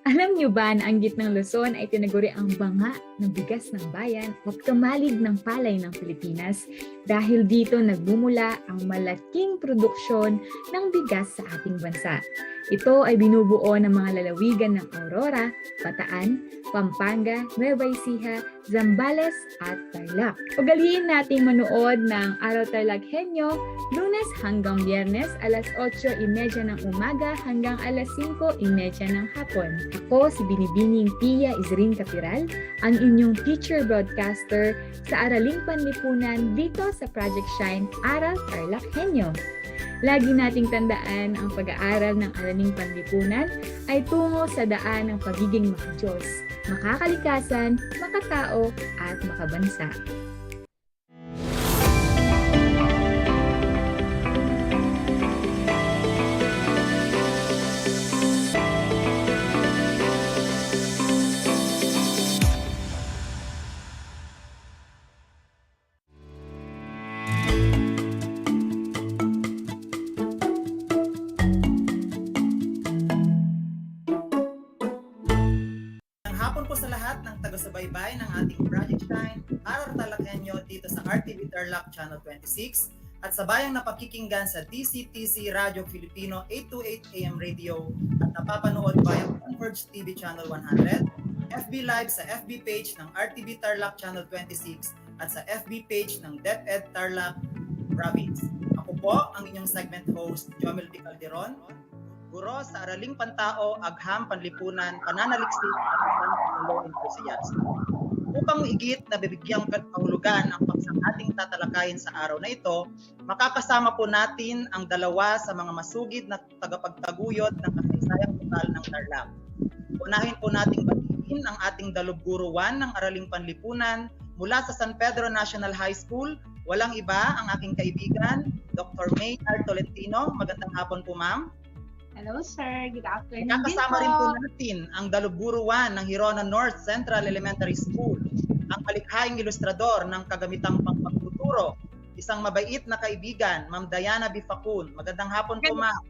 Alam niyo ba na ang gitnang Luzon ay tinaguri ang banga ng bigas ng bayan at kamalig ng palay ng Pilipinas dahil dito nagmumula ang malaking produksyon ng bigas sa ating bansa. Ito ay binubuo ng mga lalawigan ng Aurora, Bataan, Pampanga, Nueva Ecija, Zambales at Tarlac. Ugaliin nating manood ng Aral TarlakHenyo Lunes hanggang Biyernes alas 8:30 ng umaga hanggang alas 5:30 ng hapon. Ako si Binibining Pia Isrin Capiral, ang inyong teacher broadcaster sa Araling Panlipunan dito sa Project Shine Aral TarlakHenyo. Lagi nating tandaan ang pag-aaral ng Araling Panlipunan ay tungo sa daan ng pagiging makadiyos, makakalikasan, makatao at makabansa. Taga-subaybay ng ating Project Shine, Aral TarlakHenyo dito sa RTV Tarlac Channel 26 at sa bayang napakikinggan sa DCTC Radio Filipino 828 AM Radio at napapanood via Converge TV Channel 100, FB Live sa FB page ng RTV Tarlac Channel 26 at sa FB page ng DEPED Tarlac Province. Ako po ang inyong segment host, Jomel P. Calderon, guro sa Araling Pantao, Agham, Panlipunan, Pananaliksik at Pananalo Enthusiast. Upang higit na bibigyang kahulugan ang paksang ating tatalakayin sa araw na ito, makakasama po natin ang dalawa sa mga masugid na tagapagtaguyod ng kasaysayang lokal ng Tarlac. Unahin po nating batiin ang ating dalubguruan ng Araling Panlipunan mula sa San Pedro National High School. Walang iba ang aking kaibigan, Dr. May R. Tolentino. Magandang hapon po, ma'am. Hello, sir. Good afternoon. Kasama rin po natin ang dalubguruan ng Hirona North Central Elementary School, ang malikhaing ilustrador ng kagamitang pagtuturo, isang mabait na kaibigan, Ma'am Diana Bifacun. Magandang hapon po, ma'am.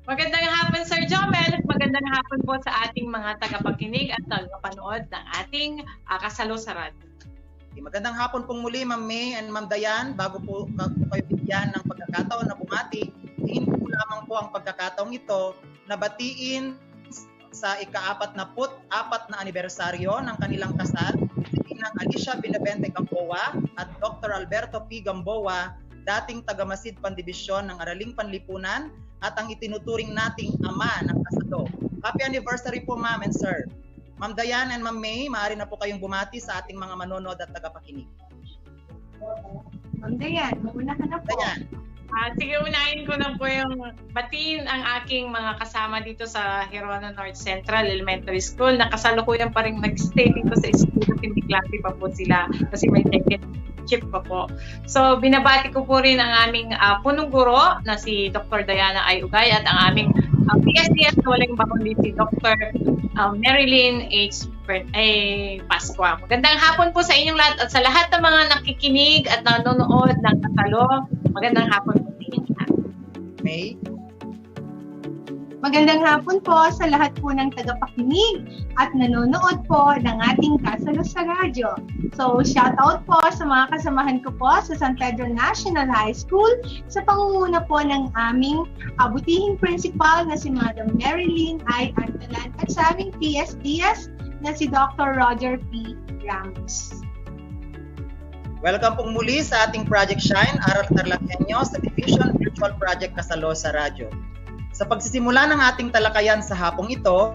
Magandang hapon, Sir Jomel. Magandang hapon po sa ating mga tagapakinig at tagapanood ng ating kasalo sa radyo. Magandang hapon pong muli, Ma'am May and Ma'am Diane. Bago po kayo bigyan ng pagkakataon na bumati, tingin po lamang po ang pagkakataong ito na batiin sa ika-44 na anibersaryo ng kanilang kasal ng Alicia Benavente Gamboa at Dr. Alberto P. Gamboa, dating taga-Masid Pandibisyon ng Araling Panlipunan at ang itinuturing nating ama ng kasado. Happy anniversary po, ma'am and sir. Ma'am Diane and Ma'am May, maaari na po kayong bumati sa ating mga manonood at tagapakinig. Ma'am Diane, mauna ka na po. Diane. Sige, unahin ko na po yung batiin ang aking mga kasama dito sa Hirona North Central Elementary School na kasalukuyan pa rin nag-stay dito sa school at hindi klase pa po sila kasi may second shift pa po. So, binabati ko po rin ang aming punong guro na si Dr. Diana Ayugay at ang aming PSDS na walang bakon din si Dr. Marilyn H. Pasqua. Magandang hapon po sa inyong lahat at sa lahat ng mga nakikinig at nanonood ng kasalo. Magandang hapon po sa inyong lahat. May? Magandang hapon po sa lahat po ng tagapakinig at nanonood po ng ating Kasalo sa Radyo. So, shoutout po sa mga kasamahan ko po sa San Pedro National High School sa pangunguna po ng aming butihing principal na si Madam Marilyn I. Antalan at sa aming PSDS na si Dr. Roger P. Ramos. Welcome pong muli sa ating Project Shine, Aral TarlakHenyo sa Division Virtual Project Kasalo sa Radyo. Sa pagsisimula ng ating talakayan sa hapong ito,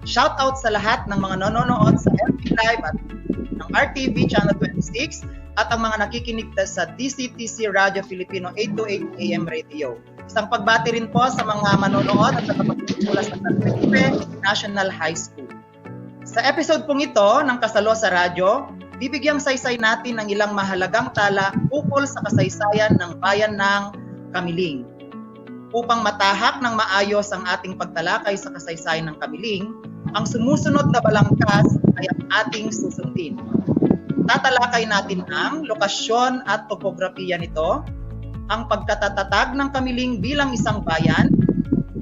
shoutout sa lahat ng mga nanonood sa RTV Live at ng RTV Channel 26 at ang mga nakikinig sa DCTC Radio Filipino 828 AM Radio. Isang pagbati rin po sa mga manonood at nakapagkinig mula sa RTV National High School. Sa episode pong ito ng Kasalo sa Radyo, bibigyang saysay natin ng ilang mahalagang tala ukol sa kasaysayan ng bayan ng Kamiling. Upang matahak ng maayos ang ating pagtalakay sa kasaysayan ng Kamiling, ang sumusunod na balangkas ay ang ating susundin. Tatalakay natin ang lokasyon at topografiya nito, ang pagkatatatag ng Kamiling bilang isang bayan,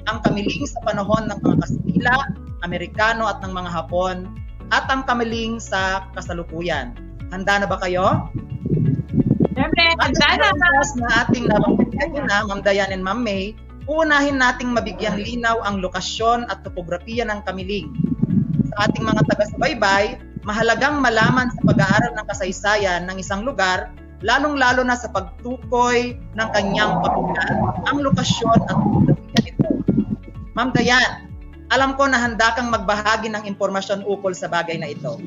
ang Kamiling sa panahon ng mga Kastila, Amerikano at ng mga Hapon, at ang Kamiling sa kasalukuyan. Handa na ba kayo? Siyempre, handa na! Na ating nabanggit na, Ma'am Dayan and Ma'am May, uunahin nating mabigyang linaw ang lokasyon at topografiya ng Kamiling. Sa ating mga taga-subaybay, mahalagang malaman sa pag-aaral ng kasaysayan ng isang lugar, lalong-lalo na sa pagtukoy ng kanyang kabuuan, ang lokasyon at topografiya nito. Ma'am Dayan, alam ko na handa kang magbahagi ng impormasyon ukol sa bagay na ito.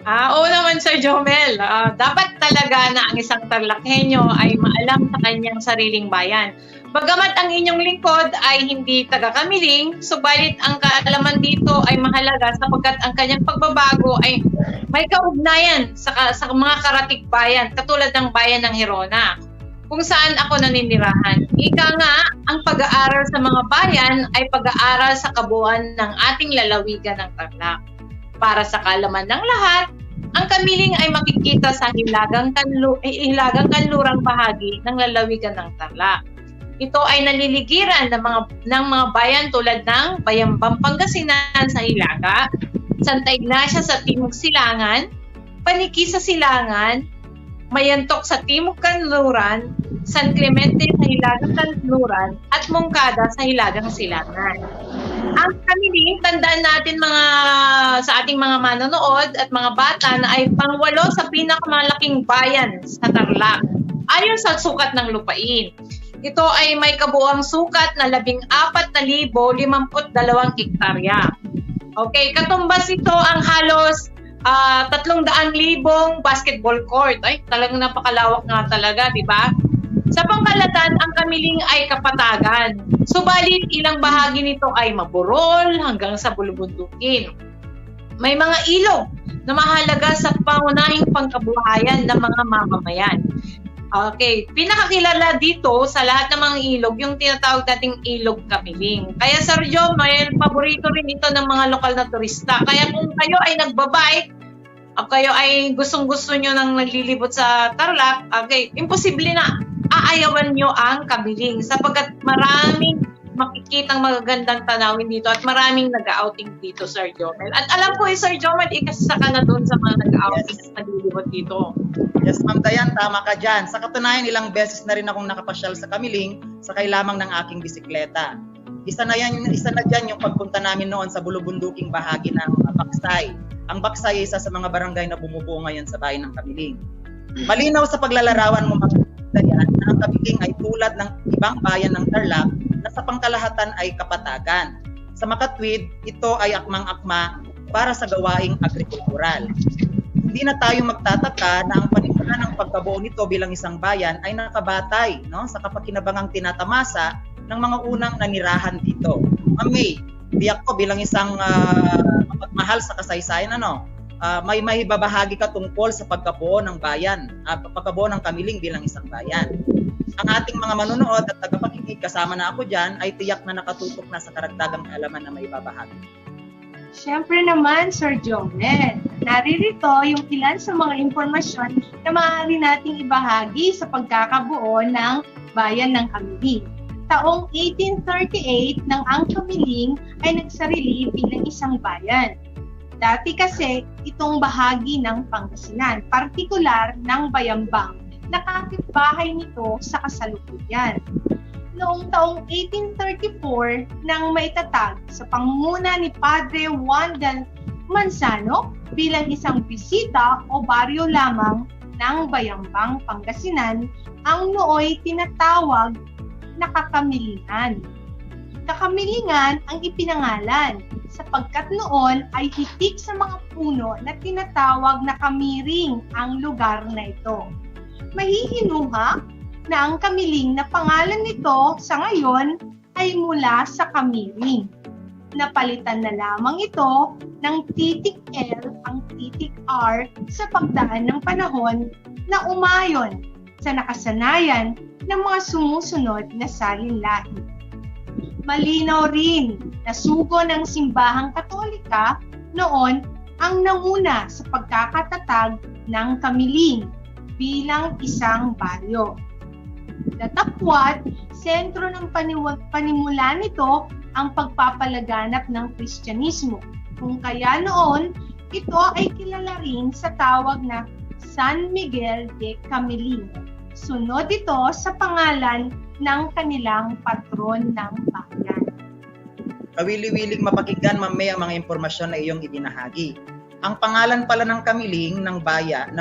Oo naman, Sir Jomel. Dapat talaga na ang isang Tarlakhenyo ay maalam sa kanyang sariling bayan. Bagamat ang inyong lingkod ay hindi taga-Kamiling, subalit ang kaalaman dito ay mahalaga sapagkat ang kanyang pagbabago ay may kaugnayan sa mga karatig bayan, katulad ng bayan ng Hirona, kung saan ako naninirahan. Ika nga, ang pag-aaral sa mga bayan ay pag-aaral sa kabuuan ng ating lalawigan ng Tarlac. Para sa kaalaman ng lahat, ang Kamiling ay makikita sa hilagang kanlurang bahagi ng lalawigan ng Tarlac. Ito ay naliligiran ng mga bayan tulad ng Bayambang Pangasinan sa hilaga, Santa Ignacia sa Timog Silangan, Paniki sa Silangan, Mayantok sa Timog Kanluran, San Clemente sa hilagang Kanluran, at Mongkada sa hilagang Silangan. Ang Kamiling, tandaan natin sa ating mga manonood at mga bata na ay pangwalo sa pinakamalaking bayan sa Tarlac, ayon sa sukat ng lupain. Ito ay may kabuuang sukat na 14,052 hektarya. Okay, katumbas ito ang halos 300,000 basketball court. Ay, talagang napakalawak nga talaga, di ba? Sa pangkalatan, ang Kamiling ay kapatagan. Subalit, ilang bahagi nito ay maburol hanggang sa bulubundukin. May mga ilog na mahalaga sa pangunahing pangkabuhayan ng mga mamamayan. Okay, pinakakilala dito sa lahat ng mga ilog, yung tinatawag nating ilog Kamiling. Kaya Sir Joe, may paborito rin ito ng mga lokal na turista. Kaya kung kayo ay nagbabike, kayo ay gustong-gusto nyo nang naglilibot sa Tarlac, okay, imposible na aayawan nyo ang Kamiling sapagkat maraming makikitang magagandang tanawin dito at maraming nag-outing dito, Sir Jomel. At alam ko, Sir Jomel, ikasa ka na doon sa mga nag-outing at naglilibot dito. Yes, Ma'am Dayan, tama ka dyan. Sa katunayan, ilang beses na rin akong nakapasyal sa Kamiling sakay lamang ng aking bisikleta. Isa na dyan yung pagpunta namin noon sa bulubunduking bahagi ng Baksay. Ang Baksay ay isa sa mga barangay na bumubuo ngayon sa bayan ng Kamiling. Malinaw sa paglalarawan mo, Ma'am Dayan, na ang Kamiling ay tulad ng ibang bayan ng Tarlac na sa pangkalahatan ay kapatagan. Sa makatwid, ito ay akmang-akma para sa gawaing agrikultural. Hindi na tayo magtataka na ang panimula ng pagkabuo nito bilang isang bayan ay nakabatay sa kapakinabangang tinatamasa ng mga unang nanirahan dito. Ma'am May, diyak ko bilang isang mapagmahal sa kasaysayan, may mahibabahagi ka tungkol sa pagkabuo ng bayan, pagkabuo ng Kamiling bilang isang bayan. Ang ating mga manonood at tagapakinig, kasama na ako dyan, ay tiyak na nakatutok na sa karagdagang kaalaman na may ibabahagi. Siyempre naman, Sir Jomel, naririto yung ilan sa mga impormasyon na maaari nating ibahagi sa pagkakabuo ng bayan ng Kamiling. taong 1838 nang ang Kamiling ay nagsarili bilang isang bayan. Dati kasi itong bahagi ng Pangasinan, partikular ng Bayambang, na kapitbahay nito sa kasalukuyan. Noong taong 1834 nang maitatag sa pangunguna ni Padre Juan del Manzano bilang isang bisita o baryo lamang ng Bayambang, Pangasinan, ang nooy tinatawag na Kakamilingan. Kakamilingan ang ipinangalan sapagkat noon ay hitik sa mga puno na tinatawag na kamiring ang lugar na ito. Mahihinuha na ang kamiling na pangalan nito sa ngayon ay mula sa kamiring. Napalitan na lamang ito ng titik L ang titik R sa pagdaan ng panahon na umayon sa nakasanayan ng mga sumusunod na salinlahi. Malinaw rin na sugo ng simbahang Katolika noon ang nanguna sa pagkakatatag ng Kamiling bilang isang baryo. Datapwat, sentro ng panimula nito ang pagpapalaganap ng Kristyanismo, kung kaya noon ito ay kilala rin sa tawag na San Miguel de Camilino. Sunod ito sa pangalan ng kanilang patron ng bayan. Kawili-wiling mapakinggan mamaya ang mga impormasyon na iyong ibinahagi. Ang pangalan pala ng Kamiling ng bayan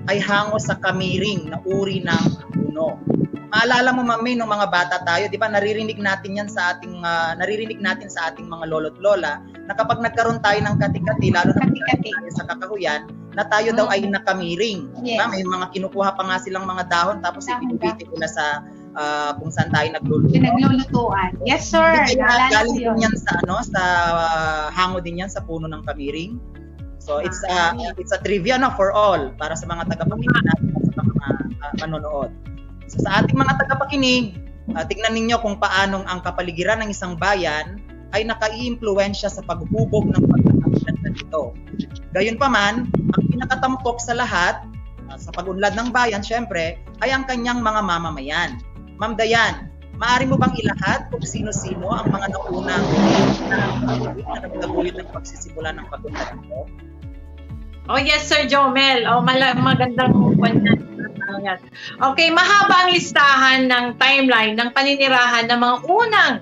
ay hango sa kamiring na uri ng puno. Maalala mo mami nung mga bata tayo, 'di ba? Naririnig natin sa ating mga lolo't lola na kapag nagkaroon tayo ng kati-kati, lalo na sa kakahuyan, na tayo daw ay nakamiring. Yes. Diba? May mga kinukuha pa nga silang mga dahon tapos ipinibiti nila sa kung saan tayo nagluluto. Naglulutuan. Yes, sir. Galing din yan sa hango din yan sa puno ng kamiring. So it's a trivia for all para sa mga tagapakinig natin at sa mga manonood. So sa ating mga tagapakinig, tingnan ninyo kung paanong ang kapaligiran ng isang bayan ay nakaiimpluwensya sa paghubog ng pagkakakilanlan nito. Gayunpaman, ang pinakatampok sa lahat, sa pag-unlad ng bayan, syempre, ay ang kanyang mga mamamayan. Ma'am Dayan, maaari mo bang ilahat kung sino-sino ang mga naunang na nagtaguyod ng pagsisimula ng pag-unlad nito? Oh yes, Sir Jomel. Oh, magandang yan. Okay, mahaba ang listahan ng timeline ng paninirahan ng mga unang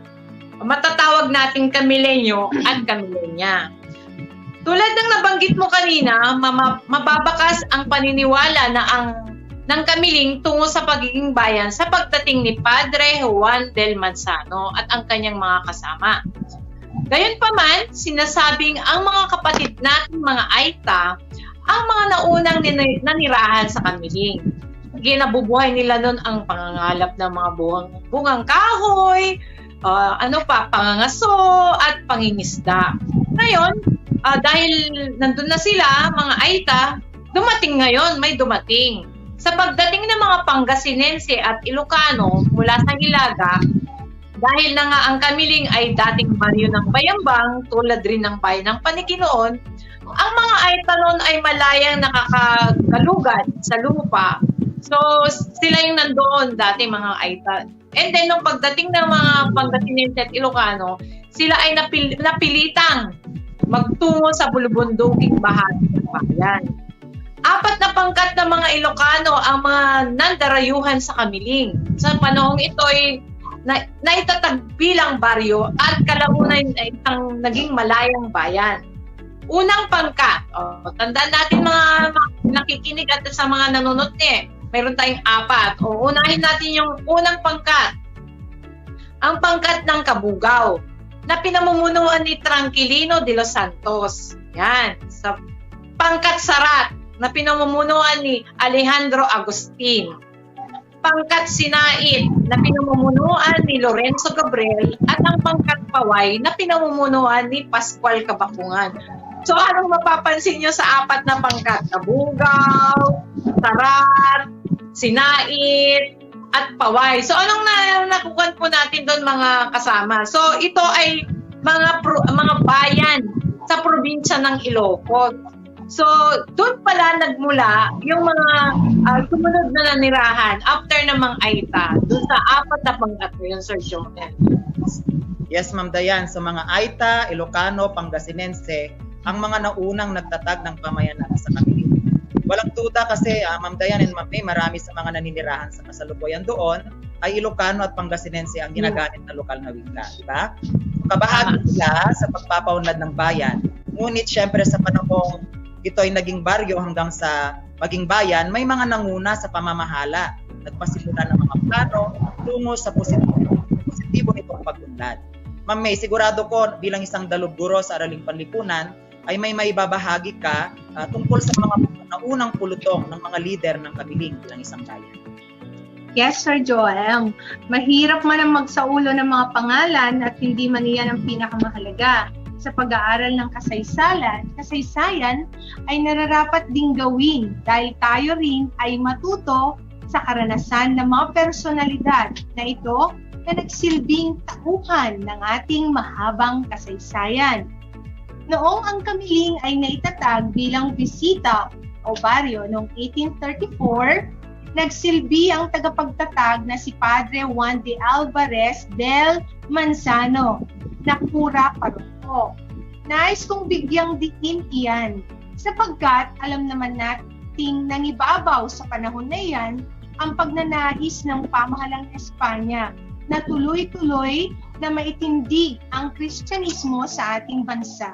matatawag nating Kamilenyo at Kamilenya. Tulad ng nabanggit mo kanina, mababakas ang paniniwala na ng Kamiling tungo sa pagiging bayan sa pagdating ni Padre Juan del Manzano at ang kanyang mga kasama. Gayunpaman, sinasabing ang mga kapatid nating mga Aita ang mga naunang nanirahan sa Kamiling. Ginabubuhay nila noon ang pangangalap ng mga bungang kahoy, pangangaso at pangingisda. Ngayon, dahil nandun na sila, mga Aita, may dumating. Sa pagdating ng mga Pangasinense at Ilocano mula sa Hilaga, dahil na nga ang Kamiling ay dating baryo ng Bayambang, tulad rin ng bayan ng Paniginoon, ang mga Aita noon ay malayang nakakagalugad sa lupa. So, sila yung nandoon dati mga Aita. And then, nung pagdating ng mga Pangasinense at Ilocano, sila ay napilitang magtungo sa bulubunduking bahagi ng bayan. 4 na pangkat ng mga Ilocano ang mga nandarayuhan sa Kamiling. Sa panahong ito ay naitatag bilang baryo at kalaunan ay isang naging malayang bayan. Unang pangkat, tandaan natin mga nakikinig at sa mga nanonood mayroon tayong 4. Unahin natin yung unang pangkat. Ang pangkat ng Kabugaw na pinamumunuan ni Tranquilino de los Santos. Yan. Sa pangkat Sarat na pinamumunuan ni Alejandro Agustin. Pangkat Sinait na pinamumunuan ni Lorenzo Gabriel at ang pangkat Paway na pinamumunuan ni Pascual Kabakungan. So anong mapapansin nyo sa 4 na pangkat? Kabugaw, Sarat, Sinait, at Paway. So anong nakukuhan po natin doon mga kasama? So ito ay mga bayan sa probinsya ng Ilocos. So, doon pala nagmula yung mga sumunod na nanirahan after ng mga Aita, doon sa 4 na pangkat yun, Sir Joel. Yes, Ma'am Dayan. So mga Aita, Ilocano, Pangasinense, ang mga naunang nagtatag ng pamayanan sa Kamiling. Walang duda kasi, Ma'am Dayan and Ma'am May, marami sa mga naninirahan sa kasalukuyan doon ay Ilocano at Pangasinense ang ginagamit na lokal na wika. Diba? Kabahagi nila sa pagpapaunlad ng bayan. Ngunit syempre sa panahong ito ay naging baryo hanggang sa maging bayan, may mga nanguna sa pamamahala. Nagpasimula ng mga plano tungo sa positibo nitong pag-unlad. Ma'am May, sigurado ko bilang isang dalubguro sa Araling Panlipunan ay may maibabahagi ka tungkol sa mga naunang pulutong ng mga lider ng Kamiling bilang isang bayan. Yes, Sir Joel. Mahirap man ang magsaulo ng mga pangalan at hindi man iyan ang pinakamahalaga. Sa pag-aaral ng kasaysayan ay nararapat ding gawin dahil tayo rin ay matuto sa karanasan ng mga personalidad na ito na nagsilbing tauhan ng ating mahabang kasaysayan. Noong ang Kamiling ay naitatag bilang bisita o baryo noong 1834, nagsilbi ang tagapagtatag na si Padre Juan de Alvarez del Manzano na pura paroko. Nais kong bigyang diin iyan sapagkat alam naman nating nangibabaw sa panahon na iyan ang pagnanais ng pamahalang Espanya na tuloy-tuloy na maitindig ang Kristyanismo sa ating bansa.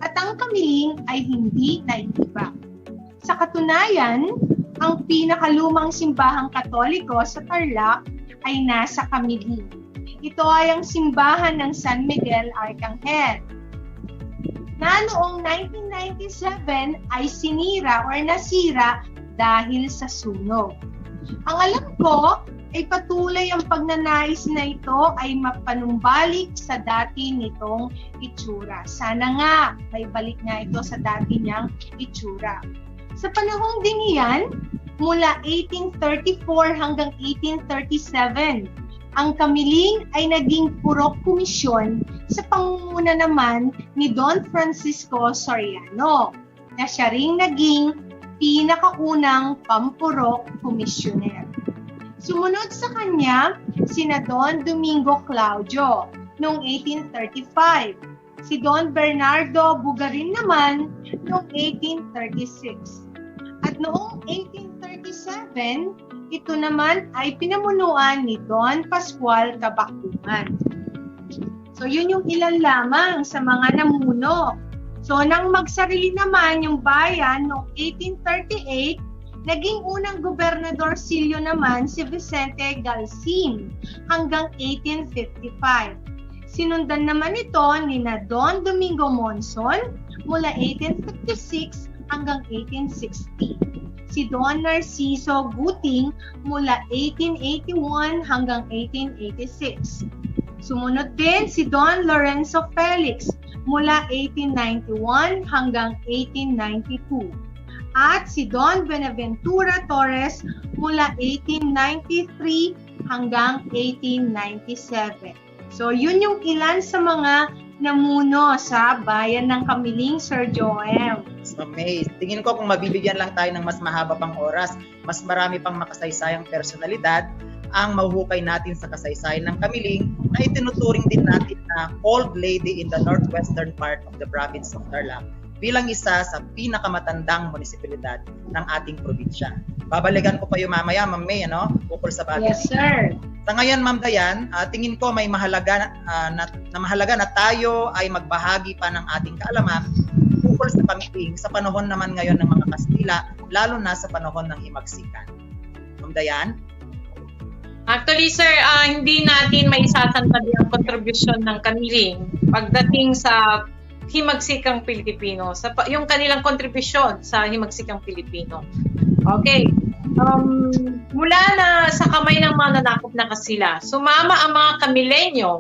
At ang Kamiling ay hindi naiiba. Sa katunayan, ang pinakalumang simbahang Katoliko sa Tarlac ay nasa Kamiling. Ito ay ang simbahan ng San Miguel Arcangel na noong 1997 ay sinira or nasira dahil sa sunog. Ang alam ko ay patuloy ang pagnanais na ito ay mapanumbalik sa dati nitong itsura. Sana nga may balik nga ito sa dati niyang itsura. Sa panahong ding iyan, mula 1834 hanggang 1837, ang Kamiling ay naging purok komisyon sa pangunguna naman ni Don Francisco Soriano, na siya ring naging pinakaunang pampurok komisyoner. Sumunod sa kanya, sina Don Domingo Claudio noong 1835, si Don Bernardo Bugarin naman noong 1836. At noong 1837, ito naman ay pinamunuan ni Don Pascual Kabaktuman. So yun yung ilan lamang sa mga namuno. So nang magsarili naman yung bayan noong 1838, naging unang gobernador silyo naman si Vicente Galcin hanggang 1855. Sinundan naman ito ni na Don Domingo Monzon mula 1856 hanggang 1860. Si Don Narciso Guting mula 1881 hanggang 1886. Sumunod din si Don Lorenzo Felix mula 1891 hanggang 1892. At si Don Benaventura Torres mula 1893 hanggang 1897. So yun yung ilan sa mga namuno sa bayan ng Kamiling, Sir Joel. May tingin ko kung mabibigyan lang tayo ng mas mahaba pang oras, mas marami pang makasaysayang personalidad ang mahuhukay natin sa kasaysayan ng Kamiling na itinuturing din natin na old lady in the northwestern part of the province of Tarlac bilang isa sa pinakamatandang munisipalidad ng ating probinsya. Babalikan ko kayo mamaya, Ma'am May, ukol sa bagay. Yes, sir. Sa ngayon, Ma'am Dayan, tingin ko may mahalaga na tayo ay magbahagi pa ng ating kaalaman ukol sa Kamiling sa panahon naman ngayon ng mga Kastila, lalo na sa panahon ng himagsikan. Ma'am Dayan? Actually, sir, hindi natin may isasantabi ang kontribusyon ng Kamiling pagdating sa himagsikang Pilipino, yung kanilang kontribusyon sa himagsikang Pilipino. Okay. Mula na sa kamay ng mga nanakop na Kastila, sumama ang mga Kamilenyo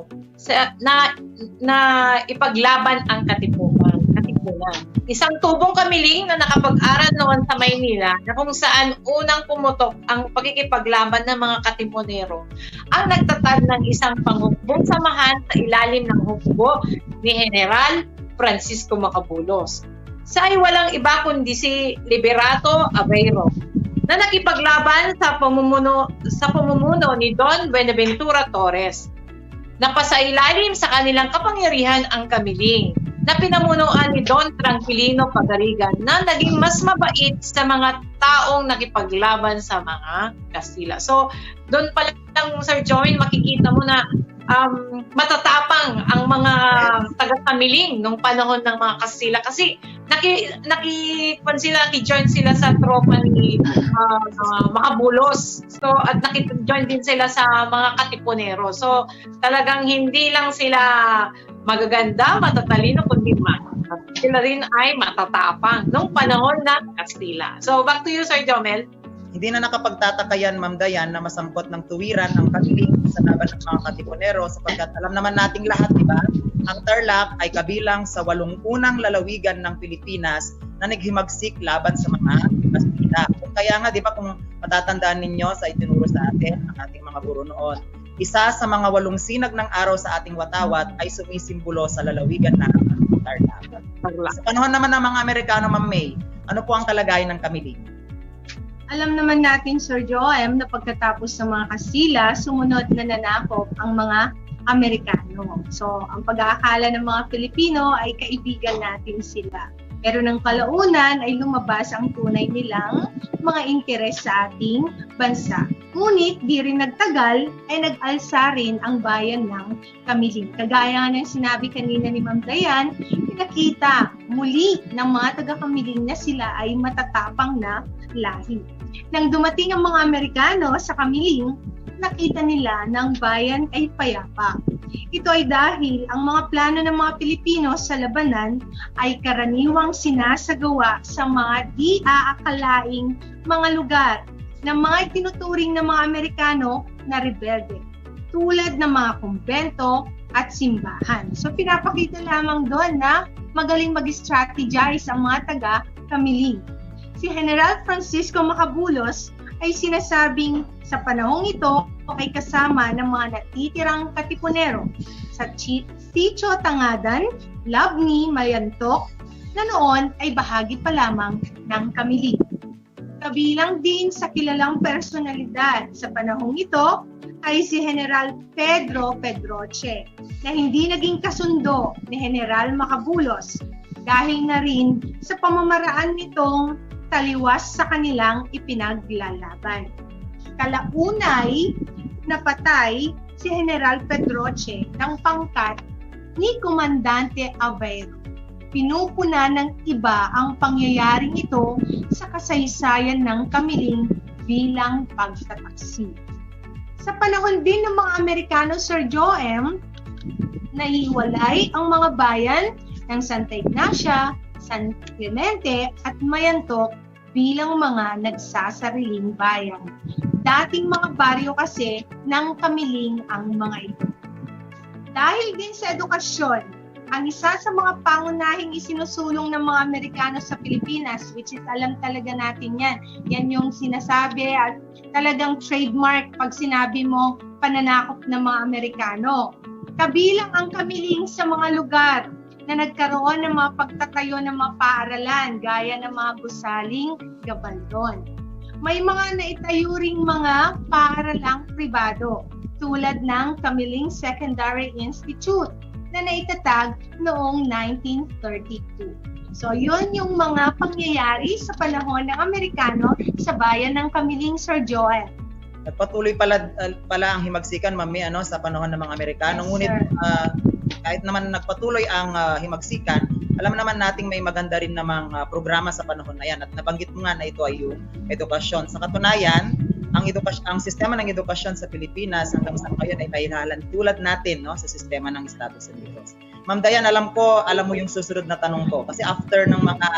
na ipaglaban ang katipunan. Isang tubong Kamiling na nakapag-aral noon sa Maynila na kung saan unang pumutok ang pagkikipaglaban ng mga katipunero ang nagtatag ng isang panghukbong samahan sa ilalim ng hukbo ni General Francisco Macabulos. Siya ay walang iba kundi si Liberato Aveiro na nakipaglaban sa pamumuno ni Don Buenaventura Torres. Napasailalim sa kanilang kapangyarihan ang Kamiling na pinamunuan ni Don Tranquilino Pagarigan na naging mas mabait sa mga taong nakipaglaban sa mga Kastila. So, doon pa lang, Sir Joel, makikita mo na matatapang ang mga taga-Kamiling nung panahon ng mga Kastila kasi naki-join sila sa tropa ni Makabulos. So, at naki-join din sila sa mga Katipunero. So, talagang hindi lang sila magaganda, matatalino, kundi sila rin ay matatapang nung panahon ng Kastila. So, back to you, Sir Jomel. Hindi na nakapagtataka yan, Ma'am Dayan, na masangkot ng tuwiran ang Kamiling sa laban ng mga Katipunero sapagkat alam naman nating lahat, di ba? Ang Tarlac ay kabilang sa 8 unang lalawigan ng Pilipinas na naghimagsik laban sa mga Kastila. Kaya nga, di ba, kung matatandaan ninyo sa itinuro sa atin ang ating mga guro noon, isa sa mga 8 sinag ng araw sa ating watawat ay sumisimbolo sa lalawigan ng Tarlac. Sa panahon naman ng mga Amerikano, Ma'am May, ano po ang kalagayan ng Kamiling? Alam naman natin, Sir Joem, na pagkatapos ng mga Kastila, sumunod na nanakop ang mga Amerikano. So, ang pag-aakala ng mga Pilipino ay kaibigan natin sila. Pero ng kalaunan ay lumabas ang tunay nilang mga interes sa ating bansa. Ngunit di rin nagtagal ay nag-alsa rin ang bayan ng Kamiling. Kagaya ng sinabi kanina ni Ma'am Dayan, pinakita muli ng mga taga-Kamiling na sila ay matatapang na lahi. Nang dumating ang mga Amerikano sa Kamiling, nakita nila ng bayan ay payapa. Ito ay dahil ang mga plano ng mga Pilipino sa labanan ay karaniwang sinasagawa sa mga di aakalaing mga lugar ng mga tinuturing ng mga Amerikano na rebelde, tulad ng mga kumbento at simbahan. So pinapakita lamang doon na magaling mag-strategize ang mga taga-Kamiling. Si General Francisco Macabulos ay sinasabing sa panahong ito ay kasama ng mga natitirang Katipunero sa Sitio Tangadan, Labni, Mayantok na noon ay bahagi pa lamang ng Kamiling. Kabilang din sa kilalang personalidad sa panahong ito ay si General Pedro Pedroche na hindi naging kasundo ni General Macabulos dahil na rin sa pamamaraan nitong taliwas sa kanilang ipinaglalaban. Kalaunay napatay si General Pedroche ng pangkat ni Komandante Aveiro. Pinupuna ng iba ang pangyayaring ito sa kasaysayan ng Kamiling bilang pagtataksi. Sa panahon din ng mga Amerikano, Sir Joem, nahiwalay ang mga bayan ng Santa Ignacia, San Clemente at Mayantok bilang mga nagsasariling bayan. Dating mga baryo kasi ng Kamiling ang mga ito. Dahil din sa edukasyon, ang isa sa mga pangunahing isinusulong ng mga Amerikano sa Pilipinas, which is alam talaga natin yan. Yan yung sinasabi at talagang trademark pag sinabi mo pananakop ng mga Amerikano. Kabilang ang Kamiling sa mga lugar na nagkaroon ng mga pagtatayo ng mga paaralan gaya ng mga gusaling gabaldon. May mga naitayo ring mga paaralang pribado tulad ng Kamiling Secondary Institute na naitatag noong 1932. So yun yung mga pangyayari sa panahon ng Amerikano sa bayan ng Kamiling, Sir Joel. Nagpatuloy pala ang himagsikan, Mami, sa panahon ng mga Amerikano. Yes, ngunit kahit naman nagpatuloy ang himagsikan, alam naman nating may maganda rin namang programa sa panahon na yan. At nabanggit mo nga na ito ay yung edukasyon. Sa katunayan, ang sistema ng edukasyon sa Pilipinas hanggang sa ngayon ay kahihalan tulad natin sa sistema ng Estados Unidos. Ma'am Dayan, alam mo yung susunod na tanong ko. Kasi after ng mga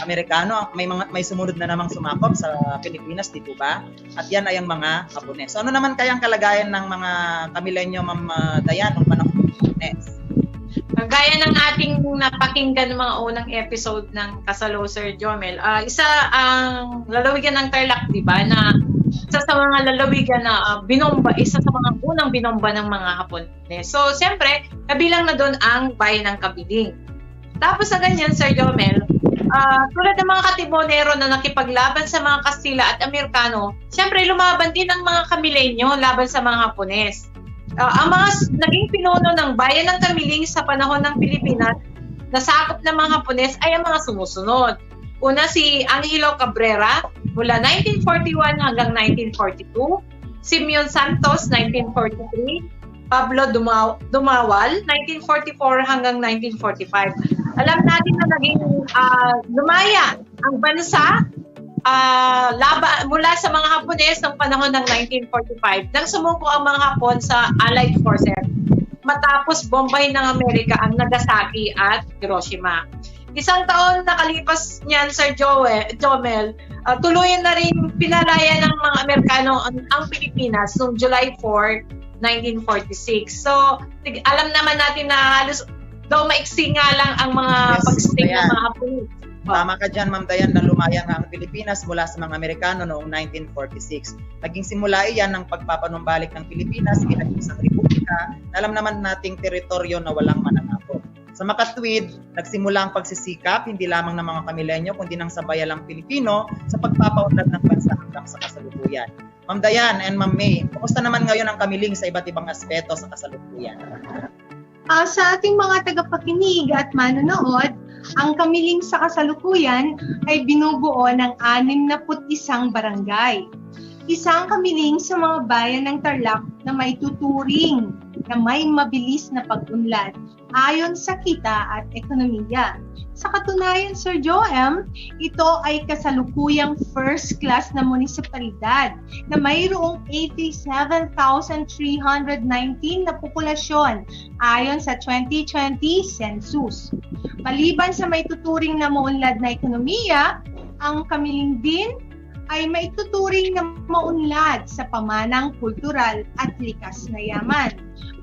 Amerikano, may sumunod na namang sumakop sa Pilipinas, di po ba? At yan ay ang mga Hapones. So ano naman kayang kalagayan ng mga Kamilenyo, Ma'am Dayan, ng panahon ng Hapones? Gaya ng ating napakinggan mga unang episode ng Kasalo, Sir Jomel, isa ang lalawigan ng Tarlac, di ba, na isa sa mga lalawigan na isa sa mga unang binomba ng mga Hapones. So, siyempre, kabilang na doon ang bayan ng Kamiling. Tapos sa ganyan, Sir Jomel, tulad ng mga Katimonero na nakipaglaban sa mga Kastila at Amerikano, siyempre lumaban din ang mga Kamilenyo laban sa mga Hapones. Ang mga naging pinuno ng bayan ng Kamiling sa panahon ng Pilipinas na sakop ng mga Hapones ay ang mga sumusunod. Una si Angelo Cabrera mula 1941 hanggang 1942, Simeon Santos 1943, Pablo Dumawal 1944 hanggang 1945. Alam natin na naging lumaya ang bansa mula sa mga Hapones ng panahon ng 1945 nang sumuko ang mga Hapon sa Allied Forces matapos bombahin ng Amerika ang Nagasaki at Hiroshima. Isang taon nakalipas niyan, Sir Jomel, tuluyan na rin pinalaya ng mga Amerikano ang Pilipinas noong July 4, 1946. So, alam naman natin na halos daw maiksi nga lang ang mga pag-stay ng mga Hapon. Tama ka dyan, Ma'am Dayan, na lumaya nga ang Pilipinas mula sa mga Amerikano noong 1946. Naging simula iyan ng pagpapanumbalik ng Pilipinas bilang isang republika na alam naman nating teritoryo na walang mananakop. Sa makatwid, nagsimula ang pagsisikap hindi lamang ng mga Kamilenyo kundi ng sabayalang Pilipino sa pagpapaunlad ng bansa hanggang sa kasalukuyan. Ma'am Dayan and Ma'am May, kumusta naman ngayon ang Kamiling sa iba't ibang aspeto sa kasalukuyan? Sa ating mga tagapakinig at manonood, ang Kamiling sa kasalukuyan ay binubuo ng 61 barangay. Isang kamiling sa mga bayan ng Tarlac na may tuturing na may mabilis na pag-unlad ayon sa kita at ekonomiya. Sa katunayan, Sir Joem, ito ay kasalukuyang first class na munisipalidad na mayroong 87,319 na populasyon ayon sa 2020 census. Maliban sa may tuturing na maunlad na ekonomiya, ang Kamiling din ay may tuturing na maunlad sa pamanang kultural at likas na yaman.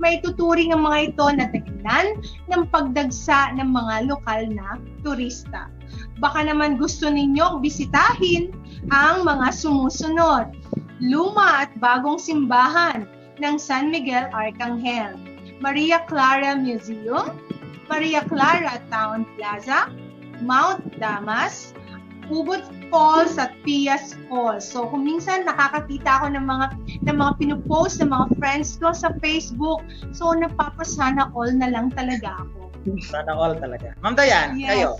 May tuturing ang mga ito na dahilan ng pagdagsa ng mga lokal na turista. Baka naman gusto ninyong bisitahin ang mga sumusunod. Luma at bagong simbahan ng San Miguel Arcangel, Maria Clara Museum, Maria Clara Town Plaza, Mount Damas, Ubud Falls at Pias Falls. So kung minsan nakakakita ako ng mga pinupost ng mga friends ko sa Facebook, so napapasana all na lang talaga ako. Sana all talaga. Ma'am Dayan, Yes. kayo?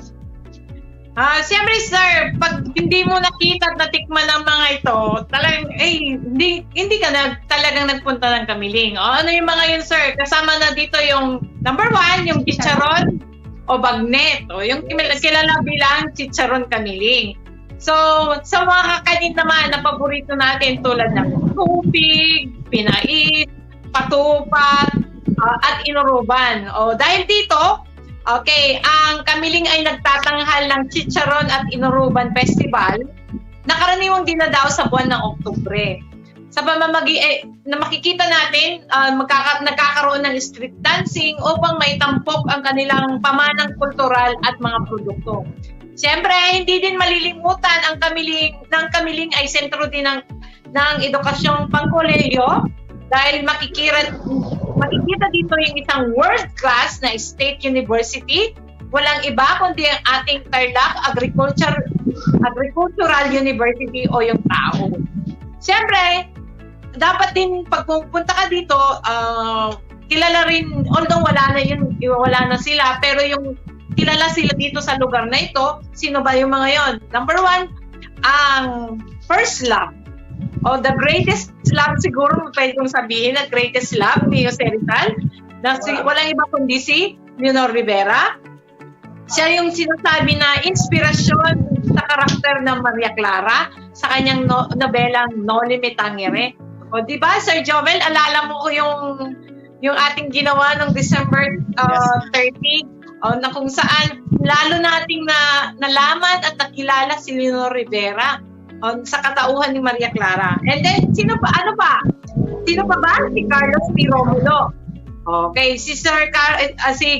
Siyempre, sir, pag hindi mo nakita at natikman ang mga ito, talagang, hindi ka talagang nagpunta ng Kamiling. Ano yung mga yun, sir? Kasama na dito yung, number 1, yung chicharon o bagnet. O yung kilala bilang chicharon Kamiling. So, sa mga kakanin naman na paborito natin tulad ng tubig, pinait, patupat, at inuruban. O dahil dito, okay, ang Kamiling ay nagtatanghal ng Chicharon at Inuruban Festival na karaniwang dinadaos sa buwan ng Oktubre. Sa pamamagi na makikita natin, nagkakaroon ng street dancing upang maitampok ang kanilang pamanang kultural at mga produkto. Siyempre, hindi din malilimutan ang Kamiling ay sentro din ng edukasyong pangkolehiyo dahil makikita dito yung isang world-class na state university. Walang iba kundi ang ating Tarlac Agricultural University o yung tao. Siyempre, dapat din pag pupunta ka dito, kilala rin, although wala na sila, pero yung kilala sila dito sa lugar na ito, sino ba yung mga yon? Number 1, ang first love. O the greatest love siguro, pwede kong sabihin na greatest love ni Jose Rizal, na walang iba kundi si Leonor Rivera. Siya yung sinasabi na inspirasyon sa karakter ng Maria Clara sa kanyang nobelang Noli Me Tangere. O di ba, Sir Jovel, alala mo ko yung ating ginawa ng December 30, na kung saan lalo nating nalaman at nakilala si Leonor Rivera sa katauhan ni Maria Clara. And then, sino pa ba? Si Carlos P. Romulo. Okay, si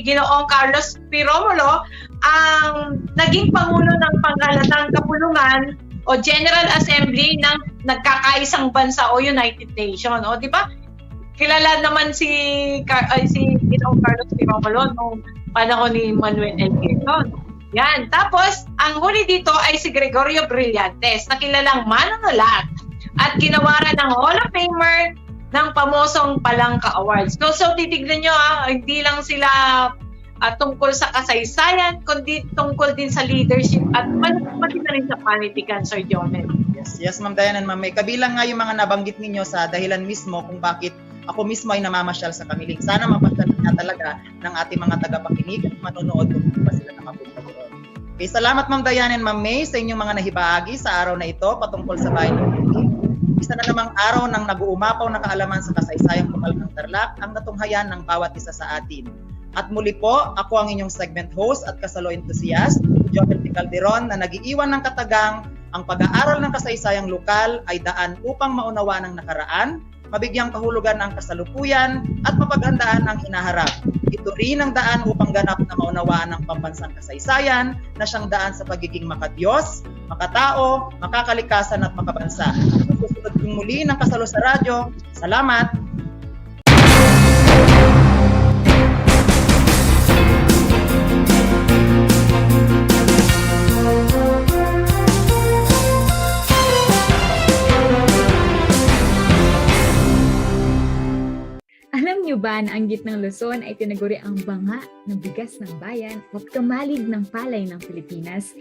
Ginoong Carlos P. Romulo ang naging pangulo ng panghalatang kapulungan o General Assembly ng nagkakaisang bansa o United Nations. O, di ba? Kilala naman si Ginoong Carlos P. Romulo noong panahon ni Manuel L. Quezon. Yan. Tapos, ang huli dito ay si Gregorio Brillantes, na kilalang manunulat at ginawaran ng Hall of Famer ng pamosong Palangka Awards. So titignan nyo, hindi lang sila tungkol sa kasaysayan, kundi tungkol din sa leadership at pati na rin sa panitikan, Sir Jomel. Yes, Ma'am Diane and Ma'am May. Kabilang nga yung mga nabanggit ninyo sa dahilan mismo kung bakit ako mismo ay namamasyal sa Kamiling. Sana mapasyal na talaga ng ating mga tagapakinig at manonood kung pa sila nakapunta doon. Okay, salamat Ma'am Diane and Ma'am May sa inyong mga nahibahagi sa araw na ito patungkol sa bayan ng Kamiling. Isa na namang araw ng nag-uumapaw na kaalaman sa kasaysayang lokal ng Tarlac ang natunghayan ng bawat isa sa atin. At muli po, ako ang inyong segment host at kasalo enthusiast, Jomel P. Calderon, na nag-iiwan ng katagang ang pag-aaral ng kasaysayang lokal ay daan upang maunawaan ang nakaraan, mabigyang kahulugan ang kasalukuyan at mapaghandaan ang hinaharap. Ito rin ang daan upang ganap na maunawaan ang pambansang kasaysayan na siyang daan sa pagiging makadiyos, makatao, makakalikasan at makabansa. Susunod kong muli ng Kasalo sa Radyo. Salamat! Alam niyo ba na ang gitnang Luzon ay tinaguri ang banga ng bigas ng bayan at kamalig ng palay ng Pilipinas